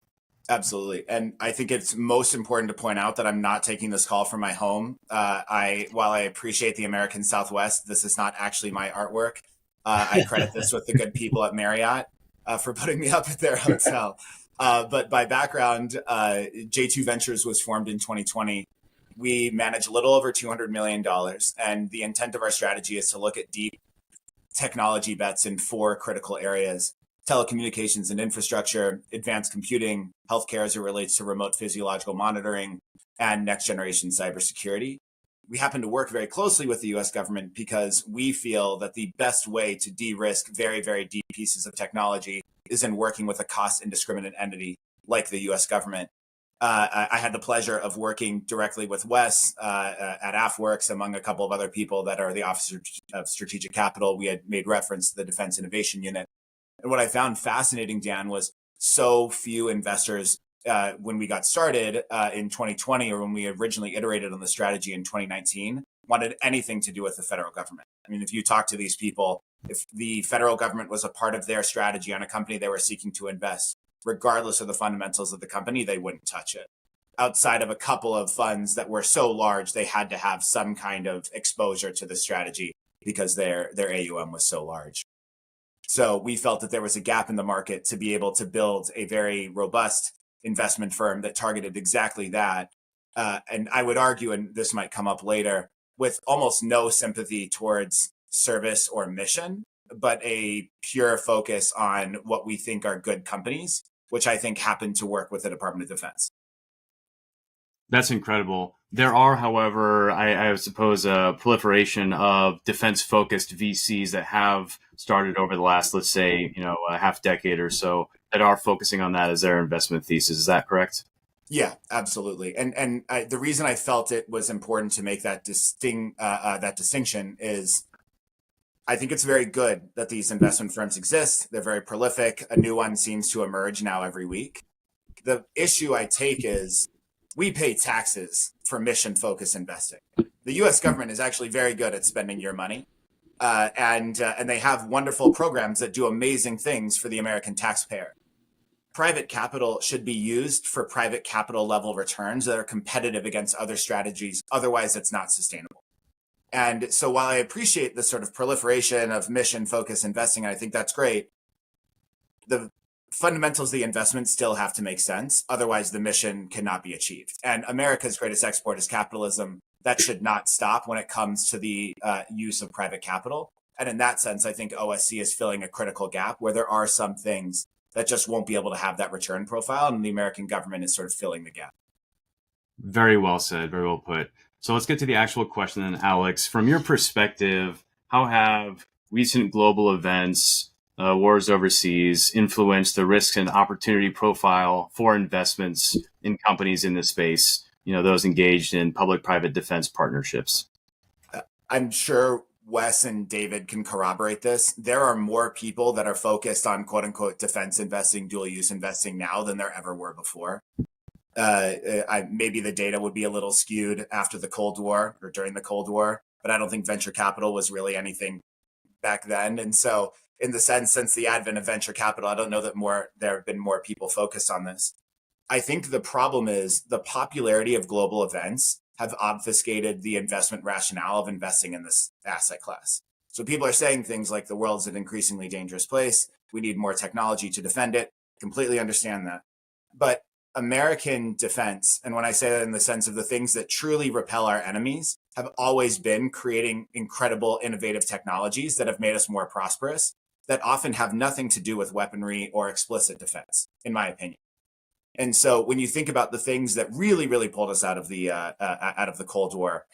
Absolutely. And I think it's most important to point out that I'm not taking this call from my home. While I appreciate the American Southwest, this is not actually my artwork. I credit this with the good people at Marriott for putting me up at their hotel. But by background, J2 Ventures was formed in 2020 We manage a little over $200 million. And the intent of our strategy is to look at deep technology bets in 4 critical areas: telecommunications and infrastructure, advanced computing, healthcare as it relates to remote physiological monitoring, and next generation cybersecurity. We happen to work very closely with the US government because we feel that the best way to de-risk very, very deep pieces of technology is in working with a cost indiscriminate entity like the US government. I had the pleasure of working directly with Wes at AFWorks, among a couple of other people that are the Office of Strategic Capital. We had made reference to the Defense Innovation Unit. And what I found fascinating, Dan, was so few investors when we got started in 2020, or when we originally iterated on the strategy in 2019, wanted anything to do with the federal government. I mean, if you talk to these people, if the federal government was a part of their strategy on a company they were seeking to invest, regardless of the fundamentals of the company, they wouldn't touch it. Outside of a couple of funds that were so large, they had to have some kind of exposure to the strategy because their AUM was so large. So we felt that there was a gap in the market to be able to build a very robust investment firm that targeted exactly that. And I would argue, and this might come up later, with almost no sympathy towards service or mission, but a pure focus on what we think are good companies, which I think happen to work with the Department of Defense. That's incredible. There are, however, I suppose, a proliferation of defense-focused VCs that have started over the last, let's say, a half decade or so, that are focusing on that as their investment thesis. Is that correct? Yeah, absolutely. And the reason I felt it was important to make that distinction is I think it's very good that these investment firms exist. They're very prolific. A new one seems to emerge now every week. The issue I take is we pay taxes for mission-focused investing. The U.S. government is actually very good at spending your money, and they have wonderful programs that do amazing things for the American taxpayer. Private capital should be used for private capital level returns that are competitive against other strategies. Otherwise, it's not sustainable. And so while I appreciate the sort of proliferation of mission-focused investing, and I think that's great, the fundamentals of the investment still have to make sense. Otherwise, the mission cannot be achieved. And America's greatest export is capitalism. That should not stop when it comes to the use of private capital. And in that sense, I think OSC is filling a critical gap where there are some things that just won't be able to have that return profile. And the American government is sort of filling the gap. Very well said. Very well put. So let's get to the actual question then, Alex. From your perspective, how have recent global events, wars overseas, influenced the risk and opportunity profile for investments in companies in this space, those engaged in public-private defense partnerships? I'm sure Wes and David can corroborate this. There are more people that are focused on quote-unquote defense investing, dual-use investing now than there ever were before. Maybe the data would be a little skewed after the Cold War or during the Cold War, but I don't think venture capital was really anything back then. And so in the sense, since the advent of venture capital, I don't know that there have been more people focused on this. I think the problem is the popularity of global events have obfuscated the investment rationale of investing in this asset class. So people are saying things like the world's an increasingly dangerous place. We need more technology to defend it. Completely understand that. But American defense, and when I say that in the sense of the things that truly repel our enemies, have always been creating incredible, innovative technologies that have made us more prosperous, that often have nothing to do with weaponry or explicit defense, in my opinion. And so when you think about the things that really, really pulled us out of the Cold War,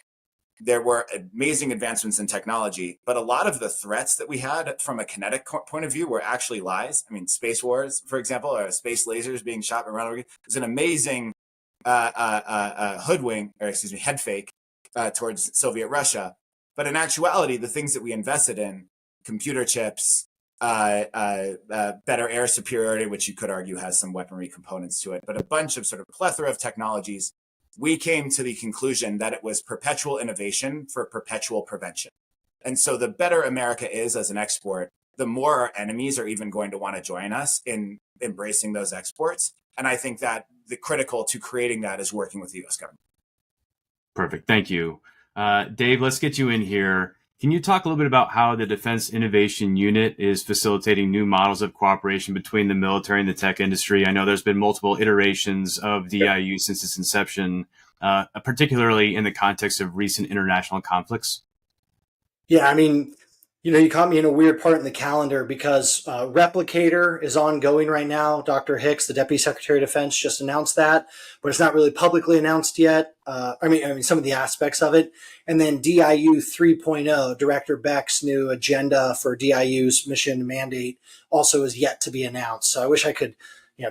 there were amazing advancements in technology, but a lot of the threats that we had from a kinetic point of view were actually lies. I mean, space wars, for example, or space lasers being shot around. It was an amazing head fake towards Soviet Russia. But in actuality, the things that we invested in, computer chips, better air superiority, which you could argue has some weaponry components to it, but a bunch of sort of plethora of technologies, we came to the conclusion that it was perpetual innovation for perpetual prevention. And so the better America is as an export, the more our enemies are even going to want to join us in embracing those exports. And I think that the critical to creating that is working with the U.S. government. Perfect. Thank you. Dave, let's get you in here. Can you talk a little bit about how the Defense Innovation Unit is facilitating new models of cooperation between the military and the tech industry? I know there's been multiple iterations of DIU since its inception. particularly in the context of recent international conflicts? Yeah, I mean, you caught me in a weird part in the calendar because Replicator is ongoing right now. Dr. Hicks, the Deputy Secretary of Defense, just announced that, but it's not really publicly announced yet. I mean, some of the aspects of it. And then DIU 3.0, Director Beck's new agenda for DIU's mission mandate, also is yet to be announced. So I wish I could,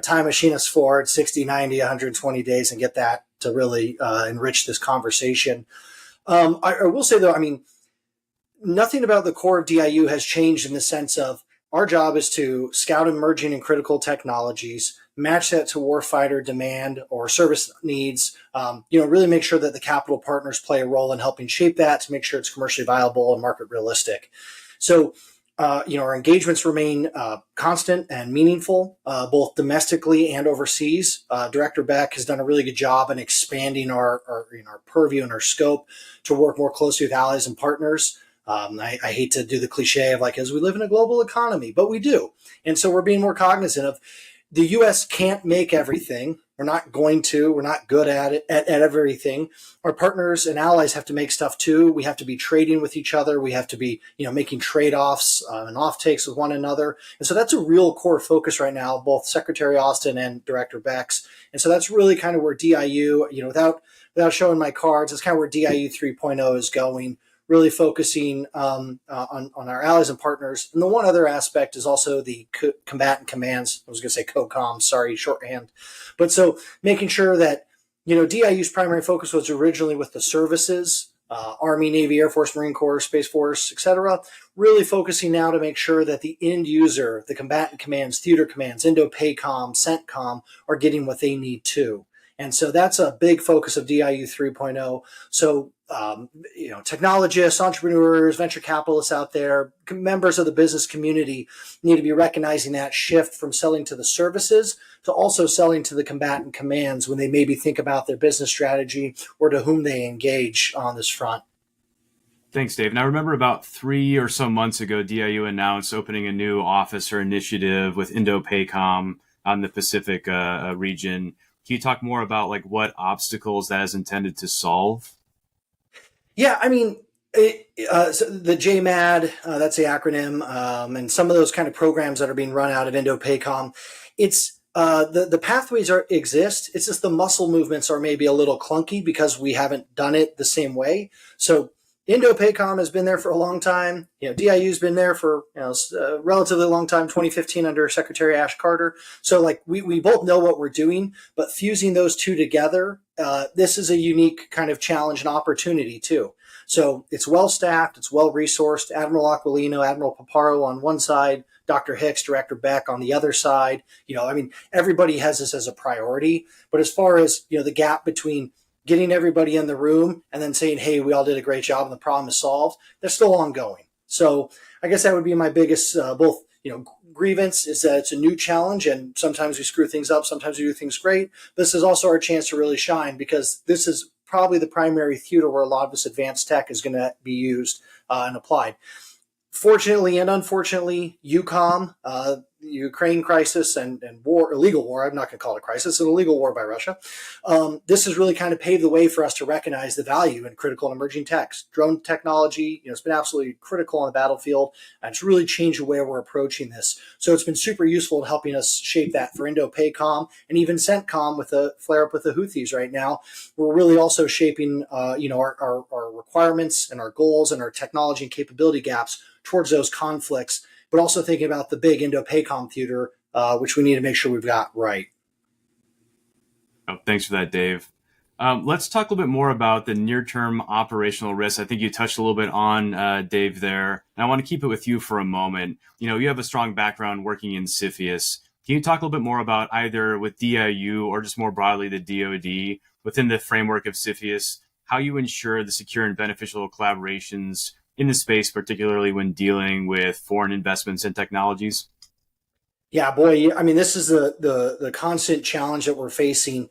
time machine us forward 60, 90, 120 days and get that to really enrich this conversation. I will say, though, I mean, nothing about the core of DIU has changed in the sense of our job is to scout emerging and critical technologies, match that to warfighter demand or service needs, really make sure that the capital partners play a role in helping shape that to make sure it's commercially viable and market realistic. So, our engagements remain constant and meaningful, both domestically and overseas. Director Beck has done a really good job in expanding our purview and our scope to work more closely with allies and partners. I hate to do the cliche of as we live in a global economy, but we do. And so we're being more cognizant of the U.S. can't make everything. We're not going to. We're not good at it, at everything. Our partners and allies have to make stuff too. We have to be trading with each other. We have to be, making trade-offs and off-takes with one another. And so that's a real core focus right now, both Secretary Austin and Director Beck's. And so that's really kind of where DIU, without showing my cards, that's kind of where DIU 3.0 is going. Really focusing on our allies and partners. And the one other aspect is also the combatant commands. I was going to say COCOM, sorry, shorthand. But so making sure that, DIU's primary focus was originally with the services, Army, Navy, Air Force, Marine Corps, Space Force, etc. Really focusing now to make sure that the end user, the combatant commands, theater commands, INDOPACOM, CENTCOM are getting what they need too. And so that's a big focus of DIU 3.0. So, technologists, entrepreneurs, venture capitalists out there, members of the business community need to be recognizing that shift from selling to the services to also selling to the combatant commands when they maybe think about their business strategy or to whom they engage on this front. Thanks, Dave. Now, remember about 3 or so months ago, DIU announced opening a new office or initiative with INDOPACOM on the Pacific region. Can you talk more about what obstacles that is intended to solve? Yeah, I mean, so the JMAD, that's the acronym, and some of those kind of programs that are being run out of INDOPACOM, it's the pathways exist. It's just the muscle movements are maybe a little clunky because we haven't done it the same way. So INDOPACOM has been there for a long time. DIU's been there for a relatively long time, 2015 under Secretary Ash Carter. So we both know what we're doing, but fusing those two together, this is a unique kind of challenge and opportunity too. So it's well staffed, it's well resourced. Admiral Aquilino, Admiral Paparo on one side, Dr. Hicks, Director Beck on the other side. Everybody has this as a priority. But as far as the gap between getting everybody in the room and then saying, hey, we all did a great job and the problem is solved, they're still ongoing. So I guess that would be my biggest grievance is that it's a new challenge and sometimes we screw things up, sometimes we do things great. This is also our chance to really shine because this is probably the primary theater where a lot of this advanced tech is going to be used and applied. Fortunately and unfortunately, EUCOM, the Ukraine crisis and war, illegal war, I'm not going to call it a crisis, an illegal war by Russia. This has really kind of paved the way for us to recognize the value in critical and emerging techs. Drone technology, it's been absolutely critical on the battlefield, and it's really changed the way we're approaching this. So it's been super useful in helping us shape that for INDOPACOM and even CENTCOM with the flare-up with the Houthis right now. We're really also shaping, our requirements and our goals and our technology and capability gaps towards those conflicts, but also thinking about the big INDOPACOM theater, which we need to make sure we've got right. Oh, thanks for that, Dave. Let's talk a little bit more about the near-term operational risks. I think you touched a little bit on, Dave, there. And I want to keep it with you for a moment. You have a strong background working in CFIUS. Can you talk a little bit more about either with DIU or just more broadly the DoD within the framework of CFIUS, how you ensure the secure and beneficial collaborations in the space, particularly when dealing with foreign investments and technologies? Yeah, boy, I mean, this is the constant challenge that we're facing.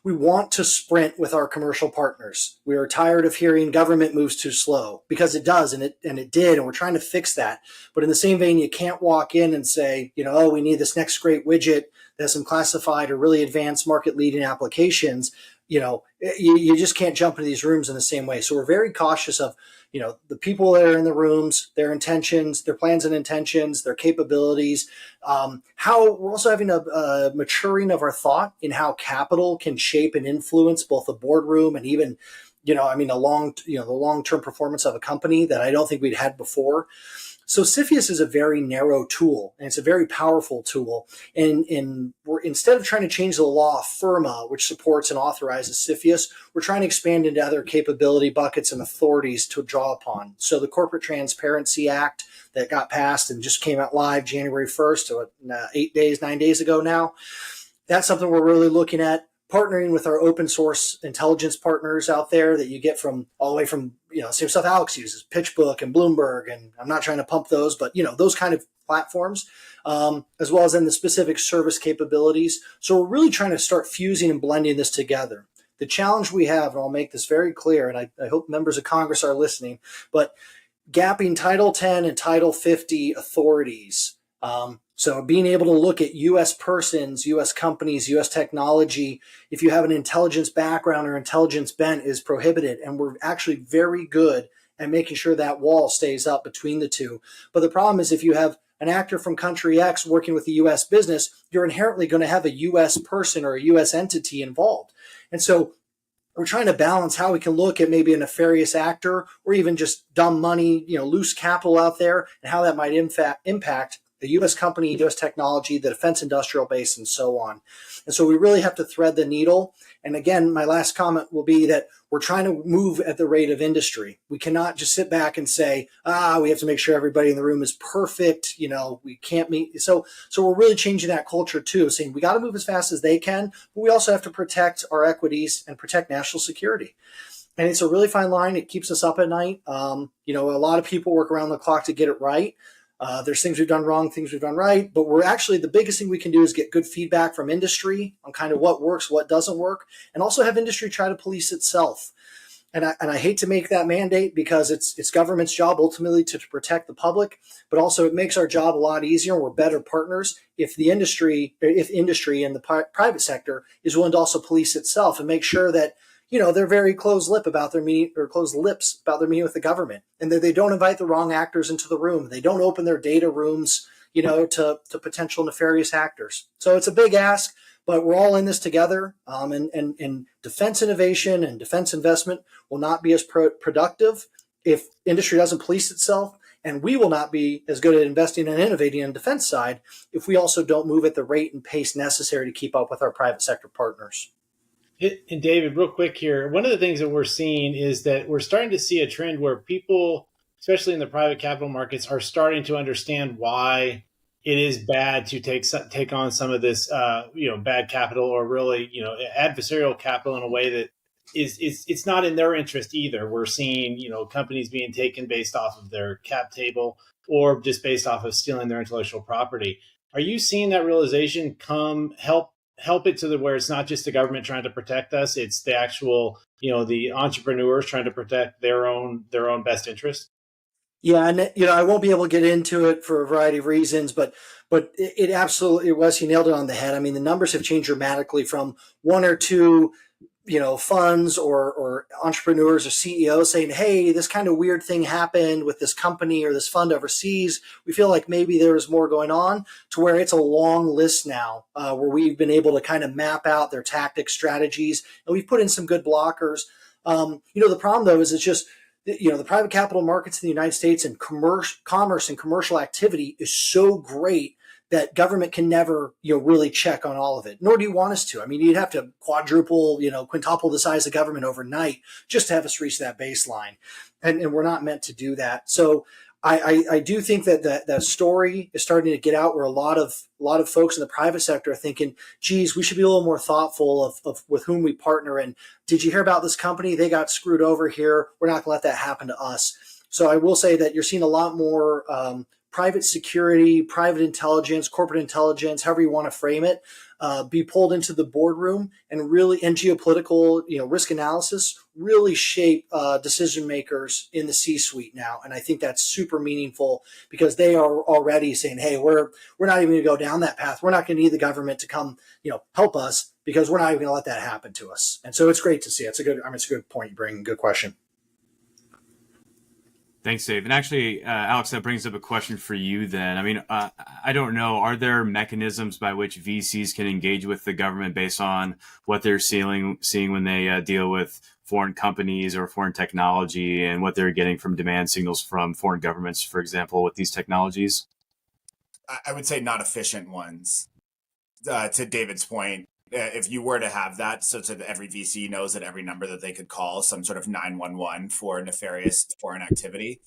We want to sprint with our commercial partners. We are tired of hearing government moves too slow because it does, and it did, and we're trying to fix that. But in the same vein, you can't walk in and say, we need this next great widget that has some classified or really advanced market leading applications. you just can't jump into these rooms in the same way. So we're very cautious of, the people that are in the rooms, their intentions, their plans and intentions, their capabilities. How we're also having a maturing of our thought in how capital can shape and influence both the boardroom and even, the long-term performance of a company that I don't think we'd had before. So CFIUS is a very narrow tool, and it's a very powerful tool. And we're, instead of trying to change the law of FIRMA, which supports and authorizes CFIUS, we're trying to expand into other capability buckets and authorities to draw upon. So the Corporate Transparency Act that got passed and just came out live January 1st, so 9 days ago now, that's something we're really looking at. Partnering with our open source intelligence partners out there that you get from all the way from, same stuff Alex uses, PitchBook and Bloomberg, and I'm not trying to pump those, but, those kind of platforms, as well as in the specific service capabilities. So we're really trying to start fusing and blending this together. The challenge we have, and I'll make this very clear, and I hope members of Congress are listening, but gapping Title 10 and Title 50 authorities. So being able to look at U.S. persons, U.S. companies, U.S. technology, if you have an intelligence background or intelligence bent, is prohibited. And we're actually very good at making sure that wall stays up between the two. But the problem is if you have an actor from country X working with a U.S. business, you're inherently going to have a U.S. person or a U.S. entity involved. And so we're trying to balance how we can look at maybe a nefarious actor or even just dumb money, loose capital out there, and how that might impact the U.S. company, U.S. technology, the defense industrial base, and so on. And so we really have to thread the needle. And again, my last comment will be that we're trying to move at the rate of industry. We cannot just sit back and say, we have to make sure everybody in the room is perfect. We can't meet. So we're really changing that culture too, saying we got to move as fast as they can, but we also have to protect our equities and protect national security. And it's a really fine line. It keeps us up at night. A lot of people work around the clock to get it right. There's things we've done wrong, things we've done right, but we're actually, the biggest thing we can do is get good feedback from industry on kind of what works, what doesn't work, and also have industry try to police itself. And I hate to make that mandate because it's government's job ultimately to protect the public, but also it makes our job a lot easier and we're better partners if industry and the private sector is willing to also police itself and make sure that they're very closed-lipped about their meeting with the government, and that they don't invite the wrong actors into the room. They don't open their data rooms, to potential nefarious actors. So it's a big ask, but we're all in this together. And defense innovation and defense investment will not be as productive if industry doesn't police itself, and we will not be as good at investing and innovating on the defense side if we also don't move at the rate and pace necessary to keep up with our private sector partners. And David, real quick here, one of the things that we're seeing is that we're starting to see a trend where people, especially in the private capital markets, are starting to understand why it is bad to take on some of this, bad capital or really, adversarial capital in a way that it's not in their interest either. We're seeing, companies being taken based off of their cap table or just based off of stealing their intellectual property. Are you seeing that realization help it to where it's not just the government trying to protect us, it's the actual, the entrepreneurs trying to protect their own best interest? Yeah, and I won't be able to get into it for a variety of reasons, but it absolutely was. He nailed it on the head. I mean, the numbers have changed dramatically from one or two, funds or entrepreneurs or CEOs saying, hey, this kind of weird thing happened with this company or this fund overseas. We feel like maybe there's more going on, to where it's a long list now, where we've been able to kind of map out their tactics, strategies, and we've put in some good blockers. The problem though is it's just, the private capital markets in the United States and commerce and commercial activity is so great that government can never, really check on all of it, nor do you want us to. I mean, you'd have to quadruple, quintuple the size of government overnight just to have us reach that baseline. And we're not meant to do that. So I do think that story is starting to get out, where a lot of folks in the private sector are thinking, geez, we should be a little more thoughtful of with whom we partner. And did you hear about this company? They got screwed over here. We're not going to let that happen to us. So I will say that you're seeing a lot more private security, private intelligence, corporate intelligence, however you want to frame it, be pulled into the boardroom and really, and geopolitical, risk analysis really shape decision makers in the C-suite now. And I think that's super meaningful because they are already saying, hey, we're not even going to go down that path. We're not going to need the government to come, help us because we're not even going to let that happen to us. And so it's great to see. It's a good point you bring. Good question. Thanks, Dave. And actually, Alex, that brings up a question for you then. I mean, I don't know, are there mechanisms by which VCs can engage with the government based on what they're seeing when they deal with foreign companies or foreign technology and what they're getting from demand signals from foreign governments, for example, with these technologies? I would say not efficient ones. To David's point, if you were to have that, so that every VC knows at every number that they could call some sort of 911 for nefarious foreign activity,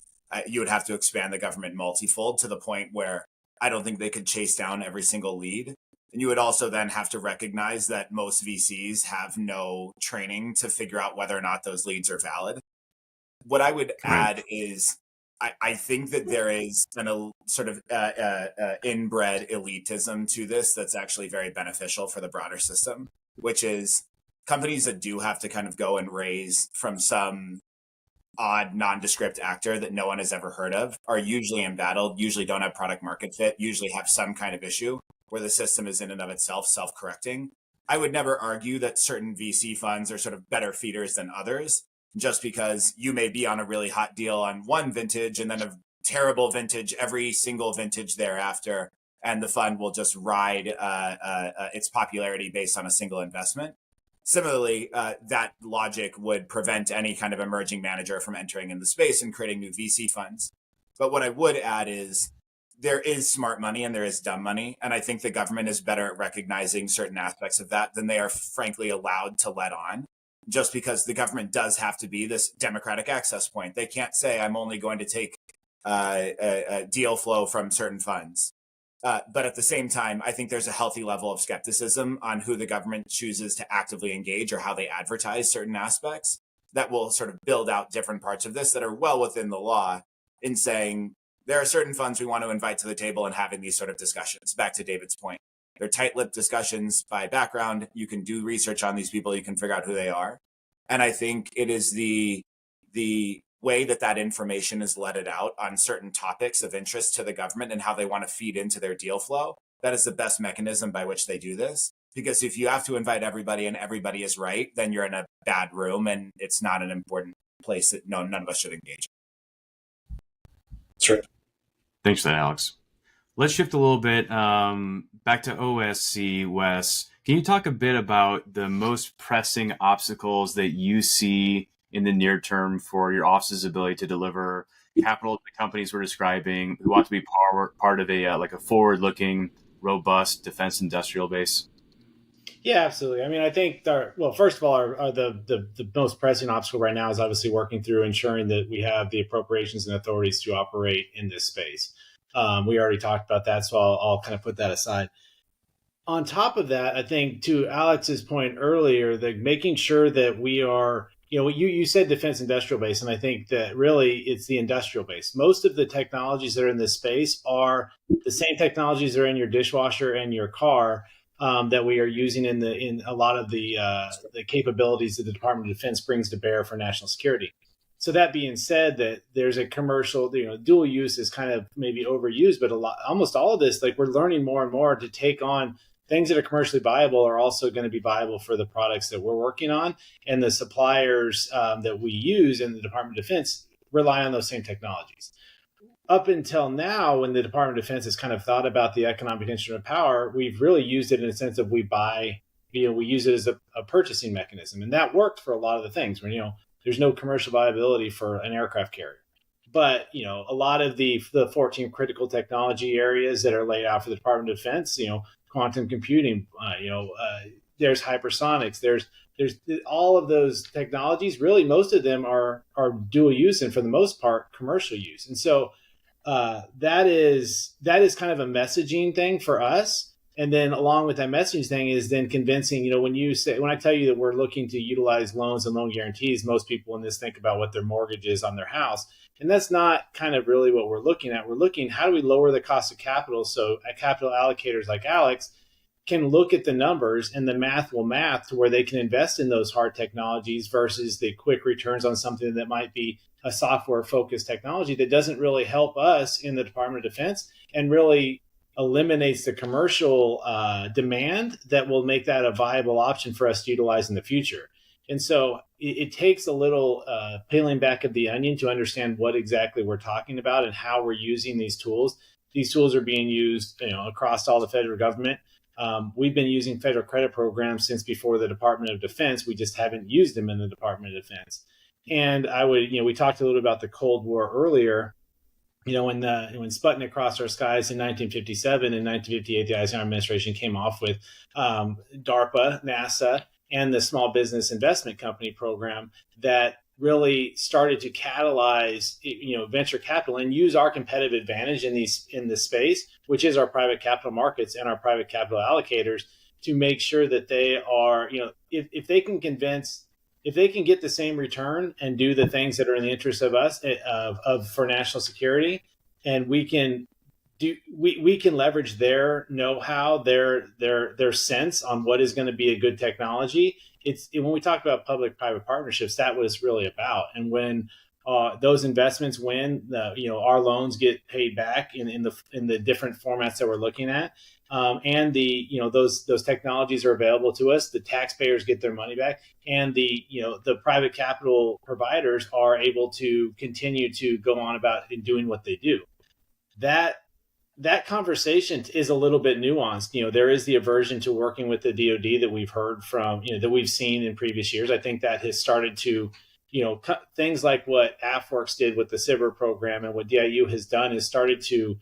you would have to expand the government multifold to the point where I don't think they could chase down every single lead. And you would also then have to recognize that most VCs have no training to figure out whether or not those leads are valid. What I would add is I think that there is a sort of inbred elitism to this that's actually very beneficial for the broader system, which is companies that do have to kind of go and raise from some odd nondescript actor that no one has ever heard of are usually embattled, usually don't have product market fit, usually have some kind of issue where the system is in and of itself self-correcting. I would never argue that certain VC funds are sort of better feeders than others, just because you may be on a really hot deal on one vintage and then a terrible vintage every single vintage thereafter, and the fund will just ride its popularity based on a single investment. Similarly, that logic would prevent any kind of emerging manager from entering in the space and creating new VC funds. But what I would add is there is smart money and there is dumb money. And I think the government is better at recognizing certain aspects of that than they are frankly allowed to let on. Just because the government does have to be this democratic access point. They can't say, I'm only going to take a deal flow from certain funds. But at the same time, I think there's a healthy level of skepticism on who the government chooses to actively engage or how they advertise certain aspects that will sort of build out different parts of this that are well within the law in saying there are certain funds we want to invite to the table and having these sort of discussions. Back to David's point. They're tight-lipped discussions by background. You can do research on these people. You can figure out who they are. And I think it is the way that information is letted out on certain topics of interest to the government and how they want to feed into their deal flow. That is the best mechanism by which they do this. Because if you have to invite everybody and everybody is right, then you're in a bad room and it's not an important place that none of us should engage. That's right. Thanks for that, Alex. Let's shift a little bit back to OSC, Wes. Can you talk a bit about the most pressing obstacles that you see in the near term for your office's ability to deliver capital to the companies we're describing who want to be part of a forward-looking, robust defense industrial base? Yeah, absolutely. I mean, I think first of all, the most pressing obstacle right now is obviously working through ensuring that we have the appropriations and authorities to operate in this space. We already talked about that, so I'll kind of put that aside. On top of that, I think to Alex's point earlier, that making sure that we are, you said defense industrial base, and I think that really it's the industrial base. Most of the technologies that are in this space are the same technologies that are in your dishwasher and your car that we are using in a lot of the capabilities that the Department of Defense brings to bear for national security. So that being said, that there's a commercial, dual use is kind of maybe overused, but almost all of this, like we're learning more and more to take on things that are commercially viable are also going to be viable for the products that we're working on. And the suppliers that we use in the Department of Defense rely on those same technologies. Up until now, when the Department of Defense has kind of thought about the economic instrument of power, we've really used it in a sense of we use it as a purchasing mechanism. And that worked for a lot of the things when, there's no commercial viability for an aircraft carrier. But, a lot of the 14 critical technology areas that are laid out for the Department of Defense, quantum computing, there's hypersonics, there's all of those technologies. Really, most of them are dual use and for the most part, commercial use. And so that is kind of a messaging thing for us. And then along with that messaging thing is then convincing, when I tell you that we're looking to utilize loans and loan guarantees, most people in this think about what their mortgage is on their house. And that's not kind of really what we're looking at. We're looking, how do we lower the cost of capital so capital allocators like Alex can look at the numbers and the math will math to where they can invest in those hard technologies versus the quick returns on something that might be a software focused technology that doesn't really help us in the Department of Defense and really eliminates the commercial demand that will make that a viable option for us to utilize in the future. And so it takes a little peeling back of the onion to understand what exactly we're talking about and how we're using these tools. These tools are being used, across all the federal government. We've been using federal credit programs since before the Department of Defense. We just haven't used them in the Department of Defense. And we talked a little about the Cold War earlier. When Sputnik crossed our skies in 1957 and 1958, the Eisenhower administration came off with DARPA, NASA, and the Small Business Investment Company program that really started to catalyze, venture capital and use our competitive advantage in this space, which is our private capital markets and our private capital allocators, to make sure that they are, if they can get the same return and do the things that are in the interest of us for national security, and we can leverage their know-how, their sense on what is going to be a good technology. When we talk about public-private partnerships, that was really about. And when those investments, our loans get paid back in the different formats that we're looking at, and those technologies are available to us, the taxpayers get their money back, and the private capital providers are able to continue to go on about doing what they do. That conversation is a little bit nuanced. There is the aversion to working with the DoD that we've heard from, that we've seen in previous years. I think that has started to, things like what AFWorks did with the SIBR program and what DIU has done is started to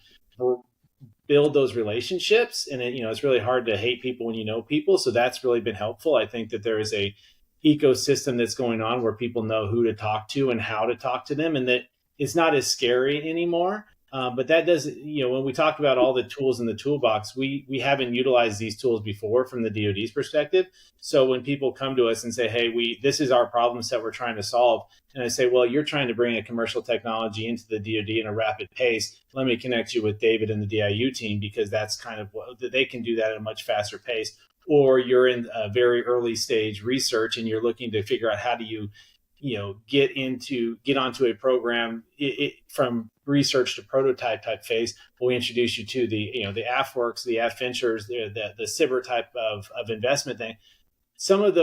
build those relationships. And it's really hard to hate people when you know people. So that's really been helpful. I think that there is a ecosystem that's going on where people know who to talk to and how to talk to them, and that it's not as scary anymore. But that doesn't, when we talk about all the tools in the toolbox, we haven't utilized these tools before from the DoD's perspective. So when people come to us and say, hey, this is our problem set we're trying to solve, and I say, well, you're trying to bring a commercial technology into the DoD in a rapid pace. Let me connect you with David and the DIU team, because that's kind of what they can do that at a much faster pace. Or you're in a very early stage research and you're looking to figure out how do you get onto a program from research to prototype type phase. We'll introduce you to the AFWorks, the AFVentures, the SIBR type of investment thing. Some of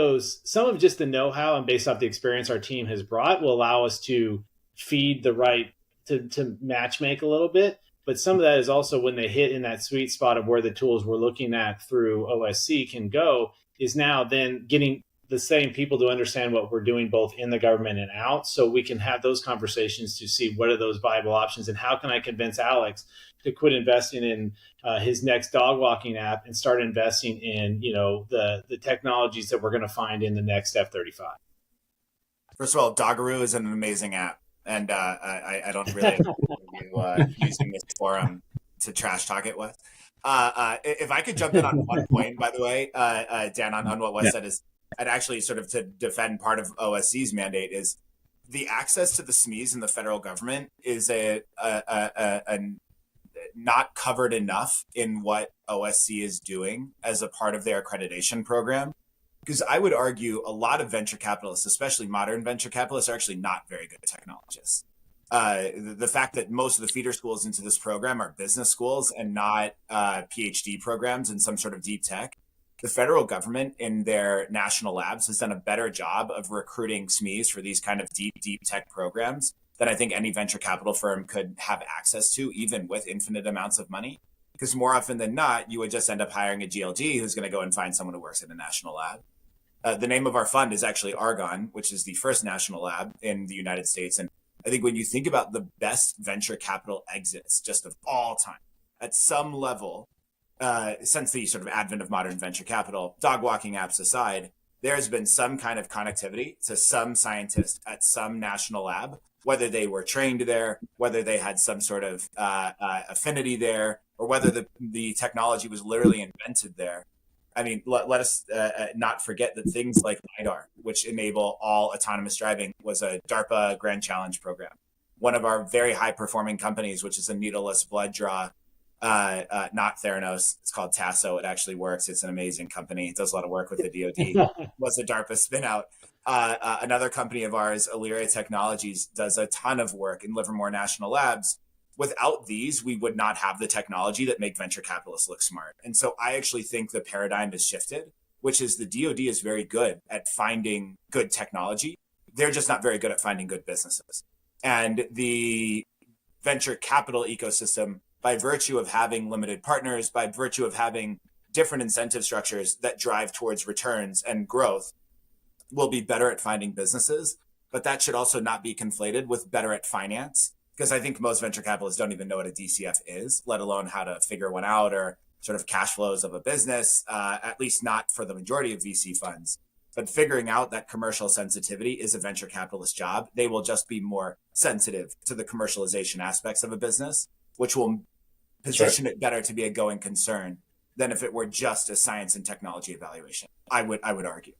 just the know-how and based off the experience our team has brought will allow us to feed the right to match make a little bit. But some of that is also when they hit in that sweet spot of where the tools we're looking at through OSC can go, is now then getting the same people to understand what we're doing both in the government and out, so we can have those conversations to see what are those viable options and how can I convince Alex to quit investing in his next dog walking app and start investing in the technologies that we're going to find in the next F-35. First of all, Doggeroo is an amazing app, and I don't really you using this forum to trash talk it with. If I could jump in on one point, by the way, Dan, on what Wes said, is I'd actually sort of to defend part of OSC's mandate is the access to the SMEs in the federal government is a not covered enough in what OSC is doing as a part of their accreditation program. Because I would argue a lot of venture capitalists, especially modern venture capitalists, are actually not very good technologists. The fact that most of the feeder schools into this program are business schools and not PhD programs in some sort of deep tech. The federal government in their national labs has done a better job of recruiting SMEs for these kind of deep tech programs than I think any venture capital firm could have access to, even with infinite amounts of money. Because more often than not, you would just end up hiring a GLD who's going to go and find someone who works in a national lab. The name of our fund is actually Argonne, which is the first national lab in the United States. And I think when you think about the best venture capital exits just of all time, at some level, since the sort of advent of modern venture capital, dog walking apps aside, there has been some kind of connectivity to some scientist at some national lab, whether they were trained there, whether they had some sort of affinity there, or whether the technology was literally invented there. I mean, let us not forget that things like LiDAR, which enable all autonomous driving, was a DARPA Grand Challenge program. one of our very high performing companies, which is a needleless blood draw, not Theranos. It's called Tasso. It actually works. It's an amazing company. It does a lot of work with the DoD. Was a DARPA spin out. Another company of ours, Illyria Technologies, does a ton of work in Livermore National Labs. Without these, we would not have the technology that make venture capitalists look smart. And so I actually think the paradigm has shifted, which is the DoD is very good at finding good technology. They're just not very good at finding good businesses. And the venture capital ecosystem, by virtue of having limited partners, by virtue of having different incentive structures that drive towards returns and growth, will be better at finding businesses. But that should also not be conflated with better at finance, because I think most venture capitalists don't even know what a DCF is, let alone how to figure one out or sort of cash flows of a business, at least not for the majority of VC funds. But figuring out that commercial sensitivity is a venture capitalist job. They will just be more sensitive to the commercialization aspects of a business, which will position it better to be a going concern than if it were just a science and technology evaluation. I would argue.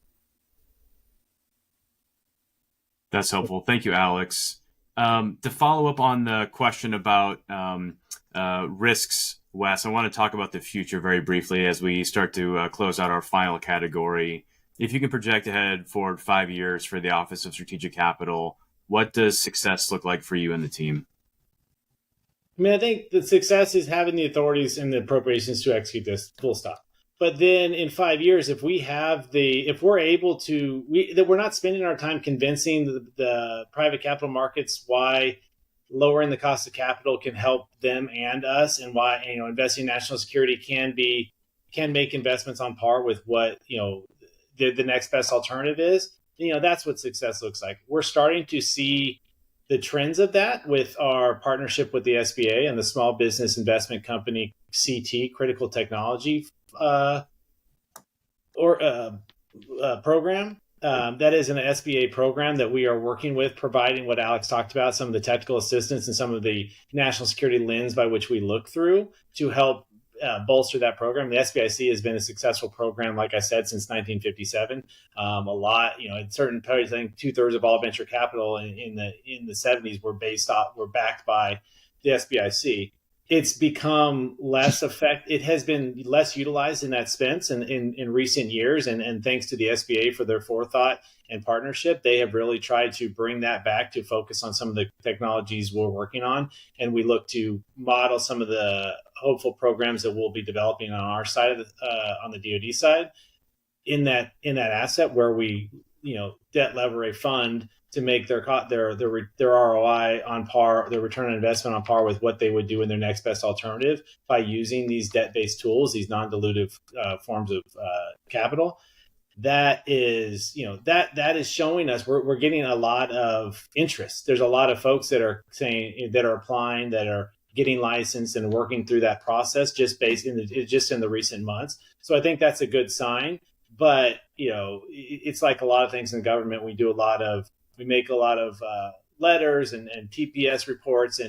That's helpful. Thank you, Alex. To follow up on the question about risks, Wes, I want to talk about the future very briefly as we start to close out our final category. If you can project ahead forward 5 years for the Office of Strategic Capital, what does success look like for you and the team? I mean, I think the success is having the authorities and the appropriations to execute this, full stop. But then in 5 years, if we're able to, that we're not spending our time convincing the private capital markets why lowering the cost of capital can help them and us, and why, investing in national security can make investments on par with what, the next best alternative is, that's what success looks like. We're starting to see the trends of that with our partnership with the SBA and the Small Business Investment Company CT, Critical Technology program. That is an SBA program that we are working with, providing what Alex talked about, some of the technical assistance and some of the national security lens by which we look through to help bolster that program. The SBIC has been a successful program, like I said, since 1957. A lot, in certain periods, I think 2/3 of all venture capital in the 70s were backed by the SBIC. It's become less effective. It has been less utilized in that sense in recent years. And thanks to the SBA for their forethought and partnership, they have really tried to bring that back to focus on some of the technologies we're working on. And we look to model some of the hopeful programs that we'll be developing on our side of on the DoD side in that asset where we, debt lever a fund to make their ROI on par, their return on investment on par with what they would do in their next best alternative by using these debt-based tools, these non-dilutive forms of capital. That is, that is showing us we're getting a lot of interest. There's a lot of folks that are applying, that are getting licensed and working through that process just in the recent months. So I think that's a good sign. But it's like a lot of things in government. We make a lot of letters and TPS reports,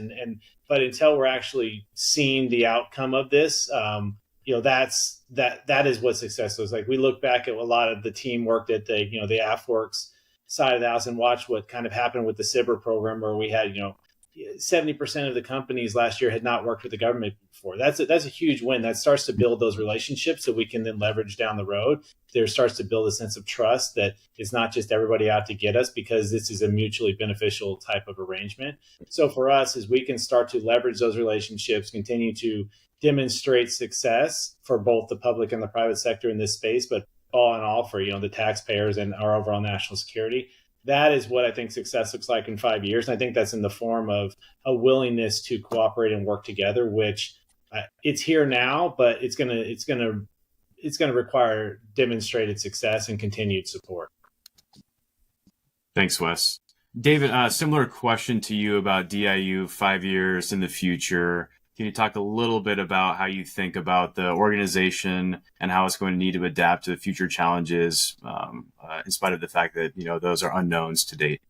but until we're actually seeing the outcome of this, that is what success looks like. We look back at a lot of the team worked at the AFWorks side of the house and watched what kind of happened with the SBIR program, where we had 70% of the companies last year had not worked with the government before. That's a huge win. That starts to build those relationships that we can then leverage down the road. There starts to build a sense of trust that it's not just everybody out to get us, because this is a mutually beneficial type of arrangement. So for us, as we can start to leverage those relationships, continue to demonstrate success for both the public and the private sector in this space, but all in all for the taxpayers and our overall national security. That is what I think success looks like in 5 years. And I think that's in the form of a willingness to cooperate and work together, which it's here now, but it's going to require demonstrated success and continued support. Thanks, Wes. David, similar question to you about DIU 5 years in the future. Can you talk a little bit about how you think about the organization and how it's going to need to adapt to the future challenges, in spite of the fact that, those are unknowns to date?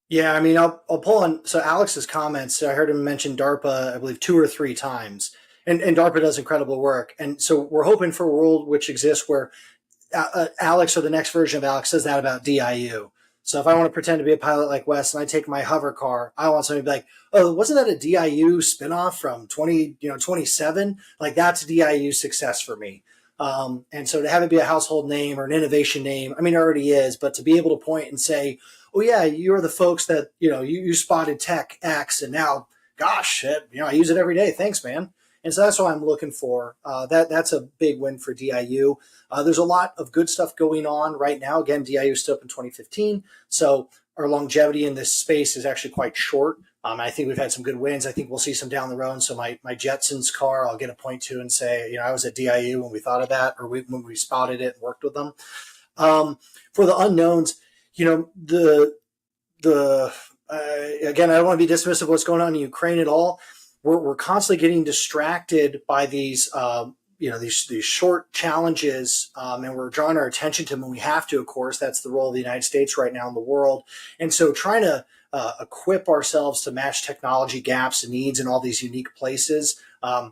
Yeah, I mean, I'll pull on Alex's comments. I heard him mention DARPA, I believe 2 or 3 times, and DARPA does incredible work. And so we're hoping for a world which exists where Alex, or the next version of Alex, says that about DIU. So if I want to pretend to be a pilot like Wes and I take my hover car, I want somebody to be like, oh, wasn't that a DIU spinoff from 27? Like that's a DIU success for me. And so to have it be a household name or an innovation name, I mean, it already is, but to be able to point and say, oh yeah, you're the folks that, you spotted tech X and now, gosh, I use it every day. Thanks, man. And so that's what I'm looking for. That's a big win for DIU. There's a lot of good stuff going on right now. Again, DIU stood up in 2015. So our longevity in this space is actually quite short. I think we've had some good wins. I think we'll see some down the road. So my Jetsons car, I'll get a point to and say, I was at DIU when we thought of that, or when we spotted it and worked with them. For the unknowns, again, I don't want to be dismissive of what's going on in Ukraine at all. We're constantly getting distracted by these short challenges, and we're drawing our attention to them when we have to. Of course, that's the role of the United States right now in the world. And so, trying to equip ourselves to match technology gaps and needs in all these unique places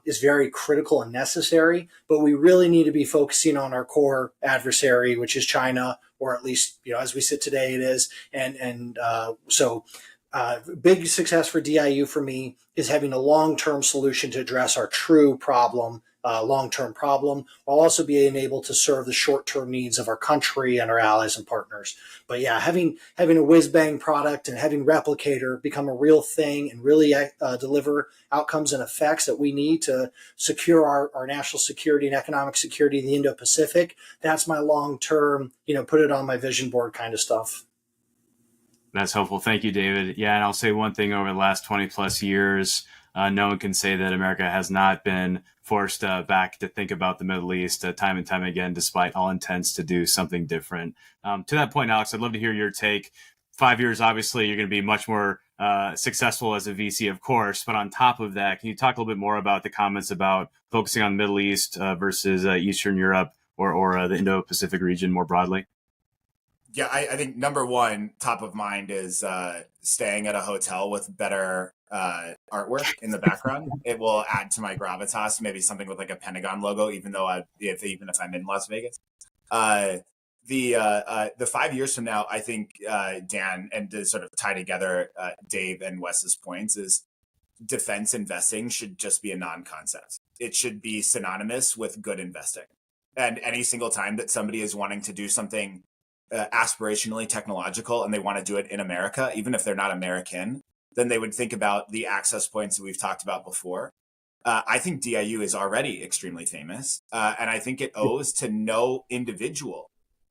is very critical and necessary. But we really need to be focusing on our core adversary, which is China, or at least as we sit today, it is. So. Big success for DIU for me is having a long-term solution to address our true problem, long-term problem, while also being able to serve the short-term needs of our country and our allies and partners. But yeah, having a whiz-bang product and having Replicator become a real thing and really deliver outcomes and effects that we need to secure our national security and economic security in the Indo-Pacific, that's my long-term, put it on my vision board kind of stuff. That's helpful. Thank you, David. Yeah, and I'll say one thing: over the last 20 plus years, no one can say that America has not been forced back to think about the Middle East time and time again, despite all intents to do something different. To that point, Alex, I'd love to hear your take. 5 years, obviously, you're going to be much more successful as a VC, of course. But on top of that, can you talk a little bit more about the comments about focusing on the Middle East versus Eastern Europe or the Indo-Pacific region more broadly? Yeah, I think number one, top of mind is staying at a hotel with better artwork in the background. It will add to my gravitas, maybe something with like a Pentagon logo, even if I'm in Las Vegas. The 5 years from now, I think, Dan, and to sort of tie together Dave and Wes's points, is defense investing should just be a non-concept. It should be synonymous with good investing. And any single time that somebody is wanting to do something aspirationally technological and they want to do it in America, even if they're not American, then they would think about the access points that we've talked about before. I think DIU is already extremely famous, and I think it owes to no individual.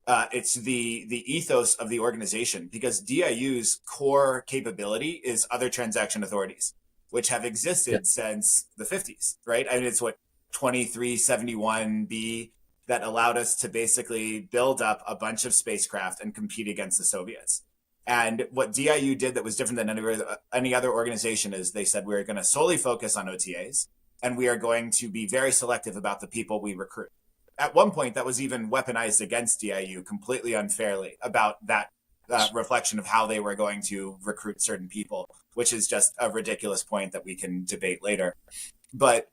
It's the ethos of the organization, because DIU's core capability is other transaction authorities, which have existed since the 50s, right? I mean, it's what 2371B that allowed us to basically build up a bunch of spacecraft and compete against the Soviets. And what DIU did that was different than any other organization is they said, we're going to solely focus on OTAs, and we are going to be very selective about the people we recruit. At one point, that was even weaponized against DIU completely unfairly about that reflection of how they were going to recruit certain people, which is just a ridiculous point that we can debate later. But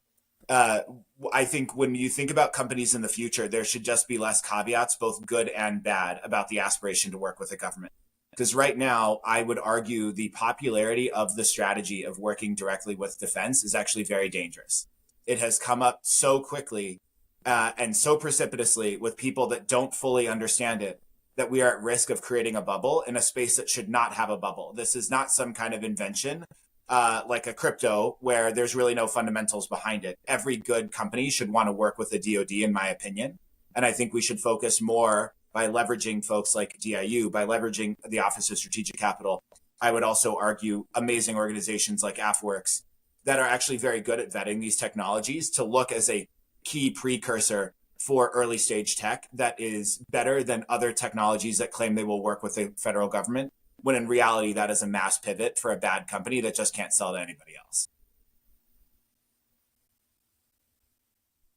I think when you think about companies in the future, there should just be less caveats, both good and bad, about the aspiration to work with the government. Because right now, I would argue the popularity of the strategy of working directly with defense is actually very dangerous. It has come up so quickly and so precipitously with people that don't fully understand it, that we are at risk of creating a bubble in a space that should not have a bubble. This is not some kind of invention like a crypto where there's really no fundamentals behind it. Every good company should want to work with the DoD, in my opinion. And I think we should focus more by leveraging folks like DIU, by leveraging the Office of Strategic Capital. I would also argue amazing organizations like AFWorks that are actually very good at vetting these technologies to look as a key precursor for early stage tech that is better than other technologies that claim they will work with the federal government, when in reality, that is a mass pivot for a bad company that just can't sell to anybody else.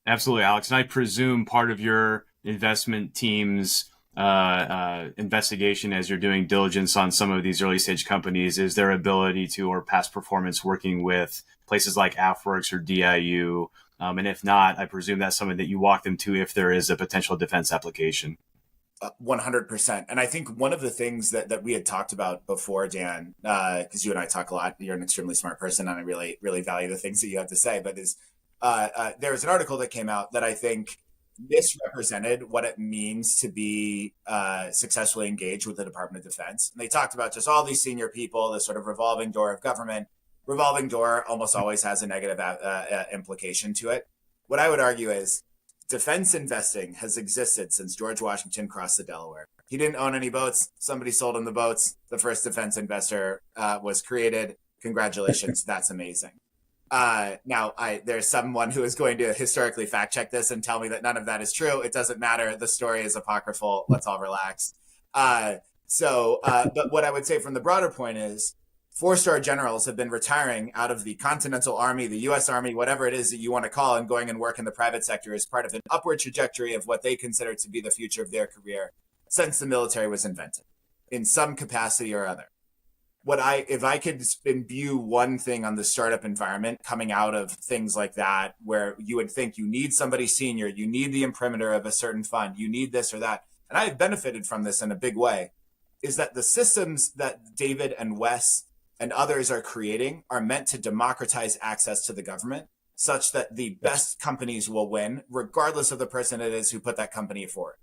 Absolutely, Alex. And I presume part of your investment team's investigation as you're doing diligence on some of these early stage companies is their ability to, or past performance working with places like AFWorks or DIU. And if not, I presume that's something that you walk them to if there is a potential defense application. 100%. And I think one of the things that we had talked about before, Dan, because you and I talk a lot, you're an extremely smart person, and I really, really value the things that you have to say, but there was an article that came out that I think misrepresented what it means to be successfully engaged with the Department of Defense. And they talked about just all these senior people, the sort of revolving door of government. Revolving door almost always has a negative implication to it. What I would argue is defense investing has existed since George Washington crossed the Delaware. He didn't own any boats. Somebody sold him the boats. The first defense investor was created. Congratulations. That's amazing. Now, there's someone who is going to historically fact check this and tell me that none of that is true. It doesn't matter. The story is apocryphal. Let's all relax. But what I would say from the broader point is 4-star generals have been retiring out of the Continental Army, the U.S. Army, whatever it is that you want to call, and going and work in the private sector as part of an upward trajectory of what they consider to be the future of their career since the military was invented in some capacity or other. If I could imbue one thing on the startup environment coming out of things like that, where you would think you need somebody senior, you need the imprimatur of a certain fund, you need this or that, and I have benefited from this in a big way, is that the systems that David and Wes and others are creating are meant to democratize access to the government such that the best companies will win, regardless of the person it is who put that company forward.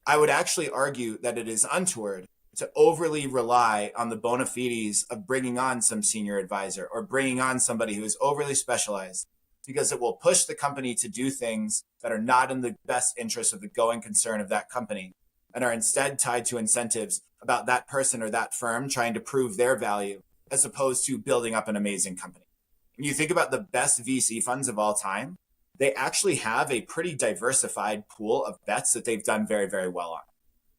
I would actually argue that it is untoward to overly rely on the bona fides of bringing on some senior advisor or bringing on somebody who is overly specialized, because it will push the company to do things that are not in the best interest of the going concern of that company and are instead tied to incentives about that person or that firm trying to prove their value, as opposed to building up an amazing company. When you think about the best VC funds of all time, they actually have a pretty diversified pool of bets that they've done very, very well on.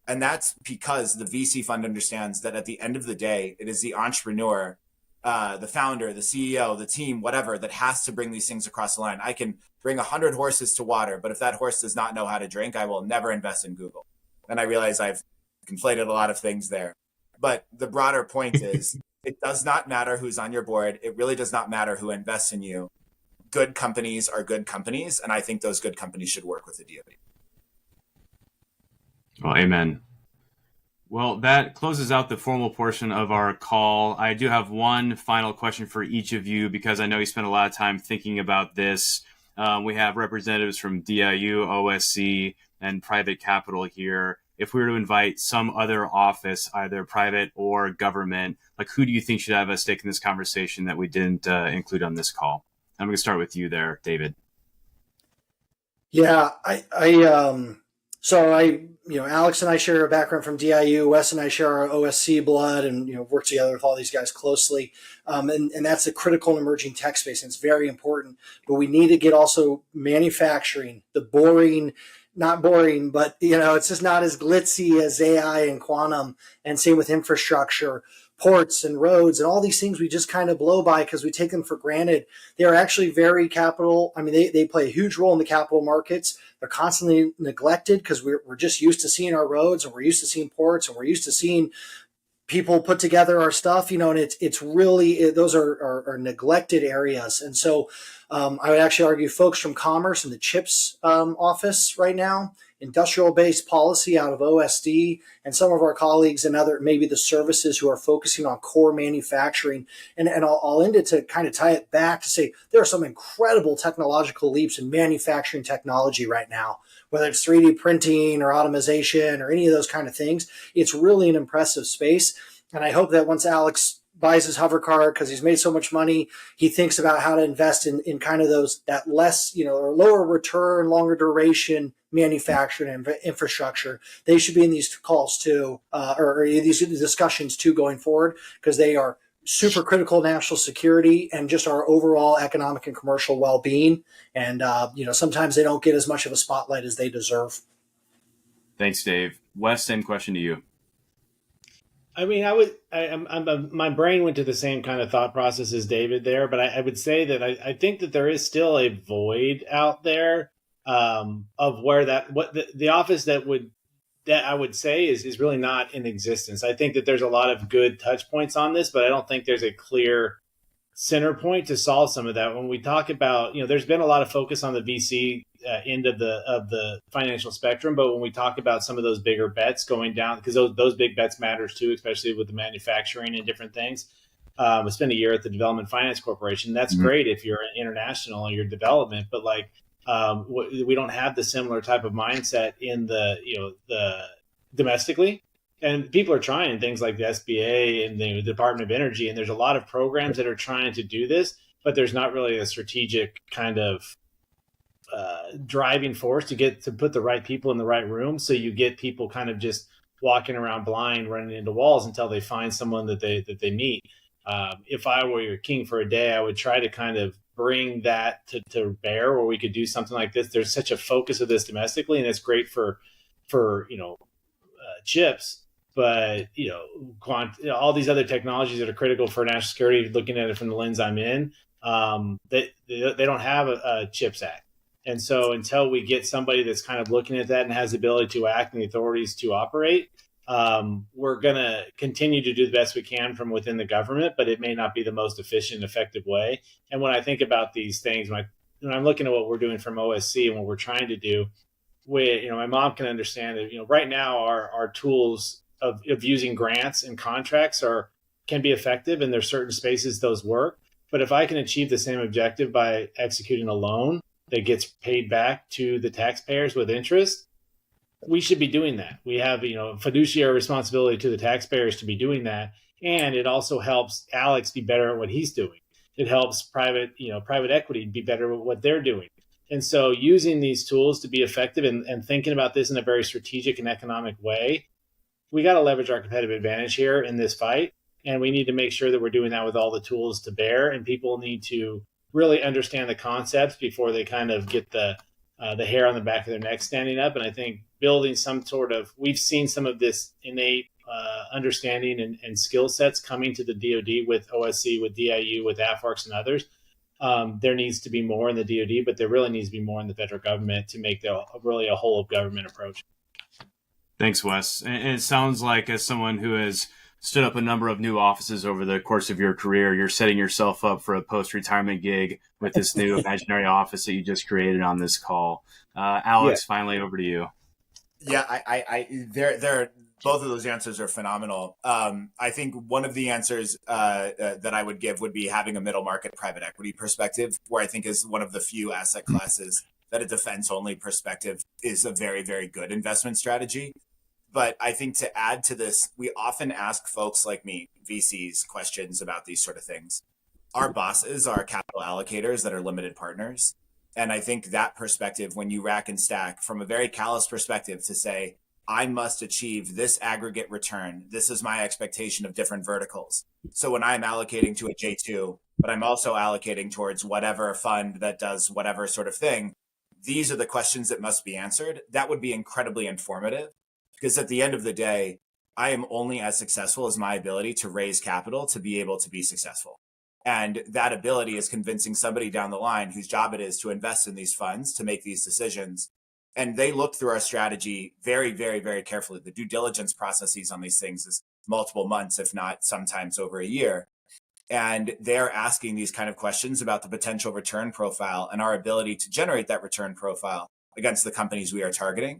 And that's because the VC fund understands that at the end of the day, it is the entrepreneur, the founder, the CEO, the team, whatever, that has to bring these things across the line. I can bring 100 horses to water, but if that horse does not know how to drink, I will never invest in Google. And I realize I've conflated a lot of things there. But the broader point is, it does not matter who's on your board. It really does not matter who invests in you. Good companies are good companies, and I think those good companies should work with the DoD. Well, amen. Well, that closes out the formal portion of our call. I do have one final question for each of you, because I know you spent a lot of time thinking about this. We have representatives from DIU, OSC, and private capital here. If we were to invite some other office, either private or government, like who do you think should have a stake in this conversation that we didn't include on this call? I'm going to start with you there, David. Yeah, Alex and I share a background from DIU. Wes and I share our OSC blood, and work together with all these guys closely. And that's a critical and emerging tech space, and it's very important. But we need to get also manufacturing, the boring, not boring, but it's just not as glitzy as AI and quantum. And same with infrastructure, ports and roads and all these things we just kind of blow by because we take them for granted. They are actually very capital. I mean, they play a huge role in the capital markets. They're constantly neglected because we're just used to seeing our roads, and we're used to seeing ports, and we're used to seeing people put together our stuff, and it's really, those are neglected areas. And so I would actually argue folks from commerce and the CHIPS office right now, industrial-based policy out of OSD, and some of our colleagues and other, maybe the services who are focusing on core manufacturing. And I'll end it to kind of tie it back to say there are some incredible technological leaps in manufacturing technology right now, whether it's 3D printing or automation or any of those kind of things. It's really an impressive space. And I hope that once Alex buys his hover car because he's made so much money, he thinks about how to invest in kind of that less, or lower return, longer duration manufacturing and infrastructure. They should be in these calls too, or these discussions too going forward, because they are super critical to national security and just our overall economic and commercial well-being. And, sometimes they don't get as much of a spotlight as they deserve. Thanks, Dave. Wes, same question to you. I mean, my brain went to the same kind of thought process as David there, but I would say that I think that there is still a void out there of where the office that I would say is really not in existence. I think that there's a lot of good touch points on this, but I don't think there's a clear center point to solve some of that. When we talk about, there's been a lot of focus on the VC end of the financial spectrum. But when we talk about some of those bigger bets going down, because those big bets matters too, especially with the manufacturing and different things. I spent a year at the Development Finance Corporation. That's great if you're international in your development, but like we don't have the similar type of mindset in the domestically. And people are trying things like the SBA and the Department of Energy, and there's a lot of programs that are trying to do this, but there's not really a strategic kind of driving force to put the right people in the right room. So you get people kind of just walking around blind, running into walls until they find someone that they meet. If I were your king for a day, I would try to kind of bring that to bear where we could do something like this. There's such a focus of this domestically, and it's great for chips, but all these other technologies that are critical for national security, looking at it from the lens I'm in, they don't have a CHIPS Act. And so until we get somebody that's kind of looking at that and has the ability to act and the authorities to operate, we're going to continue to do the best we can from within the government, but it may not be the most efficient, effective way. And when I think about these things, when I'm looking at what we're doing from OSC and what we're trying to do, my mom can understand that, right now our tools of using grants and contracts can be effective, and there's certain spaces those work. But if I can achieve the same objective by executing a loan that gets paid back to the taxpayers with interest, we should be doing that. We have, fiduciary responsibility to the taxpayers to be doing that. And it also helps Alex be better at what he's doing. It helps private equity be better at what they're doing. And so using these tools to be effective and thinking about this in a very strategic and economic way, we got to leverage our competitive advantage here in this fight. And we need to make sure that we're doing that with all the tools to bear. And people need to really understand the concepts before they kind of get the hair on the back of their neck standing up. And I think building we've seen some of this innate understanding and skill sets coming to the DoD with OSC, with DIU, with AFARCS and others. There needs to be more in the DoD, but there really needs to be more in the federal government to make really a whole of government approach. Thanks, Wes. And it sounds like, as someone who has stood up a number of new offices over the course of your career, you're setting yourself up for a post-retirement gig with this new imaginary office that you just created on this call. Alex, finally over to you. Yeah, there both of those answers are phenomenal. I think one of the answers that I would give would be having a middle market private equity perspective, where I think is one of the few asset classes that a defense only perspective is a very, very good investment strategy. But I think to add to this, we often ask folks like me, VCs, questions about these sort of things. Our bosses are capital allocators that are limited partners. And I think that perspective, when you rack and stack from a very callous perspective to say, I must achieve this aggregate return. This is my expectation of different verticals. So when I'm allocating to a J2, but I'm also allocating towards whatever fund that does whatever sort of thing, these are the questions that must be answered. That would be incredibly informative, because at the end of the day, I am only as successful as my ability to raise capital to be able to be successful. And that ability is convincing somebody down the line whose job it is to invest in these funds, to make these decisions. And they look through our strategy very, very, very carefully. The due diligence processes on these things is multiple months, if not sometimes over a year. And they're asking these kind of questions about the potential return profile and our ability to generate that return profile against the companies we are targeting.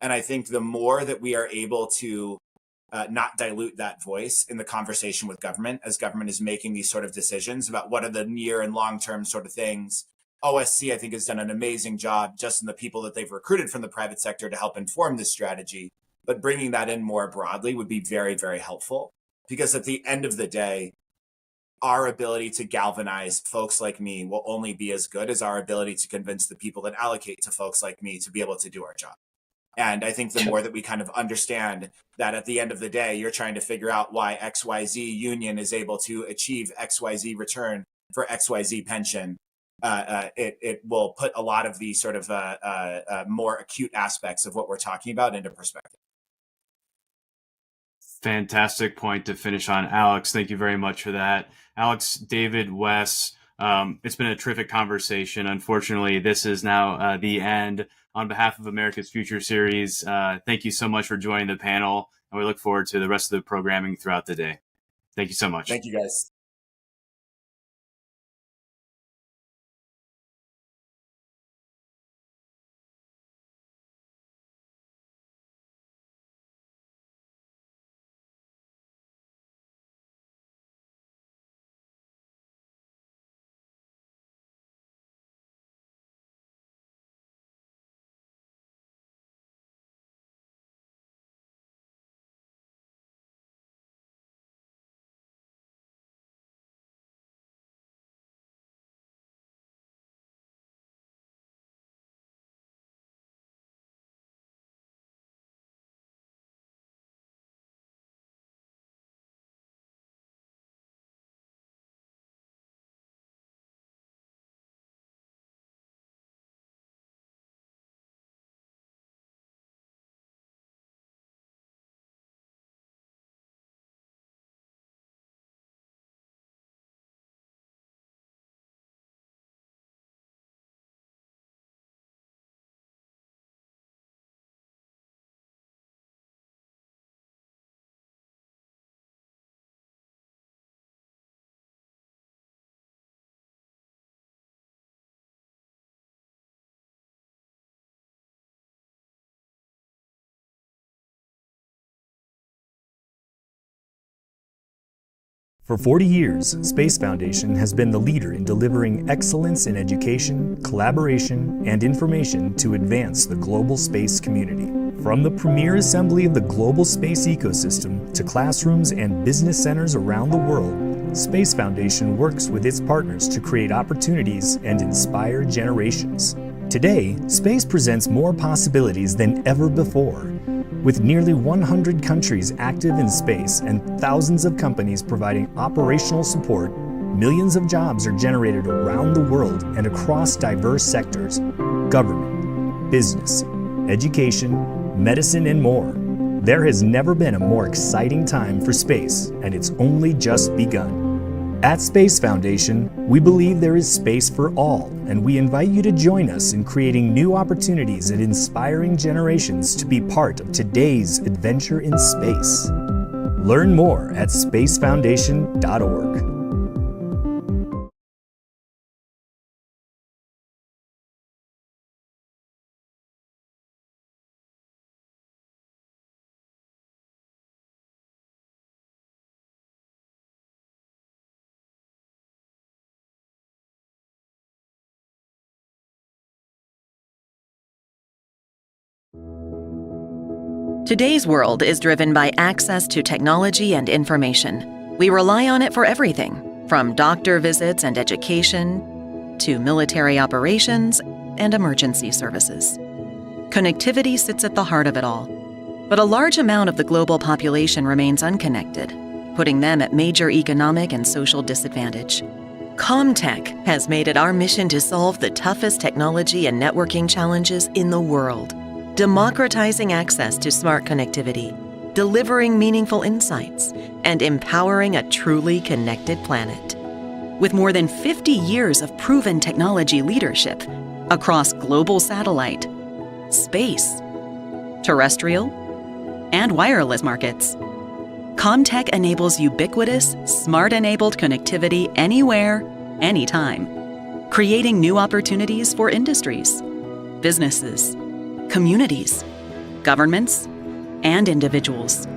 And I think the more that we are able to not dilute that voice in the conversation with government, as government is making these sort of decisions about what are the near and long-term sort of things, OSC, I think, has done an amazing job just in the people that they've recruited from the private sector to help inform this strategy. But bringing that in more broadly would be very, very helpful, because at the end of the day, our ability to galvanize folks like me will only be as good as our ability to convince the people that allocate to folks like me to be able to do our job. And I think the more that we kind of understand that at the end of the day, you're trying to figure out why XYZ union is able to achieve XYZ return for XYZ pension, it will put a lot of the sort of more acute aspects of what we're talking about into perspective. Fantastic point to finish on, Alex. Thank you very much for that. Alex, David, Wes, it's been a terrific conversation. Unfortunately, this is now the end. On behalf of America's Future Series, thank you so much for joining the panel, and we look forward to the rest of the programming throughout the day. Thank you so much. Thank you, guys. For 40 years, Space Foundation has been the leader in delivering excellence in education, collaboration, and information to advance the global space community. From the premier assembly of the global space ecosystem to classrooms and business centers around the world, Space Foundation works with its partners to create opportunities and inspire generations. Today, space presents more possibilities than ever before. With nearly 100 countries active in space and thousands of companies providing operational support, millions of jobs are generated around the world and across diverse sectors: government, business, education, medicine, and more. There has never been a more exciting time for space, and it's only just begun. At Space Foundation, we believe there is space for all, and we invite you to join us in creating new opportunities and inspiring generations to be part of today's adventure in space. Learn more at spacefoundation.org. Today's world is driven by access to technology and information. We rely on it for everything, from doctor visits and education to military operations and emergency services. Connectivity sits at the heart of it all. But a large amount of the global population remains unconnected, putting them at major economic and social disadvantage. Comtech has made it our mission to solve the toughest technology and networking challenges in the world, democratizing access to smart connectivity, delivering meaningful insights, and empowering a truly connected planet. With more than 50 years of proven technology leadership across global satellite, space, terrestrial, and wireless markets, Comtech enables ubiquitous, smart-enabled connectivity anywhere, anytime, creating new opportunities for industries, businesses, communities, governments, and individuals.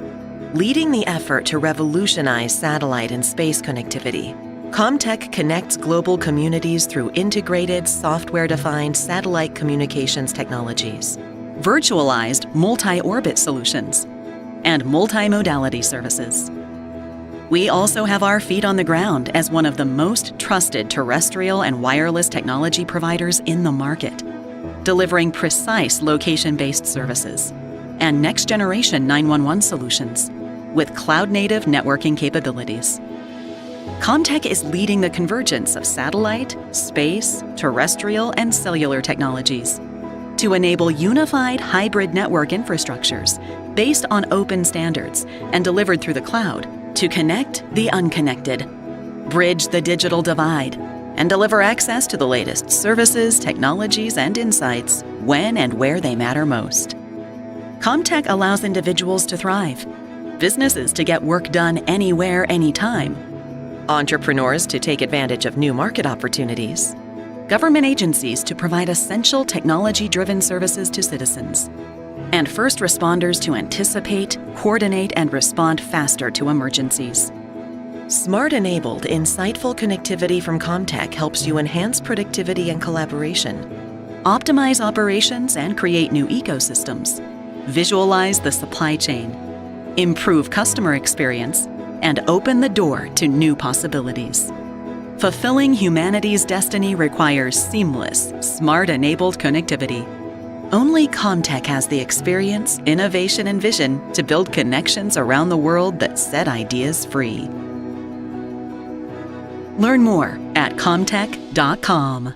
Leading the effort to revolutionize satellite and space connectivity, Comtech connects global communities through integrated, software-defined satellite communications technologies, virtualized multi-orbit solutions, and multimodality services. We also have our feet on the ground as one of the most trusted terrestrial and wireless technology providers in the market, delivering precise location-based services and next-generation 911 solutions with cloud-native networking capabilities. Comtech is leading the convergence of satellite, space, terrestrial, and cellular technologies to enable unified hybrid network infrastructures based on open standards and delivered through the cloud to connect the unconnected, bridge the digital divide, and deliver access to the latest services, technologies, and insights when and where they matter most. Comtech allows individuals to thrive, businesses to get work done anywhere, anytime, entrepreneurs to take advantage of new market opportunities, government agencies to provide essential technology-driven services to citizens, and first responders to anticipate, coordinate, and respond faster to emergencies. Smart-enabled, insightful connectivity from Comtech helps you enhance productivity and collaboration, optimize operations and create new ecosystems, visualize the supply chain, improve customer experience, and open the door to new possibilities. Fulfilling humanity's destiny requires seamless, smart-enabled connectivity. Only Comtech has the experience, innovation, and vision to build connections around the world that set ideas free. Learn more at comtech.com.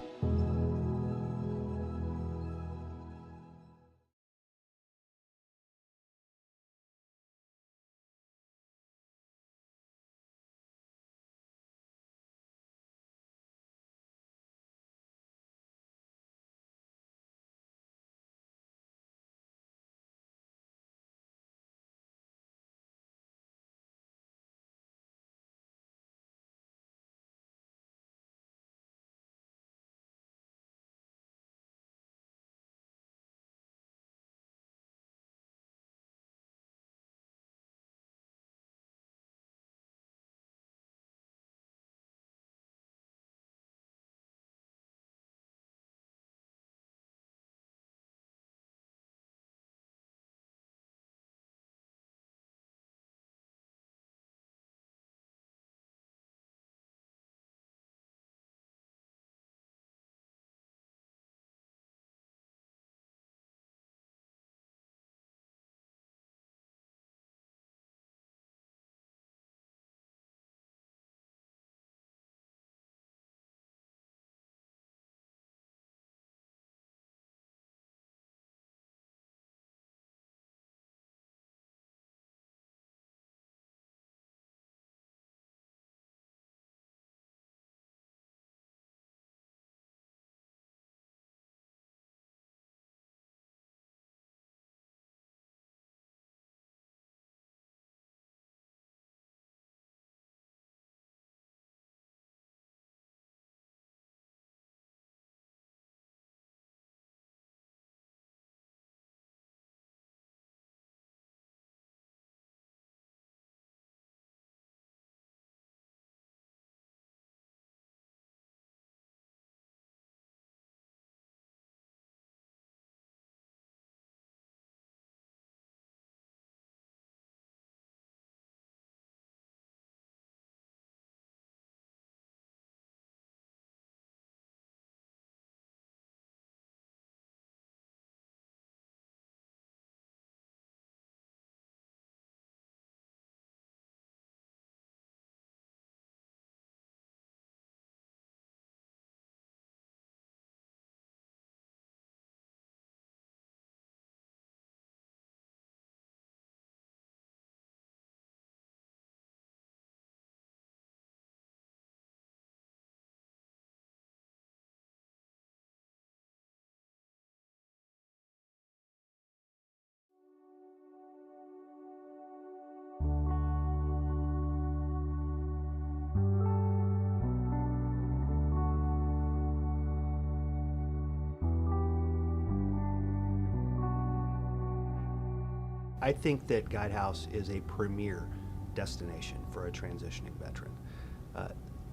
I think that Guidehouse is a premier destination for a transitioning veteran.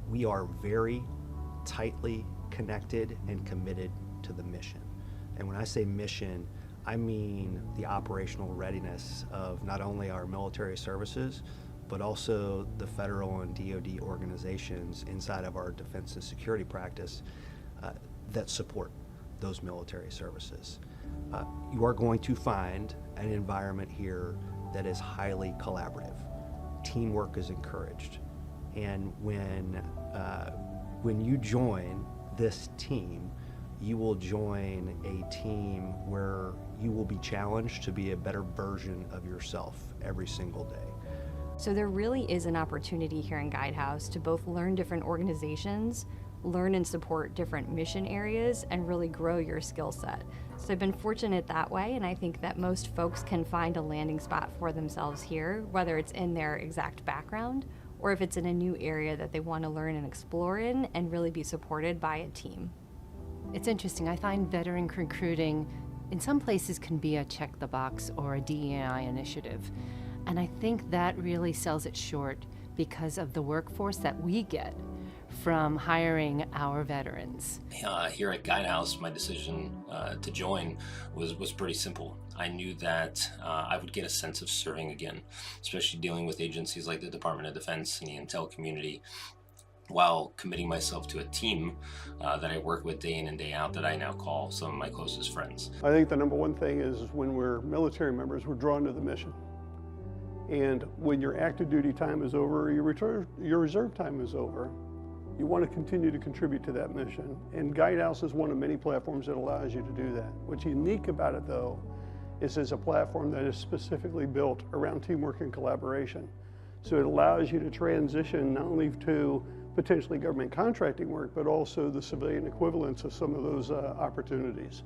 We are very tightly connected and committed to the mission. And when I say mission, I mean the operational readiness of not only our military services, but also the federal and DoD organizations inside of our defense and security practice that support those military services. You are going to find an environment here that is highly collaborative. Teamwork is encouraged. And when you join this team, you will join a team where you will be challenged to be a better version of yourself every single day. So there really is an opportunity here in Guidehouse to both learn different organizations, learn and support different mission areas, and really grow your skill set. So I've been fortunate that way, and I think that most folks can find a landing spot for themselves here, whether it's in their exact background or if it's in a new area that they want to learn and explore in and really be supported by a team. It's interesting. I find veteran recruiting in some places can be a check the box or a DEI initiative. And I think that really sells it short because of the workforce that we get from hiring our veterans. Here at Guidehouse, my decision to join was pretty simple. I knew that I would get a sense of serving again, especially dealing with agencies like the Department of Defense and the intel community, while committing myself to a team that I work with day in and day out that I now call some of my closest friends. I think the number one thing is when we're military members, we're drawn to the mission. And when your active duty time is over, your reserve time is over, you want to continue to contribute to that mission. And Guidehouse is one of many platforms that allows you to do that. What's unique about it, though, is it's a platform that is specifically built around teamwork and collaboration. So it allows you to transition not only to potentially government contracting work, but also the civilian equivalents of some of those opportunities.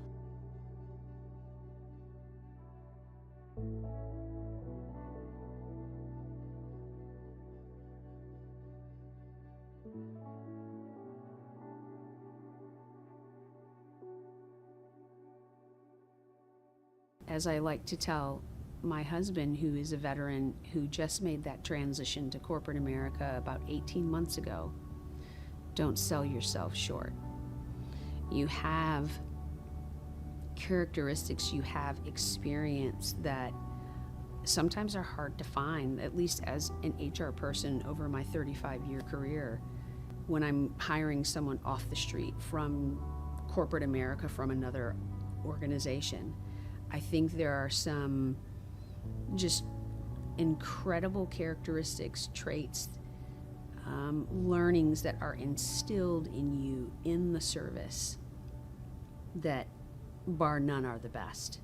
As I like to tell my husband, who is a veteran who just made that transition to corporate America about 18 months ago, don't sell yourself short. You have characteristics, you have experience that sometimes are hard to find, at least as an HR person over my 35-year career. When I'm hiring someone off the street from corporate America, from another organization, I think there are some just incredible characteristics, traits, learnings that are instilled in you in the service that, bar none, are the best.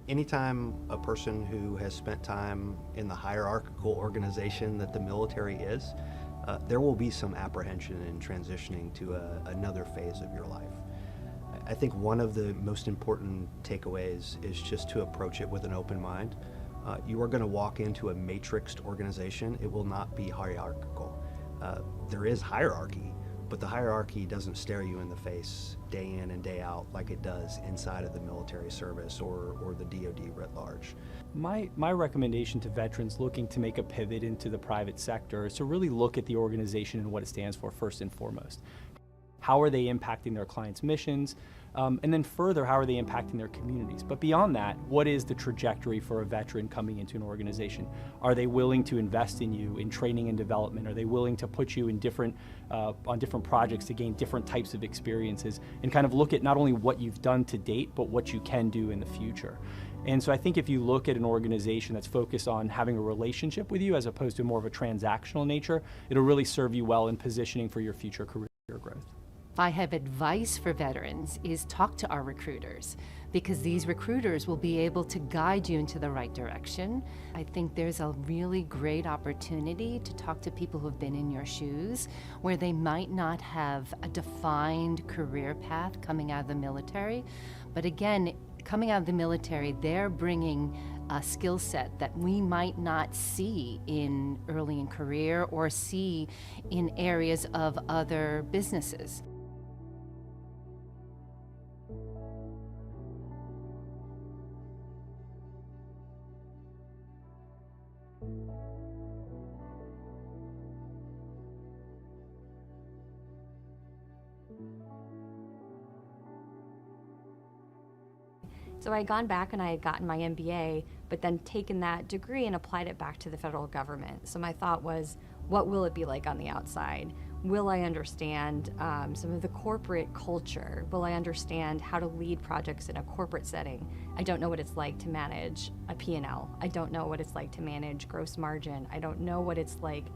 Anytime a person who has spent time in the hierarchical organization that the military is, there will be some apprehension in transitioning to another phase of your life. I think one of the most important takeaways is just to approach it with an open mind. You are going to walk into a matrixed organization. It will not be hierarchical. There is hierarchy, but the hierarchy doesn't stare you in the face day in and day out like it does inside of the military service or the DoD writ large. My recommendation to veterans looking to make a pivot into the private sector is to really look at the organization and what it stands for first and foremost. How are they impacting their clients' missions? And then further, how are they impacting their communities? But beyond that, what is the trajectory for a veteran coming into an organization? Are they willing to invest in you in training and development? Are they willing to put you in on different projects to gain different types of experiences and kind of look at not only what you've done to date, but what you can do in the future? And so I think if you look at an organization that's focused on having a relationship with you as opposed to more of a transactional nature, it'll really serve you well in positioning for your future career growth. If I have advice for veterans is talk to our recruiters, because these recruiters will be able to guide you into the right direction. I think there's a really great opportunity to talk to people who've been in your shoes, where they might not have a defined career path coming out of the military. But again, coming out of the military, they're bringing a skill set that we might not see early in career or see in areas of other businesses. So I had gone back and I had gotten my MBA, but then taken that degree and applied it back to the federal government. So my thought was, what will it be like on the outside? Will I understand some of the corporate culture? Will I understand how to lead projects in a corporate setting? I don't know what it's like to manage a P&L. I don't know what it's like to manage gross margin. I don't know what it's like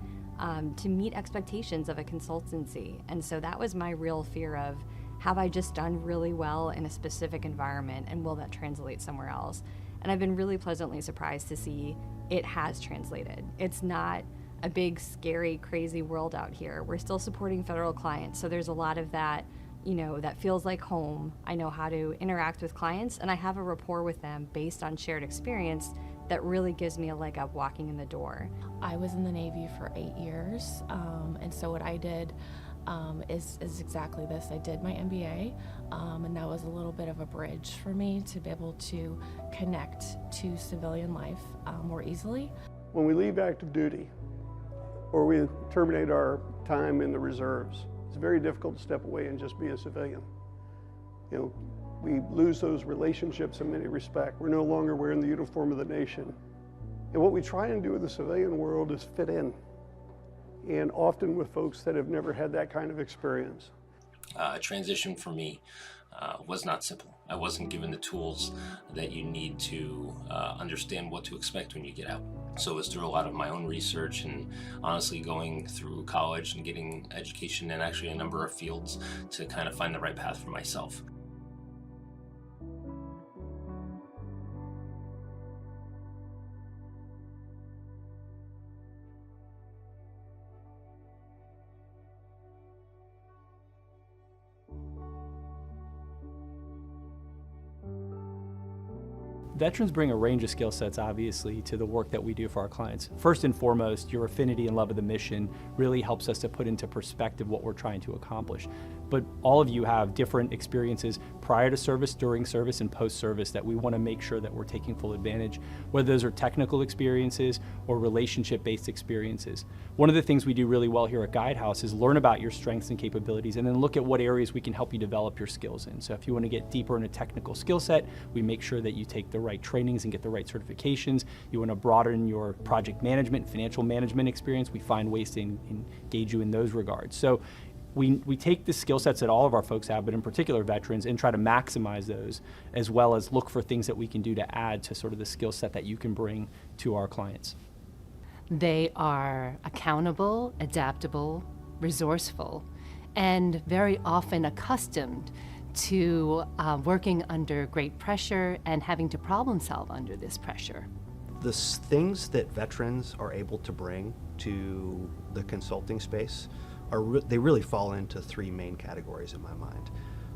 to meet expectations of a consultancy. And so that was my real fear of, have I just done really well in a specific environment, and will that translate somewhere else? And I've been really pleasantly surprised to see it has translated. It's not a big, scary, crazy world out here. We're still supporting federal clients, so there's a lot of that, that feels like home. I know how to interact with clients, and I have a rapport with them based on shared experience that really gives me a leg up walking in the door. I was in the Navy for 8 years, and so what I did is exactly this. I did my MBA, and that was a little bit of a bridge for me to be able to connect to civilian life more easily. When we leave active duty, or we terminate our time in the reserves, it's very difficult to step away and just be a civilian. We lose those relationships in many respects. We're no longer wearing the uniform of the nation. And what we try and do in the civilian world is fit in, and often with folks that have never had that kind of experience. Transition for me was not simple. I wasn't given the tools that you need to understand what to expect when you get out. So it was through a lot of my own research and honestly going through college and getting education in actually a number of fields to kind of find the right path for myself. Veterans bring a range of skill sets, obviously, to the work that we do for our clients. First and foremost, your affinity and love of the mission really helps us to put into perspective what we're trying to accomplish. But all of you have different experiences prior to service, during service, and post-service that we want to make sure that we're taking full advantage, whether those are technical experiences or relationship-based experiences. One of the things we do really well here at Guidehouse is learn about your strengths and capabilities and then look at what areas we can help you develop your skills in. So if you want to get deeper in a technical skill set, we make sure that you take the right trainings and get the right certifications. You want to broaden your project management, financial management experience, we find ways to engage you in those regards. So we take the skill sets that all of our folks have, but in particular veterans, and try to maximize those, as well as look for things that we can do to add to sort of the skill set that you can bring to our clients. They are accountable, adaptable, resourceful, and very often accustomed to working under great pressure and having to problem solve under this pressure. The things that veterans are able to bring to the consulting space they really fall into three main categories in my mind.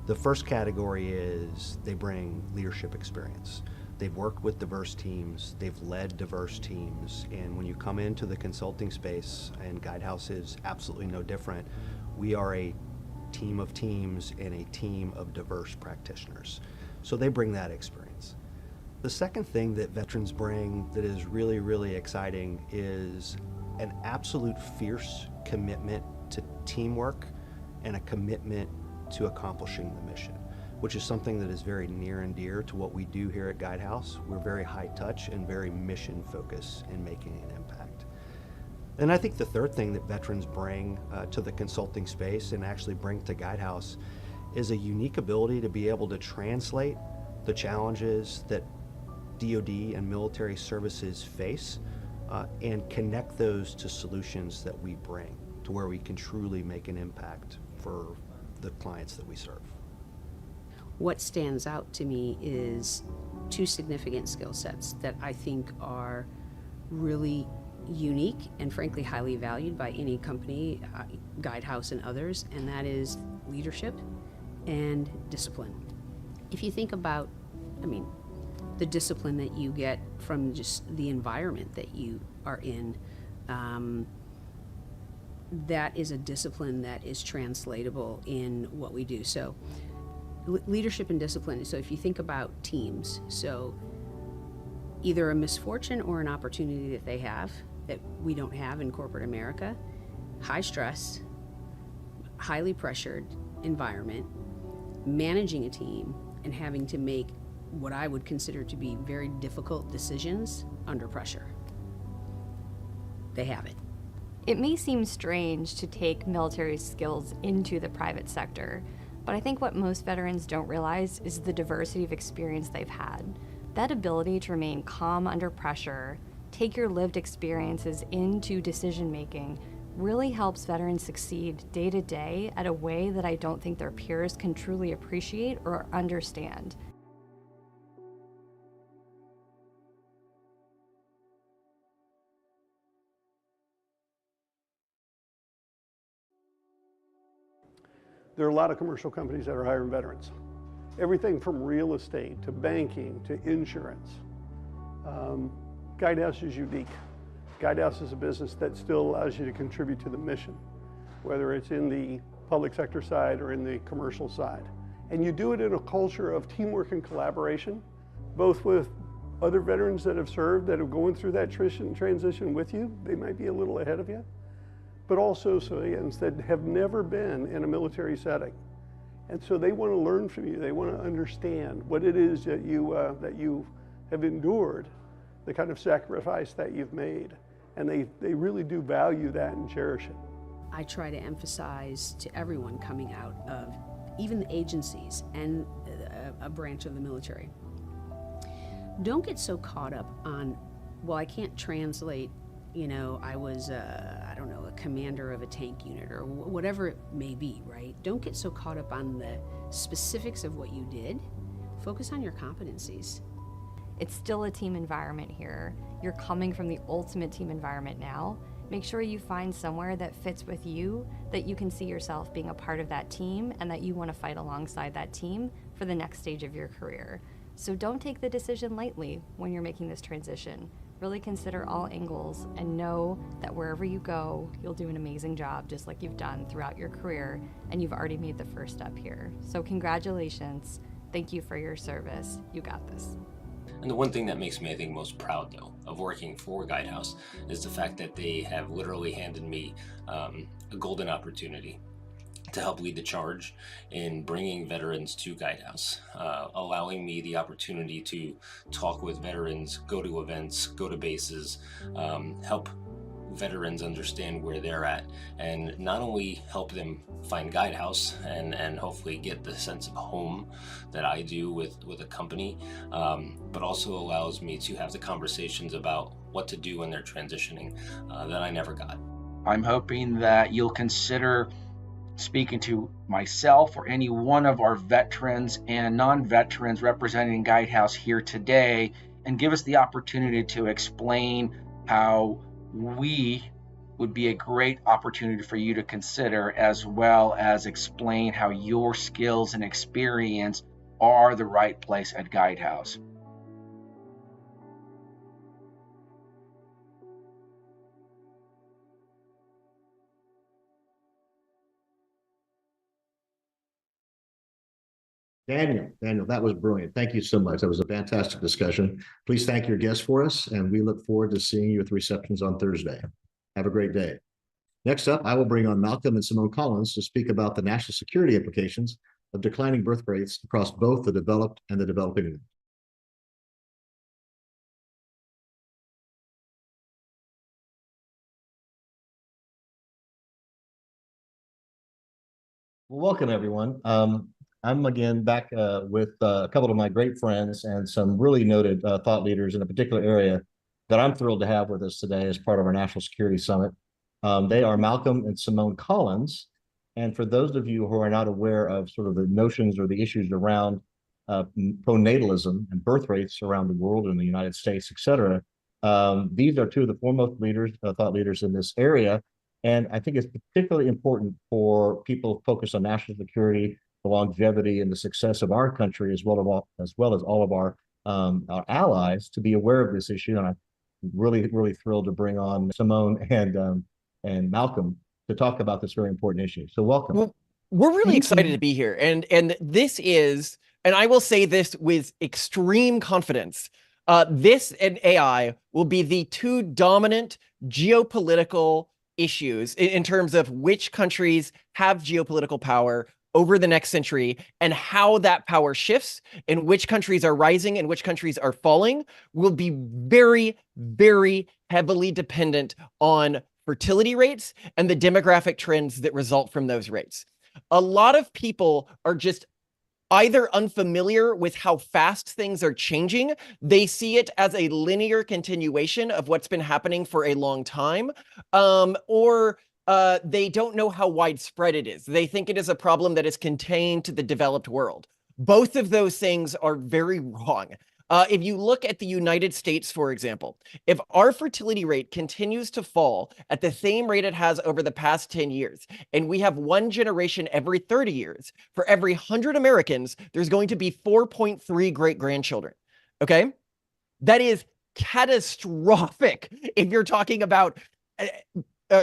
The first category is they bring leadership experience. They've worked with diverse teams, they've led diverse teams, and when you come into the consulting space, and Guidehouse is absolutely no different, we are a team of teams and a team of diverse practitioners. So they bring that experience. The second thing that veterans bring that is really, really exciting is an absolute fierce commitment to teamwork and a commitment to accomplishing the mission, which is something that is very near and dear to what we do here at Guidehouse. We're very high touch and very mission focused in making an impact. And I think the third thing that veterans bring to the consulting space and actually bring to Guidehouse is a unique ability to be able to translate the challenges that DoD and military services face and connect those to solutions that we bring to where we can truly make an impact for the clients that we serve. What stands out to me is two significant skill sets that I think are really unique and frankly highly valued by any company, Guidehouse and others, and that is leadership and discipline. If you think about, the discipline that you get from just the environment that you are in, that is a discipline that is translatable in what we do. So leadership and discipline. So if you think about teams, so either a misfortune or an opportunity that they have that we don't have in corporate America, high stress, highly pressured environment, managing a team and having to make what I would consider to be very difficult decisions under pressure. They have it. It may seem strange to take military skills into the private sector, but I think what most veterans don't realize is the diversity of experience they've had. That ability to remain calm under pressure, take your lived experiences into decision making, really helps veterans succeed day to day at a way that I don't think their peers can truly appreciate or understand. There are a lot of commercial companies that are hiring veterans. Everything from real estate to banking to insurance. Guidehouse is unique. Guidehouse is a business that still allows you to contribute to the mission, whether it's in the public sector side or in the commercial side. And you do it in a culture of teamwork and collaboration, both with other veterans that have served, that are going through that transition with you. They might be a little ahead of you, but also civilians that have never been in a military setting. And so they want to learn from you. They want to understand what it is that you have endured, the kind of sacrifice that you've made. And they really do value that and cherish it. I try to emphasize to everyone coming out of even the agencies and a branch of the military, don't get so caught up on, well, I can't translate, you know, I was, I don't know, a commander of a tank unit or whatever it may be, right? Don't get so caught up on the specifics of what you did. Focus on your competencies. It's still a team environment here. You're coming from the ultimate team environment now. Make sure you find somewhere that fits with you, that you can see yourself being a part of that team and that you want to fight alongside that team for the next stage of your career. So don't take the decision lightly when you're making this transition. Really consider all angles and know that wherever you go, you'll do an amazing job just like you've done throughout your career, and you've already made the first step here. So congratulations. Thank you for your service. You got this. And the one thing that makes me, I think, most proud, though, of working for Guidehouse is the fact that they have literally handed me a golden opportunity to help lead the charge in bringing veterans to Guidehouse, allowing me the opportunity to talk with veterans, go to events, go to bases, help veterans understand where they're at, and not only help them find Guidehouse and hopefully get the sense of home that I do with a company, but also allows me to have the conversations about what to do when they're transitioning that I never got. I'm hoping that you'll consider speaking to myself or any one of our veterans and non-veterans representing Guidehouse here today and give us the opportunity to explain how we would be a great opportunity for you to consider, as well as explain how your skills and experience are the right place at Guidehouse. Daniel, that was brilliant. Thank you so much. That was a fantastic discussion. Please thank your guests for us, and we look forward to seeing you at the receptions on Thursday. Have a great day. Next up, I will bring on Malcolm and Simone Collins to speak about the national security implications of declining birth rates across both the developed and the developing world. Well, welcome, everyone. I'm again back with a couple of my great friends and some really noted thought leaders in a particular area that I'm thrilled to have with us today as part of our National Security Summit. They are Malcolm and Simone Collins. And for those of you who are not aware of sort of the notions or the issues around pronatalism and birth rates around the world, in the United States, et cetera, these are two of the foremost leaders, thought leaders in this area. And I think it's particularly important for people focused on national security, the longevity and the success of our country, as well as all of our allies, to be aware of this issue. And I'm really, really thrilled to bring on Simone and Malcolm to talk about this very important issue. So welcome. Well, we're really excited to be here. And this is, and I will say this with extreme confidence, this and AI will be the two dominant geopolitical issues in terms of which countries have geopolitical power over the next century, and how that power shifts and which countries are rising and which countries are falling will be very, very heavily dependent on fertility rates and the demographic trends that result from those rates. A lot of people are just either unfamiliar with how fast things are changing. They see it as a linear continuation of what's been happening for a long time, or they don't know how widespread it is. They think it is a problem that is contained to the developed world. Both of those things are very wrong. If you look at the United States, for example, if our fertility rate continues to fall at the same rate it has over the past 10 years, and we have one generation every 30 years, for every 100 Americans, there's going to be 4.3 great-grandchildren, okay? That is catastrophic if you're talking about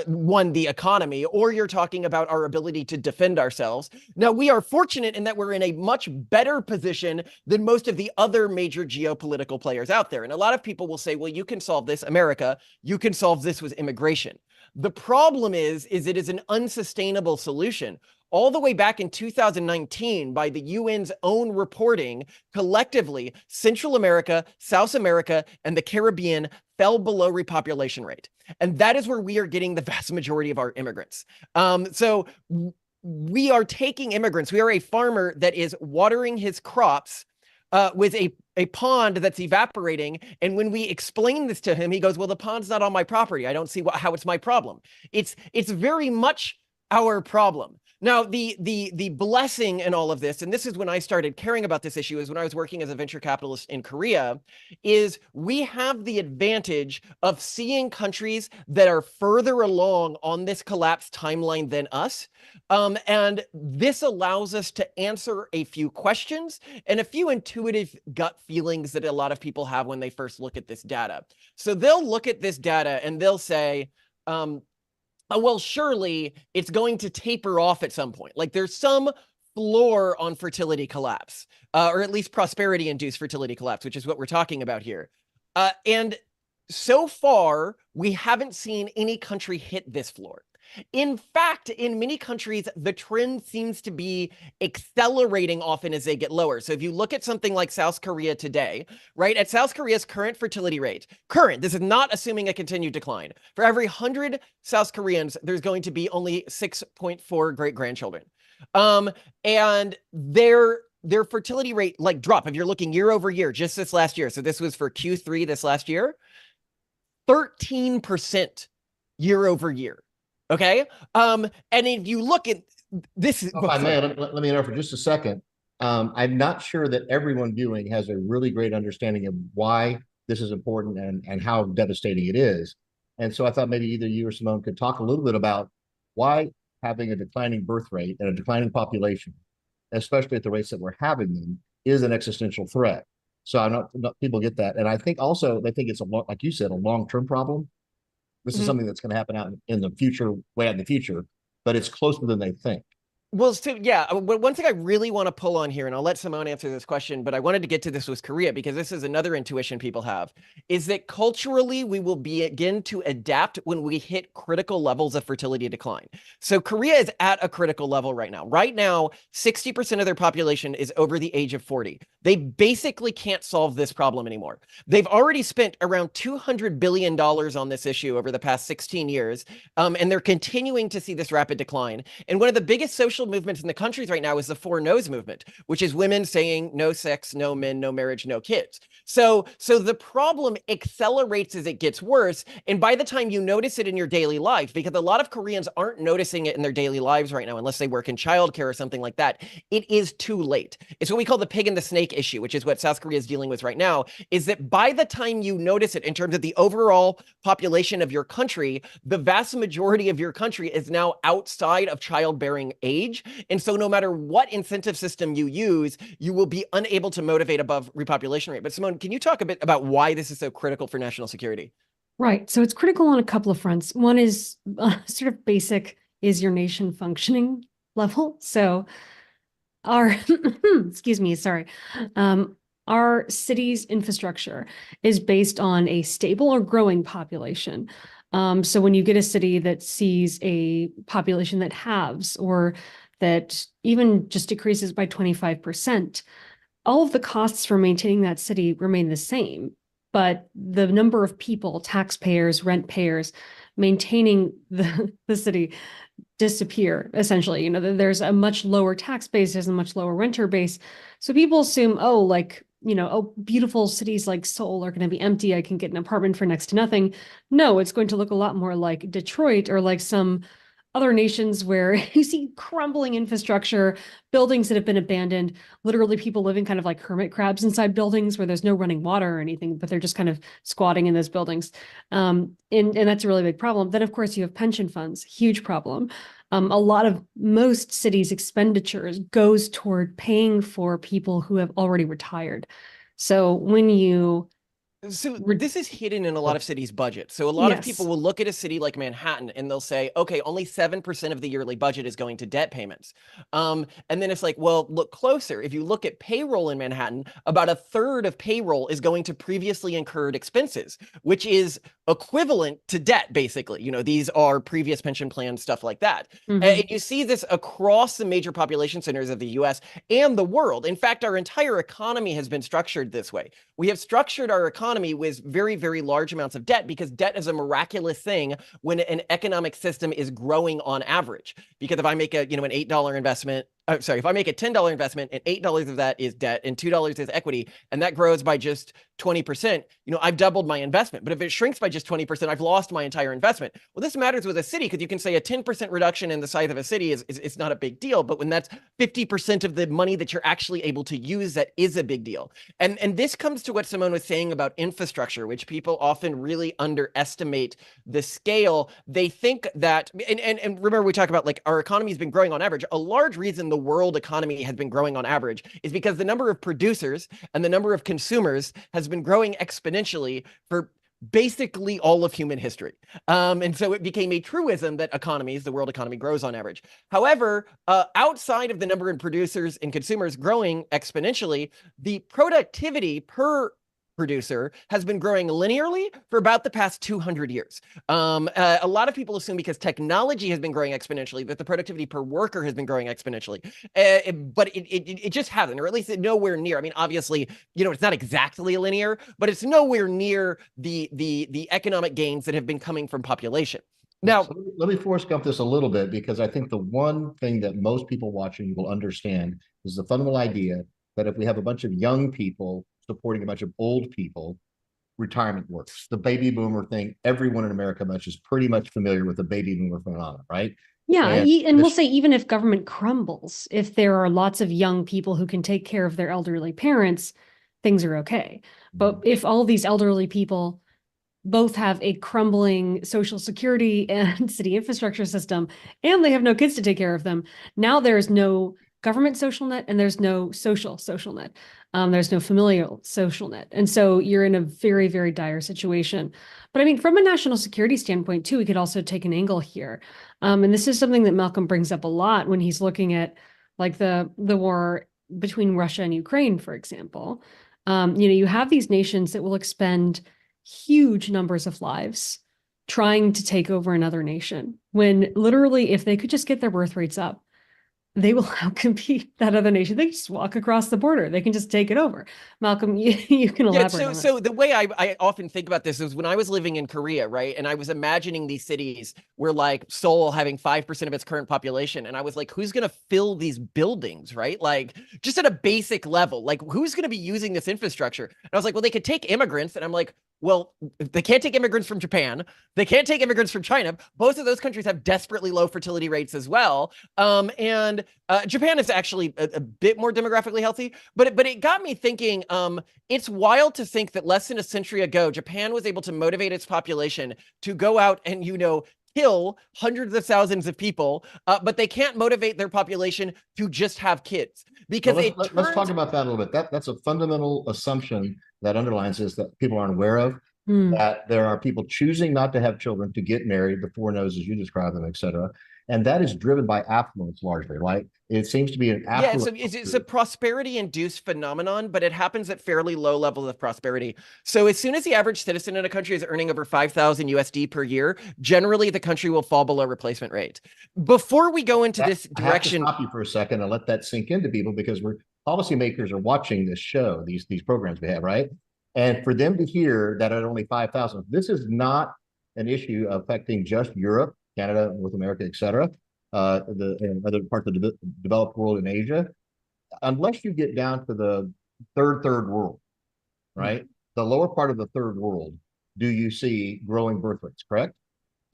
one, the economy, or you're talking about our ability to defend ourselves. Now, we are fortunate in that we're in a much better position than most of the other major geopolitical players out there. And a lot of people will say, well, you can solve this, America, you can solve this with immigration. The problem is it is an unsustainable solution. All the way back in 2019, by the UN's own reporting, collectively, Central America, South America, and the Caribbean fell below repopulation rate. And that is where we are getting the vast majority of our immigrants. So we are taking immigrants. We are a farmer that is watering his crops with a pond that's evaporating. And when we explain this to him, he goes, well, the pond's not on my property. I don't see how it's my problem. It's very much our problem. Now, the blessing in all of this, and this is when I started caring about this issue, is when I was working as a venture capitalist in Korea, is we have the advantage of seeing countries that are further along on this collapse timeline than us. And this allows us to answer a few questions and a few intuitive gut feelings that a lot of people have when they first look at this data. So they'll look at this data and they'll say, well, surely it's going to taper off at some point. Like there's some floor on fertility collapse, or at least prosperity-induced fertility collapse, which is what we're talking about here. And so far, we haven't seen any country hit this floor. In fact, in many countries, the trend seems to be accelerating often as they get lower. So if you look at something like South Korea today, right, at South Korea's current fertility rate, this is not assuming a continued decline. For every 100 South Koreans, there's going to be only 6.4 great-grandchildren. And their fertility rate dropped. If you're looking year over year, just this last year, so this was for Q3 this last year, 13% year over year. Okay. And if you look at this, if I may, let me interrupt for just a second. I'm not sure that everyone viewing has a really great understanding of why this is important and how devastating it is. And so I thought maybe either you or Simone could talk a little bit about why having a declining birth rate and a declining population, especially at the rates that we're having them, is an existential threat. So I'm not people get that. And I think also they think it's like you said, a long-term problem. This is something that's going to happen out in the future, way out in the future, but it's closer than they think. Well, so yeah, one thing I really want to pull on here, and I'll let Simone answer this question, but I wanted to get to this with Korea because this is another intuition people have, is that culturally we will begin to adapt when we hit critical levels of fertility decline. So Korea is at a critical level right now. Right now, 60% of their population is over the age of 40. They basically can't solve this problem anymore. They've already spent around $200 billion on this issue over the past 16 years, and they're continuing to see this rapid decline. And one of the biggest social movements in the countries right now is the 4 No's movement, which is women saying no sex, no men, no marriage, no kids. So the problem accelerates as it gets worse. And by the time you notice it in your daily life, because a lot of Koreans aren't noticing it in their daily lives right now, unless they work in childcare or something like that, it is too late. It's what we call the pig and the snake issue, which is what South Korea is dealing with right now, is that by the time you notice it in terms of the overall population of your country, the vast majority of your country is now outside of childbearing age. And so no matter what incentive system you use, you will be unable to motivate above repopulation rate. But Simone, can you talk a bit about why this is so critical for national security? Right. So it's critical on a couple of fronts. One is sort of basic, is your nation functioning level? So our, our city's infrastructure is based on a stable or growing population. So when you get a city that sees a population that halves or that even just decreases by 25%, all of the costs for maintaining that city remain the same. But the number of people, taxpayers, rent payers, maintaining the city disappear, essentially. There's a much lower tax base, there's a much lower renter base. So people assume, beautiful cities like Seoul are going to be empty. I can get an apartment for next to nothing. No, it's going to look a lot more like Detroit or like some other nations where you see crumbling infrastructure, buildings that have been abandoned, literally people living kind of like hermit crabs inside buildings where there's no running water or anything, but they're just kind of squatting in those buildings. And that's a really big problem. Then, of course, you have pension funds, huge problem. Most cities' expenditures goes toward paying for people who have already retired. So when you this is hidden in a lot of cities' budgets. So a lot of people will look at a city like Manhattan and they'll say, okay, only 7% of the yearly budget is going to debt payments. And then it's like, well, look closer. If you look at payroll in Manhattan, about a third of payroll is going to previously incurred expenses, which is equivalent to debt, basically. These are previous pension plans, stuff like that. And you see this across the major population centers of the US and the world. In fact, our entire economy has been structured this way. We have structured our economy with very, very large amounts of debt because debt is a miraculous thing when an economic system is growing on average. Because if I make an $8 investment, if I make a $10 investment and $8 of that is debt and $2 is equity, and that grows by just 20%, I've doubled my investment. But if it shrinks by just 20%, I've lost my entire investment. Well, this matters with a city because you can say a 10% reduction in the size of a city is not a big deal. But when that's 50% of the money that you're actually able to use, that is a big deal. And this comes to what Simone was saying about infrastructure, which people often really underestimate the scale. They think that, and remember we talk about like our economy has been growing on average. A large reason the world economy has been growing on average is because the number of producers and the number of consumers has been growing exponentially for basically all of human history. And so it became a truism that the world economy grows on average. However, outside of the number of producers and consumers growing exponentially, the productivity per producer has been growing linearly for about the past 200 years. A lot of people assume because technology has been growing exponentially that the productivity per worker has been growing exponentially, but it just hasn't, or at least nowhere near. I mean, obviously, it's not exactly linear, but it's nowhere near the economic gains that have been coming from population. Now, so let me force gump this a little bit because I think the one thing that most people watching will understand is the fundamental idea that if we have a bunch of young people supporting a bunch of old people, retirement works. The baby boomer thing, everyone in America is pretty much familiar with the baby boomer phenomenon, right? Yeah, and we'll say even if government crumbles, if there are lots of young people who can take care of their elderly parents, things are okay. But if all these elderly people both have a crumbling social security and city infrastructure system, and they have no kids to take care of them, now there's no government social net and there's no social net. There's no familial social net. And so you're in a very, very dire situation. But I mean, from a national security standpoint, too, we could also take an angle here. And this is something that Malcolm brings up a lot when he's looking at like the war between Russia and Ukraine, for example. You have these nations that will expend huge numbers of lives trying to take over another nation, when literally, if they could just get their birth rates up, they will outcompete that other nation. They just walk across the border. They can just take it over. Malcolm, you can elaborate on that. So the way I often think about this is when I was living in Korea, right? And I was imagining these cities where like Seoul having 5% of its current population. And I was like, who's going to fill these buildings, right? Like just at a basic level, like who's going to be using this infrastructure? And I was like, well, they could take immigrants. And I'm like, well, they can't take immigrants from Japan. They can't take immigrants from China. Both of those countries have desperately low fertility rates as well. And Japan is actually a bit more demographically healthy. But it got me thinking, it's wild to think that less than a century ago, Japan was able to motivate its population to go out and, kill hundreds of thousands of people, but they can't motivate their population to just have kids. Because let's talk about that a little bit. That's a fundamental assumption that underlines this that people aren't aware of, that there are people choosing not to have children, to get married, the four noses you describe them, et cetera. And that is driven by affluence largely, right? It seems to be an Yeah, affluent. it's a prosperity-induced phenomenon, but it happens at fairly low levels of prosperity. So as soon as the average citizen in a country is earning over 5,000 USD per year, generally the country will fall below replacement rate. Before we go into this I have to direction, stop you for a second and let that sink into people, because policymakers are watching this show, these programs we have, right? And for them to hear that at only 5,000, this is not an issue affecting just Europe, Canada, North America, et cetera, and other parts of the developed world in Asia, unless you get down to the third world, right? The lower part of the third world, do you see growing birth rates, correct?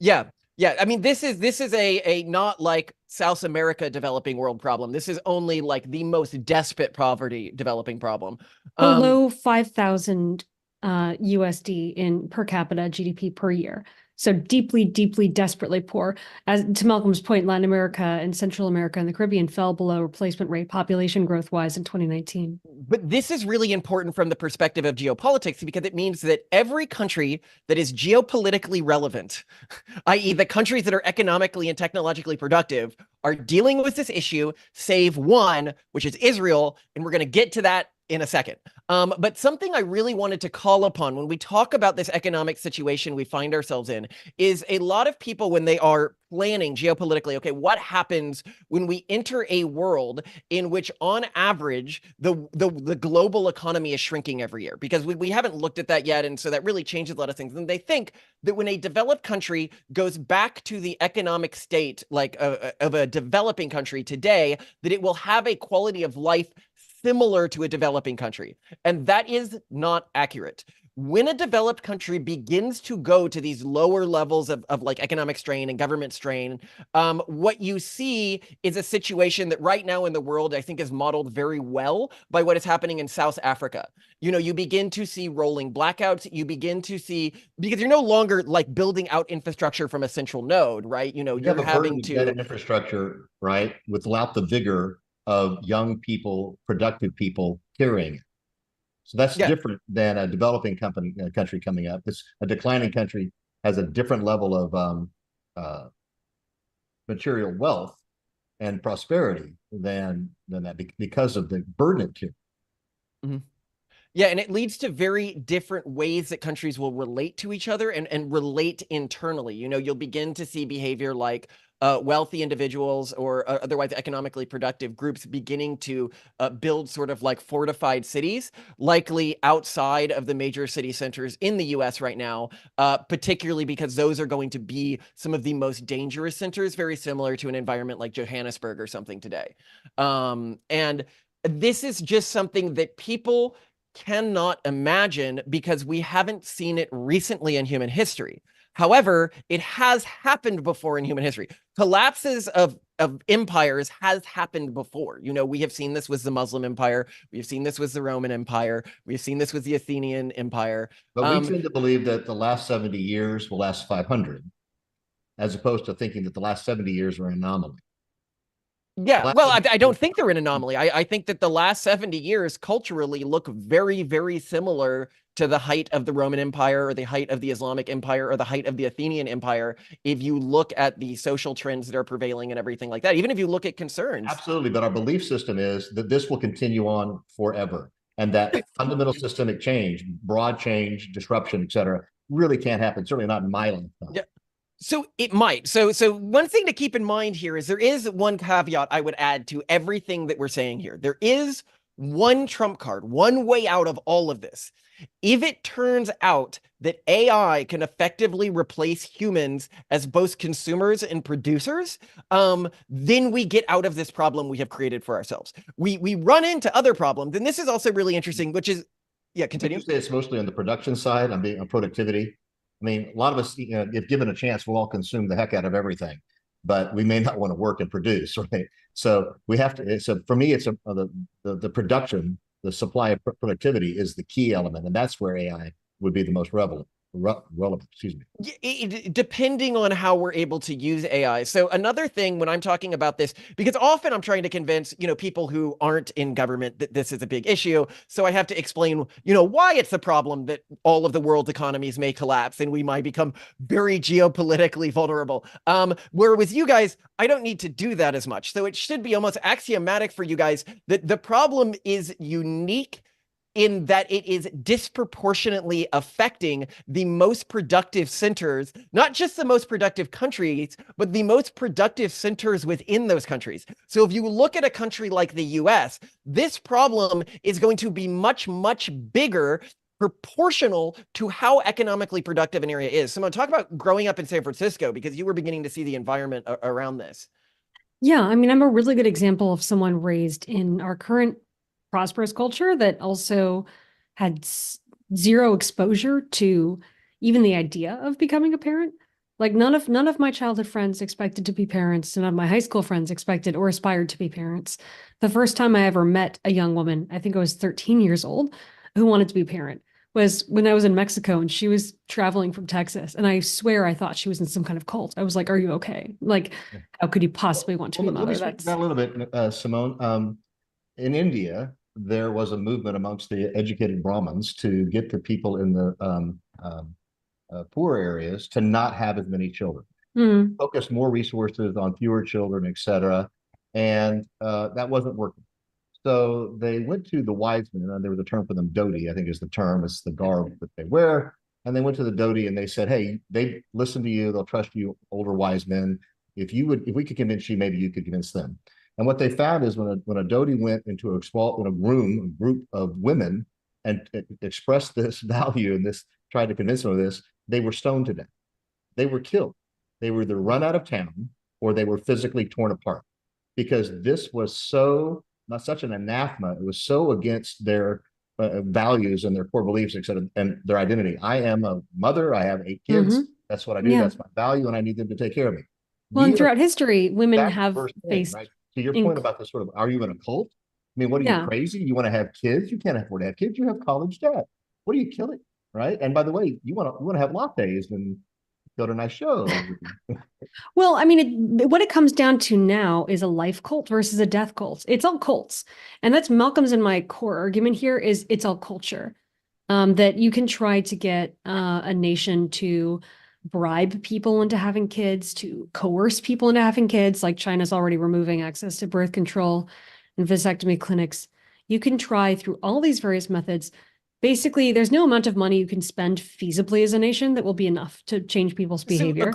yeah. Yeah, I mean, this is a not like South America developing world problem. This is only like the most desperate poverty developing problem. Below 5,000 USD in per capita GDP per year. So deeply, deeply, desperately poor. As to Malcolm's point, Latin America and Central America and the Caribbean fell below replacement rate population growth wise in 2019. But this is really important from the perspective of geopolitics, because it means that every country that is geopolitically relevant, i.e. the countries that are economically and technologically productive, are dealing with this issue, save one, which is Israel. And we're going to get to that in a second. But something I really wanted to call upon when we talk about this economic situation we find ourselves in is a lot of people, when they are planning geopolitically, okay, what happens when we enter a world in which on average the global economy is shrinking every year? Because we haven't looked at that yet, and so that really changes a lot of things. And they think that when a developed country goes back to the economic state like of a developing country today, that it will have a quality of life similar to a developing country. And that is not accurate. When a developed country begins to go to these lower levels of like economic strain and government strain, what you see is a situation that right now in the world, I think, is modeled very well by what is happening in South Africa. You know, you begin to see rolling blackouts. You begin to see, because you're no longer like building out infrastructure from a central node, right? You know, you're having to get an infrastructure, right, without the vigor of young people, productive people carrying it. So that's different than a developing country coming up. It's a declining country has a different level of material wealth and prosperity than that because of the burden it carries. Mm-hmm. Yeah, and it leads to very different ways that countries will relate to each other and relate internally. You know, you'll begin to see behavior like wealthy individuals or otherwise economically productive groups beginning to build sort of like fortified cities, likely outside of the major city centers in the US right now, particularly because those are going to be some of the most dangerous centers, very similar to an environment like Johannesburg or something today. And this is just something that people cannot imagine because we haven't seen it recently in human history. However, it has happened before in human history. Collapses of empires has happened before. You know, we have seen this with the Muslim Empire. We have seen this with the Roman Empire. We have seen this with the Athenian Empire. But we tend to believe that the last 70 years will last 500, as opposed to thinking that the last 70 years are an anomaly. Yeah, well, I don't think they're an anomaly. I think that the last 70 years culturally look very, very similar to the height of the Roman Empire or the height of the Islamic Empire or the height of the Athenian Empire. If you look at the social trends that are prevailing and everything like that, even if you look at concerns. Absolutely, but our belief system is that this will continue on forever, and that fundamental systemic change, broad change, disruption, et cetera, really can't happen. Certainly not in my lifetime. Yeah. So it might. So one thing to keep in mind here is there is one caveat I would add to everything that we're saying here. There is one trump card, one way out of all of this. If it turns out that AI can effectively replace humans as both consumers and producers, then we get out of this problem we have created for ourselves. We run into other problems, and this is also really interesting, which is, yeah, continue. Would you say it's mostly on the production side, on productivity? I mean, a lot of us, if given a chance, we'll all consume the heck out of everything, but we may not want to work and produce, right? So we have to. So for me, it's the production, the supply of productivity is the key element, and that's where AI would be the most relevant. relevant. Excuse me. Depending on how we're able to use AI. So another thing when I'm talking about this, because often I'm trying to convince, people who aren't in government that this is a big issue. So I have to explain, why it's a problem that all of the world's economies may collapse and we might become very geopolitically vulnerable. Where with you guys, I don't need to do that as much. So it should be almost axiomatic for you guys that the problem is unique in that it is disproportionately affecting the most productive centers, not just the most productive countries, but the most productive centers within those countries. So if you look at a country like the US, this problem is going to be much, much bigger proportional to how economically productive an area is. So I'm going to talk about growing up in San Francisco because you were beginning to see the environment around this. Yeah, I mean, I'm a really good example of someone raised in our current prosperous culture that also had zero exposure to even the idea of becoming a parent. Like none of my childhood friends expected to be parents. None of my high school friends expected or aspired to be parents. The first time I ever met a young woman, I think I was 13 years old, who wanted to be a parent was when I was in Mexico and she was traveling from Texas. And I swear I thought she was in some kind of cult. I was like, are you okay? Like, how could you possibly want to be a mother? Let me speak to that a little bit, Simone. In India, there was a movement amongst the educated Brahmins to get the people in the poor areas to not have as many children, focus more resources on fewer children, etc. And that wasn't working. So they went to the wise men, and there was a term for them, dhoti, I think is the term, it's the garb that they wear. And they went to the dhoti and they said, hey, they listen to you, they'll trust you, older wise men. If we could convince you, maybe you could convince them. And what they found is when a dhoti went into a group of women and expressed this value and this tried to convince them of this, they were stoned to death. They were killed. They were either run out of town or they were physically torn apart because this was not such an anathema. It was so against their values and their core beliefs, et cetera, and their identity. I am a mother. I have 8 kids. That's what I do. That's my value, and I need them to take care of me. Well, and throughout history, women have faced. Right? To your point about this sort of, are you in a cult? I mean, what are you, crazy? You want to have kids? You can't afford to have kids. You have college debt. What are you killing? Right? And by the way, you want to have lattes and go to nice shows. Well, I mean, what it comes down to now is a life cult versus a death cult. It's all cults. And that's Malcolm's and my core argument here is it's all culture. That you can try to get a nation to bribe people into having kids, to coerce people into having kids, like China's already removing access to birth control and vasectomy clinics. You can try through all these various methods. Basically, there's no amount of money you can spend feasibly as a nation that will be enough to change people's behavior.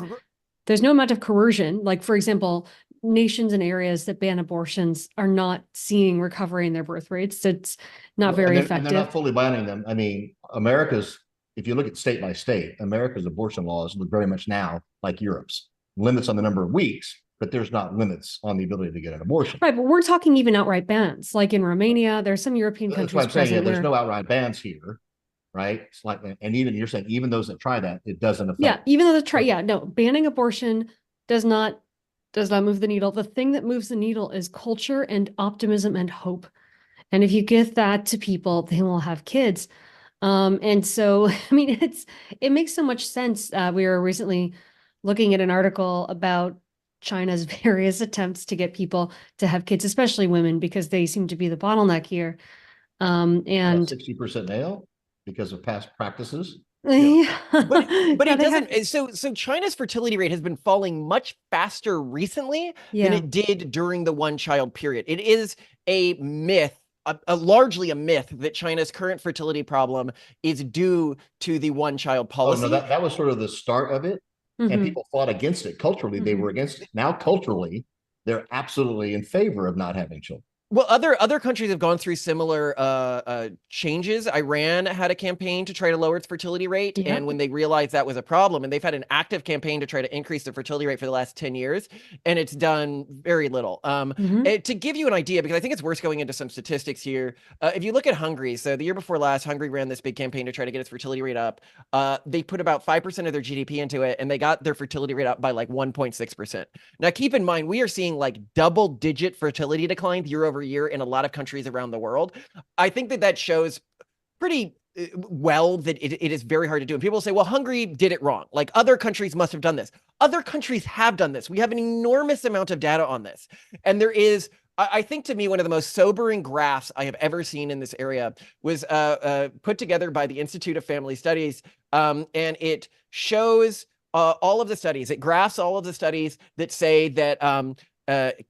There's no amount of coercion. Like, for example, nations and areas that ban abortions are not seeing recovery in their birth rates. It's not very effective. And they're not fully banning them. I mean, if you look at state by state, America's abortion laws look very much now like Europe's. Limits on the number of weeks, but there's not limits on the ability to get an abortion. Right, but we're talking even outright bans. Like in Romania, there's some European countries. That's what I'm saying. There's no outright bans here, right? It's like, and even you're saying even those that try that, it doesn't affect. Yeah, even though banning abortion does not move the needle. The thing that moves the needle is culture and optimism and hope. And if you give that to people, they will have kids. And so, I mean, it makes so much sense. We were recently looking at an article about China's various attempts to get people to have kids, especially women, because they seem to be the bottleneck here. And 60% male because of past practices. Yeah. But it doesn't. So China's fertility rate has been falling much faster recently than it did during the one-child period. It is a myth. Largely a myth that China's current fertility problem is due to the one-child policy. Oh, no, that was sort of the start of it, and people fought against it. Culturally, they were against it. Now, culturally, they're absolutely in favor of not having children. Well, other countries have gone through similar changes. Iran had a campaign to try to lower its fertility rate, and when they realized that was a problem, and they've had an active campaign to try to increase the fertility rate for the last 10 years, and it's done very little. To give you an idea, because I think it's worth going into some statistics here, if you look at Hungary, so the year before last, Hungary ran this big campaign to try to get its fertility rate up. They put about 5% of their GDP into it, and they got their fertility rate up by like 1.6%. Now, keep in mind, we are seeing like double-digit fertility declines year over year in a lot of countries around the world. I think that shows pretty well that it is very hard to do. And people say, well, Hungary did it wrong. Like other countries must have done this. Other countries have done this. We have an enormous amount of data on this. And there is, I think to me, one of the most sobering graphs I have ever seen in this area was put together by the Institute of Family Studies. And it shows all of the studies. It graphs all of the studies that say that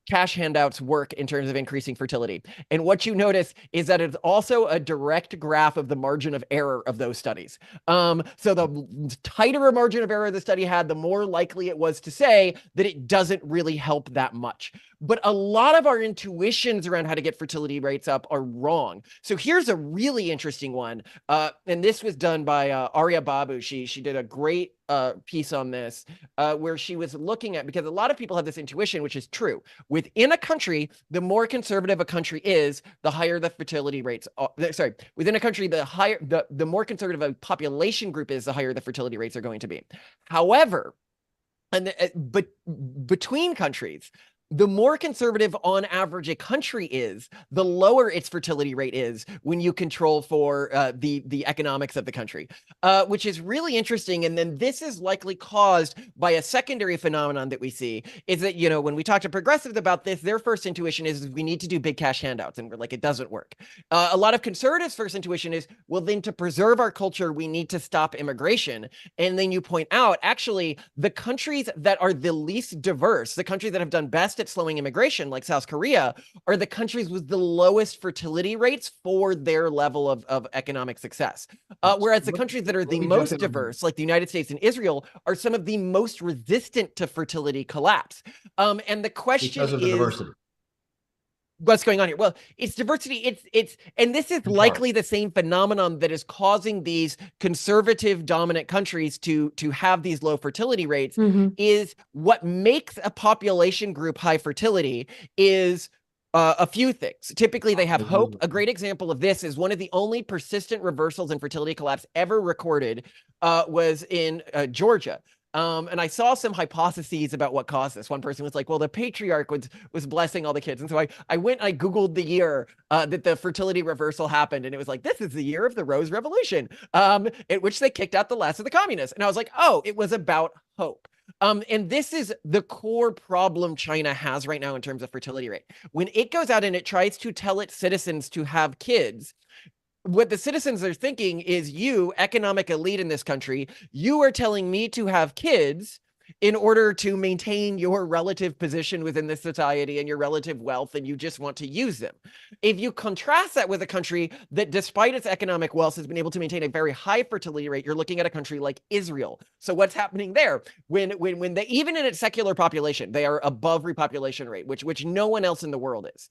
cash handouts work in terms of increasing fertility. And what you notice is that it's also a direct graph of the margin of error of those studies. So the tighter a margin of error the study had, the more likely it was to say that it doesn't really help that much. But a lot of our intuitions around how to get fertility rates up are wrong. So here's a really interesting one. And this was done by Arya Babu. She did a great piece on this where she was looking at, because a lot of people have this intuition, which is true. Within a country, the more conservative a country is, the higher the fertility rates are. Sorry, within a country, the more conservative a population group is, the higher the fertility rates are going to be. However, but between countries, the more conservative on average a country is, the lower its fertility rate is when you control for the economics of the country, which is really interesting. And then this is likely caused by a secondary phenomenon that we see is that, you know, when we talk to progressives about this, their first intuition is we need to do big cash handouts. And we're like, it doesn't work. A lot of conservatives' first intuition is, well, then to preserve our culture, we need to stop immigration. And then you point out, actually, the countries that are the least diverse, the countries that have done best at slowing immigration, like South Korea, are the countries with the lowest fertility rates for their level of economic success. Whereas the countries that are the most diverse, like the United States and Israel, are some of the most resistant to fertility collapse. And the question because of the diversity. What's going on here? Well, it's diversity. And this is likely the same phenomenon that is causing these conservative dominant countries to have these low fertility rates. Is what makes a population group high fertility is a few things. Typically, they have hope. A great example of this is one of the only persistent reversals in fertility collapse ever recorded was in Georgia. And I saw some hypotheses about what caused this. One person was like, well, the patriarch was blessing all the kids. And so I went and I Googled the year that the fertility reversal happened. And it was like, this is the year of the Rose Revolution, at which they kicked out the last of the communists. And I was like, oh, it was about hope. And this is the core problem China has right now in terms of fertility rate. When it goes out and it tries to tell its citizens to have kids, what the citizens are thinking is, you, economic elite in this country, you are telling me to have kids in order to maintain your relative position within this society and your relative wealth, and you just want to use them. If you contrast that with a country that, despite its economic wealth, has been able to maintain a very high fertility rate, you're looking at a country like Israel. So what's happening there? When they, even in its secular population, they are above repopulation rate, which no one else in the world is.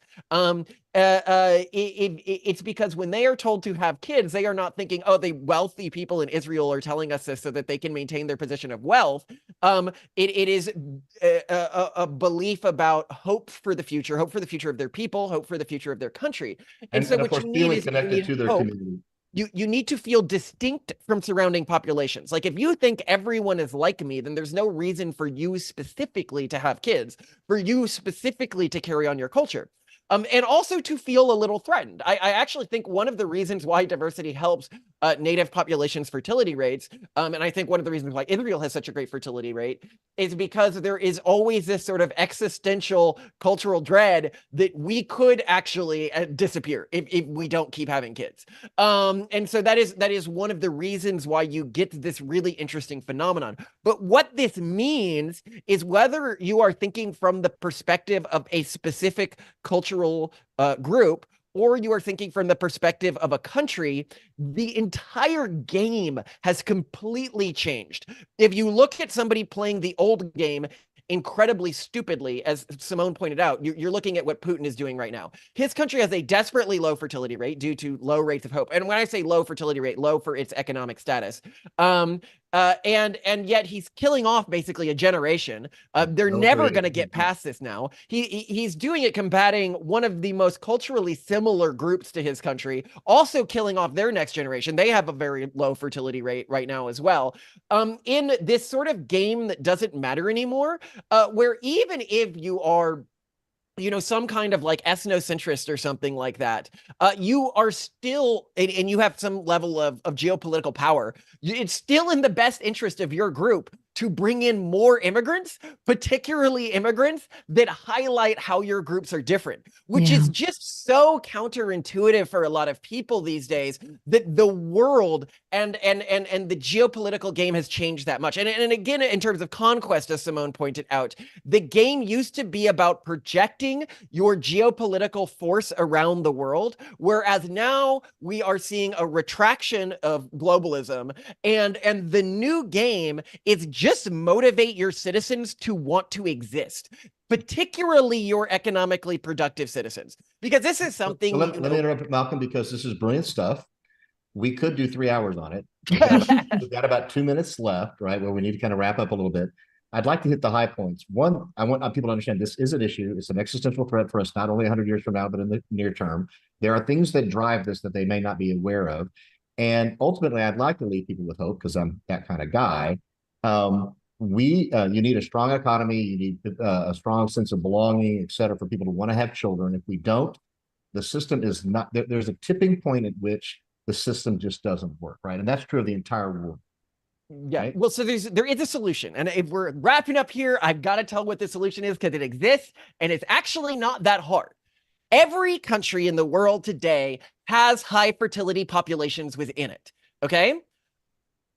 It's because when they are told to have kids, they are not thinking, oh, the wealthy people in Israel are telling us this so that they can maintain their position of wealth. It is a belief about hope for the future of their people, hope for the future of their country. And so what you need is connected to their community. You need to feel distinct from surrounding populations. Like if you think everyone is like me, then there's no reason for you specifically to have kids, for you specifically to carry on your culture. And also to feel a little threatened. I actually think one of the reasons why diversity helps native populations' fertility rates, and I think one of the reasons why Israel has such a great fertility rate, is because there is always this sort of existential cultural dread that we could actually disappear if we don't keep having kids. And so that is one of the reasons why you get this really interesting phenomenon. But what this means is, whether you are thinking from the perspective of a specific cultural group, or you are thinking from the perspective of a country, the entire game has completely changed. If you look at somebody playing the old game incredibly stupidly, as Simone pointed out, you're looking at what Putin is doing right now. His country has a desperately low fertility rate due to low rates of hope. And when I say low fertility rate, low for its economic status. And yet he's killing off basically a generation. They're never going to get past this now. He's doing it combating one of the most culturally similar groups to his country, also killing off their next generation. They have a very low fertility rate right now as well. In this sort of game that doesn't matter anymore, where even if you are some kind of like ethnocentrist or something like that, you are still, and you have some level of geopolitical power. It's still in the best interest of your group to bring in more immigrants, particularly immigrants that highlight how your groups are different, which is just so counterintuitive for a lot of people these days, that the world and the geopolitical game has changed that much. And again, in terms of conquest, as Simone pointed out, the game used to be about projecting your geopolitical force around the world, whereas now we are seeing a retraction of globalism, and the new game is just motivate your citizens to want to exist, particularly your economically productive citizens, because this is something. Let me interrupt, Malcolm, because this is brilliant stuff. We could do 3 hours on it. We've got about 2 minutes left, right, where we need to kind of wrap up a little bit. I'd like to hit the high points. One, I want people to understand this is an issue. It's an existential threat for us, not only 100 years from now, but in the near term. There are things that drive this that they may not be aware of. And ultimately, I'd like to leave people with hope, because I'm that kind of guy. You need a strong economy. You need a strong sense of belonging, et cetera, for people to want to have children. If we don't, the system is not, there's a tipping point at which the system just doesn't work, right? And that's true of the entire world. Yeah. Right? Well, so there is a solution. And if we're wrapping up here, I've got to tell what the solution is, because it exists and it's actually not that hard. Every country in the world today has high fertility populations within it. Okay.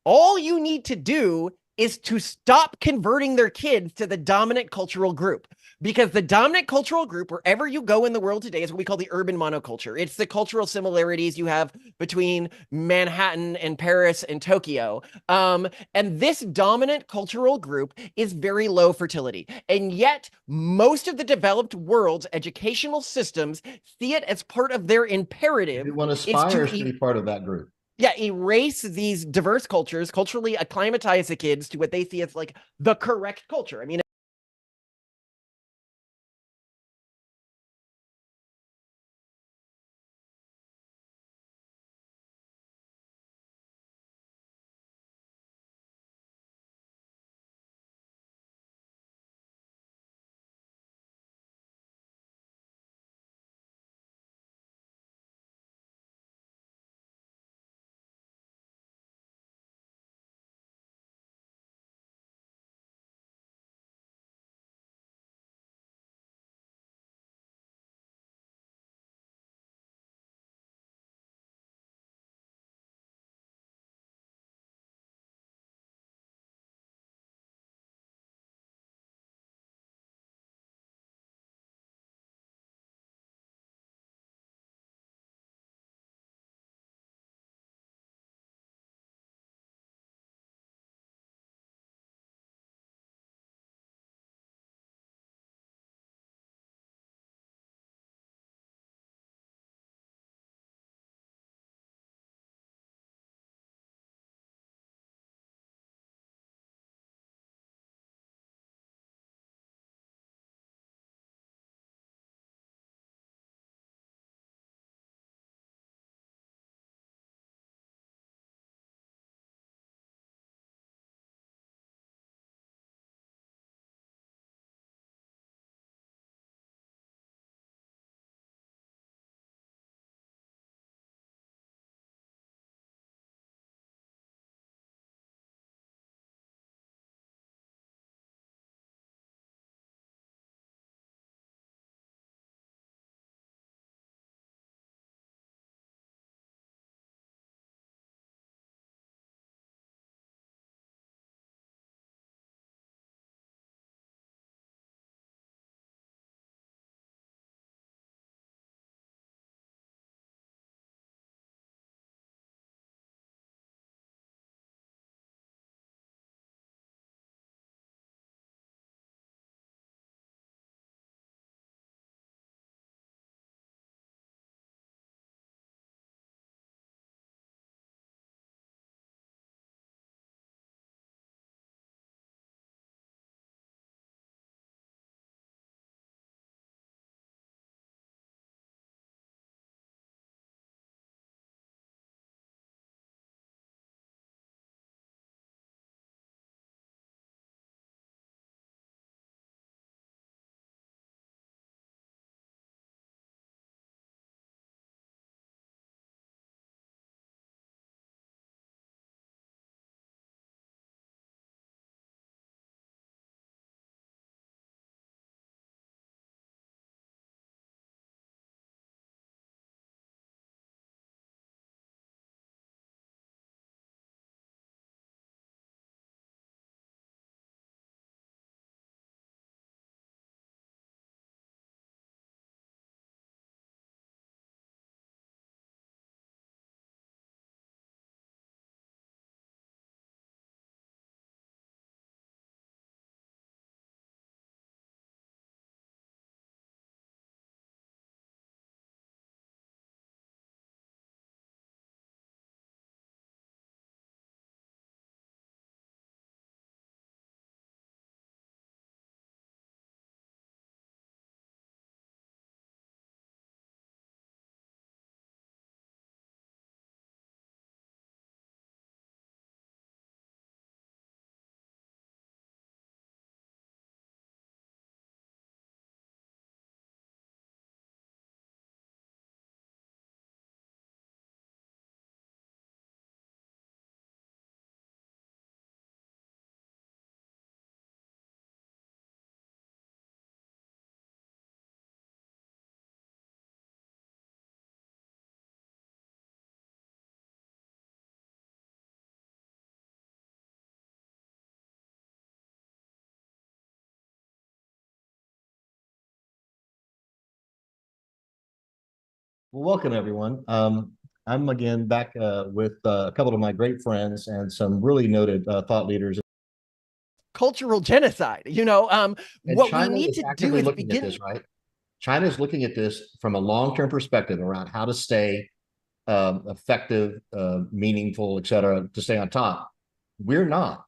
All you need to do is to stop converting their kids to the dominant cultural group. Because the dominant cultural group, wherever you go in the world today, is what we call the urban monoculture. It's the cultural similarities you have between Manhattan and Paris and Tokyo. And this dominant cultural group is very low fertility. And yet, most of the developed world's educational systems see it as part of their imperative. Everyone aspires to be part of that group. Yeah, erase these diverse cultures, culturally acclimatize the kids to what they see as like the correct culture. I mean, Well, welcome everyone. I'm again back with a couple of my great friends and some really noted thought leaders. Cultural genocide. And What we China need is to do actively is looking at begin. this, right? China is looking at this from a long-term perspective around how to stay effective, meaningful, et cetera, to stay on top. We're not.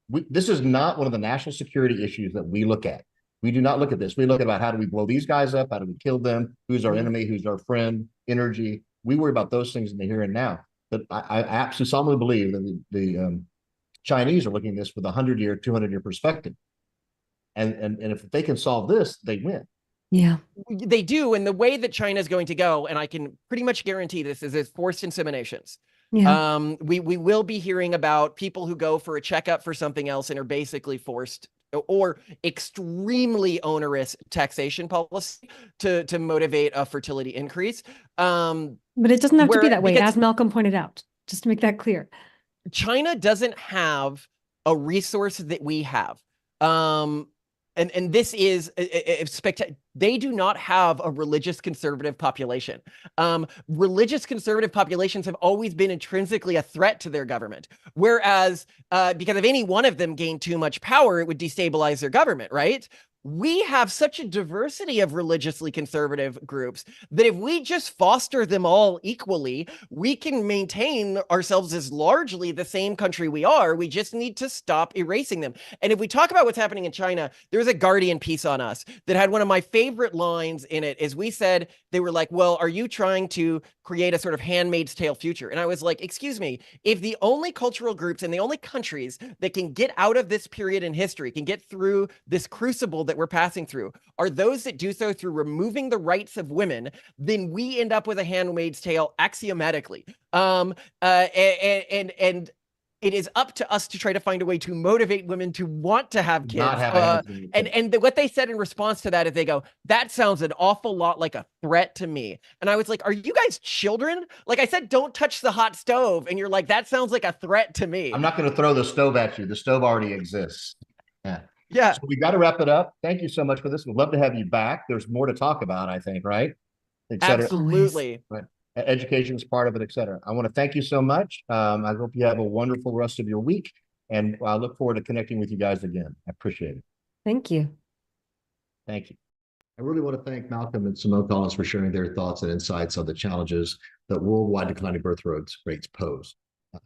This is not one of the national security issues that we look at. We do not look at this. We look at about how do we blow these guys up? How do we kill them? Who's our enemy? Who's our friend? Energy. We worry about those things in the here and now. But I absolutely solemnly believe that the Chinese are looking at this with a 100-year, 200-year perspective. And if they can solve this, they win. Yeah. They do. And the way that China is going to go, and I can pretty much guarantee this, is forced inseminations. Yeah. We will be hearing about people who go for a checkup for something else and are basically forced or extremely onerous taxation policy to motivate a fertility increase. But it doesn't have to be that way, because as Malcolm pointed out, just to make that clear. China doesn't have a resource that we have. And this is spectacular. They do not have a religious conservative population. Religious conservative populations have always been intrinsically a threat to their government. Whereas, because if any one of them gained too much power, it would destabilize their government, right? We have such a diversity of religiously conservative groups that if we just foster them all equally, we can maintain ourselves as largely the same country we are. We just need to stop erasing them. And if we talk about what's happening in China, there was a Guardian piece on us that had one of my favorite lines in it. Is we said, they were like, well, are you trying to create a sort of Handmaid's Tale future? And I was like, excuse me, if the only cultural groups and the only countries that can get out of this period in history, can get through this crucible that we're passing through, are those that do so through removing the rights of women, then we end up with a Handmaid's Tale axiomatically. And it is up to us to try to find a way to motivate women to want to have kids. Not have a Handmaid's Tale. What they said in response to that is they go, that sounds an awful lot like a threat to me. And I was like, are you guys children? Like I said, don't touch the hot stove. And you're like, that sounds like a threat to me. I'm not going to throw the stove at you. The stove already exists. Yeah. Yeah. So we got to wrap it up. Thank you so much for this. We'd love to have you back. There's more to talk about, I think, right? Absolutely. Right. Education is part of it, et cetera. I want to thank you so much. I hope you have a wonderful rest of your week. And I look forward to connecting with you guys again. I appreciate it. Thank you. Thank you. I really want to thank Malcolm and Simone Collins for sharing their thoughts and insights on the challenges that worldwide declining birth rates pose.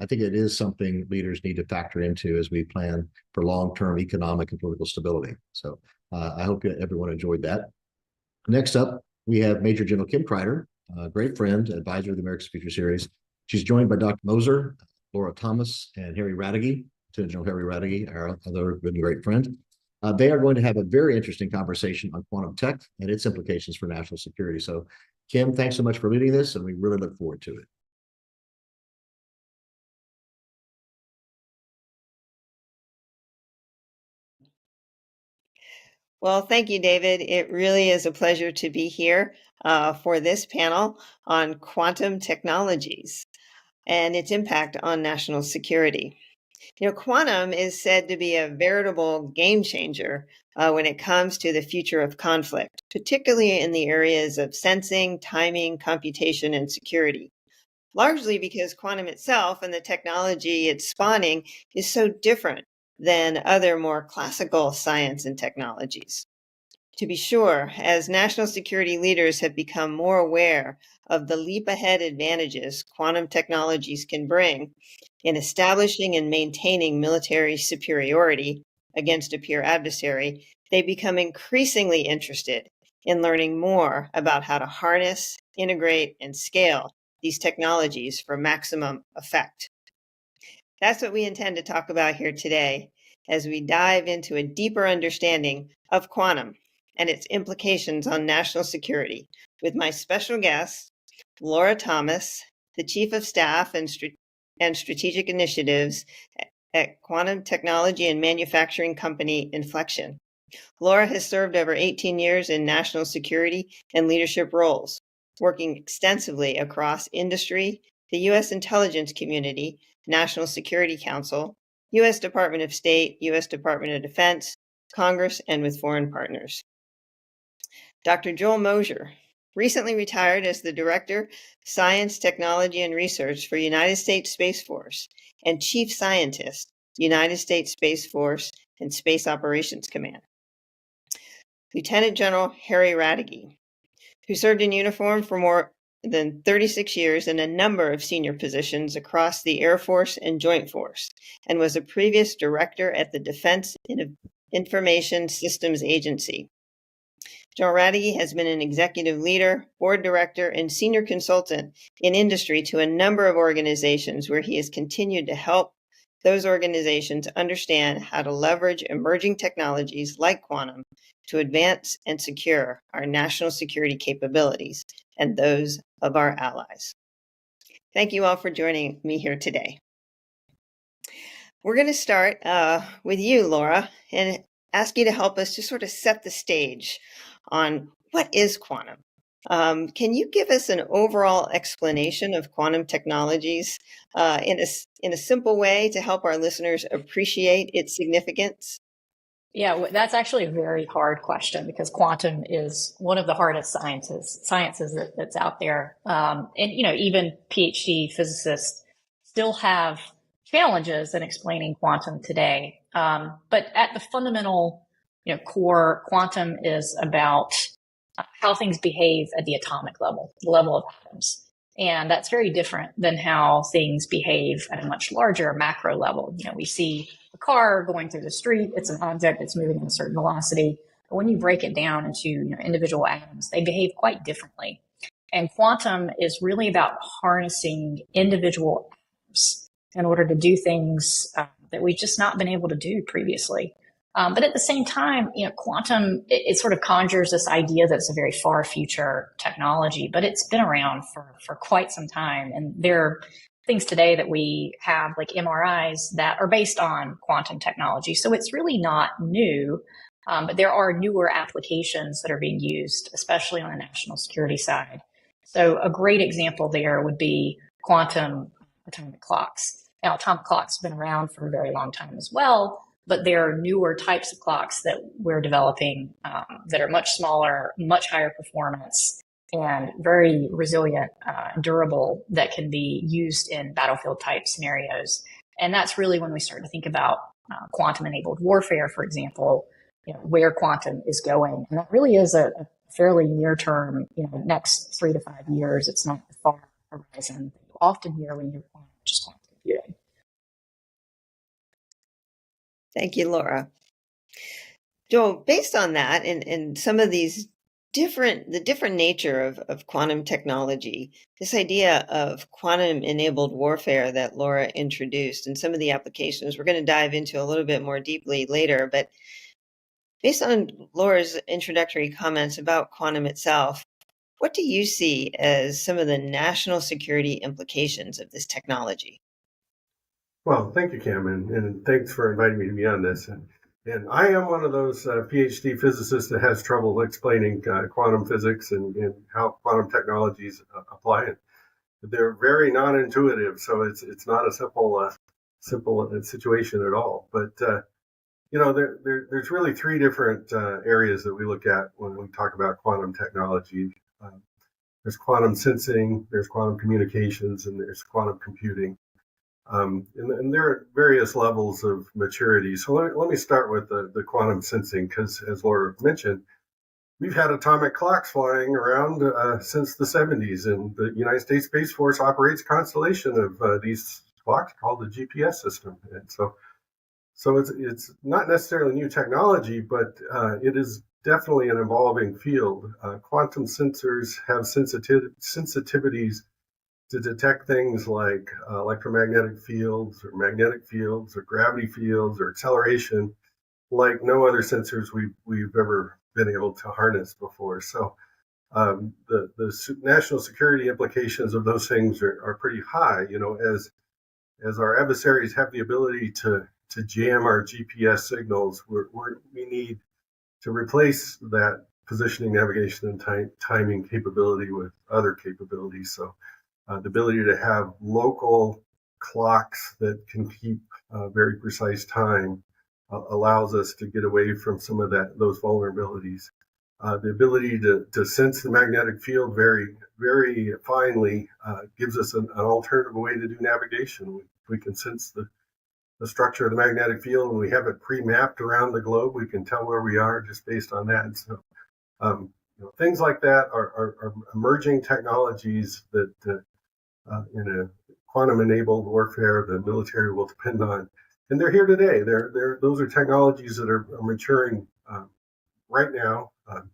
I think it is something leaders need to factor into as we plan for long-term economic and political stability. So I hope everyone enjoyed that. Next up, we have Major General Kim Kreider, a great friend, advisor of the America's Future Series. She's joined by Dr. Moser, Laura Thomas, and Harry Radigi, Lieutenant General Harry Radigi, our other good and great friend. They are going to have a very interesting conversation on quantum tech and its implications for national security. So, Kim, thanks so much for leading this, and we really look forward to it. Well, thank you, David. It really is a pleasure to be here for this panel on quantum technologies and its impact on national security. Quantum is said to be a veritable game changer when it comes to the future of conflict, particularly in the areas of sensing, timing, computation, and security. Largely because quantum itself and the technology it's spawning is so different than other more classical science and technologies. To be sure, as national security leaders have become more aware of the leap ahead advantages quantum technologies can bring in establishing and maintaining military superiority against a peer adversary, they become increasingly interested in learning more about how to harness, integrate, and scale these technologies for maximum effect. That's what we intend to talk about here today as we dive into a deeper understanding of quantum and its implications on national security with my special guest, Laura Thomas, the Chief of Staff and Strategic Initiatives at quantum technology and manufacturing company Inflection. Laura has served over 18 years in national security and leadership roles, working extensively across industry, the U.S. intelligence community, National Security Council, U.S. Department of State, U.S. Department of Defense, Congress, and with foreign partners. Dr. Joel Mosier recently retired as the Director, Science, Technology, and Research for United States Space Force and Chief Scientist, United States Space Force and Space Operations Command. Lieutenant General Harry Radke, who served in uniform for more than 36 years in a number of senior positions across the Air Force and Joint Force, and was a previous director at the Defense Information Systems Agency. General Radke has been an executive leader, board director, and senior consultant in industry to a number of organizations where he has continued to help those organizations understand how to leverage emerging technologies like quantum to advance and secure our national security capabilities and those of our allies. Thank you all for joining me here today. We're going to start with you, Laura, and ask you to help us to sort of set the stage on what is quantum. Can you give us an overall explanation of quantum technologies in a simple way to help our listeners appreciate its significance? Yeah, that's actually a very hard question because quantum is one of the hardest sciences that's out there. And, even PhD physicists still have challenges in explaining quantum today. But at the fundamental, core, quantum is about how things behave at the atomic level, the level of atoms. And that's very different than how things behave at a much larger macro level. We see a car going through the street. It's an object that's moving at a certain velocity. But when you break it down into individual atoms, they behave quite differently. And quantum is really about harnessing individual atoms in order to do things that we've just not been able to do previously. But at the same time, quantum, it sort of conjures this idea that it's a very far future technology, but it's been around for quite some time. And there are things today that we have, like MRIs, that are based on quantum technology. So it's really not new, but there are newer applications that are being used, especially on the national security side. So a great example there would be quantum atomic clocks. Now, atomic clocks have been around for a very long time as well, but there are newer types of clocks that we're developing that are much smaller, much higher performance, and very resilient, durable, that can be used in battlefield type scenarios. And that's really when we start to think about quantum enabled warfare, for example, where quantum is going. And that really is a fairly near term, next 3 to 5 years. It's not the far horizon that you often hear when you're just quantum computing. Thank you, Laura. Joel, based on that and some of these the different nature of quantum technology, this idea of quantum enabled warfare that Laura introduced and some of the applications we're going to dive into a little bit more deeply later, but based on Laura's introductory comments about quantum itself, what do you see as some of the national security implications of this technology? Well, thank you, Cam, and thanks for inviting me to be on this. And I am one of those PhD physicists that has trouble explaining quantum physics and how quantum technologies apply it. They're very non-intuitive, so it's not a simple situation at all. But there's really 3 different areas that we look at when we talk about quantum technology. There's quantum sensing, there's quantum communications, and there's quantum computing. And there are various levels of maturity. So let me start with the quantum sensing, because as Laura mentioned, we've had atomic clocks flying around since the 70s, and the United States Space Force operates a constellation of these clocks called the GPS system. And so it's not necessarily new technology, but it is definitely an evolving field. Quantum sensors have sensitivities to detect things like electromagnetic fields or magnetic fields or gravity fields or acceleration, like no other sensors we've ever been able to harness before. So the national security implications of those things are pretty high. As our adversaries have the ability to jam our GPS signals, we need to replace that positioning, navigation, and timing capability with other capabilities. So the ability to have local clocks that can keep very precise time allows us to get away from some of those vulnerabilities. The ability to sense the magnetic field very, very finely gives us an alternative way to do navigation. We can sense the structure of the magnetic field, and we have it pre-mapped around the globe. We can tell where we are just based on that. And so, things like that are emerging technologies that, in a quantum-enabled warfare, the military will depend on. And they're here today. Those are technologies that are maturing right now.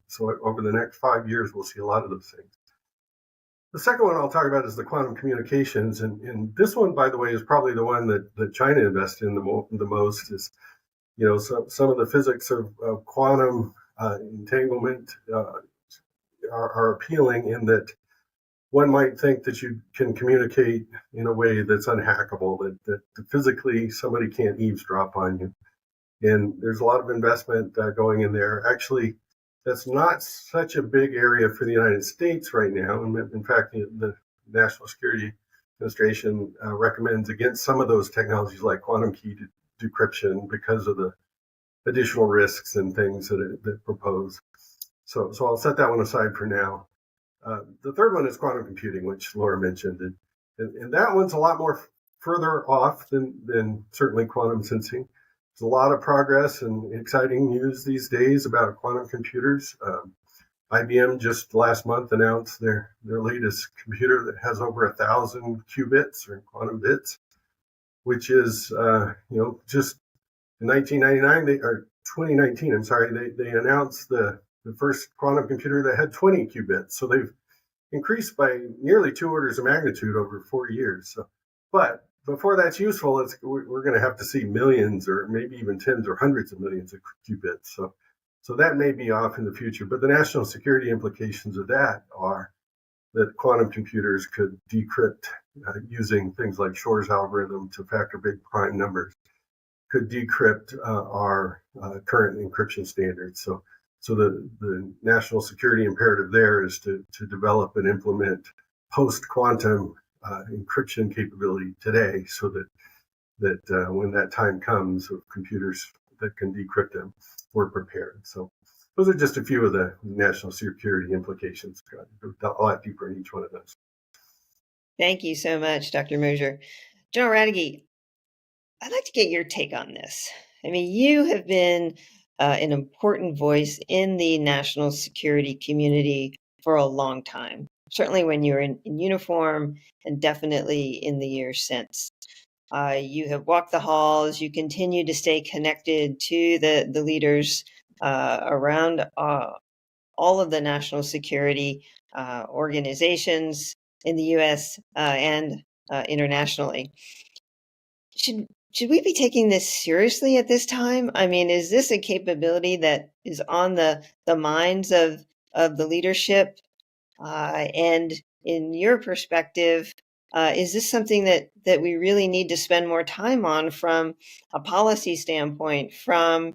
So over the next 5 years, we'll see a lot of those things. The second one I'll talk about is the quantum communications. And this one, by the way, is probably the one that China invested in the most. Is, some of the physics of quantum entanglement are appealing in that one might think that you can communicate in a way that's unhackable, that physically somebody can't eavesdrop on you. And there's a lot of investment going in there. Actually, that's not such a big area for the United States right now. In fact, the National Security Administration recommends against some of those technologies like quantum key decryption because of the additional risks and things that it propose. So I'll set that one aside for now. The third one is quantum computing, which Laura mentioned. And that one's a lot more further off than certainly quantum sensing. There's a lot of progress and exciting news these days about quantum computers. IBM just last month announced their latest computer that has over 1,000 qubits or quantum bits, which is, just in 2019, I'm sorry, they announced the first quantum computer that had 20 qubits. So they've increased by nearly 2 orders of magnitude over 4 years. So, but before that's useful, we're going to have to see millions or maybe even tens or hundreds of millions of qubits. So that may be off in the future. But the national security implications of that are that quantum computers could decrypt using things like Shor's algorithm to factor big prime numbers, could decrypt our current encryption standards. So the national security imperative there is to develop and implement post-quantum encryption capability today, so that when that time comes of computers that can decrypt them, we're prepared. So those are just a few of the national security implications. A lot deeper in each one of those. Thank you so much, Dr. Mosier. General Radke, I'd like to get your take on this. I mean, you have been an important voice in the national security community for a long time, certainly when you were in uniform and definitely in the years since. You have walked the halls, you continue to stay connected to the leaders around all of the national security organizations in the U.S. and internationally. Should we be taking this seriously at this time? I mean, is this a capability that is on the minds of the leadership? And in your perspective, is this something that we really need to spend more time on from a policy standpoint, from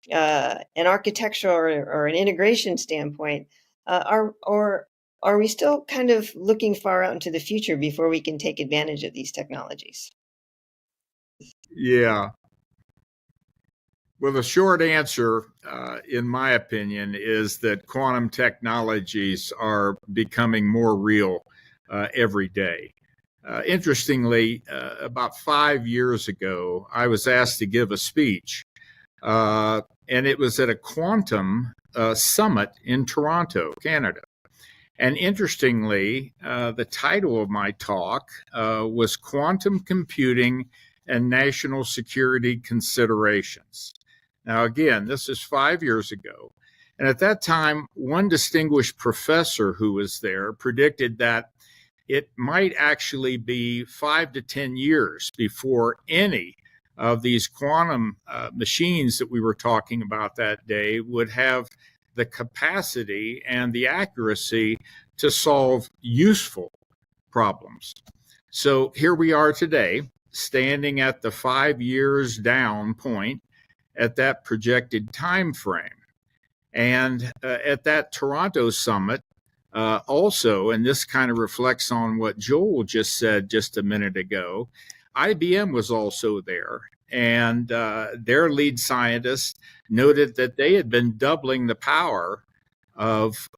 an architectural or an integration standpoint? Or are we still kind of looking far out into the future before we can take advantage of these technologies? Yeah. Well, the short answer, in my opinion, is that quantum technologies are becoming more real every day. Interestingly, about 5 years ago, I was asked to give a speech, and it was at a quantum summit in Toronto, Canada. And interestingly, the title of my talk was Quantum Computing and National Security Considerations. Now, again, this is 5 years ago. And at that time, one distinguished professor who was there predicted that it might actually be 5 to 10 years before any of these quantum machines that we were talking about that day would have the capacity and the accuracy to solve useful problems. So here we are today, standing at the 5 years down point at that projected time frame. And at that Toronto summit, also, and this kind of reflects on what Joel just said just a minute ago, IBM was also there. And their lead scientist noted that they had been doubling the power of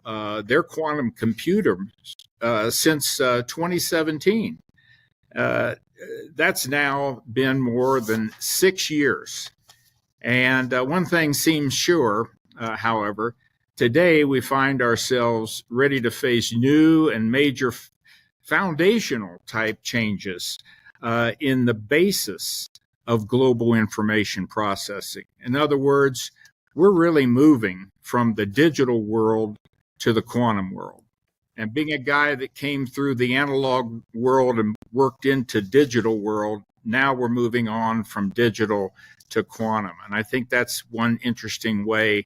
their quantum computers since 2017. That's now been more than 6 years. And one thing seems sure, however, today we find ourselves ready to face new and major foundational type changes in the basis of global information processing. In other words, we're really moving from the digital world to the quantum world. And being a guy that came through the analog world and worked into digital world, now we're moving on from digital to quantum. And I think that's one interesting way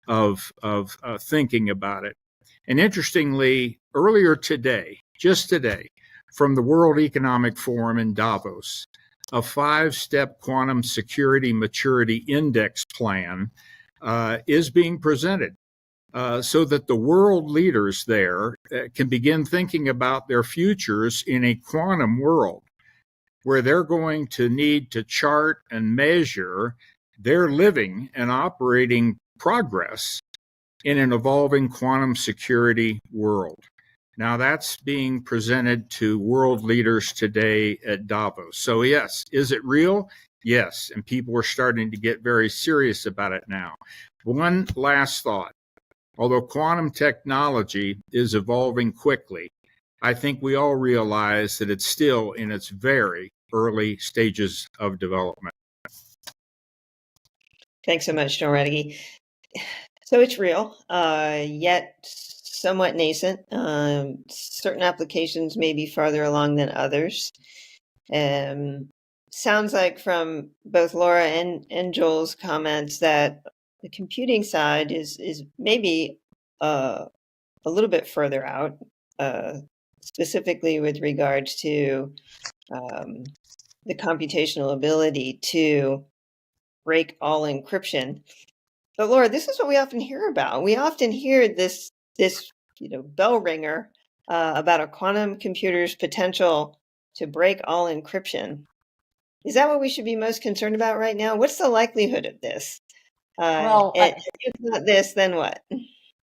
of thinking about it. And interestingly, earlier today, just today, from the World Economic Forum in Davos, a 5-step quantum security maturity index plan is being presented so that the world leaders there can begin thinking about their futures in a quantum world where they're going to need to chart and measure their living and operating progress in an evolving quantum security world. Now, that's being presented to world leaders today at Davos. So, yes, is it real? Yes, and people are starting to get very serious about it now. One last thought. Although quantum technology is evolving quickly, I think we all realize that it's still in its very early stages of development. Thanks so much, John Radke. So it's real, yet somewhat nascent. Certain applications may be farther along than others. Sounds like from both Laura and Joel's comments that the computing side is maybe a little bit further out, specifically with regards to the computational ability to break all encryption. But Laura, this is what we often hear about. We often hear this bell ringer about a quantum computer's potential to break all encryption. Is that what we should be most concerned about right now? What's the likelihood of this? If not this, then what?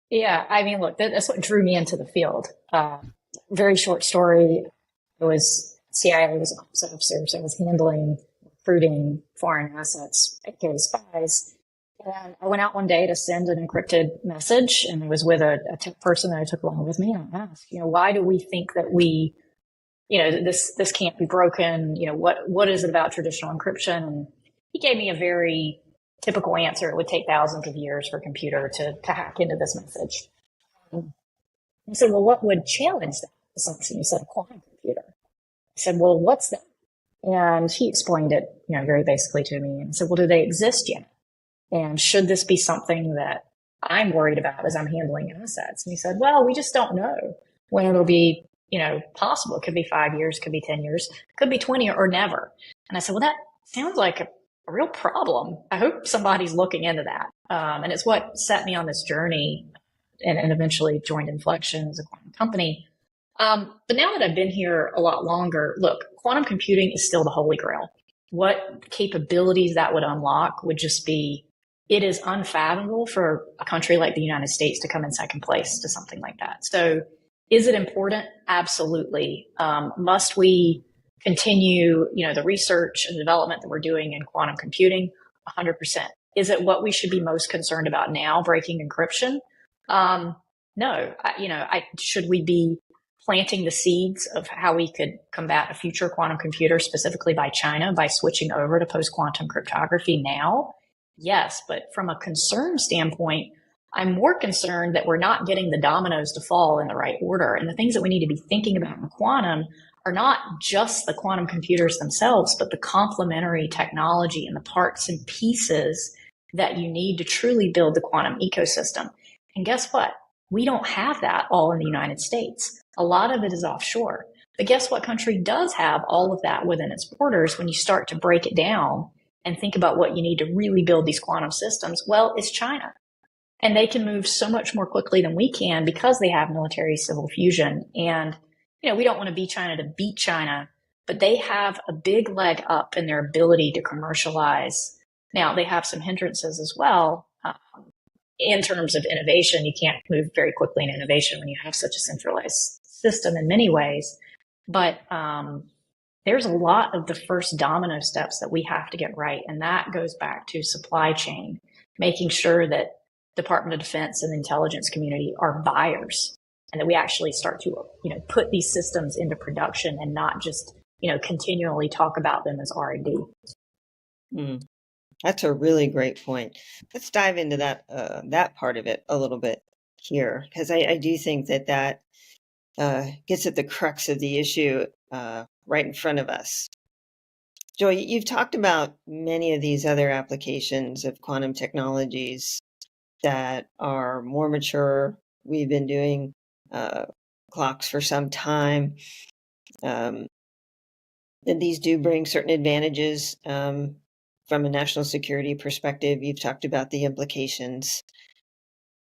Yeah, I mean, look, that's what drew me into the field. Very short story. It was CIA, was an ops officer, so I was handling recruiting foreign assets, aka spies. And I went out one day to send an encrypted message, and I was with a tech person that I took along with me. And I asked, why do we think that this can't be broken? What is it about traditional encryption? And he gave me a very typical answer. It would take thousands of years for a computer to hack into this message. I said, well, what would challenge that assumption? He said, a quantum computer. I said, well, what's that? And he explained it, very basically to me. And I said, well, do they exist yet? And should this be something that I'm worried about as I'm handling assets? And he said, well, we just don't know when it'll be, possible. It could be 5 years, could be 10 years, could be 20 or never. And I said, well, that sounds like a real problem. I hope somebody's looking into that. And it's what set me on this journey and eventually joined Inflection as a quantum company. But now that I've been here a lot longer, look, quantum computing is still the holy grail. What capabilities that would unlock would just be, it is unfathomable for a country like the United States to come in second place to something like that. So is it important? Absolutely. Must we continue, the research and development that we're doing in quantum computing? 100%. Is it what we should be most concerned about now, breaking encryption? No. Should we be planting the seeds of how we could combat a future quantum computer, specifically by China, by switching over to post-quantum cryptography now? Yes, but from a concern standpoint, I'm more concerned that we're not getting the dominoes to fall in the right order. And the things that we need to be thinking about in quantum are not just the quantum computers themselves, but the complementary technology and the parts and pieces that you need to truly build the quantum ecosystem. And guess what? We don't have that all in the United States. A lot of it is offshore. But guess what country does have all of that within its borders when you start to break it down and think about what you need to really build these quantum systems? Well, it's China. And they can move so much more quickly than we can because they have military civil fusion. And, we don't want to be China to beat China, but they have a big leg up in their ability to commercialize. Now, they have some hindrances as well. in terms of innovation, you can't move very quickly in innovation when you have such a centralized system in many ways. But there's a lot of the first domino steps that we have to get right. And that goes back to supply chain, making sure that Department of Defense and the intelligence community are buyers, and that we actually start to, put these systems into production and not just, continually talk about them as R&D. That's a really great point. Let's dive into that part of it a little bit here, because I do think that gets at the crux of the issue right in front of us. Joy, you've talked about many of these other applications of quantum technologies that are more mature. We've been doing clocks for some time. And these do bring certain advantages from a national security perspective. You've talked about the implications.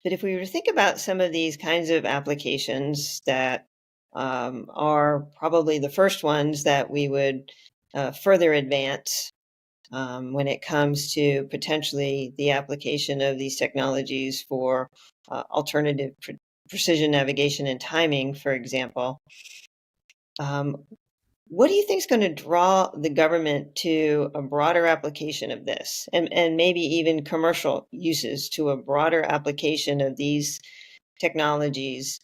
But if we were to think about some of these kinds of applications that are probably the first ones that we would further advance when it comes to potentially the application of these technologies for alternative precision navigation and timing, for example. What do you think is going to draw the government to a broader application of this, and maybe even commercial uses to a broader application of these technologies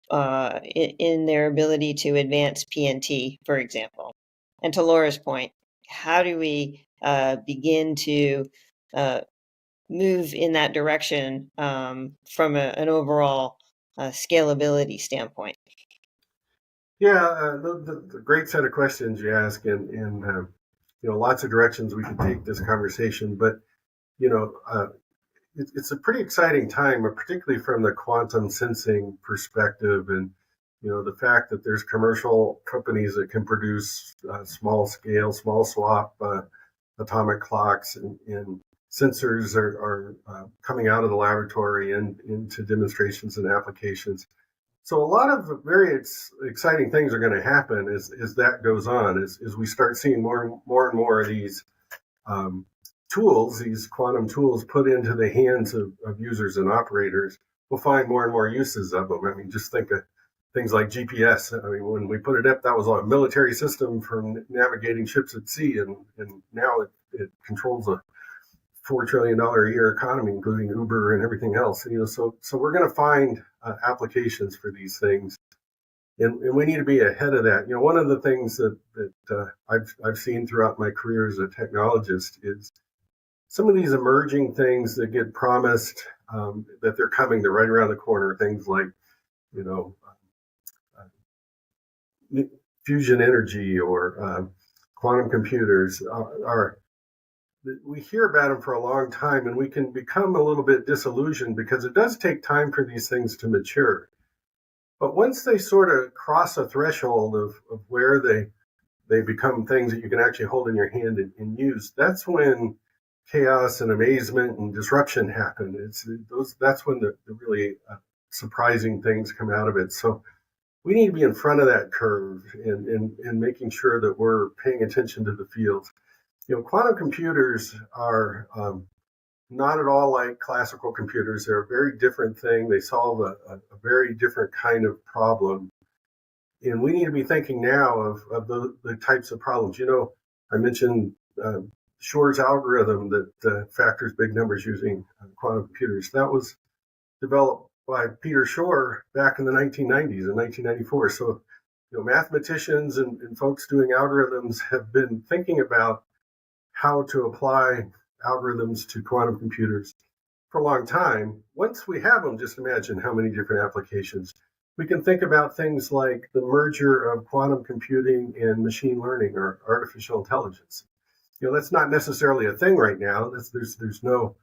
in their ability to advance PNT, for example? And to Laura's point, how do we begin to move in that direction from an overall scalability standpoint? Yeah, the great set of questions you ask, and lots of directions we could take this conversation. But it's a pretty exciting time, particularly from the quantum sensing perspective, and the fact that there's commercial companies that can produce small scale, small swap atomic clocks, and sensors are coming out of the laboratory and into demonstrations and applications. So a lot of very exciting things are going to happen as that goes on, as we start seeing more and more of these tools, these quantum tools, put into the hands of users and operators. We'll find more and more uses of them. I mean, just think of things like GPS. I mean, when we put it up, that was a military system for navigating ships at sea, and now it controls a $4 trillion a year economy, including Uber and everything else. So we're going to find applications for these things, and we need to be ahead of that. One of the things that I've seen throughout my career as a technologist is some of these emerging things that get promised that they're coming, they're right around the corner. Things like fusion energy or quantum computers are. We hear about them for a long time, and we can become a little bit disillusioned because it does take time for these things to mature. But once they sort of cross a threshold of where they become things that you can actually hold in your hand and use, that's when chaos and amazement and disruption happen. That's when the really surprising things come out of it. So we need to be in front of that curve and making sure that we're paying attention to the field. Quantum computers are not at all like classical computers. They're a very different thing. They solve a very different kind of problem. And we need to be thinking now of the types of problems. I mentioned Shor's algorithm that factors big numbers using quantum computers. That was developed by Peter Shor back in the 1990s, in 1994. So, mathematicians and folks doing algorithms have been thinking about how to apply algorithms to quantum computers for a long time. Once we have them, just imagine how many different applications. We can think about things like the merger of quantum computing and machine learning or artificial intelligence. That's not necessarily a thing right now. There's no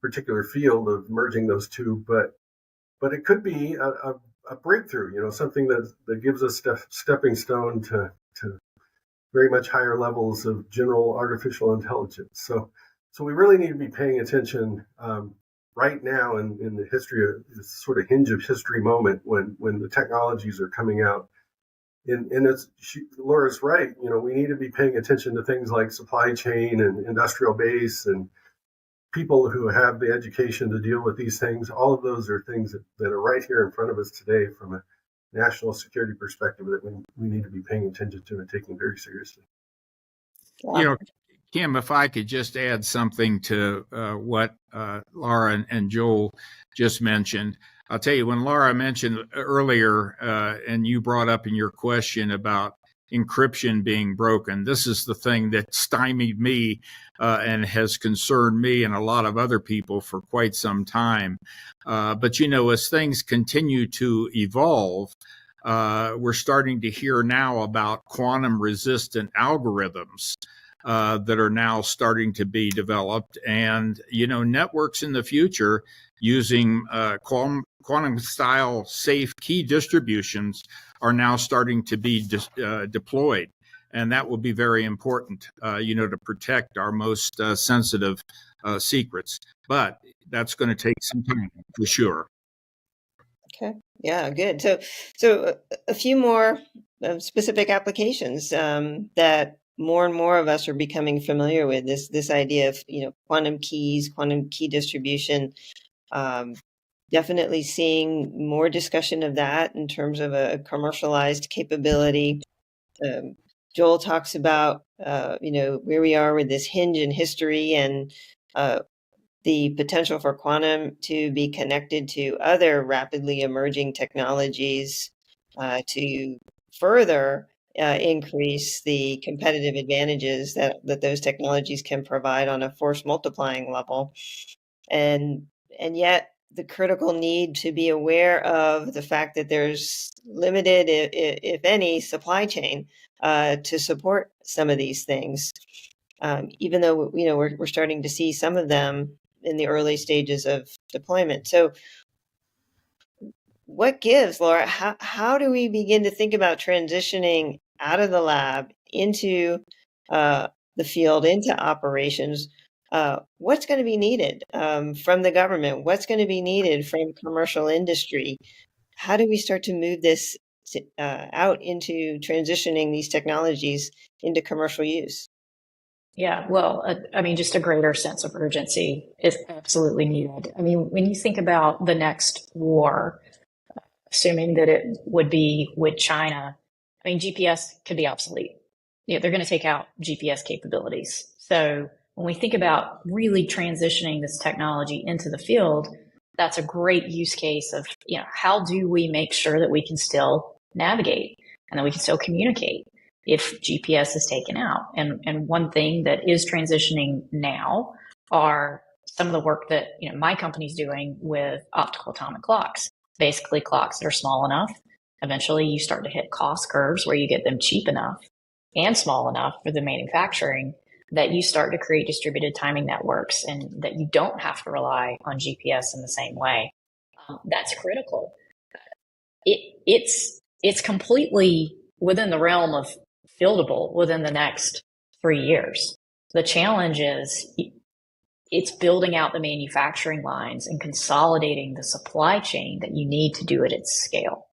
particular field of merging those two, but it could be a breakthrough, something that gives us stepping stone to very much higher levels of general artificial intelligence. So we really need to be paying attention right now in the history of this sort of hinge of history moment when the technologies are coming out. And Laura's right. We need to be paying attention to things like supply chain and industrial base and people who have the education to deal with these things. All of those are things that are right here in front of us today from a national security perspective that we need to be paying attention to and taking very seriously. You know, Kim, if I could just add something to what Laura and Joel just mentioned. I'll tell you, when Laura mentioned earlier, and you brought up in your question about encryption being broken, this is the thing that stymied me and has concerned me and a lot of other people for quite some time. But, you know, as things continue to evolve, we're starting to hear now about quantum resistant algorithms that are now starting to be developed. And, you know, networks in the future using quantum style safe key distributions are now starting to be deployed. And that will be very important, you know, to protect our most sensitive secrets. But that's going to take some time for sure. Okay. Yeah, good. So a few more specific applications that more and more of us are becoming familiar with. This idea of, you know, quantum keys, quantum key distribution. Definitely seeing more discussion of that in terms of a commercialized capability. Joel talks about, you know, where we are with this hinge in history and the potential for quantum to be connected to other rapidly emerging technologies to further increase the competitive advantages that those technologies can provide on a force multiplying level. And yet the critical need to be aware of the fact that there's limited, if any, supply chain to support some of these things. Even though, you know, we're starting to see some of them in the early stages of deployment. So what gives, Laura? How do we begin to think about transitioning out of the lab into the field, into operations? What's going to be needed from the government? What's going to be needed from commercial industry? How do we start to move this out into transitioning these technologies into commercial use? Yeah, well, I mean, just a greater sense of urgency is absolutely needed. I mean, when you think about the next war, assuming that it would be with China, I mean, GPS could be obsolete. You know, they're going to take out GPS capabilities. So when we think about really transitioning this technology into the field, that's a great use case of, you know, how do we make sure that we can still navigate and that we can still communicate if GPS is taken out? And one thing that is transitioning now are some of the work that, you know, my company's doing with optical atomic clocks, basically clocks that are small enough. Eventually you start to hit cost curves where you get them cheap enough and small enough for the manufacturing that you start to create distributed timing networks and that you don't have to rely on GPS in the same way. That's critical. It's completely within the realm of fieldable within the next 3 years. The challenge is it's building out the manufacturing lines and consolidating the supply chain that you need to do it at scale.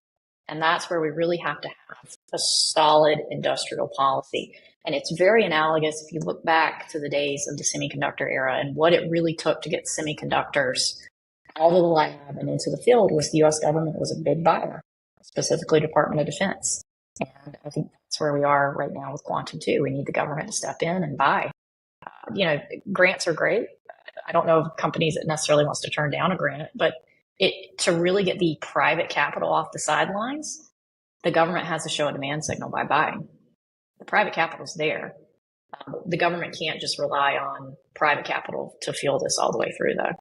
And that's where we really have to have a solid industrial policy. And it's very analogous if you look back to the days of the semiconductor era and what it really took to get semiconductors out of the lab and into the field was the US government was a big buyer, specifically Department of Defense. And I think that's where we are right now with quantum too. We need the government to step in and buy. You know, grants are great. I don't know of companies that necessarily wants to turn down a grant, but to really get the private capital off the sidelines, the government has to show a demand signal by buying. The private capital is there. The government can't just rely on private capital to fuel this all the way through, though.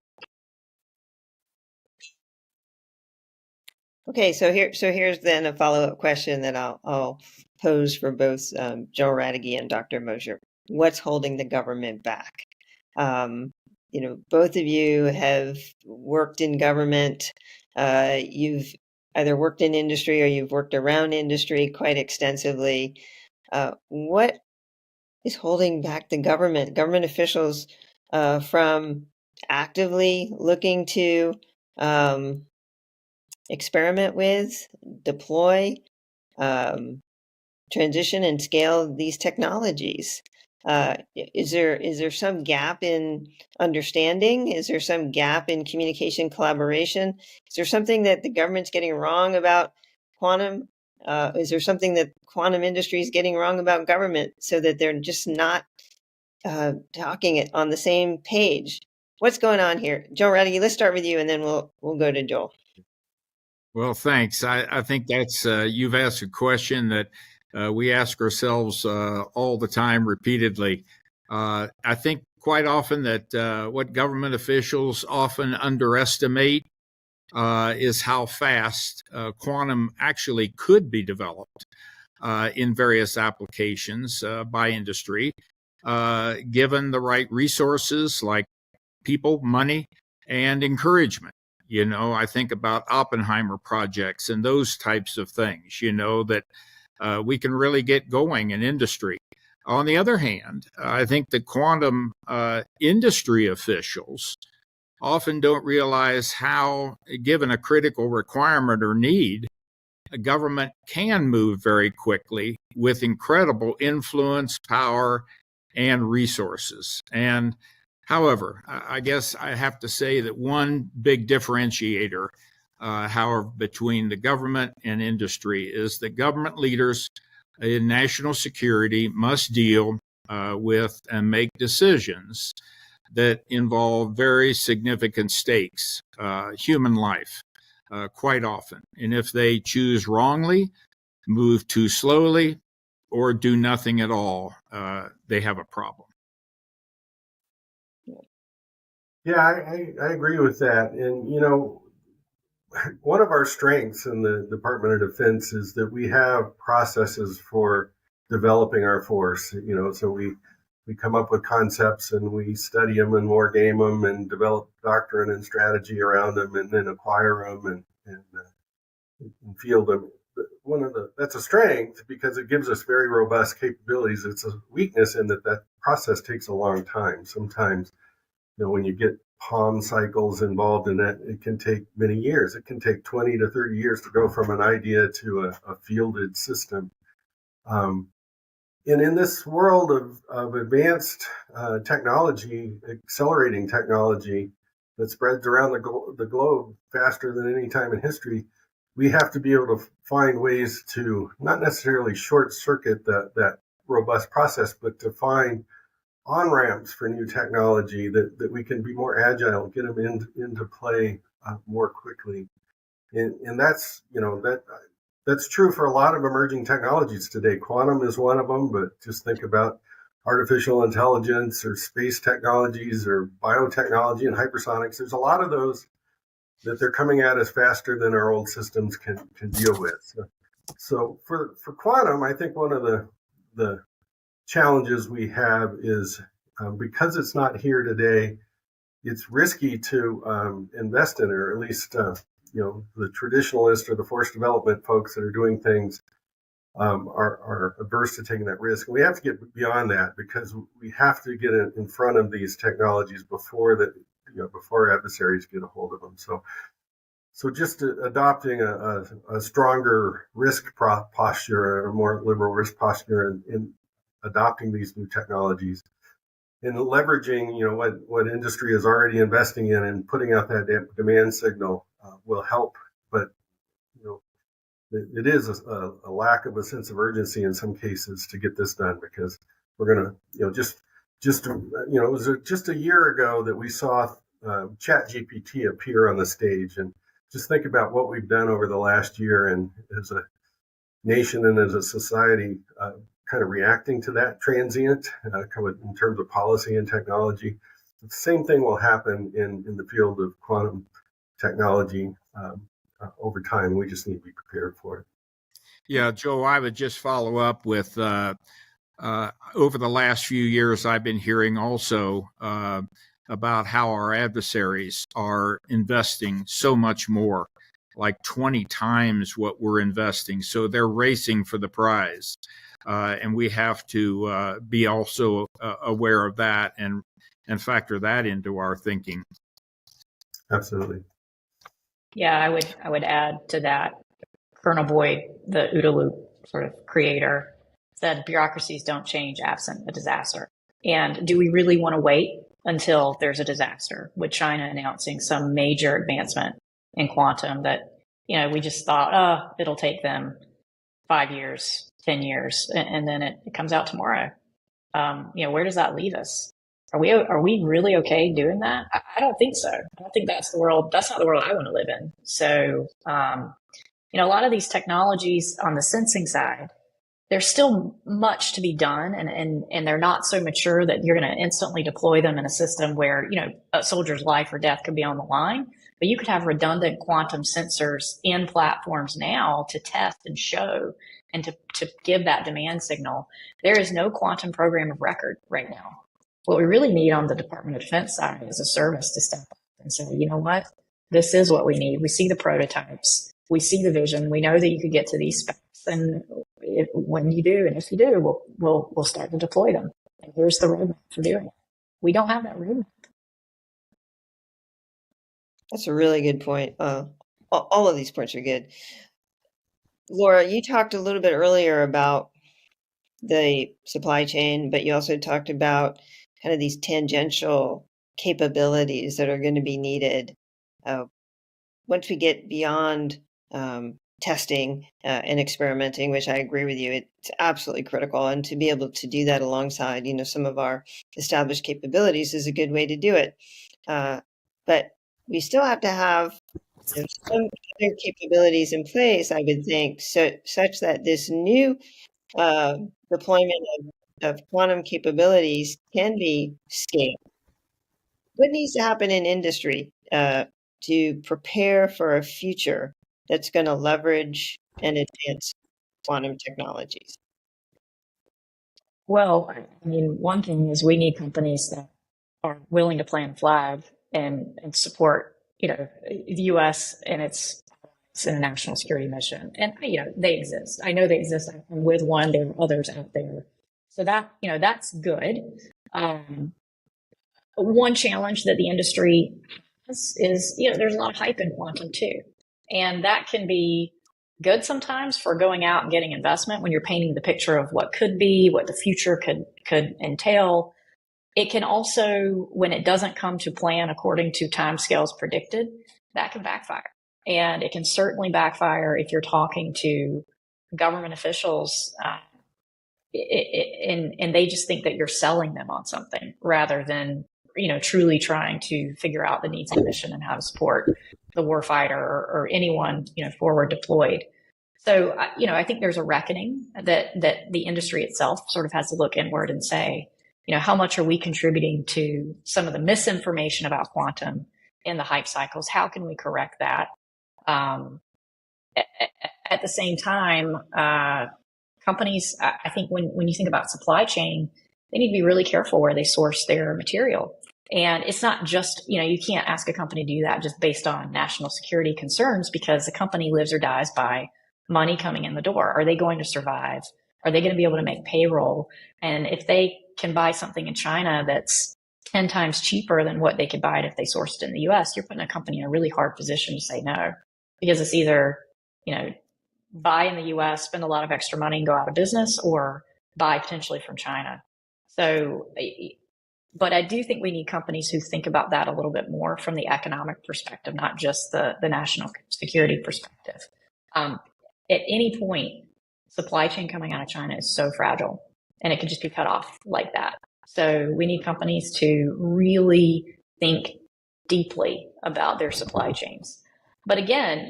Okay, so here's then a follow-up question that I'll pose for both Joe Radigi and Dr. Mosier. What's holding the government back? You know, both of you have worked in government. You've either worked in industry or you've worked around industry quite extensively. What is holding back the government officials from actively looking to experiment with, deploy, transition and scale these technologies? Is there some gap in understanding? Is there some gap in communication collaboration? Is there something that the government's getting wrong about quantum? Is there something that quantum industry is getting wrong about government so that they're just not talking it on the same page? What's going on here? Joe Radke, let's start with you, and then we'll go to Joel. Well, thanks. I think that's you've asked a question that we ask ourselves all the time, repeatedly. I think quite often that what government officials often underestimate is how fast quantum actually could be developed in various applications by industry, given the right resources like people, money, and encouragement. You know, I think about Oppenheimer projects and those types of things, you know, that we can really get going in industry. On the other hand, I think the quantum industry officials often don't realize how, given a critical requirement or need, a government can move very quickly with incredible influence, power, and resources. And however, I guess I have to say that one big differentiator, however, between the government and industry is that government leaders in national security must deal with and make decisions that involve very significant stakes, human life, quite often. And if they choose wrongly, move too slowly, or do nothing at all, they have a problem. Yeah, I agree with that. And, you know, one of our strengths in the Department of Defense is that we have processes for developing our force. You know, so we come up with concepts and we study them and war game them and develop doctrine and strategy around them and then acquire them and field them. That's a strength because it gives us very robust capabilities. It's a weakness in that process takes a long time. Sometimes, you know, when you get palm cycles involved in it, it can take many years. It can take 20 to 30 years to go from an idea to a fielded system. And in this world of advanced technology, accelerating technology that spreads around the globe faster than any time in history, we have to be able to find ways to not necessarily short circuit that robust process, but to find on-ramps for new technology that we can be more agile, get them into play more quickly. And that's, you know, that's true for a lot of emerging technologies today. Quantum is one of them, but just think about artificial intelligence or space technologies or biotechnology and hypersonics. There's a lot of those that they're coming at us faster than our old systems can deal with. So for quantum, I think one of the challenges we have is because it's not here today, it's risky to invest in it, or at least you know, the traditionalists or the force development folks that are doing things are averse to taking that risk. And we have to get beyond that because we have to get in front of these technologies before adversaries get a hold of them. So just adopting a stronger risk posture, a more liberal risk posture in adopting these new technologies and leveraging, you know, what industry is already investing in and putting out that demand signal will help. But, you know, it is a lack of a sense of urgency in some cases to get this done because we're going to, you know, you know, it was just a year ago that we saw ChatGPT appear on the stage, and just think about what we've done over the last year and as a nation and as a society kind of reacting to that transient in terms of policy and technology. The same thing will happen in the field of quantum technology over time. We just need to be prepared for it. Yeah, Joe, I would just follow up with over the last few years, I've been hearing also about how our adversaries are investing so much more, like 20 times what we're investing. So they're racing for the prize. And we have to be also aware of that and factor that into our thinking. Absolutely. Yeah, I would add to that. Colonel Boyd, the OODA loop sort of creator, said bureaucracies don't change absent a disaster. And do we really want to wait until there's a disaster, with China announcing some major advancement in quantum that, we just thought, oh, it'll take them 5 years, 10 years, and then it comes out tomorrow. Where does that leave us? Are we really okay doing that? I don't think so. I don't think that's the world. That's not the world I want to live in. So, a lot of these technologies on the sensing side, there's still much to be done, and they're not so mature that you're going to instantly deploy them in a system where, a soldier's life or death could be on the line. But you could have redundant quantum sensors in platforms now to test and show and to give that demand signal. There is no quantum program of record right now. What we really need on the Department of Defense side is a service to step up and say, you know what, this is what we need. We see the prototypes. We see the vision. We know that you could get to these specs. And when you do, and if you do, we'll start to deploy them. And here's the roadmap for doing it. We don't have that roadmap. That's a really good point. All of these points are good. Laura, you talked a little bit earlier about the supply chain, but you also talked about kind of these tangential capabilities that are going to be needed once we get beyond testing and experimenting, which I agree with you, it's absolutely critical. And to be able to do that alongside, some of our established capabilities is a good way to do it. But we still have to have some other capabilities in place, I would think, such that this new deployment of quantum capabilities can be scaled. What needs to happen in industry to prepare for a future that's going to leverage and advance quantum technologies? Well, one thing is we need companies that are willing to plant a flag and support, the U.S. and its international security mission. And, they exist. I know they exist. I'm with one. There are others out there. So that, that's good. One challenge that the industry has is, there's a lot of hype in quantum too. And that can be good sometimes for going out and getting investment when you're painting the picture of what could be, what the future could entail. It can also, when it doesn't come to plan according to timescales predicted, that can backfire. And it can certainly backfire if you're talking to government officials and they just think that you're selling them on something rather than, truly trying to figure out the needs of the mission and how to support the warfighter or anyone, forward deployed. So, I think there's a reckoning that the industry itself sort of has to look inward and say, how much are we contributing to some of the misinformation about quantum in the hype cycles? How can we correct that? At the same time, companies, I think when you think about supply chain, they need to be really careful where they source their material. And it's not just, you can't ask a company to do that just based on national security concerns, because the company lives or dies by money coming in the door. Are they going to survive? Are they going to be able to make payroll? And if they can buy something in China that's 10 times cheaper than what they could buy it if they sourced it in the US, you're putting a company in a really hard position to say no, because it's either, buy in the US, spend a lot of extra money and go out of business, or buy potentially from China. So, but I do think we need companies who think about that a little bit more from the economic perspective, not just the national security perspective. At any point, supply chain coming out of China is so fragile, and it can just be cut off like that. So we need companies to really think deeply about their supply chains. But again,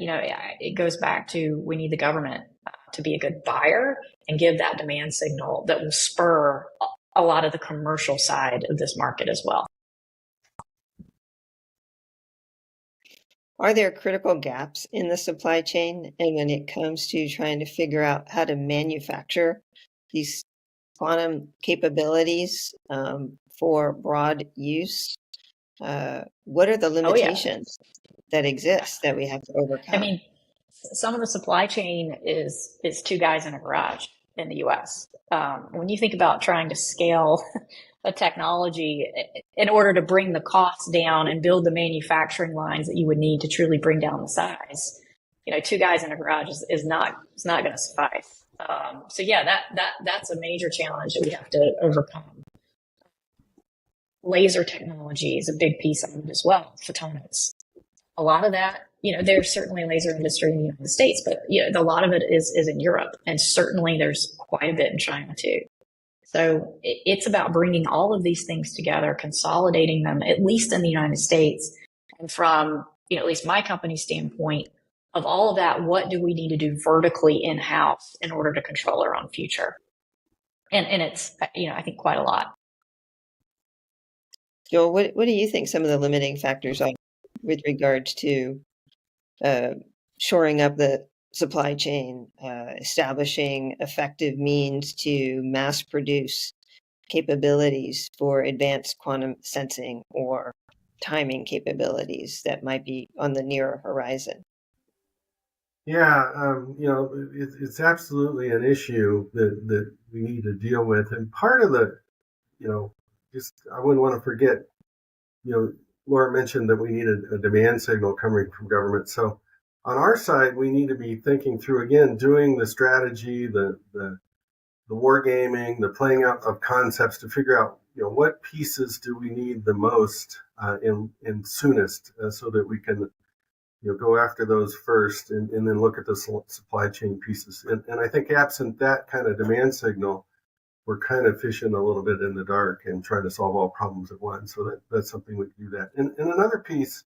it goes back to, we need the government to be a good buyer and give that demand signal that will spur a lot of the commercial side of this market as well. Are there critical gaps in the supply chain? And when it comes to trying to figure out how to manufacture these quantum capabilities for broad use, what are the limitations that exist that we have to overcome? Some of the supply chain is two guys in a garage in the US. When you think about trying to scale a technology in order to bring the costs down and build the manufacturing lines that you would need to truly bring down the size, two guys in a garage is not going to suffice. So yeah, that's a major challenge that we have to overcome. Laser technology is a big piece of it as well. Photonics. A lot of that, there's certainly a laser industry in the United States, but a lot of it is in Europe, and certainly there's quite a bit in China too. So it's about bringing all of these things together, consolidating them, at least in the United States, and from at least my company's standpoint, of all of that, what do we need to do vertically in-house in order to control our own future? And it's, I think quite a lot. Joel, what do you think some of the limiting factors are with regards to shoring up the supply chain, establishing effective means to mass produce capabilities for advanced quantum sensing or timing capabilities that might be on the nearer horizon? Yeah, it's absolutely an issue that we need to deal with. And part of the, I wouldn't want to forget, Laura mentioned that we need a demand signal coming from government. So on our side, we need to be thinking through, again, doing the strategy, the wargaming, the playing out of concepts to figure out, what pieces do we need the most and soonest so that we can go after those first and then look at the supply chain pieces. And I think absent that kind of demand signal, we're kind of fishing a little bit in the dark and trying to solve all problems at once. So that's something we can do that. And another piece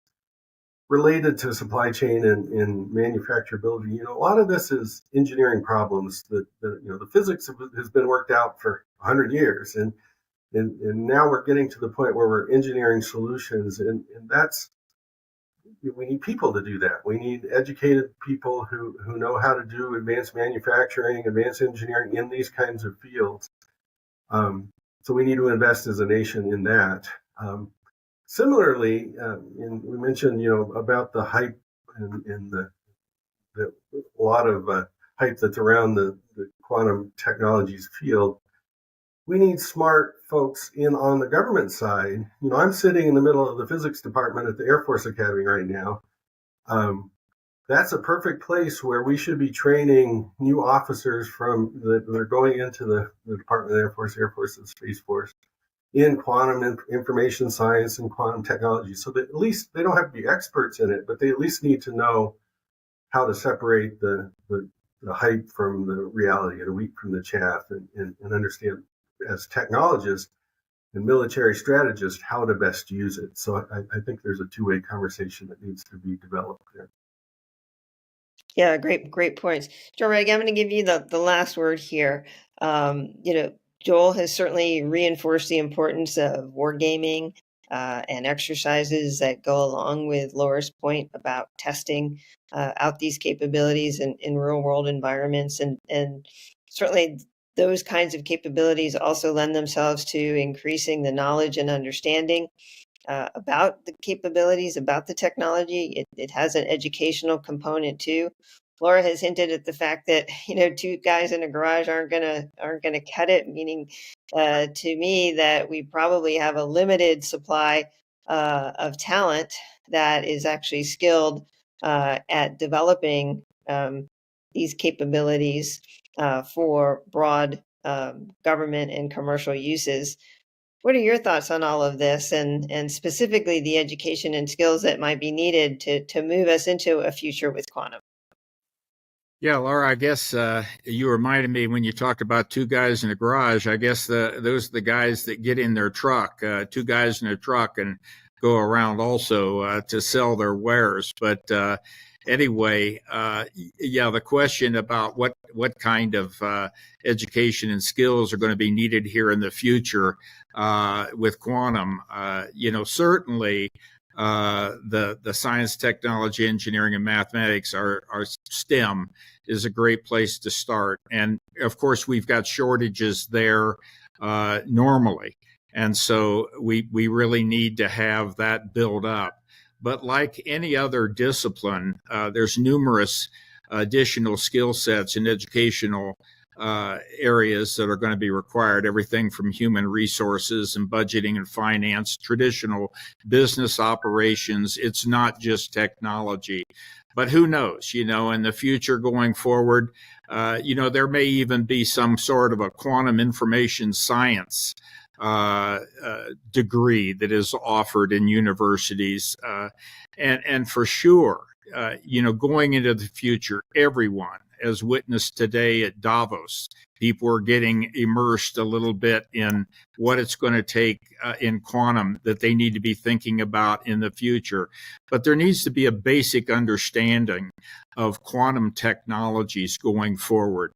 related to supply chain and manufacturability, a lot of this is engineering problems that the physics has been worked out for 100 years. And now we're getting to the point where we're engineering solutions. And that's, we need people to do that. We need educated people who know how to do advanced manufacturing, advanced engineering in these kinds of fields. So we need to invest as a nation in that. Similarly, we mentioned, about the hype and the a lot of hype that's around the quantum technologies field. We need smart folks on the government side. I'm sitting in the middle of the physics department at the Air Force Academy right now. That's a perfect place where we should be training new officers that are going into the Department of the Air Force and Space Force in quantum information science and quantum technology, so that at least they don't have to be experts in it, but they at least need to know how to separate the hype from the reality, the wheat from the chaff, and understand as technologists and military strategists how to best use it. So I think there's a two-way conversation that needs to be developed there. Yeah, great points. Joel, I'm going to give you the last word here. Joel has certainly reinforced the importance of wargaming and exercises that go along with Laura's point about testing out these capabilities in real world environments. And certainly those kinds of capabilities also lend themselves to increasing the knowledge and understanding about the capabilities, about the technology. It has an educational component too. Laura has hinted at the fact that two guys in a garage aren't gonna cut it, meaning to me that we probably have a limited supply of talent that is actually skilled at developing these capabilities for broad government and commercial uses. What are your thoughts on all of this, and specifically the education and skills that might be needed to move us into a future with quantum? Yeah, Laura, I guess you reminded me when you talked about two guys in a garage. I guess those are the guys that get in their truck, two guys in a truck, and go around also to sell their wares. But anyway, yeah, the question about what kind of education and skills are going to be needed here in the future with quantum, certainly the science, technology, engineering, and mathematics are STEM is a great place to start. And of course, we've got shortages there normally. And so we really need to have that build up. But like any other discipline, there's numerous additional skill sets and educational areas that are going to be required, everything from human resources and budgeting and finance, traditional business operations. It's not just technology. But who knows, in the future going forward, There may even be some sort of a quantum information science degree that is offered in universities. And for sure, going into the future, everyone, as witnessed today at Davos, people are getting immersed a little bit in what it's going to take in quantum that they need to be thinking about in the future. But there needs to be a basic understanding of quantum technologies going forward.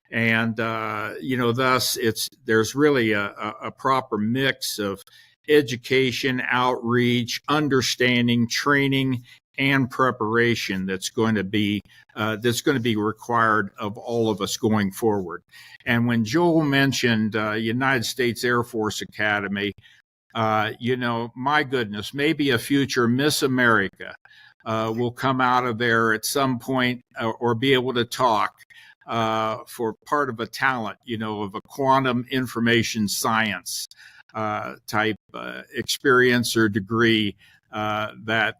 And, thus there's really a proper mix of education, outreach, understanding, training, and preparation that's going to be required of all of us going forward. And when Joel mentioned United States Air Force Academy, my goodness, maybe a future Miss America will come out of there at some point or be able to talk for part of a talent, of a quantum information science type experience or degree that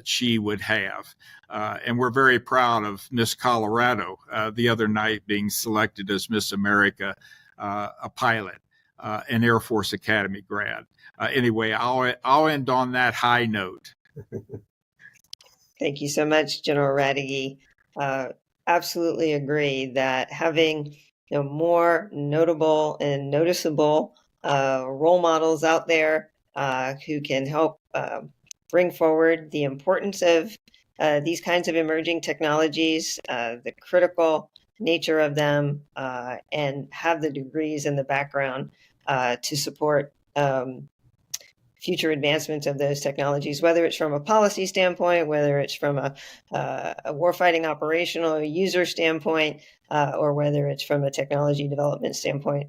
she would have. And we're very proud of Miss Colorado the other night being selected as Miss America, a pilot, an Air Force Academy grad. Anyway, I'll end on that high note. Thank you so much, General Radigi. Absolutely agree that having more notable and noticeable role models out there who can help bring forward the importance of these kinds of emerging technologies, the critical nature of them, and have the degrees in the background to support future advancements of those technologies, whether it's from a policy standpoint, whether it's from a warfighting operational user standpoint, or whether it's from a technology development standpoint,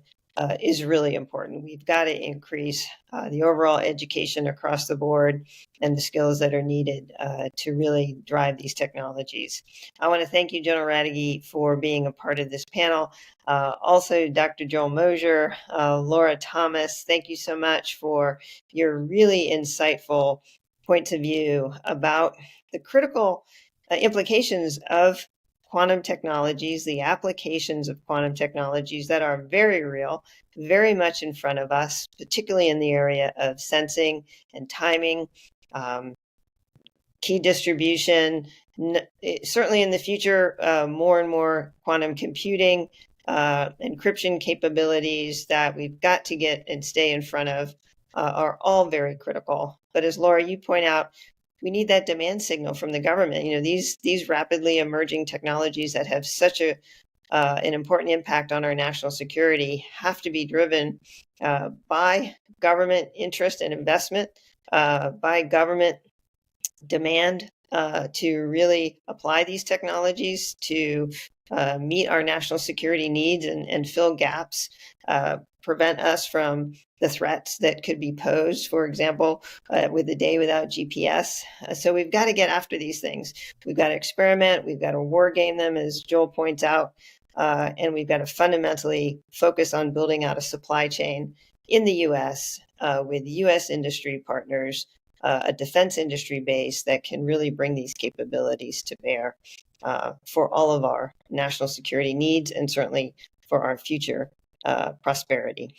is really important. We've got to increase the overall education across the board and the skills that are needed to really drive these technologies. I want to thank you, General Radigi, for being a part of this panel. Also, Dr. Joel Mosier, Laura Thomas, thank you so much for your really insightful points of view about the critical implications of quantum technologies, the applications of quantum technologies that are very real, very much in front of us, particularly in the area of sensing and timing, key distribution, certainly in the future, more and more quantum computing, encryption capabilities that we've got to get and stay in front of are all very critical. But as Laura, you point out, we need that demand signal from the government. These rapidly emerging technologies that have such an important impact on our national security have to be driven by government interest and investment, by government demand to really apply these technologies to meet our national security needs and fill gaps, prevent us from the threats that could be posed, for example, with a day without GPS. So we've got to get after these things. We've got to experiment. We've got to war game them, as Joel points out. And we've got to fundamentally focus on building out a supply chain in the U.S. With U.S. industry partners, a defense industry base that can really bring these capabilities to bear for all of our national security needs and certainly for our future prosperity.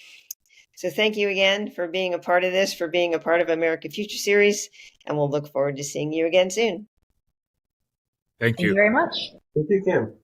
So thank you again for being a part of this, for being a part of America Future Series, and we'll look forward to seeing you again soon. Thank you. Thank you very much. Thank you, Kim.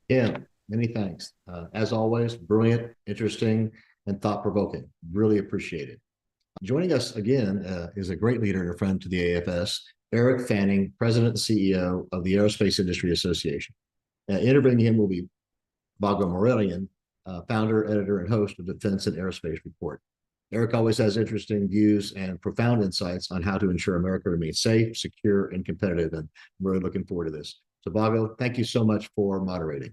Yeah, many thanks. As always, brilliant, interesting, and thought-provoking. Really appreciate it. Joining us again is a great leader and a friend to the AFS, Eric Fanning, President and CEO of the Aerospace Industry Association. Interviewing him will be Vago Morelian, founder, editor, and host of Defense and Aerospace Report. Eric always has interesting views and profound insights on how to ensure America remains safe, secure, and competitive, and I'm really looking forward to this. So, Vago, thank you so much for moderating.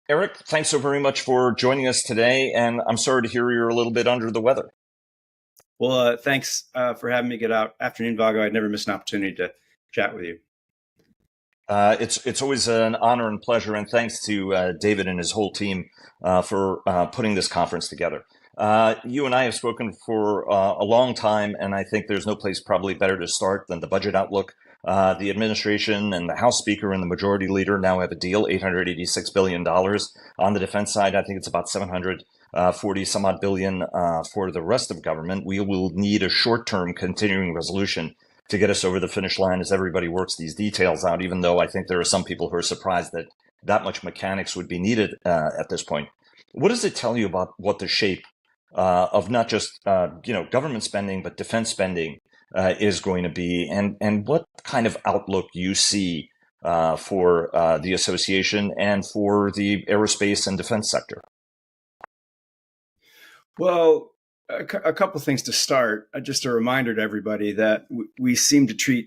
Eric, thanks so very much for joining us today, and I'm sorry to hear you're a little bit under the weather. Well, thanks for having me get out. Afternoon, Vago. I'd never miss an opportunity to chat with you. It's always an honor and pleasure, and thanks to David and his whole team for putting this conference together. You and I have spoken for a long time, and I think there's no place probably better to start than the budget outlook. The administration and the House Speaker and the Majority Leader now have a deal, $886 billion. On the defense side, I think it's about 740 some odd billion for the rest of government. We will need a short-term continuing resolution to get us over the finish line as everybody works these details out, even though I think there are some people who are surprised that that much mechanics would be needed at this point. What does it tell you about what the shape of not just government spending, but defense spending is going to be, and what kind of outlook you see for the association and for the aerospace and defense sector? Well, a couple of things to start. Just a reminder to everybody that we seem to treat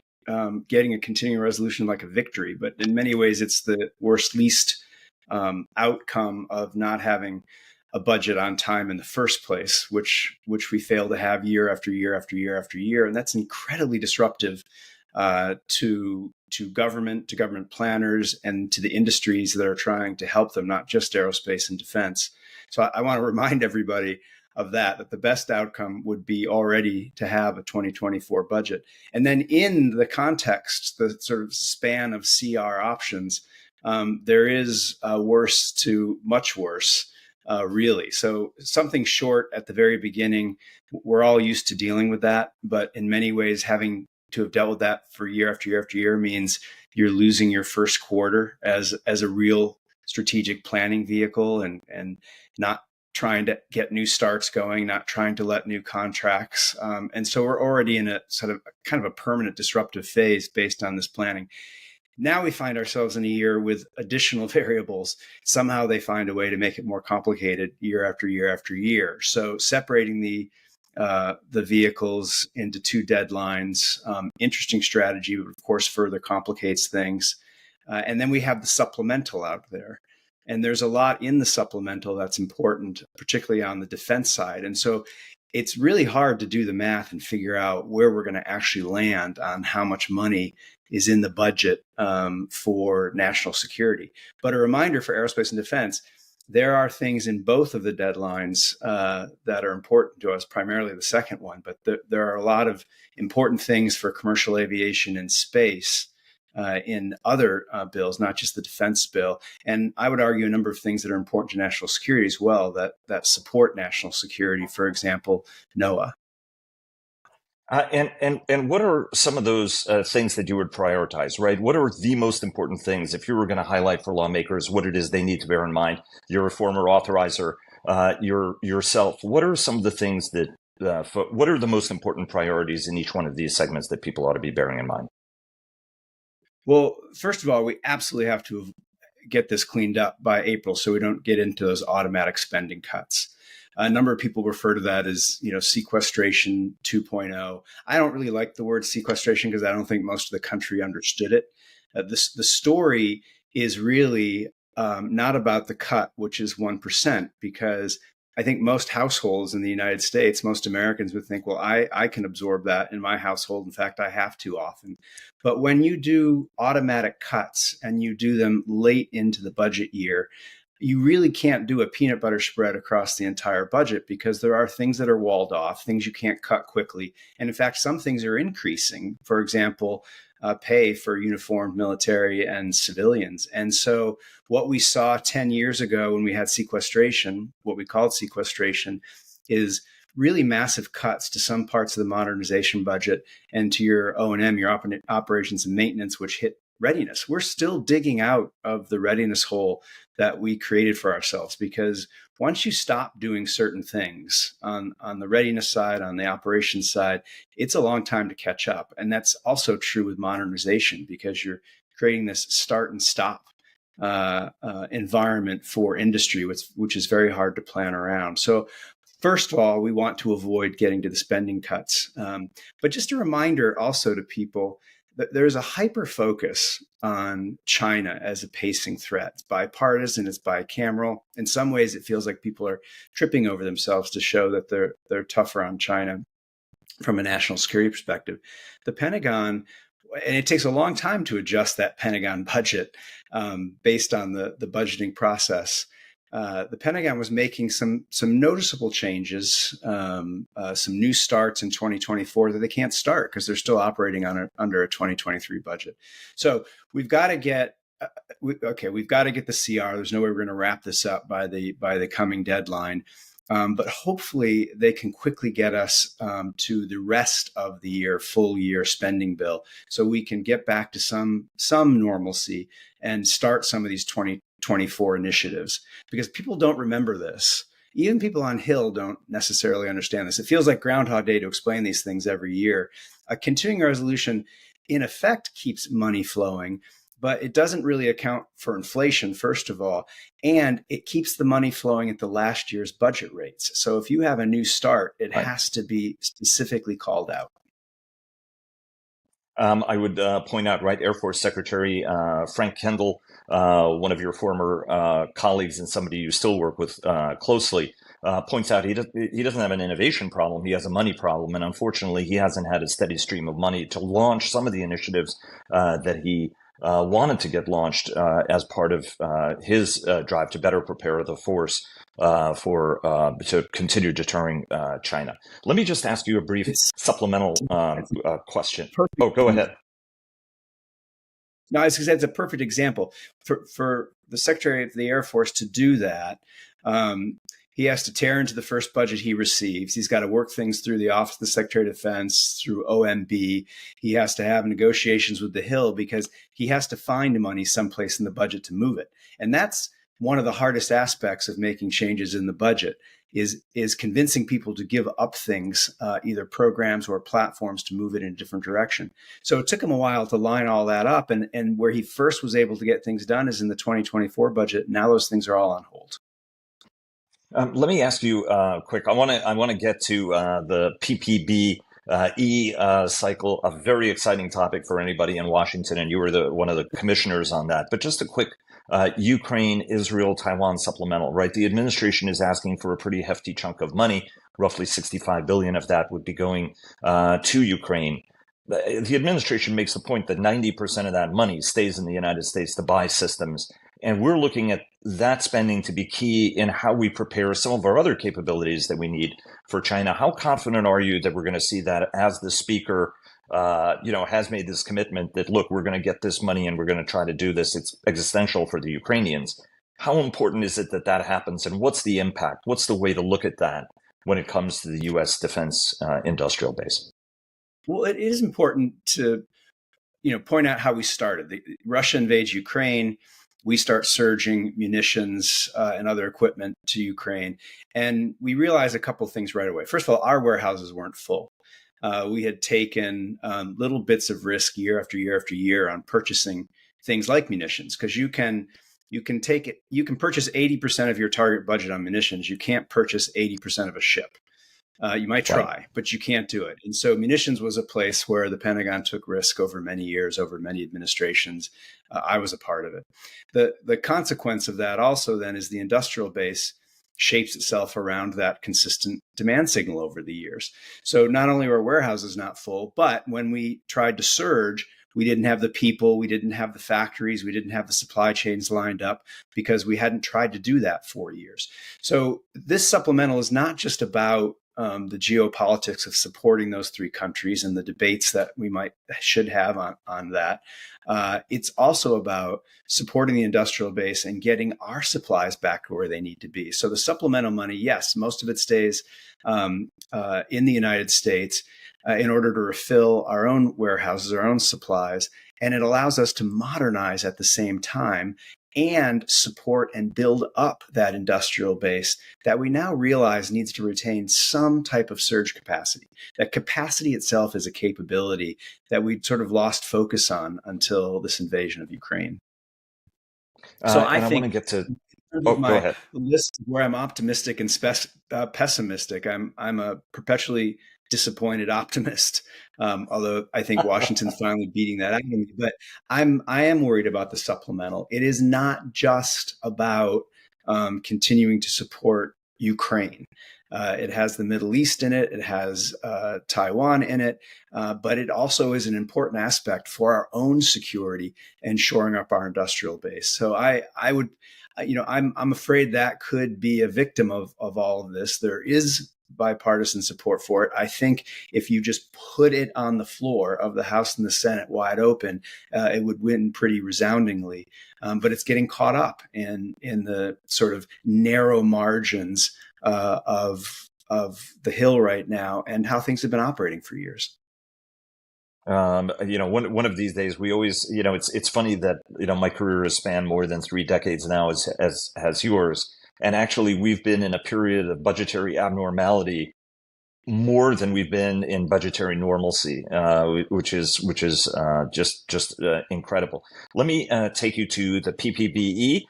getting a continuing resolution like a victory, but in many ways it's the least outcome of not having a budget on time in the first place, which we fail to have year after year after year after year, and that's incredibly disruptive to government planners, and to the industries that are trying to help them, not just aerospace and defense. So I want to remind everybody of that the best outcome would be already to have a 2024 budget. And then in the context, the sort of span of CR options, there is worse to much worse, really. So something short at the very beginning, we're all used to dealing with that. But in many ways, having to have dealt with that for year after year after year means you're losing your first quarter as a real strategic planning vehicle, and not trying to get new starts going, not trying to let new contracts. And so we're already in a sort of kind of a permanent disruptive phase based on this planning. Now we find ourselves in a year with additional variables. Somehow they find a way to make it more complicated year after year after year. So separating the vehicles into two deadlines, interesting strategy, but of course further complicates things. And then we have the supplemental out there. And there's a lot in the supplemental that's important, particularly on the defense side. And so it's really hard to do the math and figure out where we're going to actually land on how much money is in the budget for national security. But a reminder for aerospace and defense, there are things in both of the deadlines that are important to us, primarily the second one, but there are a lot of important things for commercial aviation and space in other bills, not just the defense bill. And I would argue a number of things that are important to national security as well, that support national security, for example, NOAA. And what are some of those things that you would prioritize, right? What are the most important things, if you were going to highlight for lawmakers what it is they need to bear in mind? You're a former authorizer, yourself. What are some of the things that, what are the most important priorities in each one of these segments that people ought to be bearing in mind? Well, first of all, we absolutely have to get this cleaned up by April so we don't get into those automatic spending cuts. A number of people refer to that as, sequestration 2.0. I don't really like the word sequestration because I don't think most of the country understood it. The story is really not about the cut, which is 1%, because I think most households in the United States, most Americans would think, well, I can absorb that in my household. In fact, I have to often. But when you do automatic cuts and you do them late into the budget year, you really can't do a peanut butter spread across the entire budget because there are things that are walled off, things you can't cut quickly. And in fact, some things are increasing. For example, pay for uniformed military and civilians. And so what we saw 10 years ago when we had sequestration, what we called sequestration, is really massive cuts to some parts of the modernization budget and to your O&M, your operations and maintenance, which hit readiness. We're still digging out of the readiness hole that we created for ourselves, because once you stop doing certain things on the readiness side, on the operations side, it's a long time to catch up. And that's also true with modernization, because you're creating this start and stop environment for industry, which is very hard to plan around. So first of all, we want to avoid getting to the spending cuts. But just a reminder also to people that there's a hyper focus on China as a pacing threat. It's bipartisan, it's bicameral. In some ways, it feels like people are tripping over themselves to show that they're tougher on China from a national security perspective. The Pentagon, and it takes a long time to adjust that Pentagon budget based on the budgeting process. The Pentagon was making some noticeable changes, some new starts in 2024 that they can't start because they're still operating under a 2023 budget. So we've got to get we've got to get the CR. There's no way we're going to wrap this up by the coming deadline. But hopefully they can quickly get us to the rest of the year, full year spending bill, so we can get back to some normalcy and start some of these 2024 initiatives, because people don't remember this. Even people on Hill don't necessarily understand this. It feels like Groundhog Day to explain these things every year. A continuing resolution, in effect, keeps money flowing, but it doesn't really account for inflation, first of all, and it keeps the money flowing at the last year's budget rates. So if you have a new start, it has to be specifically called out. I would point out, right, Air Force Secretary Frank Kendall, one of your former colleagues and somebody you still work with closely, points out he doesn't have an innovation problem, he has a money problem. And unfortunately, he hasn't had a steady stream of money to launch some of the initiatives that he wanted to get launched as part of his drive to better prepare the force to continue deterring China. Let me just ask you a brief supplemental question. Oh, go ahead. No, I was going to say it's a perfect example for the Secretary of the Air Force to do that. He has to tear into the first budget he receives. He's got to work things through the Office of the Secretary of Defense, through OMB. He has to have negotiations with the Hill because he has to find money someplace in the budget to move it. And that's one of the hardest aspects of making changes in the budget is convincing people to give up things, either programs or platforms, to move it in a different direction. So it took him a while to line all that up. And where he first was able to get things done is in the 2024 budget. Now those things are all on hold. Let me ask you quick. I want to get to the PPB cycle, a very exciting topic for anybody in Washington, and you were one of the commissioners on that. But just a quick Ukraine, Israel, Taiwan supplemental, right? The administration is asking for a pretty hefty chunk of money. Roughly 65 billion of that would be going to Ukraine. The administration makes the point that 90% of that money stays in the United States to buy systems. And we're looking at that spending to be key in how we prepare some of our other capabilities that we need for China. How confident are you that we're going to see that as the speaker, has made this commitment that, look, we're going to get this money and we're going to try to do this. It's existential for the Ukrainians. How important is it that that happens? And what's the impact? What's the way to look at that when it comes to the U.S. defense industrial base? Well, it is important to, point out how we started. Russia invades Ukraine. We start surging munitions and other equipment to Ukraine. And we realized a couple of things right away. First of all, our warehouses weren't full. We had taken little bits of risk year after year after year on purchasing things like munitions, because you can purchase 80% of your target budget on munitions. You can't purchase 80% of a ship. You might try, but you can't do it. And so munitions was a place where the Pentagon took risk over many years, over many administrations. I was a part of it. The consequence of that also then is the industrial base shapes itself around that consistent demand signal over the years. So not only were warehouses not full, but when we tried to surge, we didn't have the people, we didn't have the factories, we didn't have the supply chains lined up because we hadn't tried to do that for years. So this supplemental is not just about the geopolitics of supporting those three countries and the debates that we should have on that. It's also about supporting the industrial base and getting our supplies back to where they need to be. So the supplemental money, yes, most of it stays in the United States in order to refill our own warehouses, our own supplies, and it allows us to modernize at the same time and support and build up that industrial base that we now realize needs to retain some type of surge capacity. That capacity itself is a capability that we sort of lost focus on until this invasion of Ukraine. So I think want to get to go ahead. List where I'm optimistic and pessimistic. I'm a perpetually disappointed optimist. Although I think Washington's finally beating that out of me. But I am worried about the supplemental. It is not just about continuing to support Ukraine. It has the Middle East in it. It has Taiwan in it. But it also is an important aspect for our own security and shoring up our industrial base. So I would, I'm afraid that could be a victim of all of this. There is bipartisan support for it. I think if you just put it on the floor of the House and the Senate wide open, it would win pretty resoundingly. But it's getting caught up in the sort of narrow margins of the Hill right now and how things have been operating for years. One of these days, we always, it's funny that, my career has spanned more than 3 decades now as has yours. And actually, we've been in a period of budgetary abnormality more than we've been in budgetary normalcy, which is just incredible. Let me take you to the PPBE.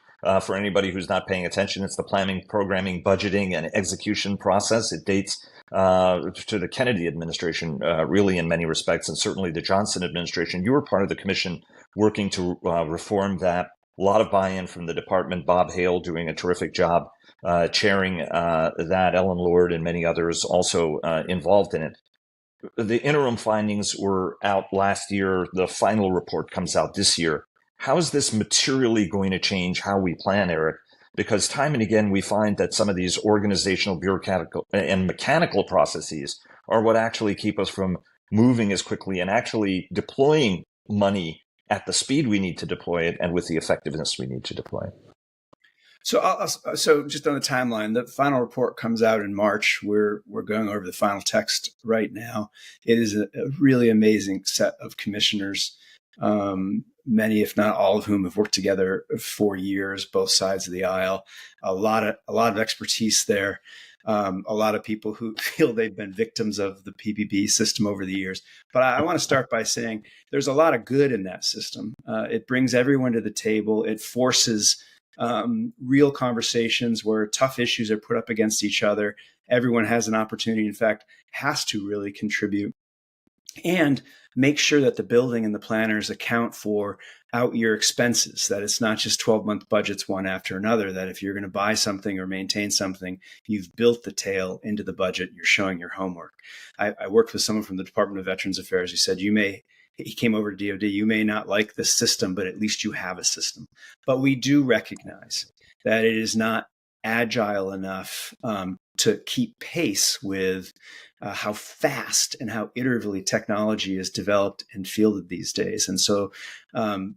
For anybody who's not paying attention, it's the planning, programming, budgeting, and execution process. It dates to the Kennedy administration, really in many respects, and certainly the Johnson administration. You were part of the commission working to reform that. A lot of buy-in from the department. Bob Hale doing a terrific job chairing that. Ellen Lord and many others also involved in it. The interim findings were out last year. The final report comes out this year. How is this materially going to change how we plan, Eric? Because time and again, we find that some of these organizational, bureaucratic, and mechanical processes are what actually keep us from moving as quickly and actually deploying money at the speed we need to deploy it and with the effectiveness we need to deploy it. So just on the timeline, the final report comes out in March. We're going over the final text right now. It is a really amazing set of commissioners, many, if not all of whom have worked together for years, both sides of the aisle. A lot of expertise there. A lot of people who feel they've been victims of the PPP system over the years. But I want to start by saying there's a lot of good in that system. It brings everyone to the table. It forces real conversations where tough issues are put up against each other. Everyone has an opportunity, in fact, has to really contribute. And make sure that the building and the planners account for out-year expenses, that it's not just 12-month budgets one after another, that if you're going to buy something or maintain something, you've built the tail into the budget, you're showing your homework. I worked with someone from the Department of Veterans Affairs who said, he came over to DOD, you may not like the system, but at least you have a system. But we do recognize that it is not agile enough to keep pace with how fast and how iteratively technology is developed and fielded these days. And so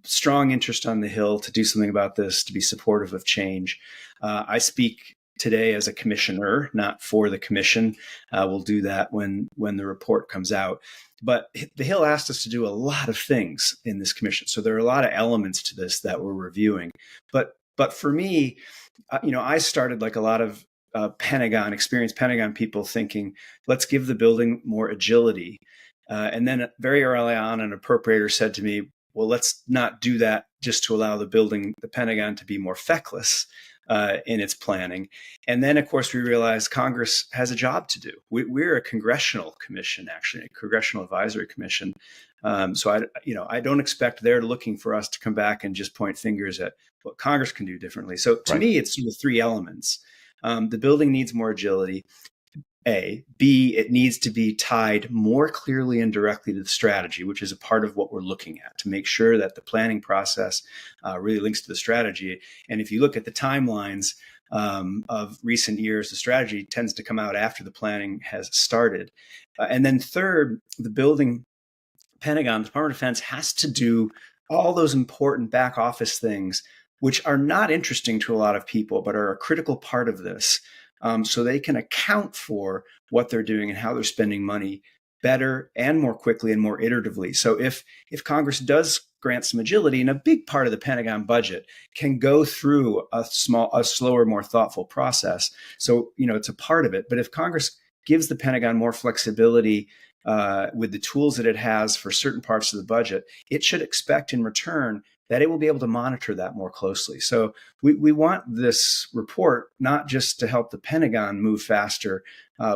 strong interest on the Hill to do something about this, to be supportive of change. I speak today as a commissioner, not for the commission. We'll do that when the report comes out. But the Hill asked us to do a lot of things in this commission. So there are a lot of elements to this that we're reviewing. But for me, I started like a lot of experienced Pentagon people thinking, let's give the building more agility. And then very early on, an appropriator said to me, well, let's not do that just to allow the Pentagon to be more feckless in its planning. And then, of course, we realized Congress has a job to do. We're a congressional commission, actually, a congressional advisory commission. So I don't expect they're looking for us to come back and just point fingers at what Congress can do differently. So to me, it's sort of 3 elements. The building needs more agility. A. B, it needs to be tied more clearly and directly to the strategy, which is a part of what we're looking at, to make sure that the planning process really links to the strategy. And if you look at the timelines, of recent years, the strategy tends to come out after the planning has started. And then third, the building Pentagon, the Department of Defense has to do all those important back office things, which are not interesting to a lot of people, but are a critical part of this. So they can account for what they're doing and how they're spending money better and more quickly and more iteratively. So if Congress does grant some agility, and a big part of the Pentagon budget can go through a slower, more thoughtful process. So, it's a part of it. But if Congress gives the Pentagon more flexibility with the tools that it has for certain parts of the budget, it should expect in return that it will be able to monitor that more closely. So we want this report not just to help the Pentagon move faster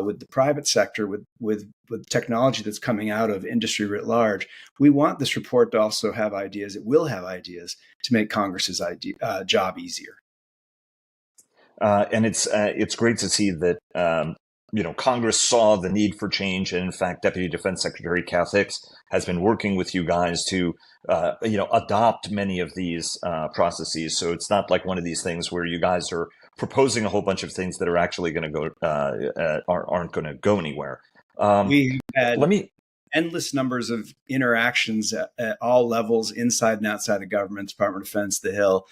with the private sector, with technology that's coming out of industry writ large. We want this report to also have ideas. It will have ideas to make Congress's job easier. And it's great to see that Congress saw the need for change, and in fact, Deputy Defense Secretary Kath Hicks has been working with you guys to adopt many of these processes. So it's not like one of these things where you guys are proposing a whole bunch of things that are actually going to go aren't going to go anywhere. We had endless numbers of interactions at all levels, inside and outside of government, Department of Defense, the Hill.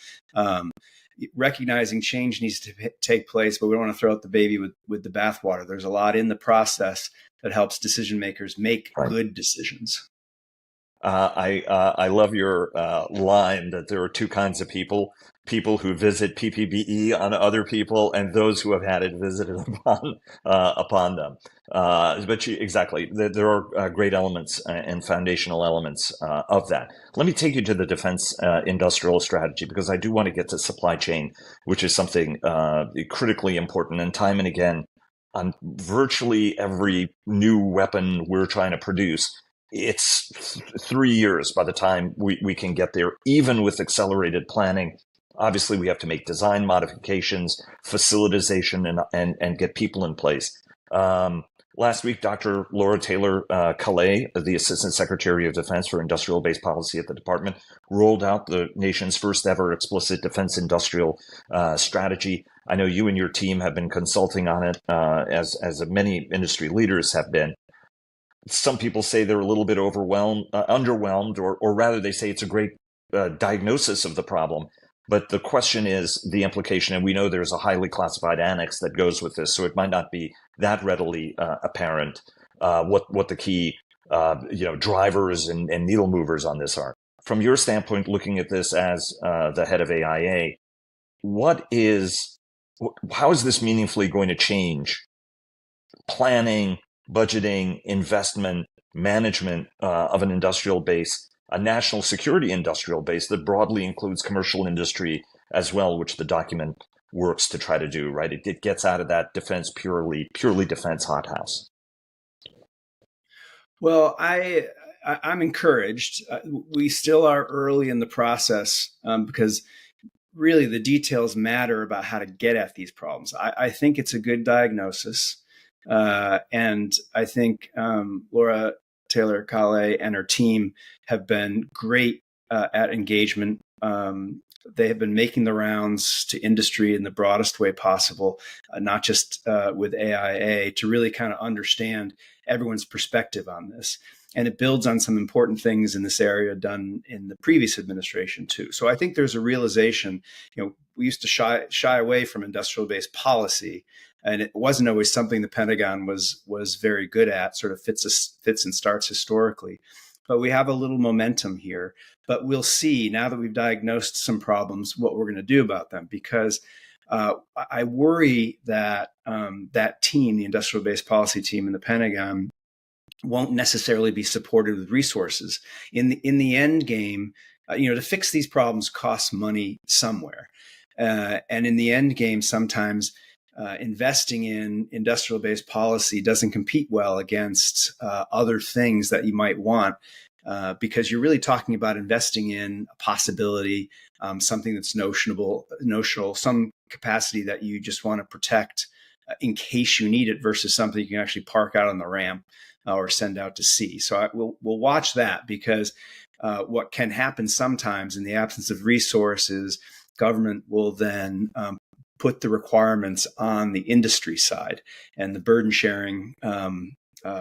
Recognizing change needs to take place, but we don't want to throw out the baby with the bathwater. There's a lot in the process that helps decision makers make good decisions. I love your line that there are two kinds of people who visit PPBE on other people and those who have had it visited upon them. But exactly, there are great elements and foundational elements of that. Let me take you to the defense industrial strategy, because I do want to get to supply chain, which is something critically important. And time and again, on virtually every new weapon we're trying to produce, it's 3 years by the time we can get there, even with accelerated planning. Obviously, we have to make design modifications, facilitization, and get people in place. Last week, Dr. Laura Taylor Calais, the Assistant Secretary of Defense for Industrial Base Policy at the Department, rolled out the nation's first ever explicit defense industrial strategy. I know you and your team have been consulting on it, as many industry leaders have been. Some people say they're a little bit underwhelmed, or rather they say it's a great diagnosis of the problem. But the question is the implication, and we know there's a highly classified annex that goes with this, so it might not be that readily apparent what the key drivers and needle movers on this are. From your standpoint, looking at this as the head of AIA, how is this meaningfully going to change planning, budgeting, investment, management of an industrial base, a national security industrial base that broadly includes commercial industry as well, which the document works to try to do, right? It gets out of that defense purely defense hothouse. Well, I'm encouraged. We still are early in the process because really the details matter about how to get at these problems. I think it's a good diagnosis. And I think Laura Taylor Calais and her team have been great at engagement. They have been making the rounds to industry in the broadest way possible, not just with AIA, to really kind of understand everyone's perspective on this. And it builds on some important things in this area done in the previous administration too. So I think there's a realization, we used to shy away from industrial-based policy, and it wasn't always something the Pentagon was very good at, sort of fits and starts historically. But we have a little momentum here. But we'll see, now that we've diagnosed some problems, what we're going to do about them. Because I worry that that team, the industrial-based policy team in the Pentagon, won't necessarily be supported with resources. In the end game, to fix these problems costs money somewhere. And in the end game, sometimes investing in industrial-based policy doesn't compete well against other things that you might want, because you're really talking about investing in a possibility, something that's notional, some capacity that you just want to protect in case you need it, versus something you can actually park out on the ramp or send out to sea. So we'll watch that, because what can happen sometimes in the absence of resources, government will then put the requirements on the industry side, and the burden sharing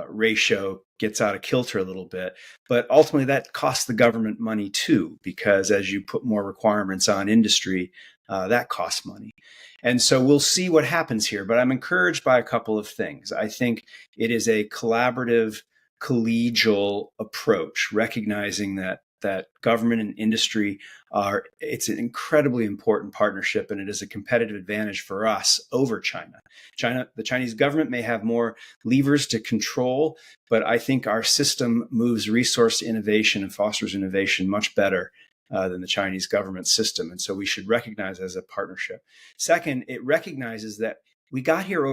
ratio gets out of kilter a little bit. But ultimately, that costs the government money too, because as you put more requirements on industry, that costs money. And so we'll see what happens here. But I'm encouraged by a couple of things. I think it is a collaborative, collegial approach, recognizing that government and industry it's an incredibly important partnership, and it is a competitive advantage for us over China. The Chinese government may have more levers to control, but I think our system moves resource innovation and fosters innovation much better than the Chinese government system. And so we should recognize as a partnership. Second, it recognizes that we got here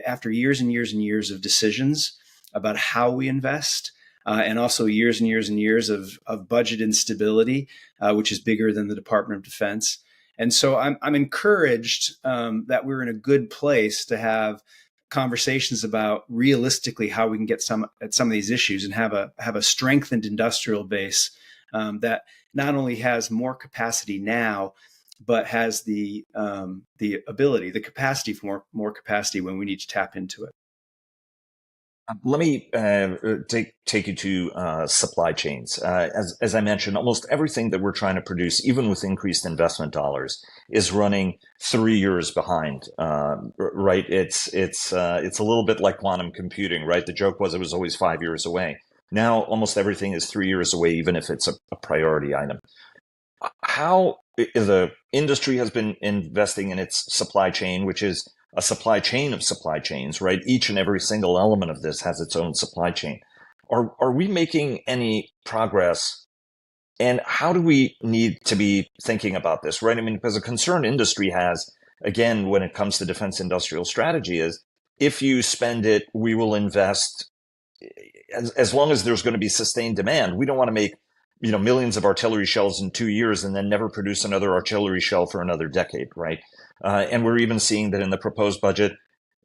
after years and years and years of decisions about how we invest, and also years and years and years of budget instability, which is bigger than the Department of Defense. And so I'm encouraged that we're in a good place to have conversations about realistically how we can get at some of these issues and have a strengthened industrial base that not only has more capacity now, but has the ability, the capacity for more capacity when we need to tap into it. Let me take you to supply chains. As I mentioned, almost everything that we're trying to produce, even with increased investment dollars, is running 3 years behind. Right? It's a little bit like quantum computing, right? The joke was it was always 5 years away. Now almost everything is 3 years away, even if it's a priority item. How the industry has been investing in its supply chain, which is a supply chain of supply chains, right? Each and every single element of this has its own supply chain. Are we making any progress? And how do we need to be thinking about this, right? I mean, because a concern industry has, again, when it comes to defense industrial strategy is, if you spend it, we will invest as long as there's going to be sustained demand. We don't want to make millions of artillery shells in 2 years and then never produce another artillery shell for another decade, right? And we're even seeing that in the proposed budget,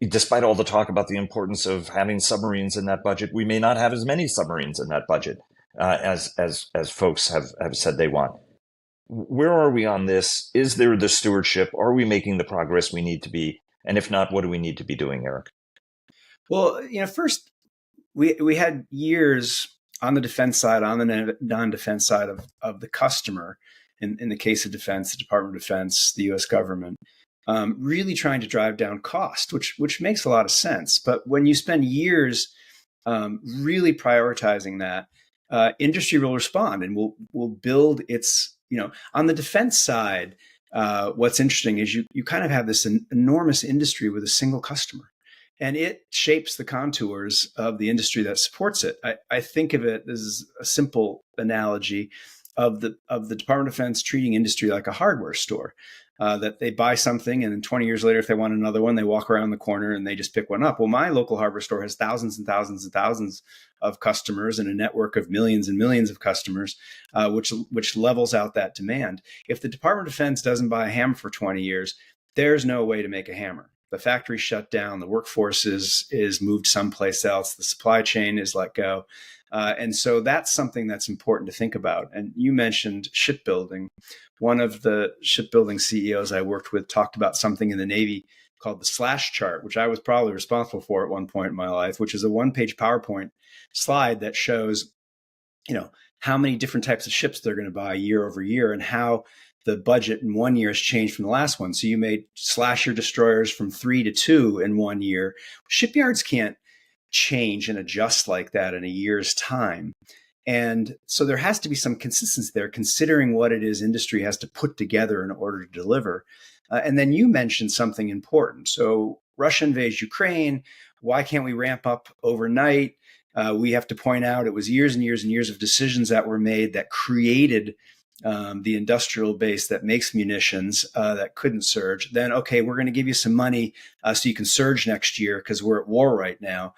despite all the talk about the importance of having submarines in that budget, we may not have as many submarines in that budget as folks have said they want. Where are we on this? Is there the stewardship? Are we making the progress we need to be? And if not, what do we need to be doing, Eric? Well, first, we had years on the defense side, on the non-defense side of the customer, in the case of defense, the Department of Defense, the U.S. government, really trying to drive down cost, which makes a lot of sense. But when you spend years really prioritizing that, industry will respond and will build its, on the defense side, what's interesting is you kind of have this enormous industry with a single customer. And it shapes the contours of the industry that supports it. I think of it as a simple analogy of the Department of Defense treating industry like a hardware store, that they buy something and then 20 years later, if they want another one, they walk around the corner and they just pick one up. Well, my local hardware store has thousands and thousands and thousands of customers and a network of millions and millions of customers, which levels out that demand. If the Department of Defense doesn't buy a hammer for 20 years, there's no way to make a hammer. The factory shut down, the workforce is moved someplace else, the supply chain is let go. And so that's something that's important to think about. And you mentioned shipbuilding. One of the shipbuilding CEOs I worked with talked about something in the Navy called the slash chart, which I was probably responsible for at one point in my life, which is a one-page PowerPoint slide that shows, how many different types of ships they're going to buy year over year and how the budget in 1 year has changed from the last one. So you may slash your destroyers from 3 to 2 in 1 year. Shipyards can't change and adjust like that in a year's time. And so there has to be some consistency there, considering what it is industry has to put together in order to deliver. And then you mentioned something important. So Russia invades Ukraine. Why can't we ramp up overnight? We have to point out it was years and years and years of decisions that were made that created the industrial base that makes munitions that couldn't surge. Then, okay, we're going to give you some money so you can surge next year because we're at war right now.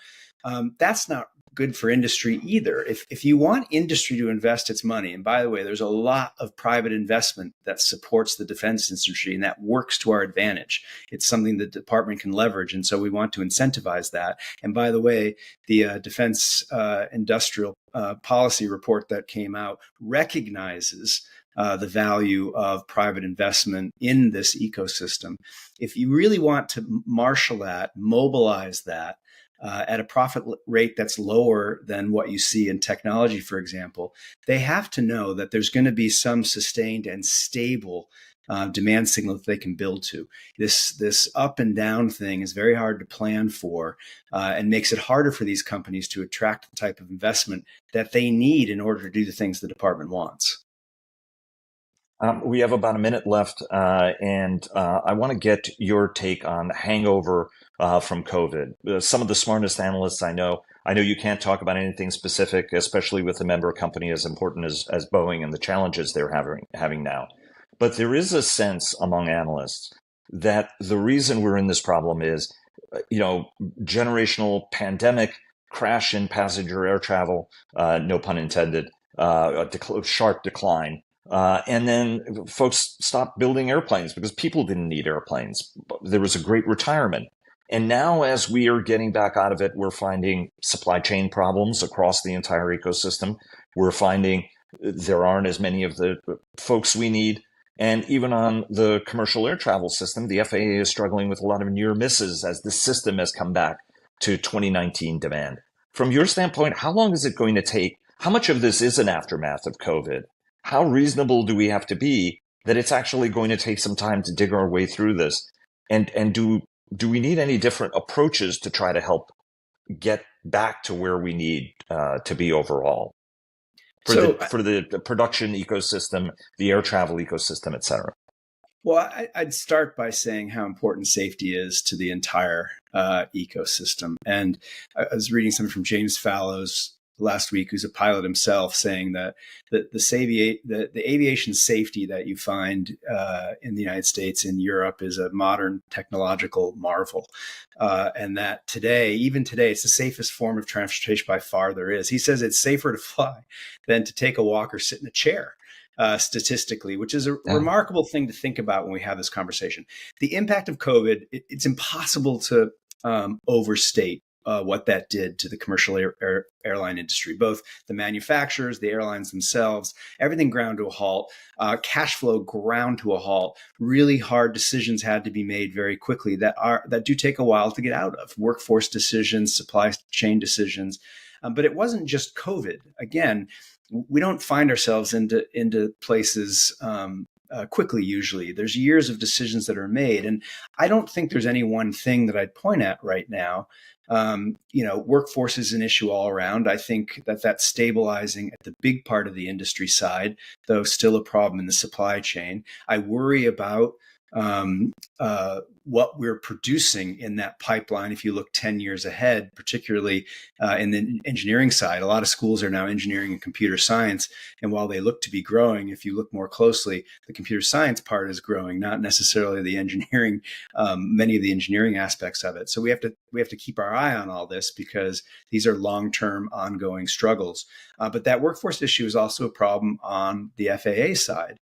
That's not good for industry either. If you want industry to invest its money, and by the way, there's a lot of private investment that supports the defense industry and that works to our advantage. It's something the department can leverage. And so we want to incentivize that. And by the way, the defense industrial policy report that came out recognizes the value of private investment in this ecosystem. If you really want to marshal that, mobilize that at a profit rate that's lower than what you see in technology, for example, they have to know that there's going to be some sustained and stable demand signal that they can build to. This up and down thing is very hard to plan for and makes it harder for these companies to attract the type of investment that they need in order to do the things the department wants. We have about a minute left, and I want to get your take on the hangover from COVID. Some of the smartest analysts I know you can't talk about anything specific, especially with a member company as important as Boeing and the challenges they're having now. But there is a sense among analysts that the reason we're in this problem is, generational pandemic, crash in passenger air travel, no pun intended, a sharp decline. And then folks stopped building airplanes because people didn't need airplanes. There was a great retirement. And now as we are getting back out of it, we're finding supply chain problems across the entire ecosystem. We're finding there aren't as many of the folks we need. And even on the commercial air travel system, the FAA is struggling with a lot of near misses as the system has come back to 2019 demand. From your standpoint, how long is it going to take? How much of this is an aftermath of COVID? How reasonable do we have to be that it's actually going to take some time to dig our way through this? And do we need any different approaches to try to help get back to where we need to be overall for the production ecosystem, the air travel ecosystem, et cetera? Well, I'd start by saying how important safety is to the entire ecosystem. And I was reading something from James Fallows last week, who's a pilot himself, saying that the aviation safety that you find in the United States, in Europe, is a modern technological marvel. And that even today, it's the safest form of transportation by far there is. He says it's safer to fly than to take a walk or sit in a chair. Statistically, which is a remarkable thing to think about when we have this conversation. The impact of COVID, it's impossible to overstate what that did to the commercial airline industry, both the manufacturers, the airlines themselves, everything ground to a halt, cash flow ground to a halt. Really hard decisions had to be made very quickly that do take a while to get out of. Workforce decisions, supply chain decisions. But it wasn't just COVID. Again, we don't find ourselves into places quickly. Usually there's years of decisions that are made. And I don't think there's any one thing that I'd point at right now. Workforce is an issue all around. I think that's stabilizing at the big part of the industry side, though still a problem in the supply chain. I worry about what we're producing in that pipeline. If you look 10 years ahead, particularly in the engineering side, a lot of schools are now engineering and computer science. And while they look to be growing, if you look more closely, the computer science part is growing, not necessarily the engineering, many of the engineering aspects of it. So we have to keep our eye on all this because these are long-term ongoing struggles. But that workforce issue is also a problem on the FAA side.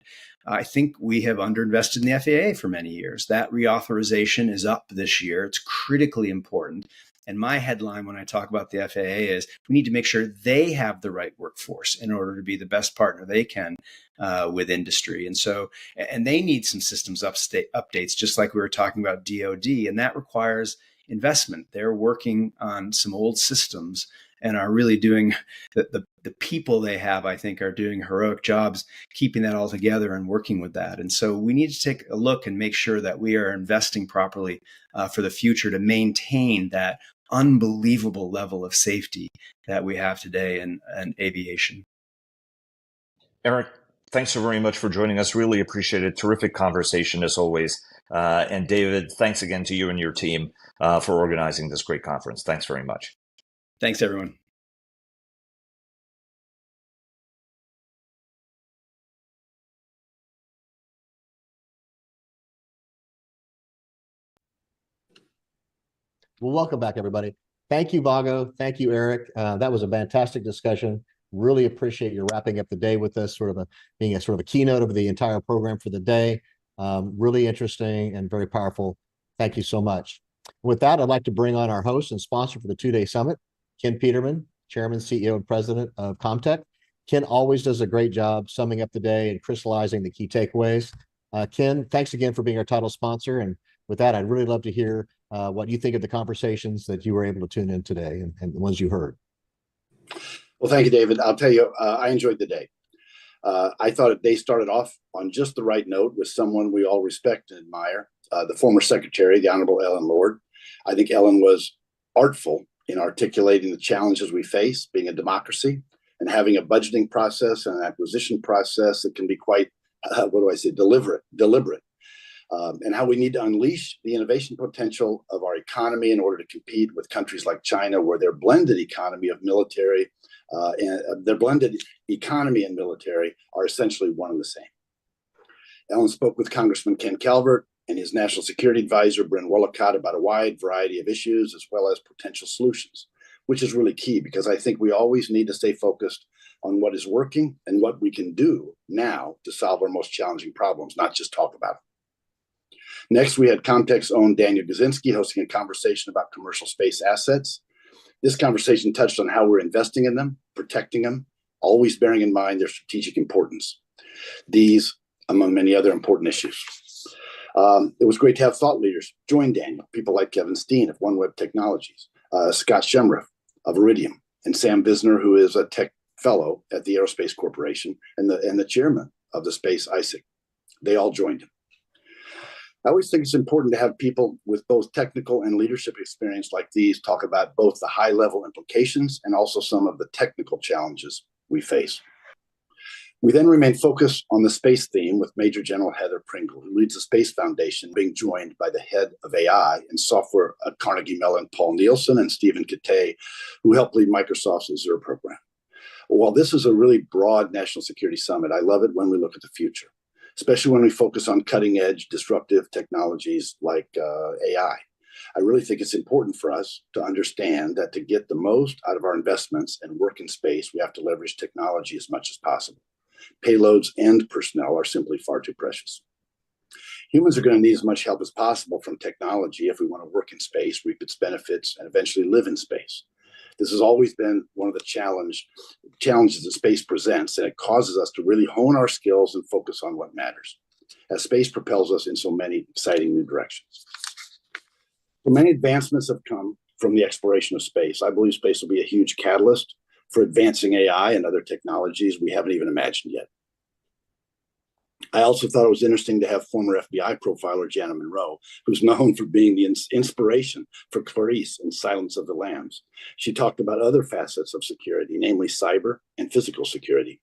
I think we have underinvested in the FAA for many years. That reauthorization is up this year. It's critically important. And my headline when I talk about the FAA is we need to make sure they have the right workforce in order to be the best partner they can with industry. And they need some systems updates, just like we were talking about DOD, and that requires investment. They're working on some old systems and are really doing the people they have, I think, are doing heroic jobs keeping that all together and working with that. And so we need to take a look and make sure that we are investing properly for the future to maintain that unbelievable level of safety that we have today in aviation. Eric, thanks so very much for joining us. Really appreciate it. Terrific conversation as always. And David, thanks again to you and your team for organizing this great conference. Thanks very much. Thanks, everyone. Well, welcome back, everybody. Thank you, Vago. Thank you, Eric. That was a fantastic discussion. Really appreciate you wrapping up the day with us, being a keynote of the entire program for the day. Really interesting and very powerful. Thank you so much. With that, I'd like to bring on our host and sponsor for the two-day summit, Ken Peterman, Chairman, CEO, and President of Comtech. Ken always does a great job summing up the day and crystallizing the key takeaways. Ken, thanks again for being our title sponsor. And with that, I'd really love to hear what you think of the conversations that you were able to tune in today and the ones you heard. Well, thank you, David. I'll tell you, I enjoyed the day. I thought they started off on just the right note with someone we all respect and admire, the former secretary, the Honorable Ellen Lord. I think Ellen was artful in articulating the challenges we face, being a democracy, and having a budgeting process and an acquisition process that can be quite, deliberate, and how we need to unleash the innovation potential of our economy in order to compete with countries like China, where their blended economy of military and their blended economy and military are essentially one and the same. Ellen spoke with Congressman Ken Calvert and his National Security Advisor, Bryn Wollicott, about a wide variety of issues as well as potential solutions, which is really key because I think we always need to stay focused on what is working and what we can do now to solve our most challenging problems, not just talk about it. Next, we had Comtech's own Daniel Gazinski hosting a conversation about commercial space assets. This conversation touched on how we're investing in them, protecting them, always bearing in mind their strategic importance. These, among many other important issues. It was great to have thought leaders join Daniel, people like Kevin Steen of OneWeb Technologies, Scott Shemriff of Iridium, and Sam Visner, who is a tech fellow at the Aerospace Corporation and the chairman of the Space ISIC. They all joined him. I always think it's important to have people with both technical and leadership experience like these talk about both the high-level implications and also some of the technical challenges we face. We then remain focused on the space theme with Major General Heather Pringle, who leads the Space Foundation, being joined by the head of AI and software at Carnegie Mellon, Paul Nielsen, and Stephen Kittay, who helped lead Microsoft's Azure program. While this is a really broad national security summit, I love it when we look at the future, especially when we focus on cutting-edge disruptive technologies like AI. I really think it's important for us to understand that to get the most out of our investments and work in space, we have to leverage technology as much as possible. Payloads and personnel are simply far too precious. Humans are going to need as much help as possible from technology if we want to work in space, reap its benefits, and eventually live in space. This has always been one of the challenges that space presents, and it causes us to really hone our skills and focus on what matters, as space propels us in so many exciting new directions. So many advancements have come from the exploration of space. I believe space will be a huge catalyst for advancing AI and other technologies we haven't even imagined yet. I also thought it was interesting to have former FBI profiler Jana Monroe, who's known for being the inspiration for Clarice in Silence of the Lambs. She talked about other facets of security, namely cyber and physical security.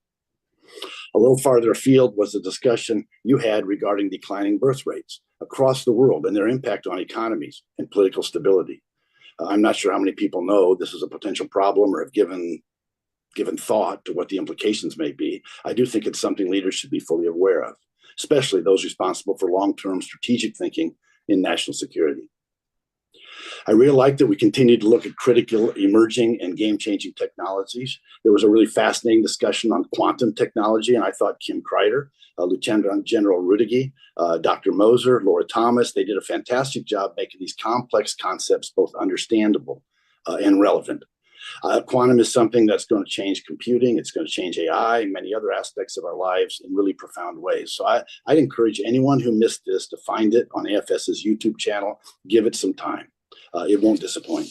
A little farther afield was the discussion you had regarding declining birth rates across the world and their impact on economies and political stability. I'm not sure how many people know this is a potential problem or have given thought to what the implications may be. I do think it's something leaders should be fully aware of, especially those responsible for long-term strategic thinking in national security. I really like that we continue to look at critical, emerging, and game-changing technologies. There was a really fascinating discussion on quantum technology, and I thought Kim Kreider, Lieutenant General Rudige, Dr. Moser, Laura Thomas, they did a fantastic job making these complex concepts both understandable and relevant. Quantum is something that's going to change computing. It's going to change AI and many other aspects of our lives in really profound ways. So I'd encourage anyone who missed this to find it on AFS's YouTube channel. Give it some time. It won't disappoint.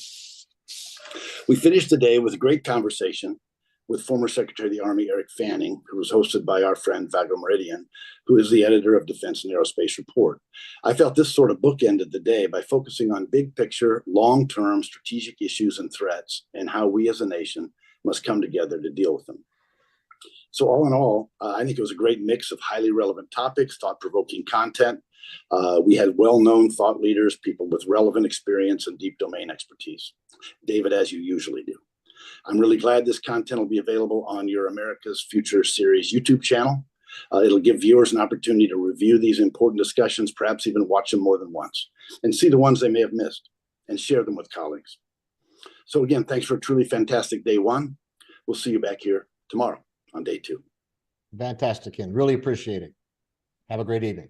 We finished the day with a great conversation with former Secretary of the Army Eric Fanning, who was hosted by our friend Vago Meridian, who is the editor of Defense and Aerospace Report. I felt this sort of bookended the day by focusing on big picture, long-term strategic issues and threats and how we as a nation must come together to deal with them. So all in all, I think it was a great mix of highly relevant topics, thought-provoking content. We had well-known thought leaders, people with relevant experience and deep domain expertise. David, as you usually do. I'm really glad this content will be available on your America's Future Series YouTube channel. It'll give viewers an opportunity to review these important discussions, perhaps even watch them more than once, and see the ones they may have missed, and share them with colleagues. So again, thanks for a truly fantastic day one. We'll see you back here tomorrow on day two. Fantastic, Ken. Really appreciate it. Have a great evening.